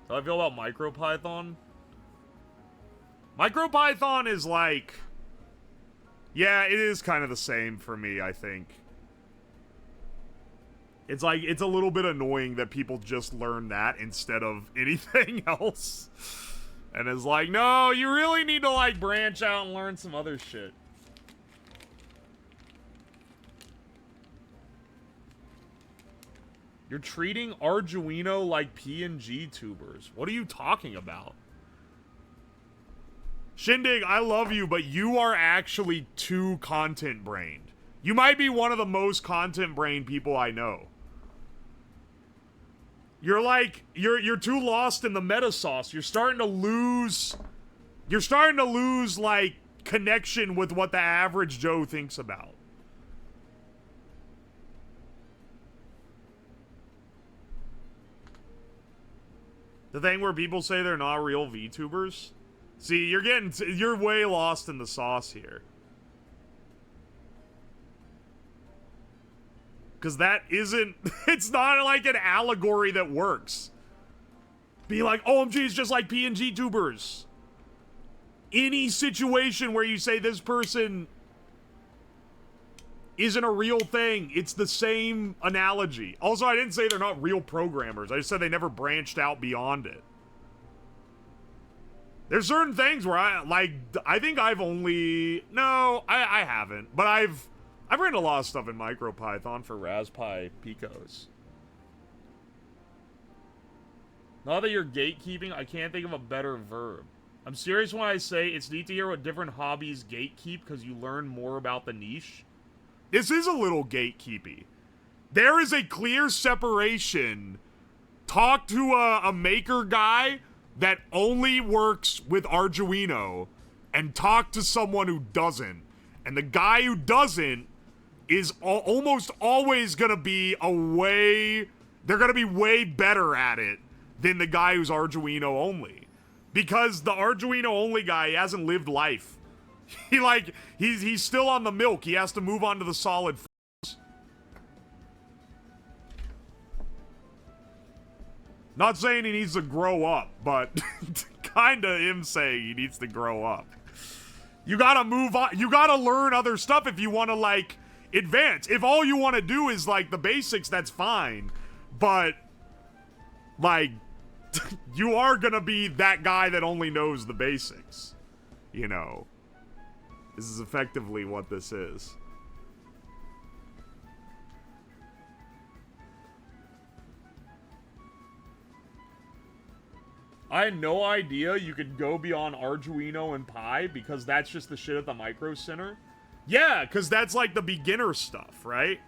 How do I feel about MicroPython? MicroPython is like... Yeah, it is kind of the same for me, I think. It's like, it's a little bit annoying that people just learn that instead of anything else. And it's like, no, you really need to, like, branch out and learn some other shit. You're treating Arduino like PNG tubers. What are you talking about? Shindig, I love you, but you are actually too content-brained. You might be one of the most content brain people I know. You're like, you're too lost in the meta sauce. You're starting to lose, like, connection with what the average Joe thinks about. The thing where people say they're not real VTubers? See, you're way lost in the sauce here. Because that isn't, it's not like an allegory that works. Be like, OMG is just like PNG tubers. Any situation where you say this person isn't a real thing, it's the same analogy. Also, I didn't say they're not real programmers. I just said they never branched out beyond it. There's certain things where I think I've only, no, I haven't, but I've written a lot of stuff in MicroPython for Raspberry Picos. Now that you're gatekeeping, I can't think of a better verb. I'm serious when I say it's neat to hear what different hobbies gatekeep because you learn more about the niche. This is a little gatekeepy. There is a clear separation. Talk to a maker guy that only works with Arduino and talk to someone who doesn't. And the guy who doesn't is almost always going to be they're going to be way better at it than the guy who's Arduino only. Because the Arduino only guy, he hasn't lived life. He's still on the milk. He has to move on to the solid. Not saying he needs to grow up, but kinda him saying he needs to grow up. You gotta move on. You gotta learn other stuff if you want to, like, advance. If all you want to do is, like, the basics, that's fine. But, like, you are gonna be that guy that only knows the basics. You know. This is effectively what this is. I had no idea you could go beyond Arduino and Pi because that's just the shit at the Micro Center. Yeah, because that's like the beginner stuff, right?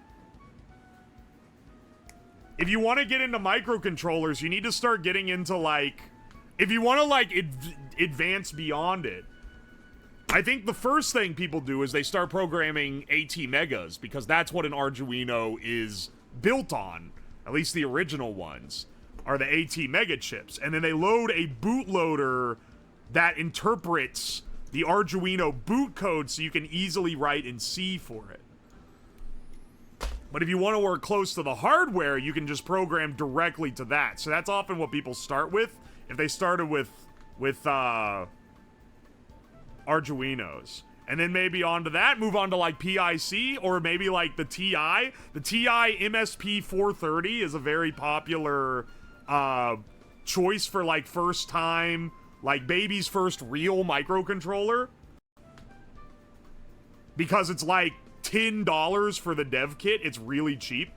If you want to get into microcontrollers, you need to start getting into, like, if you want to, like, advance beyond it, I think the first thing people do is they start programming AT Megas because that's what an Arduino is built on. At least the original ones are the AT Mega chips. And then they load a bootloader that interprets the Arduino boot code so you can easily write in C for it. But if you want to work close to the hardware, you can just program directly to that. So that's often what people start with if they started with Arduinos. And then maybe onto that, move on to, like, PIC, or maybe, like, the TI. The TI MSP 430 is a very popular choice for, like, first time, like, baby's first real microcontroller. Because it's, like, $10 for the dev kit. It's really cheap.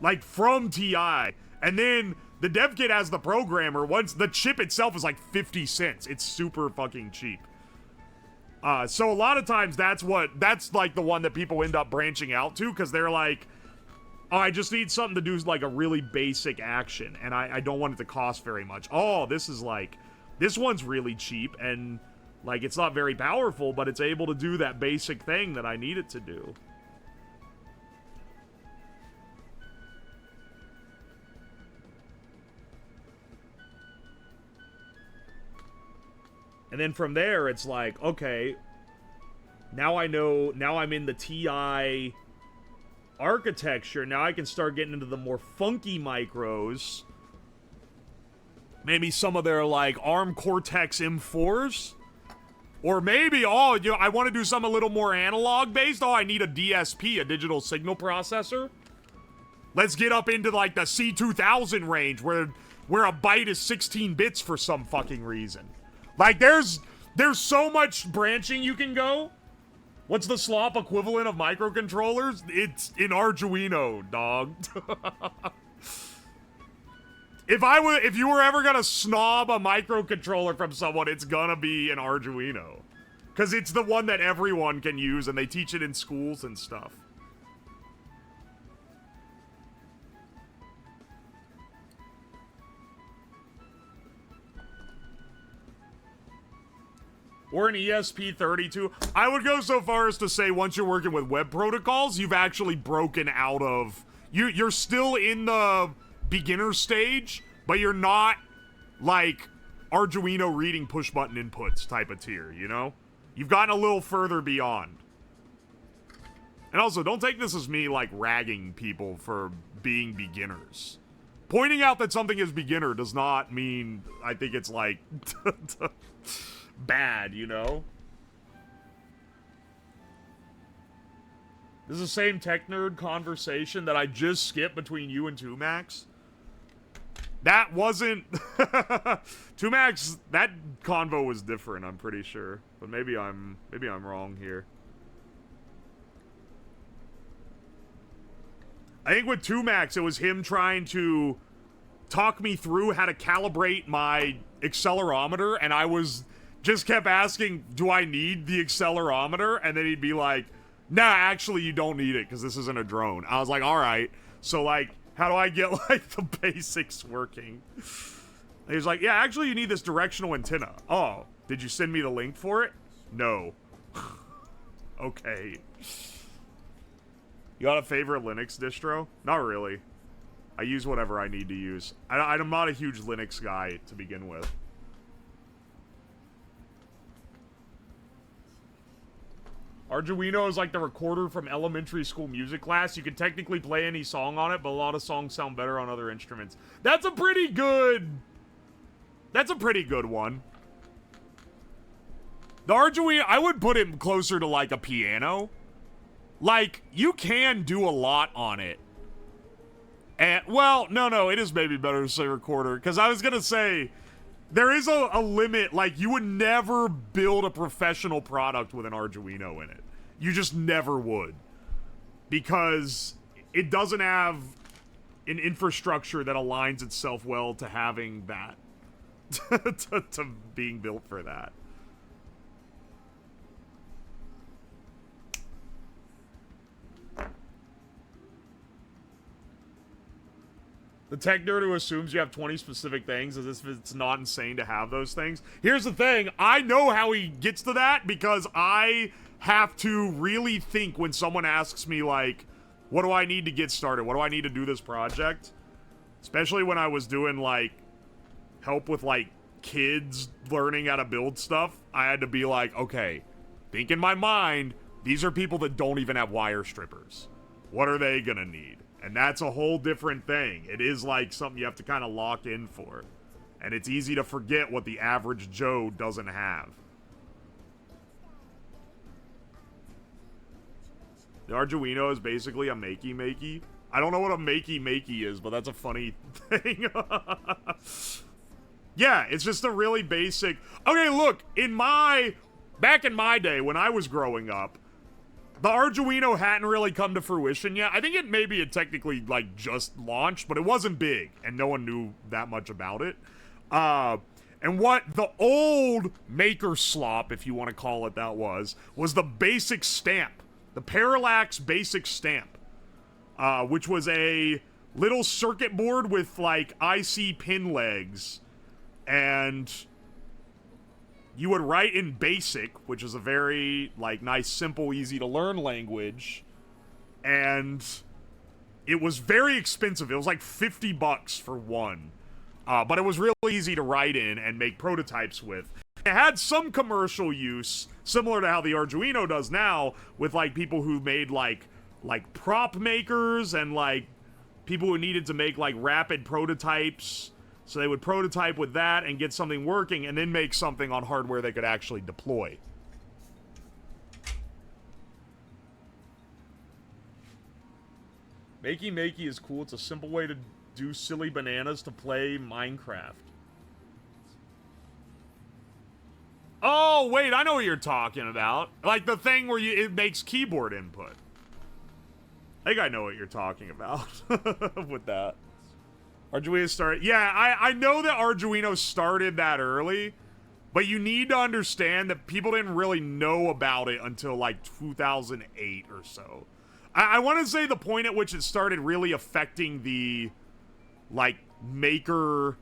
Like, from TI. And then the dev kit has the programmer. Once the chip itself is, like, 50 cents. It's super fucking cheap. So a lot of times that's like the one that people end up branching out to because they're like, oh, I just need something to do like a really basic action and I don't want it to cost very much. Oh, this one's really cheap and, like, it's not very powerful, but it's able to do that basic thing that I need it to do. And then from there, it's like, okay, now I know, now I'm in the TI architecture. Now I can start getting into the more funky micros. Maybe some of their, like, ARM Cortex M4s. Or maybe, oh, you know, I want to do something a little more analog-based. Oh, I need a DSP, a digital signal processor. Let's get up into, like, the C2000 range where a byte is 16 bits for some fucking reason. Like, there's so much branching you can go. What's the slop equivalent of microcontrollers? It's in Arduino, dog. If you were ever gonna snob a microcontroller from someone, it's gonna be an Arduino. Because it's the one that everyone can use, and they teach it in schools and stuff. Or an ESP32. I would go so far as to say once you're working with web protocols, you've actually broken out of... You're still in the beginner stage, but you're not, like, Arduino reading push-button inputs type of tier, you know? You've gotten a little further beyond. And also, don't take this as me, like, ragging people for being beginners. Pointing out that something is beginner does not mean I think it's, like, bad, you know? This is the same tech nerd conversation that I just skipped between you and 2Max. That wasn't... 2Max, that convo was different, I'm pretty sure. But maybe I'm wrong here. I think with 2Max, it was him trying to talk me through how to calibrate my accelerometer, and I was just kept asking, do I need the accelerometer? And then he'd be like, nah, actually, you don't need it, because this isn't a drone. I was like, alright, so, like, how do I get, like, the basics working? And he was like, yeah, actually, you need this directional antenna. Oh, did you send me the link for it? No. Okay. You got a favorite Linux distro? Not really. I use whatever I need to use. I'm not a huge Linux guy to begin with. Arduino is like the recorder from elementary school music class. You can technically play any song on it, but a lot of songs sound better on other instruments. That's a pretty good... That's a pretty good one. The Arduino, I would put it closer to like a piano. Like, you can do a lot on it. And, well, no, it is maybe better to say recorder. Because I was going to say, there is a limit. Like, you would never build a professional product with an Arduino in it. You just never would. Because it doesn't have an infrastructure that aligns itself well to having that. to being built for that. The tech nerd who assumes you have 20 specific things as if it's not insane to have those things. Here's the thing. I know how he gets to that because I have to really think when someone asks me, like, what do I need to get started? What do I need to do this project? Especially when I was doing, like, help with, like, kids learning how to build stuff. I had to be like, okay, think in my mind, these are people that don't even have wire strippers. What are they gonna need? And that's a whole different thing. It is like something you have to kind of lock in for. And it's easy to forget what the average Joe doesn't have. The Arduino is basically a makey-makey. I don't know what a makey-makey is, but that's a funny thing. Yeah, it's just a really basic... Okay, look, back in my day, when I was growing up, the Arduino hadn't really come to fruition yet. I think it maybe had technically, like, just launched, but it wasn't big, and no one knew that much about it. And what the old maker slop, if you want to call it that, was the basic stamp. The Parallax basic stamp. Which was a little circuit board with, like, IC pin legs. And you would write in BASIC, which is a very, like, nice, simple, easy-to-learn language. And it was very expensive. It was like $50 for one. But it was really easy to write in and make prototypes with. It had some commercial use, similar to how the Arduino does now, with, like, people who made, like prop makers and, like, people who needed to make, like, rapid prototypes. So they would prototype with that and get something working and then make something on hardware they could actually deploy. Makey is cool. It's a simple way to do silly bananas to play Minecraft. Oh, wait, I know what you're talking about. Like the thing where it makes keyboard input. I think I know what you're talking about with that. Arduino started... Yeah, I know that Arduino started that early, but you need to understand that people didn't really know about it until, like, 2008 or so. I want to say the point at which it started really affecting the, like, maker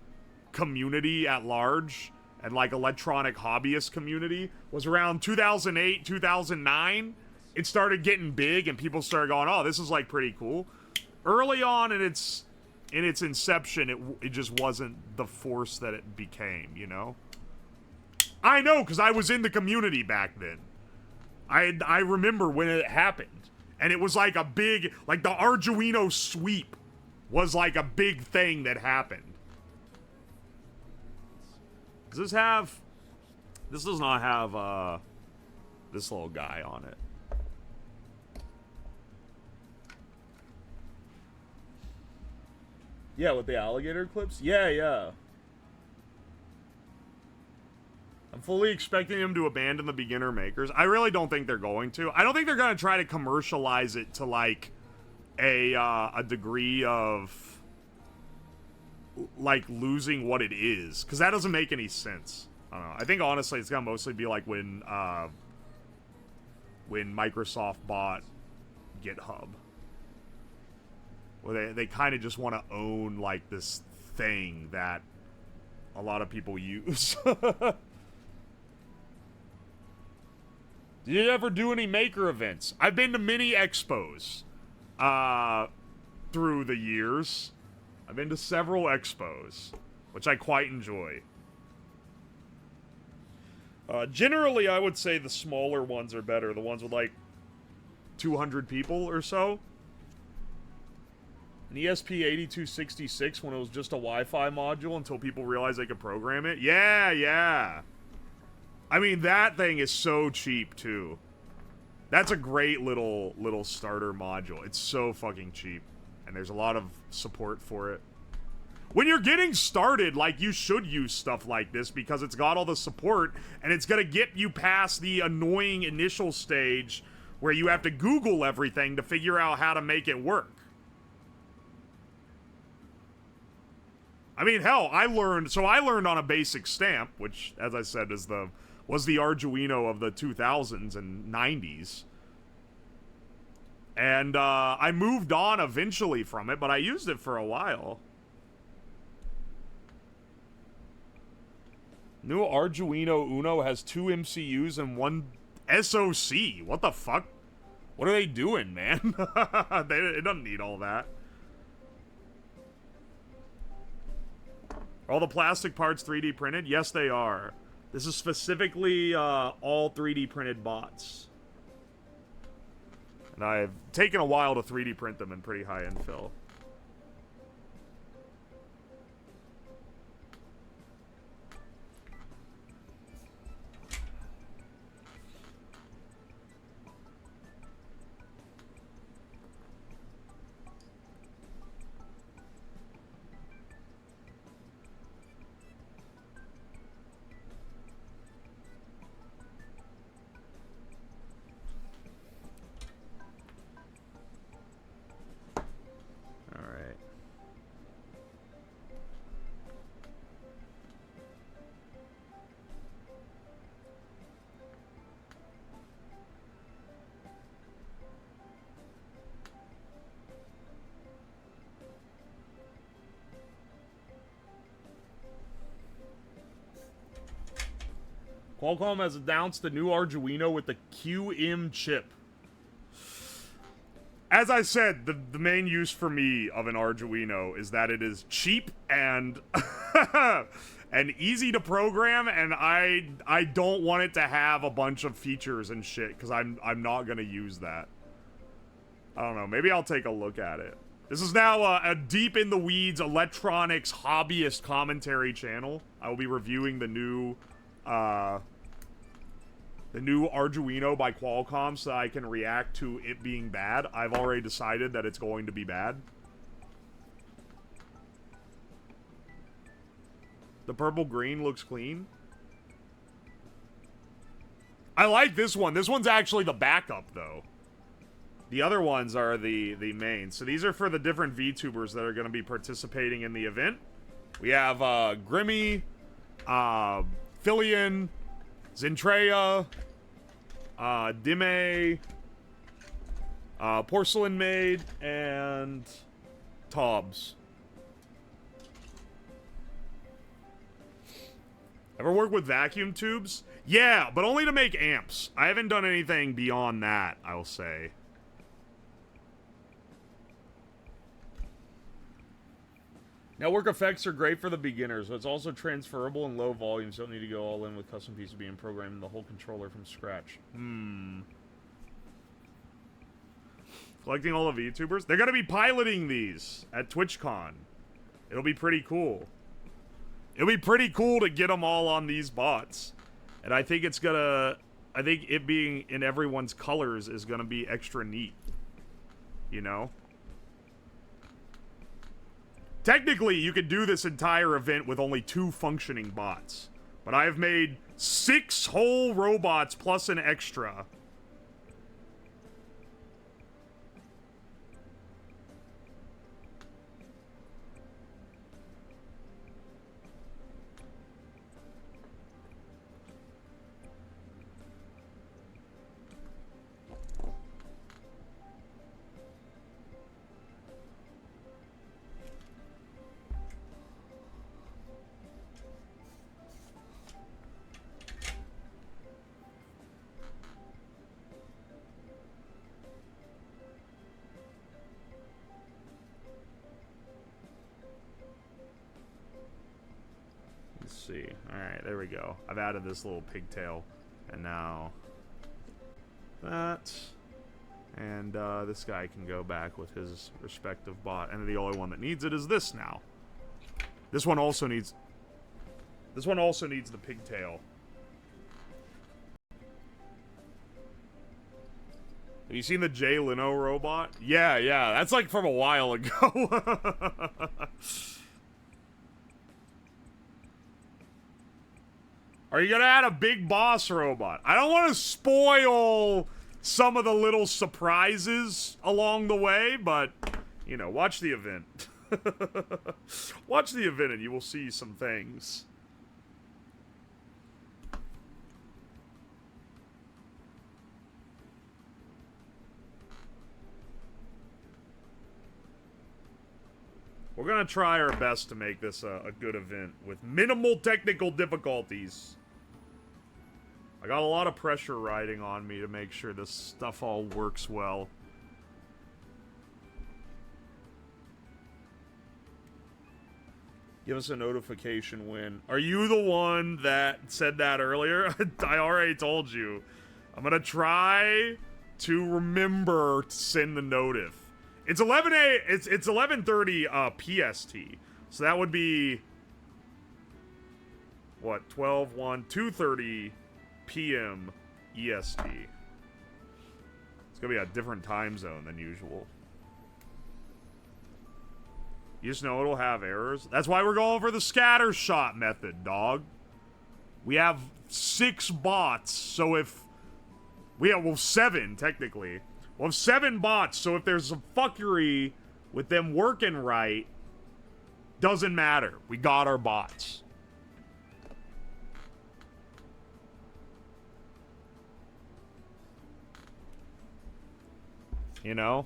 community at large and like electronic hobbyist community was around 2008, 2009. It started getting big and people started going, oh, this is like pretty cool. Early on in its inception, it just wasn't the force that it became, you know? I know, because I was in the community back then. I remember when it happened. And it was like a big, like the Arduino sweep was like a big thing that happened. Does this have, this does not have, this little guy on it. Yeah, with the alligator clips? Yeah, yeah. I'm fully expecting them to abandon the beginner makers. I really don't think they're going to. I don't think they're going to try to commercialize it to, like, a degree of, like, losing what it is. Because that doesn't make any sense. I don't know. I think, honestly, it's going to mostly be like when Microsoft bought GitHub. Where they kind of just want to own, like, this thing that a lot of people use. Did you ever do any maker events? I've been to many expos through the years. I've been to several expos, which I quite enjoy. Generally, I would say the smaller ones are better. The ones with, like, 200 people or so. An ESP8266 when it was just a Wi-Fi module until people realized they could program it. Yeah, yeah. I mean, that thing is so cheap, too. That's a great little starter module. It's so fucking cheap. And there's a lot of support for it. When you're getting started, like, you should use stuff like this because it's got all the support and it's gonna get you past the annoying initial stage where you have to Google everything to figure out how to make it work. I mean, hell, I learned on a basic stamp, which, as I said, was the Arduino of the 2000s and 90s. And I moved on eventually from it, but I used it for a while. New Arduino Uno has 2 MCUs and 1 SoC. What the fuck? What are they doing, man? It doesn't need all that. Are all the plastic parts 3D printed? Yes, they are. This is specifically all 3D printed bots. And I've taken a while to 3D print them in pretty high infill. Qualcomm has announced the new Arduino with the QM chip. As I said, the main use for me of an Arduino is that it is cheap and and easy to program, and I don't want it to have a bunch of features and shit because I'm not gonna use that. I don't know. Maybe I'll take a look at it. This is now a deep in the weeds electronics hobbyist commentary channel. I will be reviewing the new Arduino by Qualcomm so that I can react to it being bad. I've already decided that it's going to be bad. The purple green looks clean. I like this one. This one's actually the backup, though. The other ones are the main. So these are for the different VTubers that are going to be participating in the event. We have Grimmy, Filian, Zentreya, Dime, Porcelain Maid, and Tobbs. Ever work with vacuum tubes? Yeah, but only to make amps. I haven't done anything beyond that, I'll say. Network effects are great for the beginners, but it's also transferable in low volumes. You don't need to go all in with custom PCB and programming the whole controller from scratch. Collecting all the VTubers? They're gonna be piloting these at TwitchCon. It'll be pretty cool. It'll be pretty cool to get them all on these bots. And I think it's gonna... I think it being in everyone's colors is gonna be extra neat. You know? Technically, you could do this entire event with only 2 functioning bots. But I have made 6 whole robots plus an extra. Let's see. Alright, there we go. I've added this little pigtail. And now... that. And this guy can go back with his respective bot. And the only one that needs it is this now. This one also needs... this one also needs the pigtail. Have you seen the Jay Leno robot? Yeah, yeah. That's like from a while ago. Are you gonna add a big boss robot? I don't want to spoil some of the little surprises along the way, but, you know, watch the event. Watch the event and you will see some things. We're gonna try our best to make this a good event with minimal technical difficulties. I got a lot of pressure riding on me to make sure this stuff all works well. Give us a notification when. Are you the one that said that earlier? I already told you. I'm gonna try to remember to send the notif. It's 11:30 PST. So that would be what? 2:30 PM EST. It's gonna be a different time zone than usual. You just know it'll have errors. That's why we're going for the scatter shot method, dog. We have 6 bots, so if we have, well, 7 technically. We'll have 7 bots, so if there's some fuckery with them working right, doesn't matter. We got our bots. You know?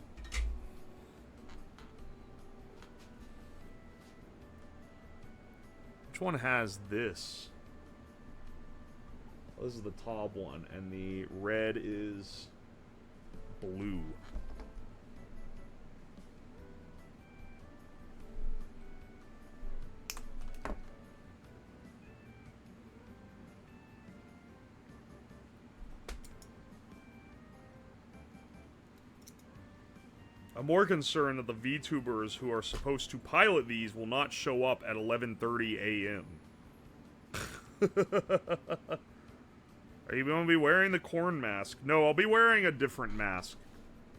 Which one has this? Oh, this is the top one, and the red is blue. I'm more concerned that the VTubers who are supposed to pilot these will not show up at 11:30 a.m. Are you going to be wearing the corn mask? No, I'll be wearing a different mask.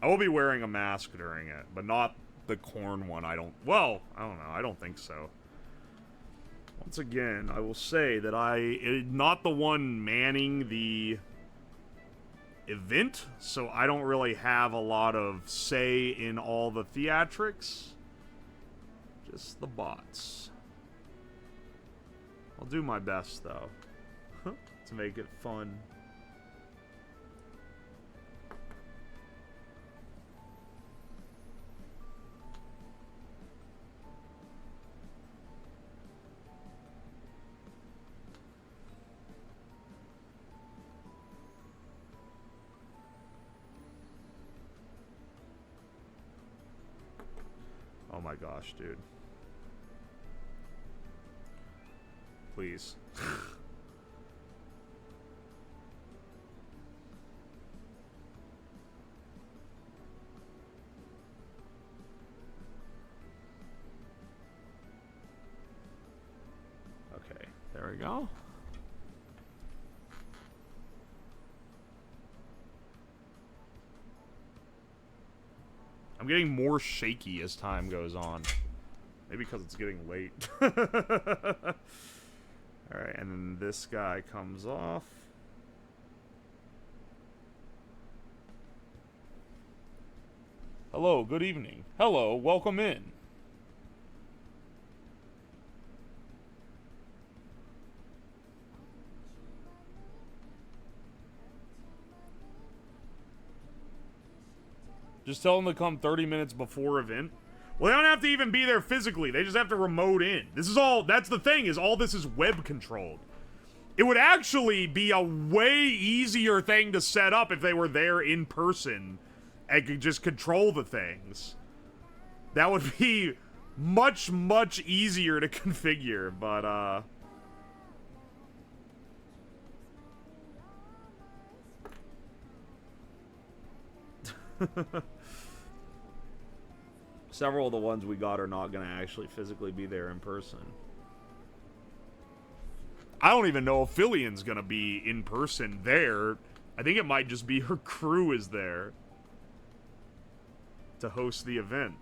I will be wearing a mask during it, but not the corn one. I don't know. I don't think so. Once again, I will say that I'm not the one manning the event, so I don't really have a lot of say in all the theatrics. Just the bots. I'll do my best, though, to make it fun. my gosh, dude. Please. Okay, there we go. I'm getting more shaky as time goes on. Maybe because it's getting late. Alright, and then this guy comes off. Hello, good evening. Hello, welcome in. Just tell them to come 30 minutes before event. Well, they don't have to even be there physically. They just have to remote in. This is all, that's the thing, is all this is web controlled. It would actually be a way easier thing to set up if they were there in person and could just control the things. That would be much, much easier to configure, but, several of the ones we got are not going to actually physically be there in person. I don't even know if Filian's going to be in person there. I think it might just be her crew is there to host the event.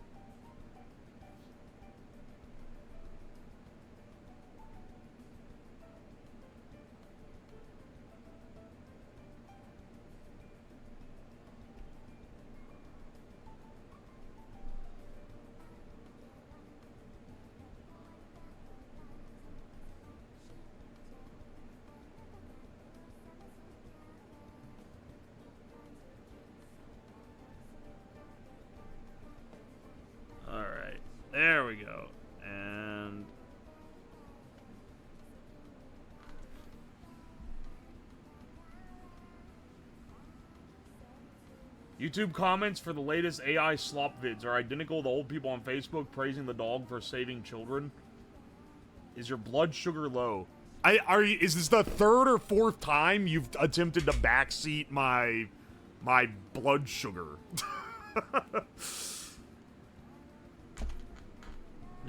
There we go. And YouTube comments for the latest AI slop vids are identical to old people on Facebook praising the dog for saving children. Is your blood sugar low? Is this the third or fourth time you've attempted to backseat my blood sugar?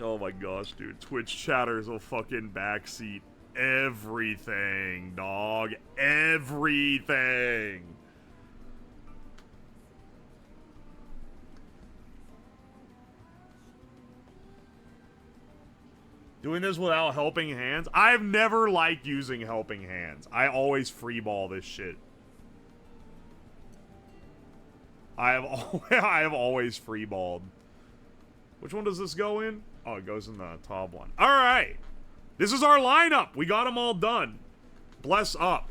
Oh my gosh, dude. Twitch chatters will fucking backseat everything, dog. Everything. Doing this without helping hands? I've never liked using helping hands. I always freeball this shit. I have always freeballed. Which one does this go in? Oh, it goes in the top one. All right. This is our lineup. We got them all done. Bless up.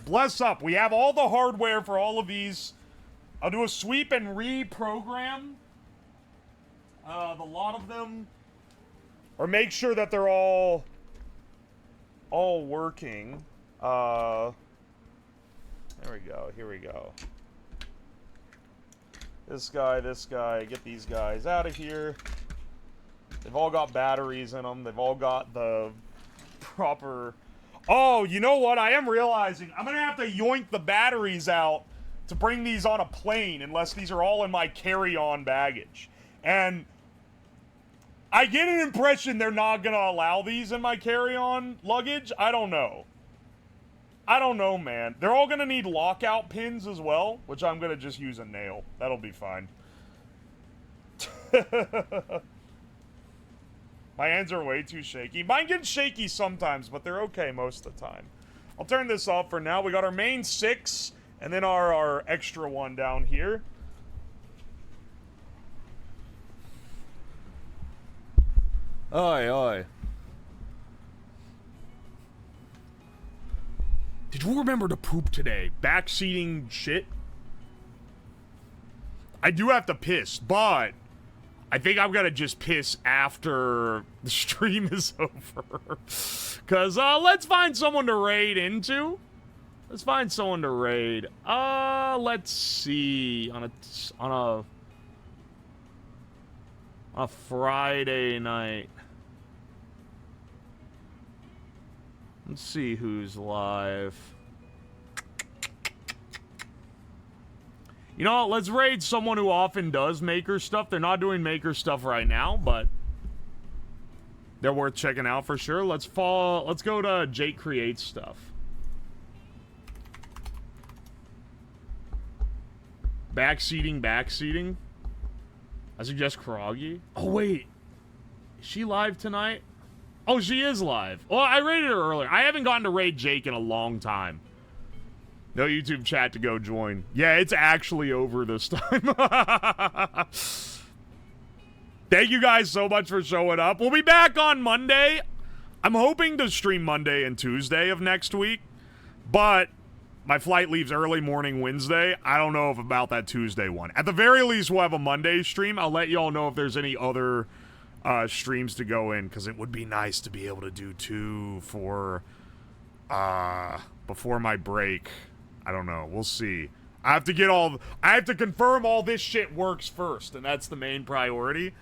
Bless up. We have all the hardware for all of these. I'll do a sweep and reprogram the lot of them. Or make sure that they're all working. There we go. Here we go. This guy, get these guys out of here. They've all got batteries in them. They've all got the proper... Oh, you know what? I am realizing I'm going to have to yoink the batteries out to bring these on a plane unless these are all in my carry-on baggage. And I get an impression they're not going to allow these in my carry-on luggage. I don't know. I don't know, man. They're all going to need lockout pins as well, which I'm going to just use a nail. That'll be fine. My hands are way too shaky. Mine get shaky sometimes, but they're okay most of the time. I'll turn this off for now. We got our main 6, and then our extra one down here. Oi, oi. Did you remember to poop today? Backseating shit? I do have to piss, but I think I'm gonna just piss after the stream is over. Cause let's find someone to raid into. Let's find someone to raid. Let's see. On a On a Friday night. Let's see who's live. You know what? Let's raid someone who often does Maker stuff. They're not doing Maker stuff right now, but they're worth checking out for sure. Let's go to Jake Creates stuff. Backseating. I suggest Kroggy. Oh, wait. Is she live tonight? Oh, she is live. Well, I raided her earlier. I haven't gotten to raid Jake in a long time. No YouTube chat to go join. Yeah, it's actually over this time. Thank you guys so much for showing up. We'll be back on Monday. I'm hoping to stream Monday and Tuesday of next week, but my flight leaves early morning Wednesday. I don't know if about that Tuesday one. At the very least, we'll have a Monday stream. I'll let you all know if there's any other streams to go in, because it would be nice to be able to do 2 for before my break. I don't know. We'll see. I have to confirm all this shit works first, and that's the main priority.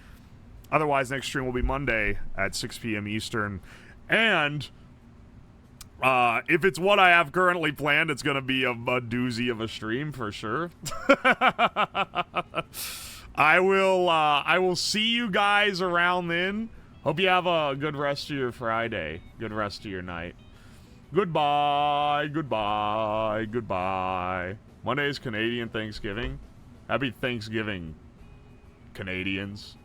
Otherwise, next stream will be Monday at 6 p.m. Eastern. And if it's what I have currently planned, it's going to be a doozy of a stream for sure. I will see you guys around then. Hope you have a good rest of your Friday. Good rest of your night. Goodbye. Monday is Canadian Thanksgiving. Happy Thanksgiving, Canadians.